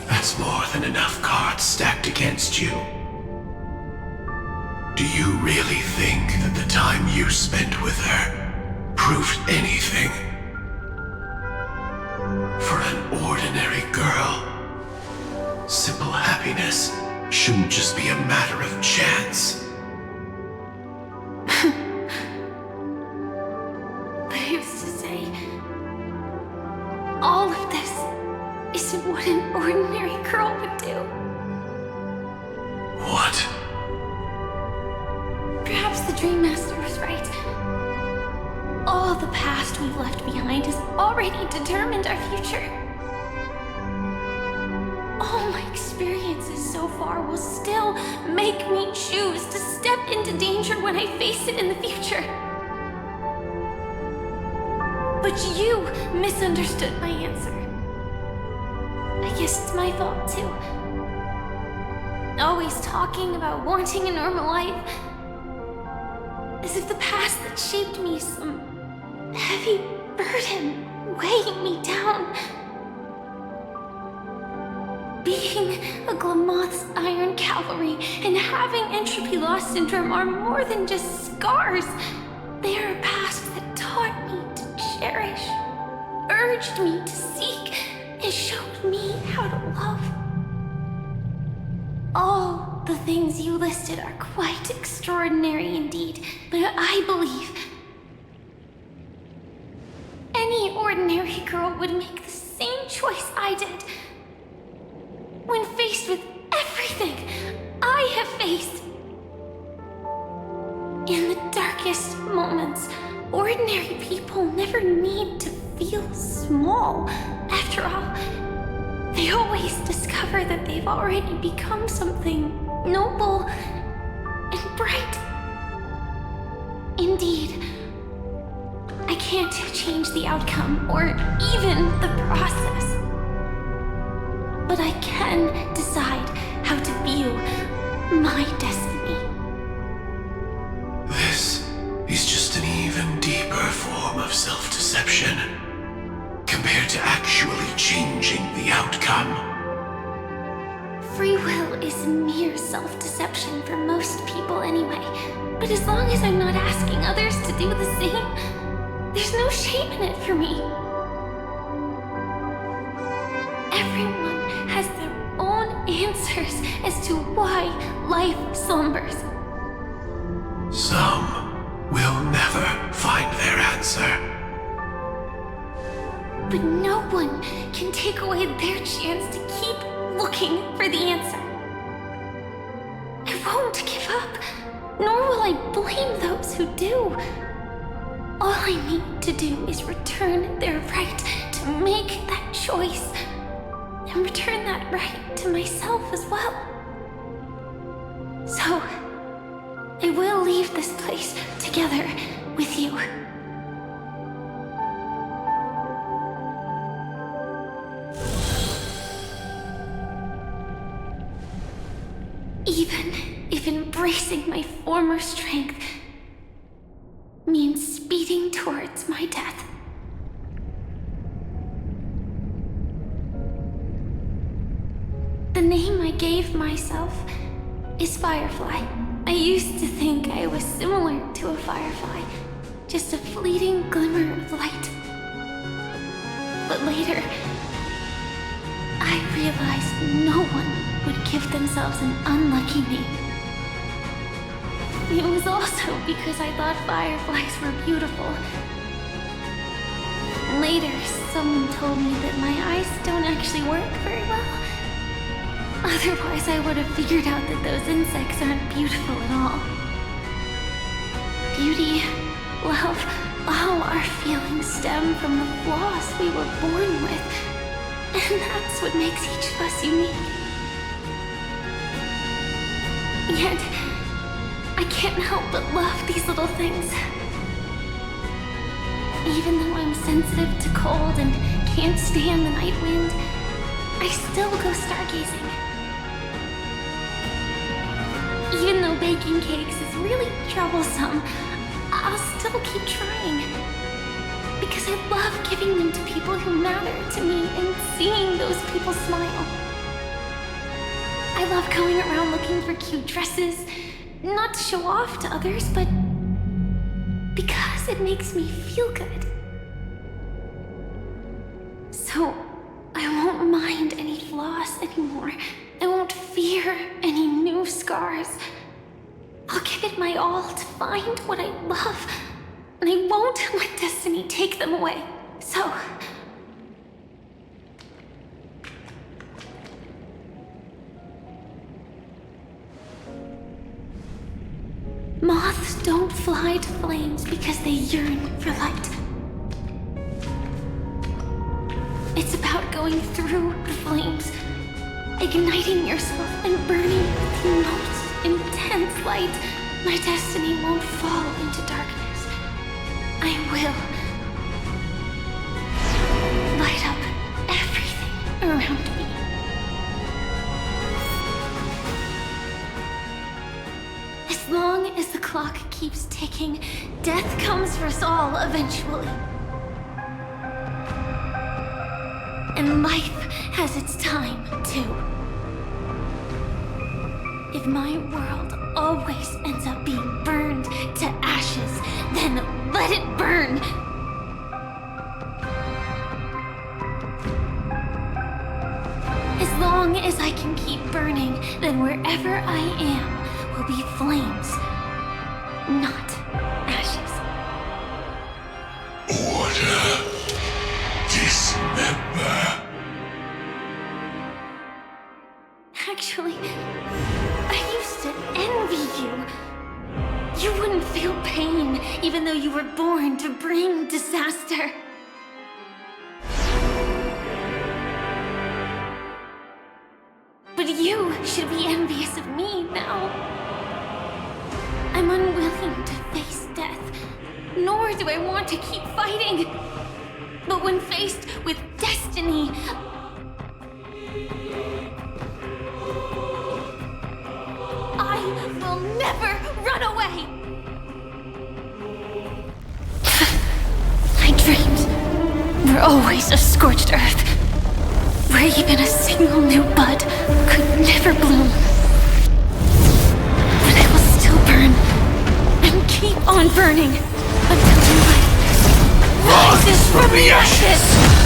Speaker 17: That's more than enough cards stacked against you. Do you really think that the time you spent with her proved anything? For an ordinary girl, simple happiness shouldn't just be a matter of chance.
Speaker 6: But who's to say all of this isn't what an ordinary girl would do?
Speaker 17: What?
Speaker 6: Perhaps the Dream Master was right. All the past we've left behind has already determined our future. All my experiences so far will still make me choose to step into danger when I face it in the future. But you misunderstood my answer. I guess it's my fault too. Always talking about wanting a normal life, as if the past that shaped me is some heavy burden weighing me down. Being a Glamoth's Iron Cavalry and having entropy loss syndrome are more than just scars. They are a past that taught me to cherish, urged me to seek, and showed me how to love. All the things you listed are quite extraordinary indeed, but I believe any ordinary girl would make the same choice I did. When faced with everything I have faced. In the darkest moments, ordinary people never need to feel small. After all, they they always discover that they've already become something noble and bright. Indeed, I can't change the outcome or even the process. But I can decide how to view my destiny.
Speaker 17: This is just an even deeper form of self-deception compared to actually changing the outcome.
Speaker 6: Free will is mere self-deception for most people anyway. But as long as I'm not asking others to do the same, there's no shame in it for me. Everyone has their own answers as to why life slumbers.
Speaker 17: Some will never find their answer.
Speaker 6: But no one can take away their chance to keep looking for the answer. I won't give up, nor will I blame those who do. All I need to do is return their right to make that choice, and return that right to myself as well. So, I will leave this place together with you. Even if embracing my former strength means speeding towards my death. The name I gave myself is Firefly. I used to think I was similar to a firefly, just a fleeting glimmer of light. But later, I realized no one would give themselves an unlucky name. It was also because I thought fireflies were beautiful. Later, someone told me that my eyes don't actually work very well. Otherwise, I would have figured out that those insects aren't beautiful at all. Beauty, love, all our feelings stem from the flaws we were born with. And that's what makes each of us unique. Yet, I can't help but love these little things. Even though I'm sensitive to cold and can't stand the night wind, I still go stargazing. Even though baking cakes is really troublesome, I'll still keep trying. Because I love giving them to people who matter to me and seeing those people smile. I love going around looking for cute dresses, not to show off to others, but because it makes me feel good. So, I won't mind any flaws anymore. I won't fear any new scars. I'll give it my all to find what I love, and I won't let destiny take them away. So, moths don't fly to flames because they yearn for light. It's about going through the flames, igniting yourself and burning with the most intense light. My destiny won't fall into darkness. I will light up everything around me. As long as the clock keeps ticking, death comes for us all eventually. And life has its time, too. If my world always ends up being burned to ashes, then let it burn! As long as I can keep burning, then wherever I am will be flames, not ashes.
Speaker 17: Order. Dismember.
Speaker 6: Actually, I used to envy you. You wouldn't feel pain, even though you were born to bring disaster. But you should be envious of me now. I'm unwilling to face death, nor do I want to keep fighting. But when faced with destiny, I will never run away! My dreams were always of scorched earth, where even a single new bud could never bloom. But I will still burn, and keep on burning, until new life rises from the ashes!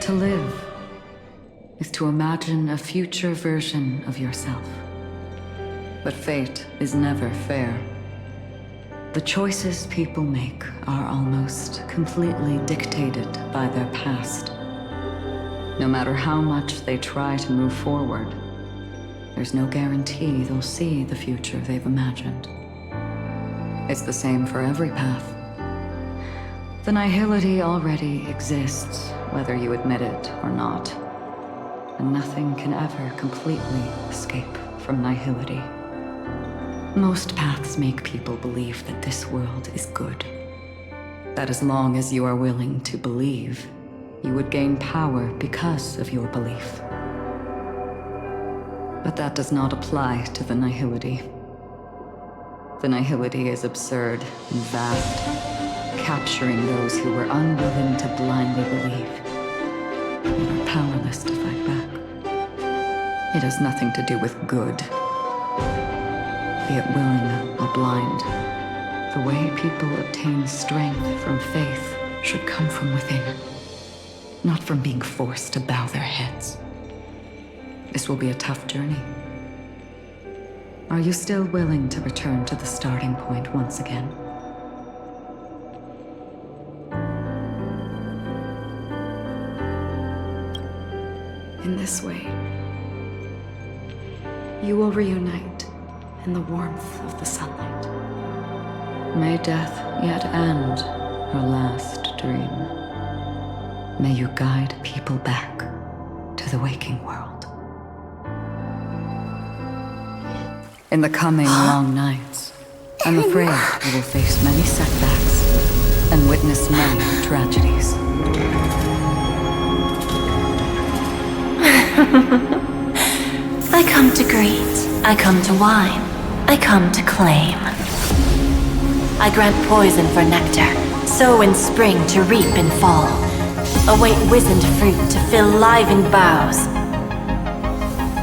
Speaker 8: To live is to imagine a future version of yourself. But fate is never fair. The choices people make are almost completely dictated by their past. No matter how much they try to move forward, there's no guarantee they'll see the future they've imagined. It's the same for every path. The nihility already exists, whether you admit it or not. And nothing can ever completely escape from nihility. Most paths make people believe that this world is good. That as long as you are willing to believe, you would gain power because of your belief. But that does not apply to the nihility. The nihility is absurd and vast, capturing those who were unwilling to blindly believe, and are powerless to fight back. It has nothing to do with good. Be it willing or blind, the way people obtain strength from faith should come from within, not from being forced to bow their heads. This will be a tough journey. Are you still willing to return to the starting point once again?
Speaker 13: In this way,
Speaker 8: You will reunite in the warmth of the sunlight. May death yet end her last dream. May you guide people back to the waking world. In the coming long nights, I'm afraid you will face many setbacks and witness many tragedies.
Speaker 6: I come to greet, I come to wine, I come to claim. I grant poison for nectar, sow in spring to reap in fall. Await wizened fruit to fill livened boughs.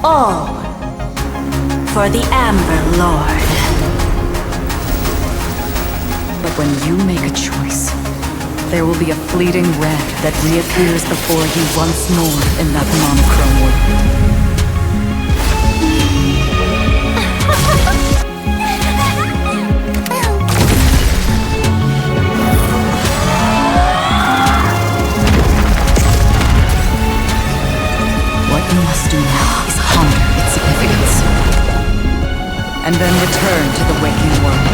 Speaker 6: All for the Amber Lord.
Speaker 8: But when you make a choice, there will be a fleeting red that reappears before you once more in that monochrome world. What you must do now is ponder its significance, and then return to the waking world.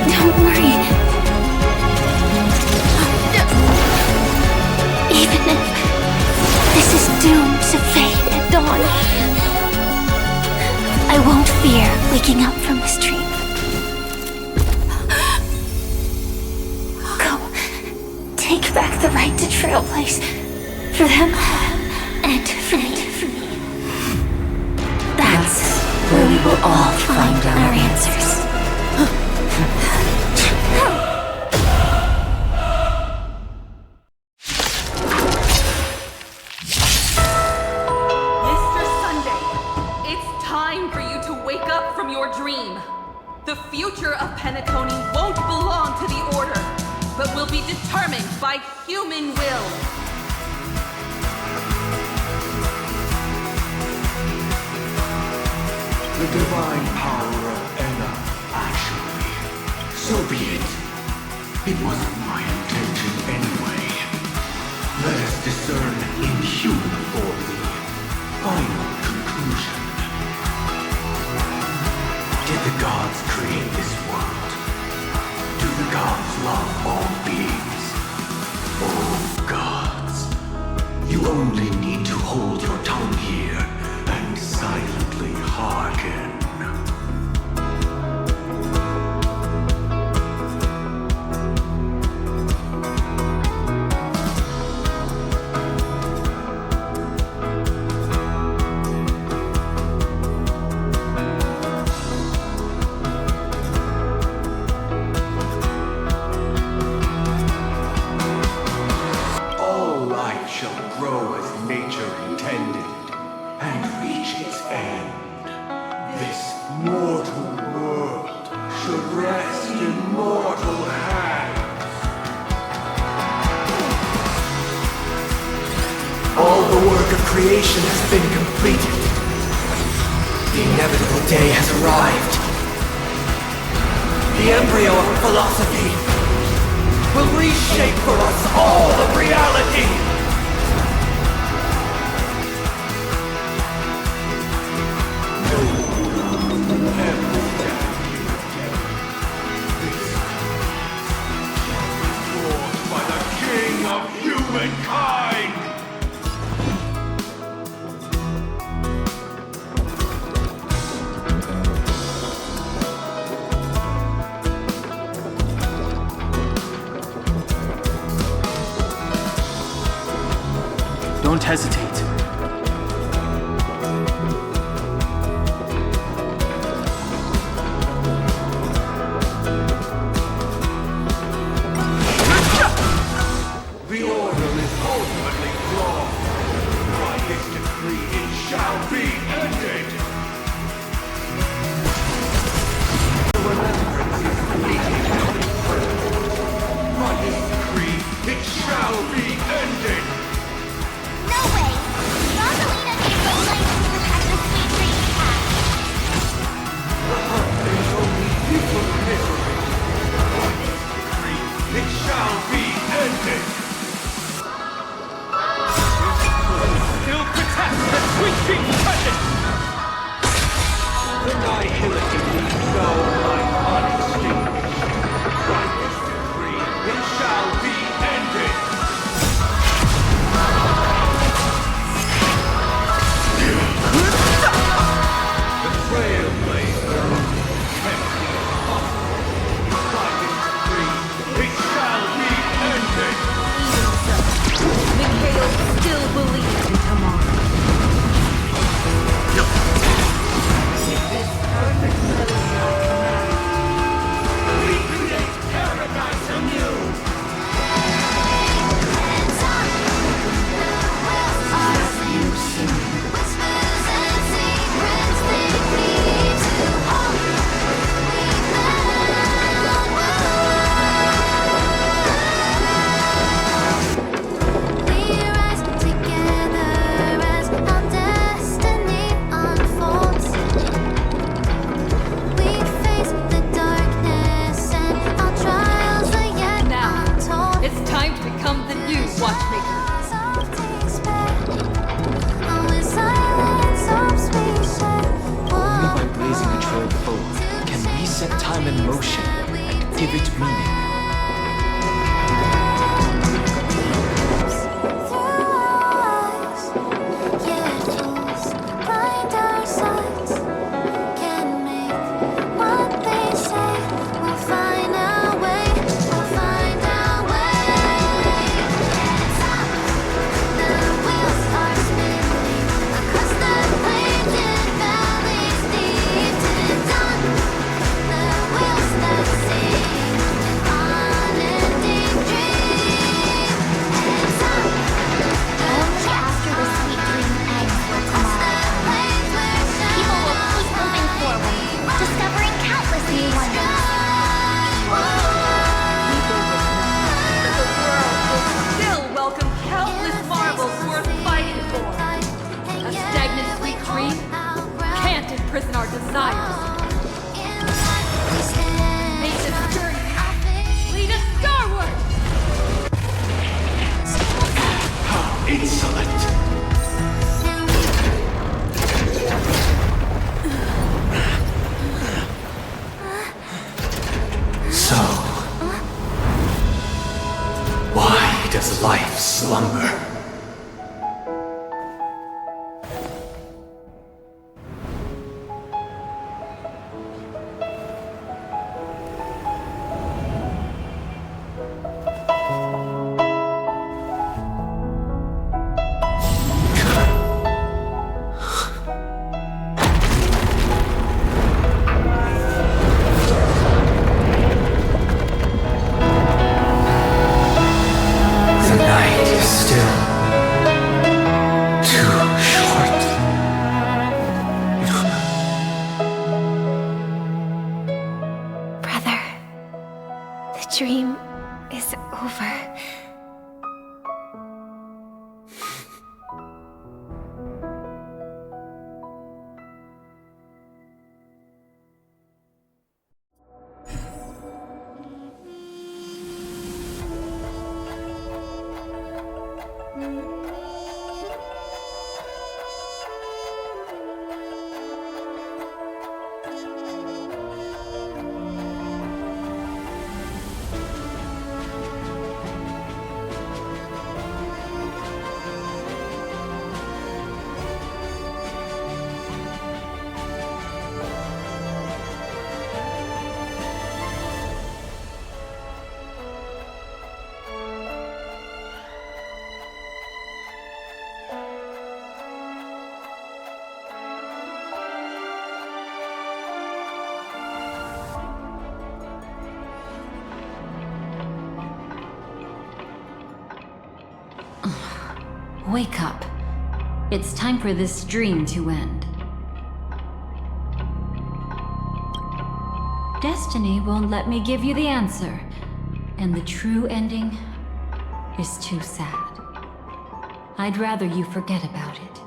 Speaker 6: Don't worry. Even if this is doomed to fade at dawn, I won't fear waking up from this dream. Go. Take back the right to trailblaze. For them and for me. That's where we will all find our answers.
Speaker 13: Mr. Sunday, it's time for you to wake up from your dream. The future of Penacony won't belong to the Order, but will be determined by human will.
Speaker 17: The divine power of Enna, actually. So be it. It wasn't my intention anyway. Let us discern in human form the final conclusion. Did the gods create this world? Do the gods love all beings? Oh gods, you only need to hold your tongue here and silently hearken. All life shall grow as nature intended and reach its end. This mortal world should rest in mortal hands.
Speaker 18: All the work of creation has been completed. The inevitable day has arrived. The embryo of philosophy will reshape for us all of reality.
Speaker 17: By the king of humankind!
Speaker 1: Don't hesitate.
Speaker 17: The order is ultimately flawed. By this decree, it shall be ended. The remembrance is fleeting. By this decree, it shall be ended.
Speaker 9: No way!
Speaker 1: unfurled bow can reset time and motion and pivot meaning.
Speaker 8: Imprison our desires. Make this journey lead us skyward!
Speaker 17: How insolent! So, why does life slumber?
Speaker 19: Dream is over.
Speaker 4: Wake up. It's time for this dream to end. Destiny won't let me give you the answer, and the true ending is too sad. I'd rather you forget about it.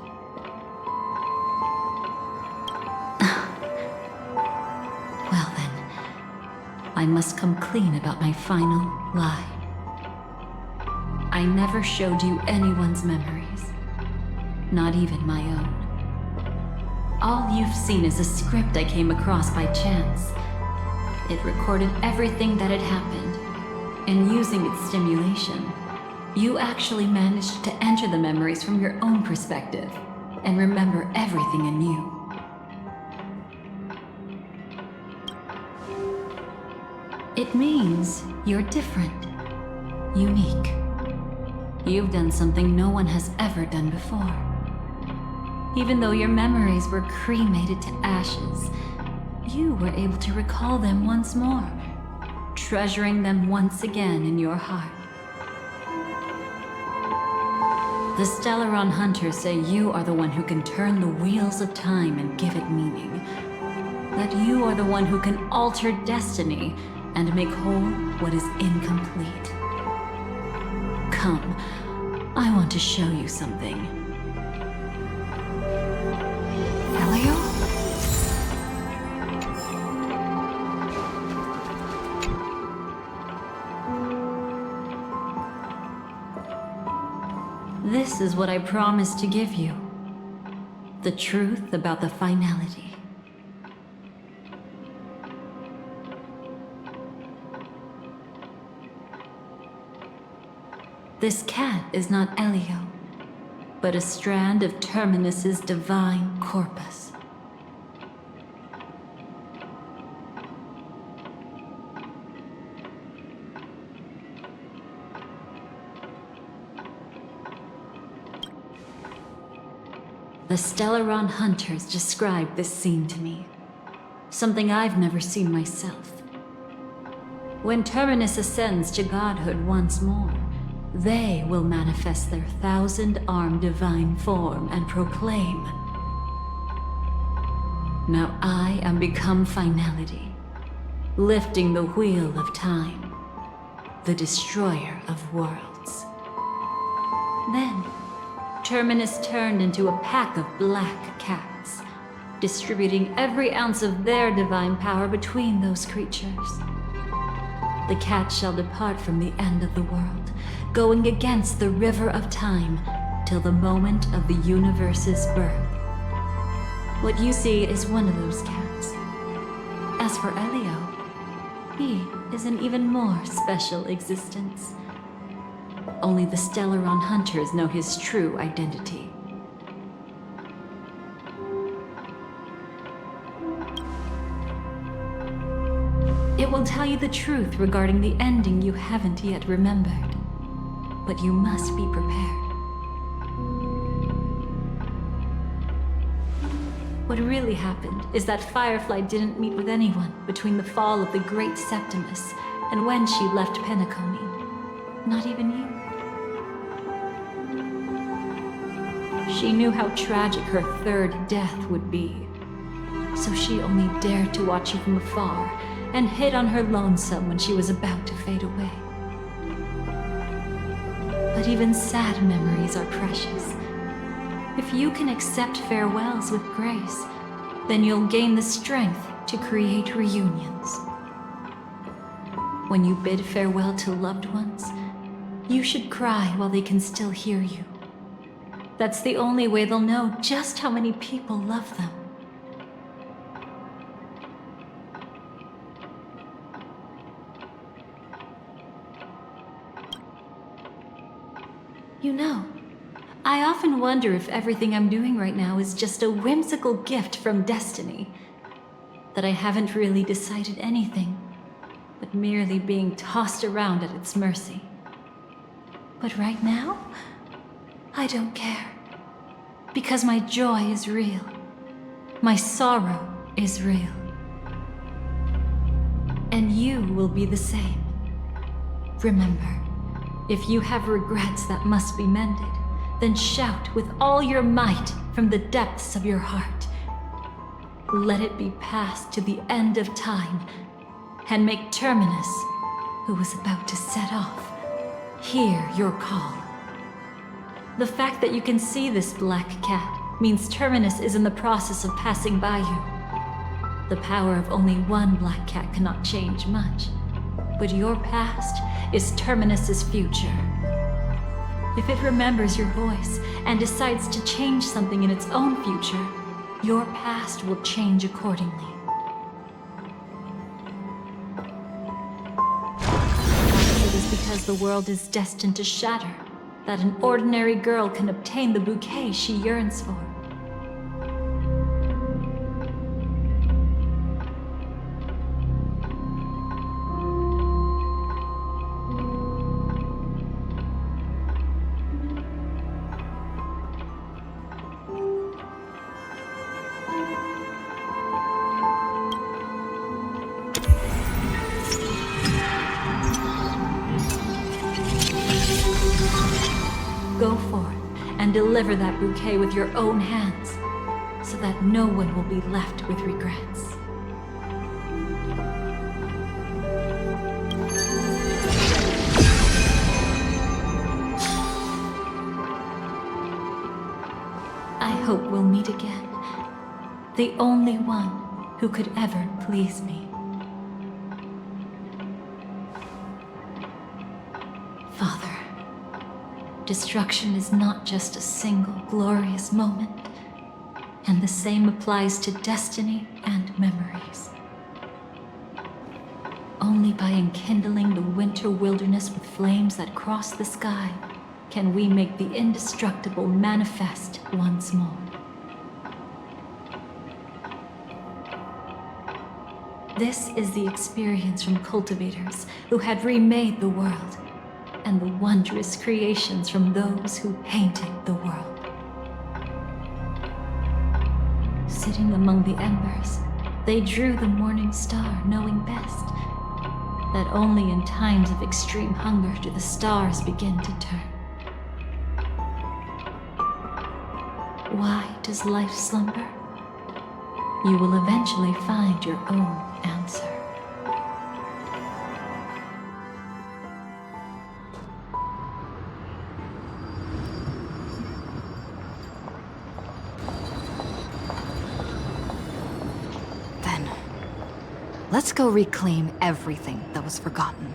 Speaker 4: Well then, I must come clean about my final lie. I never showed you anyone's memories, not even my own. All you've seen is a script I came across by chance. It recorded everything that had happened, and using its stimulation, you actually managed to enter the memories from your own perspective and remember everything anew. It means you're different, unique. You've done something no one has ever done before. Even though your memories were cremated to ashes, you were able to recall them once more, treasuring them once again in your heart. The Stellaron Hunters say you are the one who can turn the wheels of time and give it meaning. That you are the one who can alter destiny and make whole what is incomplete. Come, I want to show you something.
Speaker 20: Elio?
Speaker 4: This is what I promised to give you. The truth about the finality. This cat is not Elio, but a strand of Terminus's divine corpus. The Stellaron hunters described this scene to me. Something I've never seen myself. When Terminus ascends to godhood once more, they will manifest their 1,000-armed divine form and proclaim, "Now I am become finality, lifting the wheel of time, the destroyer of worlds." Then, Terminus turned into a pack of black cats, distributing every ounce of their divine power between those creatures. The cat shall depart from the end of the world, going against the river of time till the moment of the universe's birth. What you see is one of those cats. As for Elio, he is an even more special existence. Only the Stellaron hunters know his true identity. It will tell you the truth regarding the ending you haven't yet remembered. But you must be prepared. What really happened is that Firefly didn't meet with anyone between the fall of the Great Septimus and when she left Penacony. Not even you. She knew how tragic her third death would be. So she only dared to watch you from afar and hid on her lonesome when she was about to fade away. But even sad memories are precious. If you can accept farewells with grace, then you'll gain the strength to create reunions. When you bid farewell to loved ones, you should cry while they can still hear you. That's the only way they'll know just how many people love them. You know, I often wonder if everything I'm doing right now is just a whimsical gift from destiny. That I haven't really decided anything, but merely being tossed around at its mercy. But right now, I don't care. Because my joy is real. My sorrow is real. And you will be the same. Remember, if you have regrets that must be mended, then shout with all your might from the depths of your heart. Let it be passed to the end of time, and make Terminus, who is about to set off, hear your call. The fact that you can see this black cat means Terminus is in the process of passing by you. The power of only one black cat cannot change much, but your past is Terminus's future. If it remembers your voice and decides to change something in its own future, your past will change accordingly. Perhaps it is because the world is destined to shatter that an ordinary girl can obtain the bouquet she yearns for. Go forth and deliver that bouquet with your own hands, so that no one will be left with regrets. I hope we'll meet again. The only one who could ever please me. Father. Destruction is not just a single glorious moment, and the same applies to destiny and memories. Only by enkindling the winter wilderness with flames that cross the sky can we make the indestructible manifest once more. This is the experience from cultivators who had remade the world, and the wondrous creations from those who painted the world. Sitting among the embers, they drew the morning star, knowing best that only in times of extreme hunger do the stars begin to turn. Why does life slumber? You will eventually find your own answer.
Speaker 8: Then, let's go reclaim everything that was forgotten.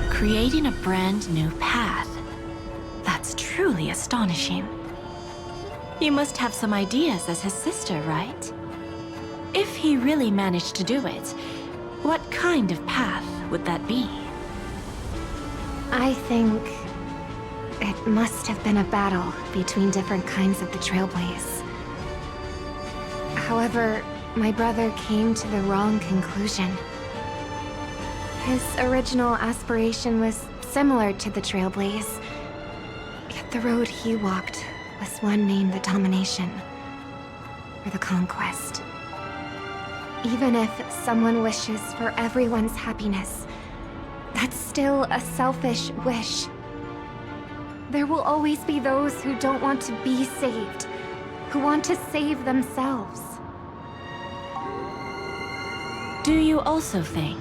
Speaker 6: Creating a brand new path. That's truly astonishing. You must have some ideas as his sister, right? If he really managed to do it, what kind of path would that be?
Speaker 19: I think it must have been a battle between different kinds of the Trailblaze. However, my brother came to the wrong conclusion. His original aspiration was similar to the Trailblaze, yet the road he walked was one named the Domination, or the Conquest. Even if someone wishes for everyone's happiness, that's still a selfish wish. There will always be those who don't want to be saved, who want to save themselves.
Speaker 6: Do you also think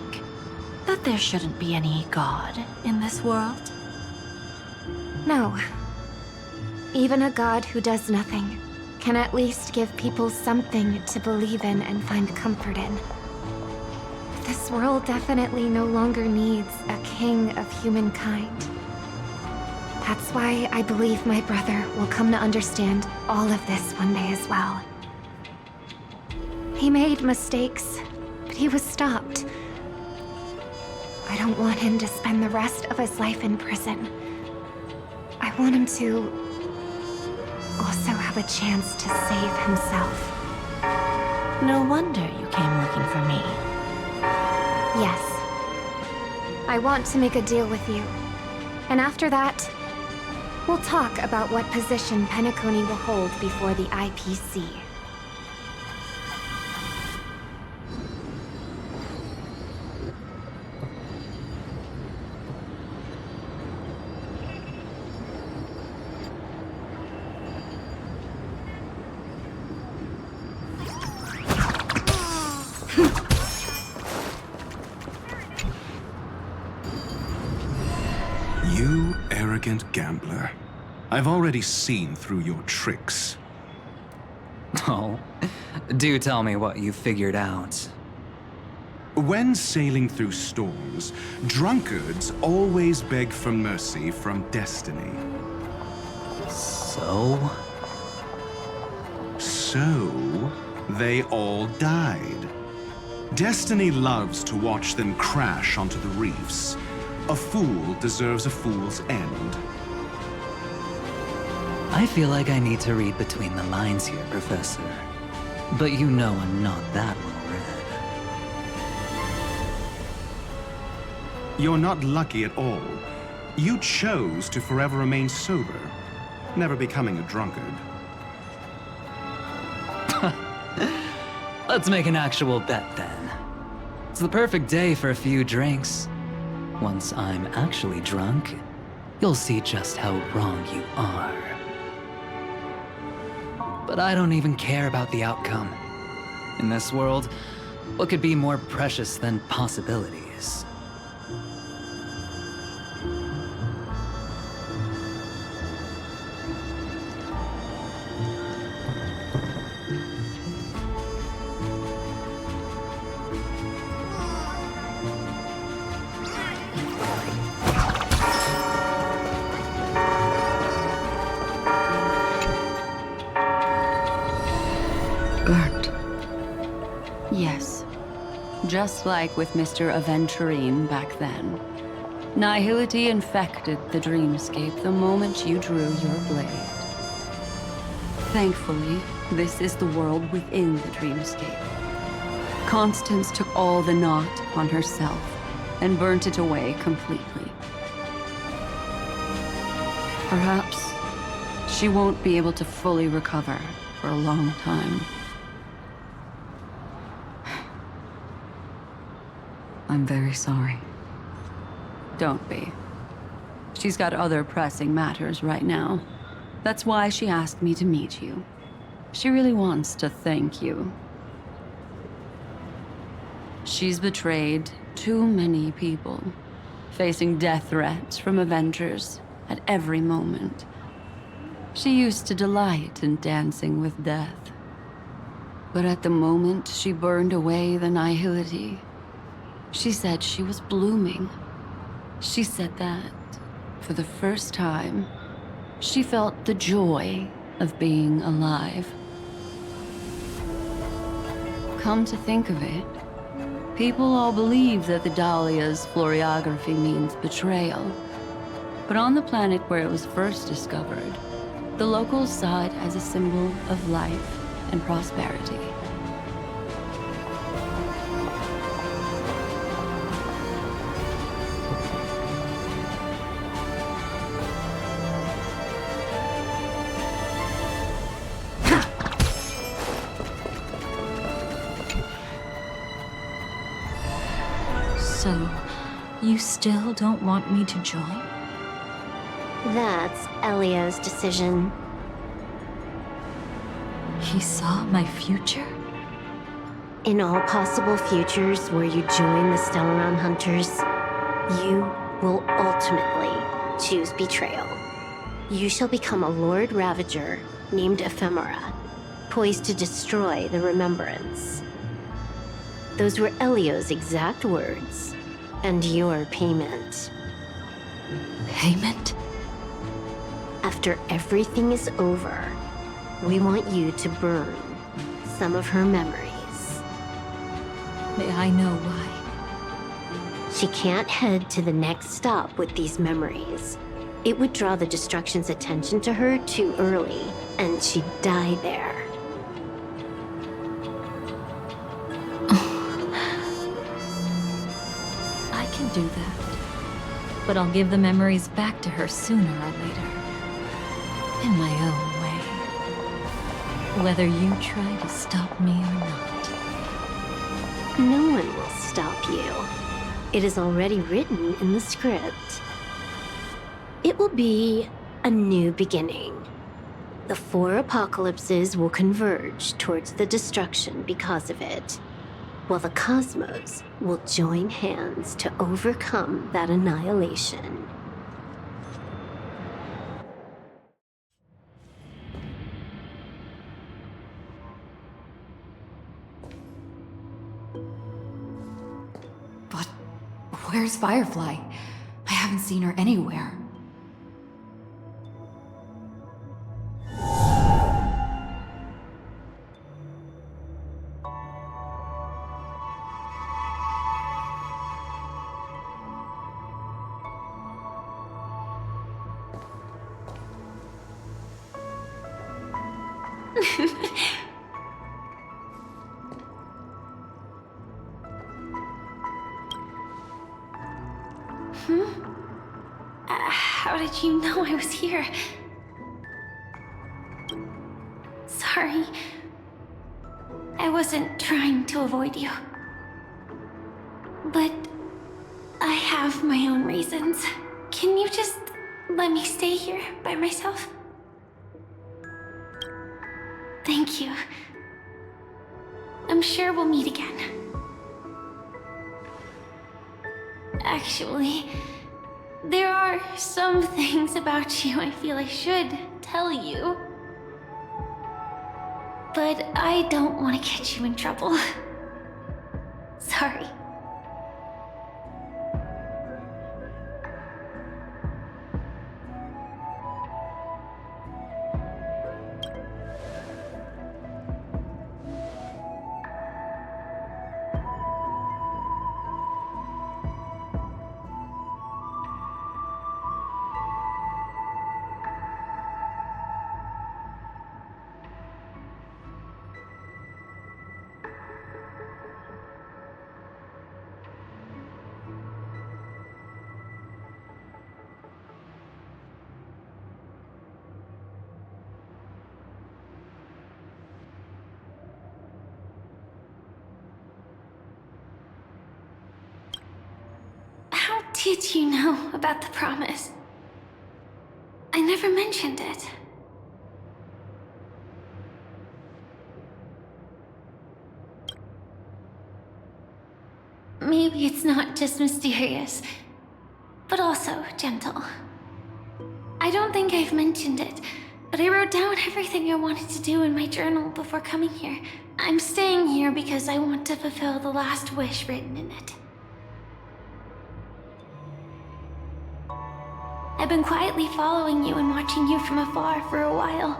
Speaker 6: that there shouldn't be any god in this world?
Speaker 19: No. Even a god who does nothing can at least give people something to believe in and find comfort in. This world definitely no longer needs a king of humankind. That's why I believe my brother will come to understand all of this one day as well. He made mistakes, but he was stopped. I don't want him to spend the rest of his life in prison. I want him to also have a chance to save himself.
Speaker 6: No wonder you came looking for me.
Speaker 19: Yes. I want to make a deal with you. And after that, we'll talk about what position Penacony will hold before the IPC.
Speaker 17: You arrogant gambler. I've already seen through your tricks.
Speaker 10: Oh, do tell me what you figured out.
Speaker 17: When sailing through storms, drunkards always beg for mercy from destiny.
Speaker 10: So?
Speaker 17: So, they all died. Destiny loves to watch them crash onto the reefs. A fool deserves a fool's end.
Speaker 10: I feel like I need to read between the lines here, Professor. But you know I'm not that well read.
Speaker 17: You're not lucky at all. You chose to forever remain sober, never becoming a drunkard.
Speaker 10: Let's make an actual bet then. It's the perfect day for a few drinks. Once I'm actually drunk, you'll see just how wrong you are. But I don't even care about the outcome. In this world, what could be more precious than possibilities?
Speaker 11: Bert,
Speaker 21: Just like with Mr. Aventurine back then. Nihility infected the dreamscape the moment you drew your blade. Thankfully, this is the world within the dreamscape. Constance took all the knot on herself and burnt it away completely. Perhaps she won't be able to fully recover for a long time. I'm very sorry. Don't be. She's got other pressing matters right now. That's why she asked me to meet you. She really wants to thank you. She's betrayed too many people, facing death threats from Avengers at every moment. She used to delight in dancing with death. But at the moment she burned away the nihility, she said she was blooming. She said that, for the first time, she felt the joy of being alive. Come to think of it, people all believe that the Dahlia's floriography means betrayal. But on the planet where it was first discovered, the locals saw it as a symbol of life and prosperity.
Speaker 4: So, you still don't want me to join?
Speaker 7: That's Elio's decision.
Speaker 4: He saw my future?
Speaker 7: In all possible futures where you join the Stellaron Hunters, you will ultimately choose betrayal. You shall become a Lord Ravager named Ephemera, poised to destroy the Remembrance. Those were Elio's exact words, and your payment.
Speaker 4: Payment?
Speaker 7: After everything is over, we want you to burn some of her memories.
Speaker 4: May I know why?
Speaker 7: She can't head to the next stop with these memories. It would draw the Destruction's attention to her too early, and she'd die there.
Speaker 4: I can do that. But I'll give the memories back to her sooner or later. In my own way. Whether you try to stop me or not.
Speaker 7: No one will stop you. It is already written in the script. It will be a new beginning. The 4 apocalypses will converge towards the destruction because of it, while the cosmos will join hands to overcome that annihilation.
Speaker 8: But where's Firefly? I haven't seen her anywhere.
Speaker 6: How did you know I was here? Sorry. I wasn't trying to avoid you. But I have my own reasons. Can you just let me stay here by myself? Thank you. I'm sure we'll meet again. Actually, there are some things about you I feel I should tell you. But I don't want to get you in trouble. Sorry. did you know about the promise? I never mentioned it. Maybe it's not just mysterious, but also gentle. I don't think I've mentioned it, but I wrote down everything I wanted to do in my journal before coming here. I'm staying here because I want to fulfill the last wish written in it. I've been quietly following you and watching you from afar for a while,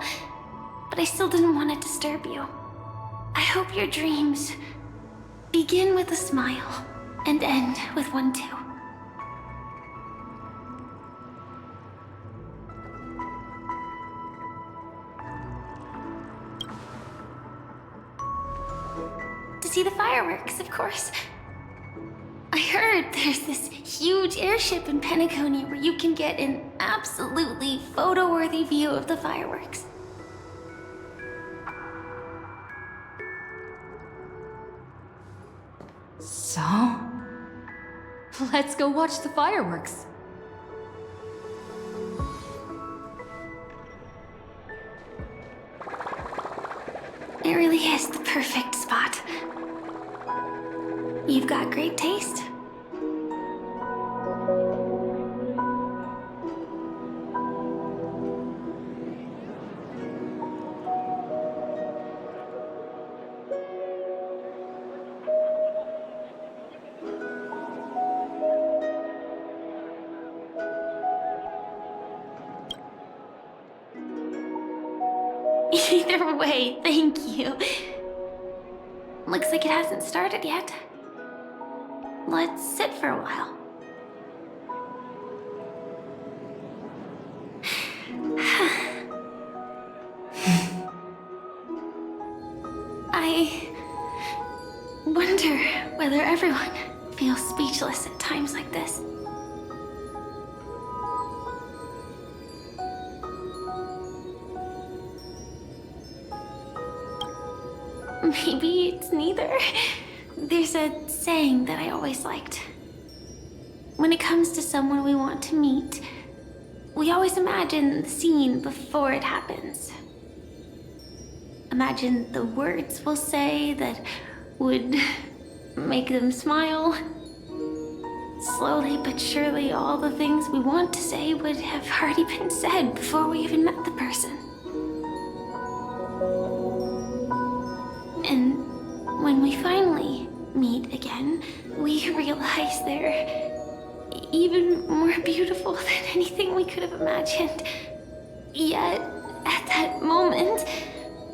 Speaker 6: but I still didn't want to disturb you. I hope your dreams begin with a smile and end with one too. To see the fireworks, of course. I heard there's this huge airship in Penacony where you can get an absolutely photo-worthy view of the fireworks.
Speaker 8: So, let's go watch the fireworks.
Speaker 6: It really is the perfect spot. You've got great taste. Either way, thank you. Looks like it hasn't started yet. Let's sit for a while. I wonder whether everyone feels speechless at times like this. Maybe it's neither. There's a saying that I always liked. When it comes to someone we want to meet, we always imagine the scene before it happens. Imagine the words we'll say that would make them smile. Slowly but surely, all the things we want to say would have already been said before we even met the person. And when we finally meet again, we realize they're even more beautiful than anything we could have imagined. Yet, at that moment,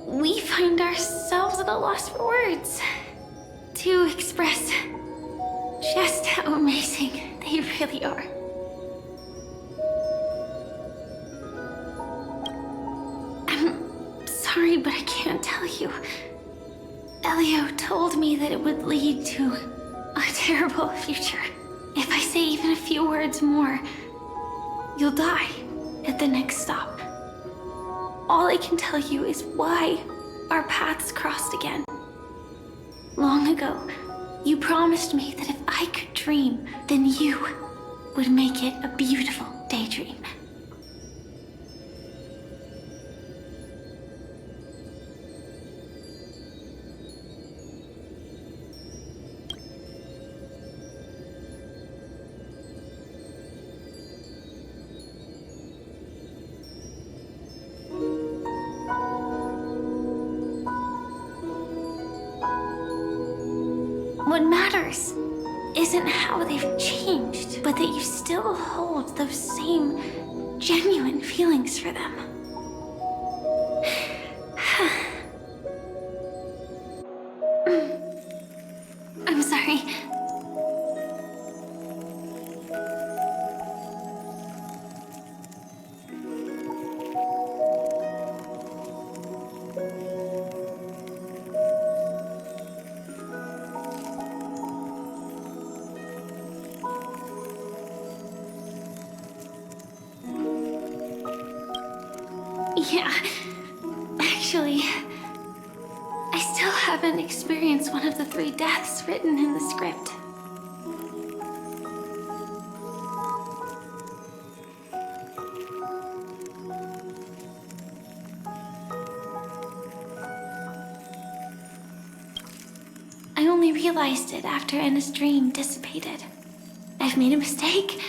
Speaker 6: we find ourselves at a loss for words to express just how amazing they really are. I'm sorry, but I can't tell you. Elio told me that it would lead to a terrible future. If I say even a few words more, you'll die at the next stop. All I can tell you is why our paths crossed again. Long ago, you promised me that if I could dream, then you would make it a beautiful daydream. What matters isn't how they've changed, but that you still hold those same genuine feelings for them. I'm sorry. Yeah, actually, I still haven't experienced one of the 3 deaths written in the script. realized it after Anna's dream dissipated. I've made a mistake.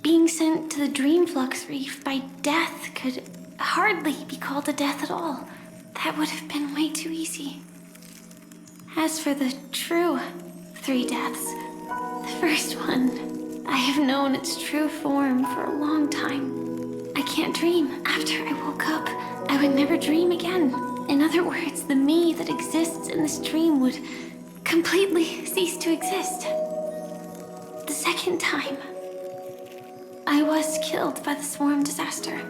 Speaker 6: Being sent to the Dream Flux Reef by death could hardly be called a death at all. That would have been way too easy. As for the true 3 deaths, the first one, I have known its true form for a long time. I can't dream. After I woke up, I would never dream again. In other words, the me that exists in this dream would completely cease to exist. The second time, I was killed by the swarm disaster.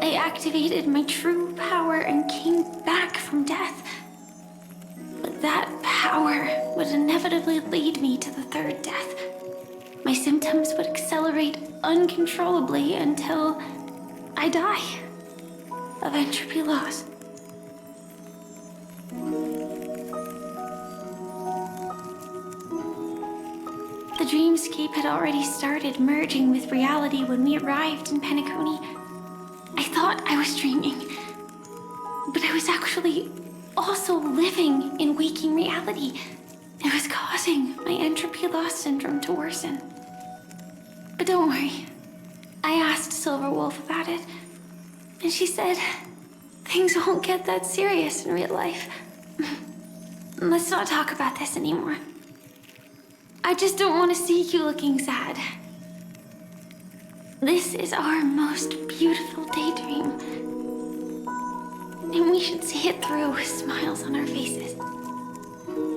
Speaker 6: I activated my true power and came back from death. But that power would inevitably lead me to the 3rd death. My symptoms would accelerate uncontrollably until I die of entropy loss. The dreamscape had already started merging with reality when we arrived in Penacony. I thought I was dreaming, but I was actually also living in waking reality. It was causing my entropy loss syndrome to worsen. But don't worry, I asked Silver Wolf about it, and she said things won't get that serious in real life. Let's not talk about this anymore. I just don't want to see you looking sad. This is our most beautiful daydream, and we should see it through with smiles on our faces.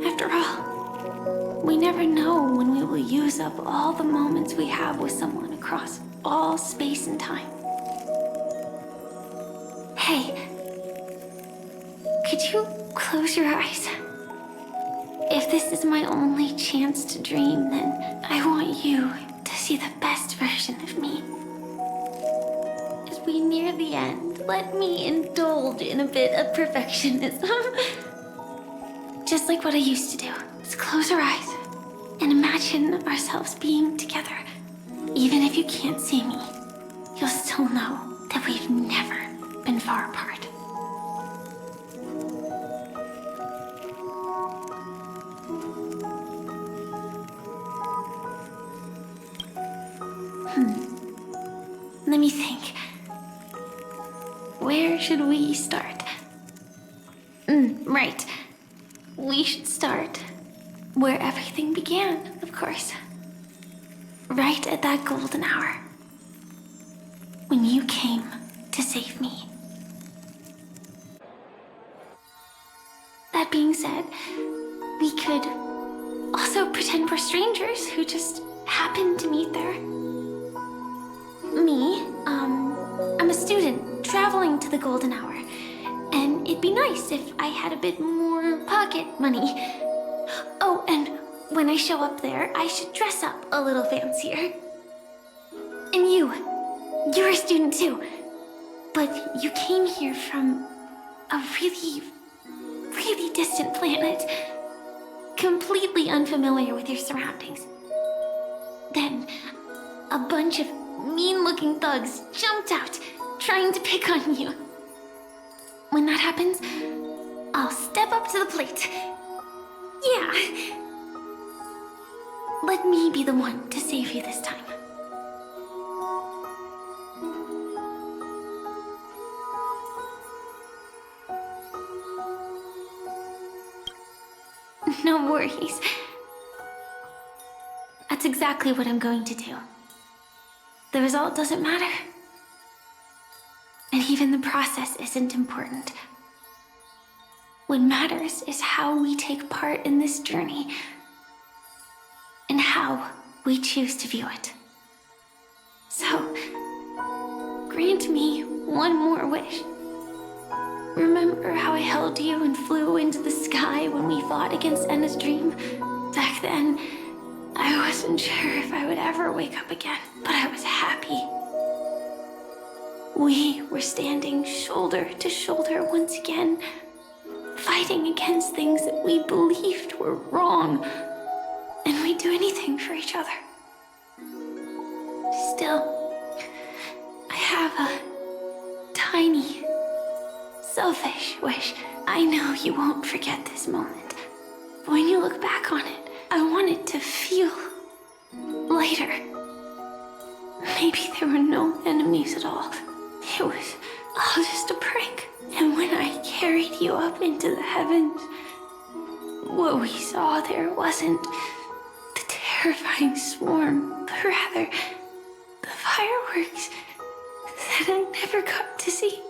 Speaker 6: After all, we never know when we will use up all the moments we have with someone across all space and time. Hey, could you close your eyes? If this is my only chance to dream, then I want you to see the best version of me. As we near the end, let me indulge in a bit of perfectionism. Just like what I used to do. Let's close our eyes and imagine ourselves being together. Even if you can't see me, you'll still know that we've never been far apart. Let me think. Where should we start? Right. We should start where everything began, of course. Right at that golden hour. When you came to save me. That being said, we could also pretend we're strangers who just happened to meet there. Me, I'm a student traveling to the golden hour, and it'd be nice if I had a bit more pocket money. Oh, and when I show up there, I should dress up a little fancier. And you're a student too, but you came here from a really, really distant planet, completely unfamiliar with your surroundings. Then, a bunch of mean-looking thugs jumped out, trying to pick on you. When that happens, I'll step up to the plate. Yeah. Let me be the one to save you this time. No worries. That's exactly what I'm going to do. The result doesn't matter. And even the process isn't important. What matters is how we take part in this journey and how we choose to view it. So, grant me one more wish. Remember how I held you and flew into the sky when we fought against Enna's dream? Back then, I wasn't sure if I would ever wake up again, but I was happy. We were standing shoulder to shoulder once again, fighting against things that we believed were wrong, and we'd do anything for each other. Still, I have a tiny, selfish wish. I know you won't forget this moment. when you look back on it, I want it to feel lighter. Maybe there were no enemies at all. It was all just a prank. And when I carried you up into the heavens, what we saw there wasn't the terrifying swarm, but rather the fireworks that I never got to see.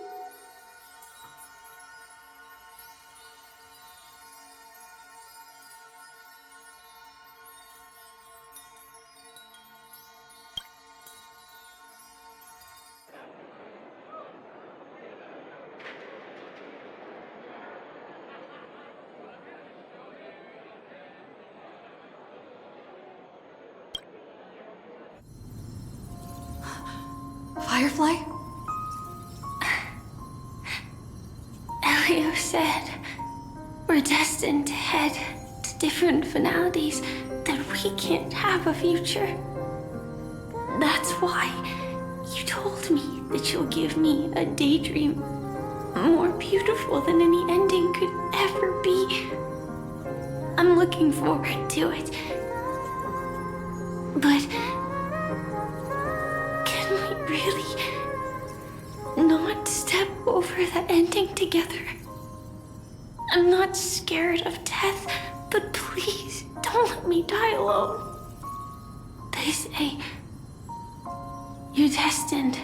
Speaker 8: Firefly?
Speaker 6: Elio said we're destined to head to different finalities, that we can't have a future. That's why you told me that you'll give me a daydream more beautiful than any ending could ever be. I'm looking forward to it. But can we really not step over the ending together? I'm not scared of death, but please don't let me die alone. They say you're destined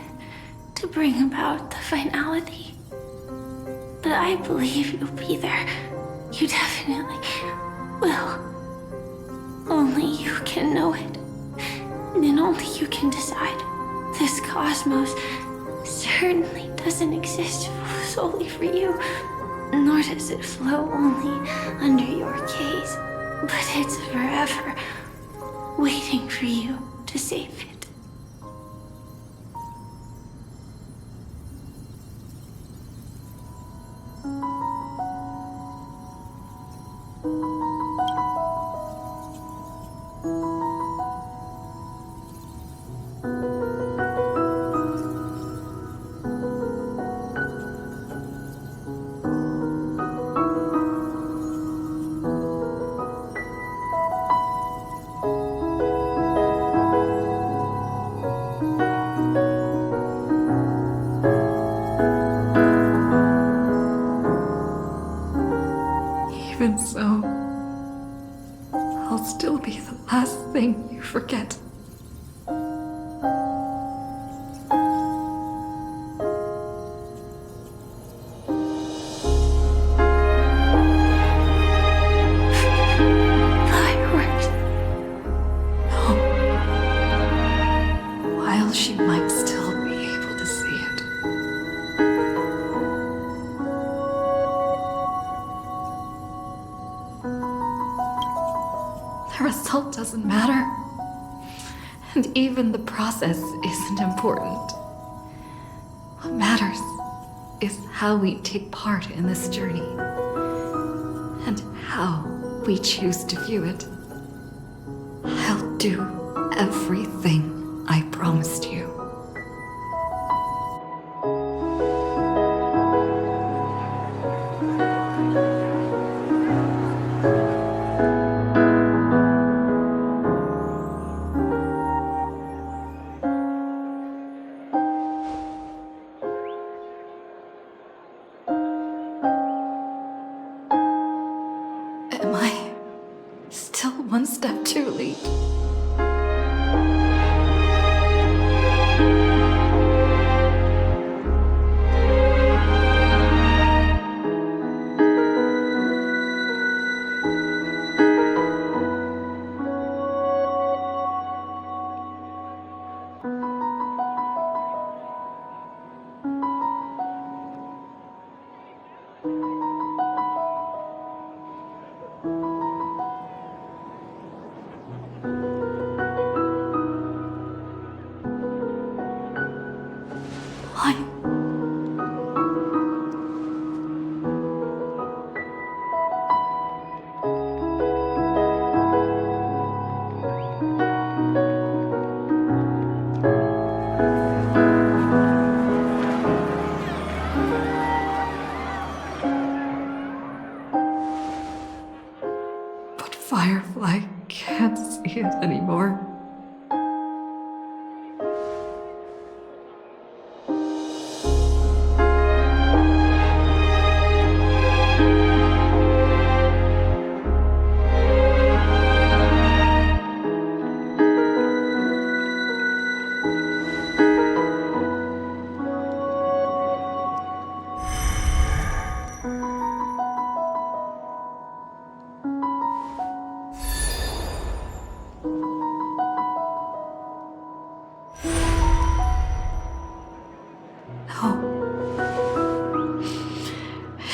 Speaker 6: to bring about the finality. But I believe you'll be there. You definitely will. Only you can know it. And only you can decide. This cosmos certainly doesn't exist solely for you, nor does it flow only under your gaze, but it's forever waiting for you to save it.
Speaker 8: Even so, I'll still be the last thing you forget.
Speaker 6: Fireworks.
Speaker 8: No. While she might still be able to see it. The result doesn't matter. And even the process isn't important. What matters is how we take part in this journey. And how we choose to view it. I'll do everything I promised you. Am I still one step too late? Why? No.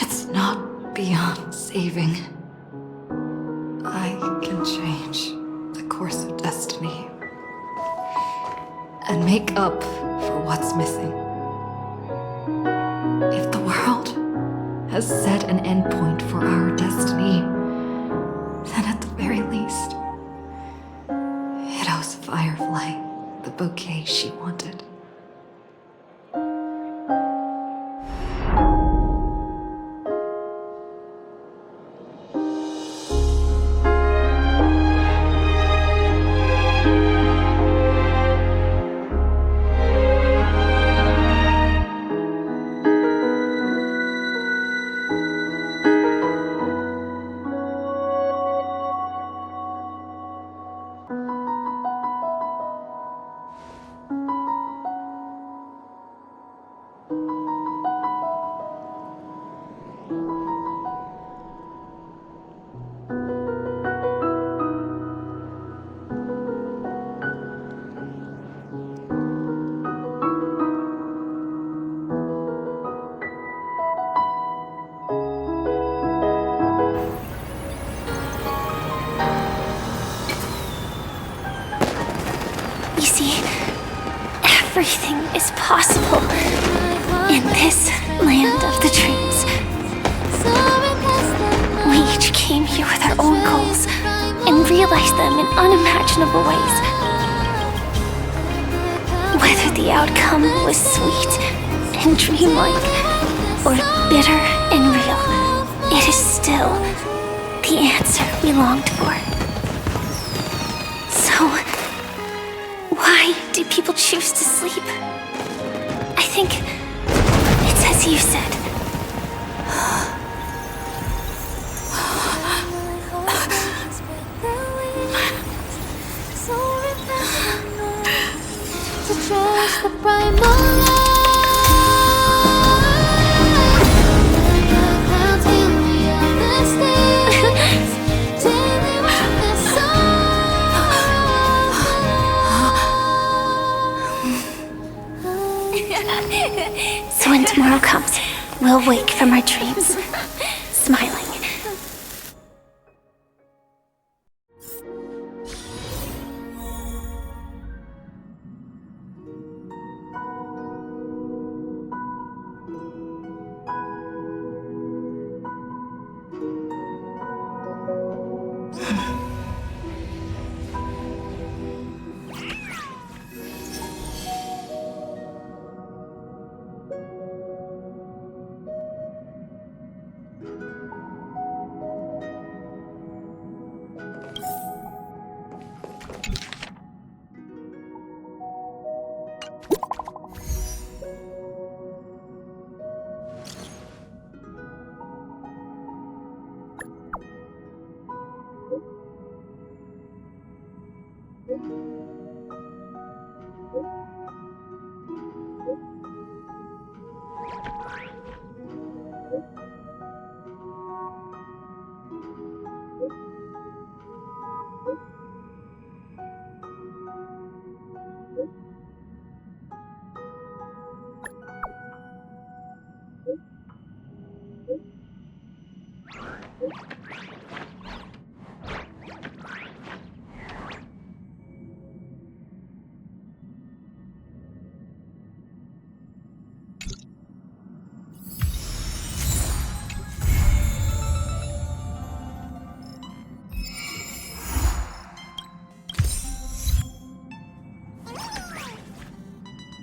Speaker 8: It's not beyond saving. I can change the course of destiny and make up for what's missing. If the world has set an endpoint for our destiny, then at the very least, it owes Firefly the bouquet she wanted.
Speaker 6: You see, everything is possible in this land of the dreams. We each came here with our own goals and realized them in unimaginable ways. Whether the outcome was sweet and dreamlike or bitter and real, it is still the answer we longed for. So, why do people choose to sleep? I think it's as you said. So when tomorrow comes, we'll wake from our dreams, smiling.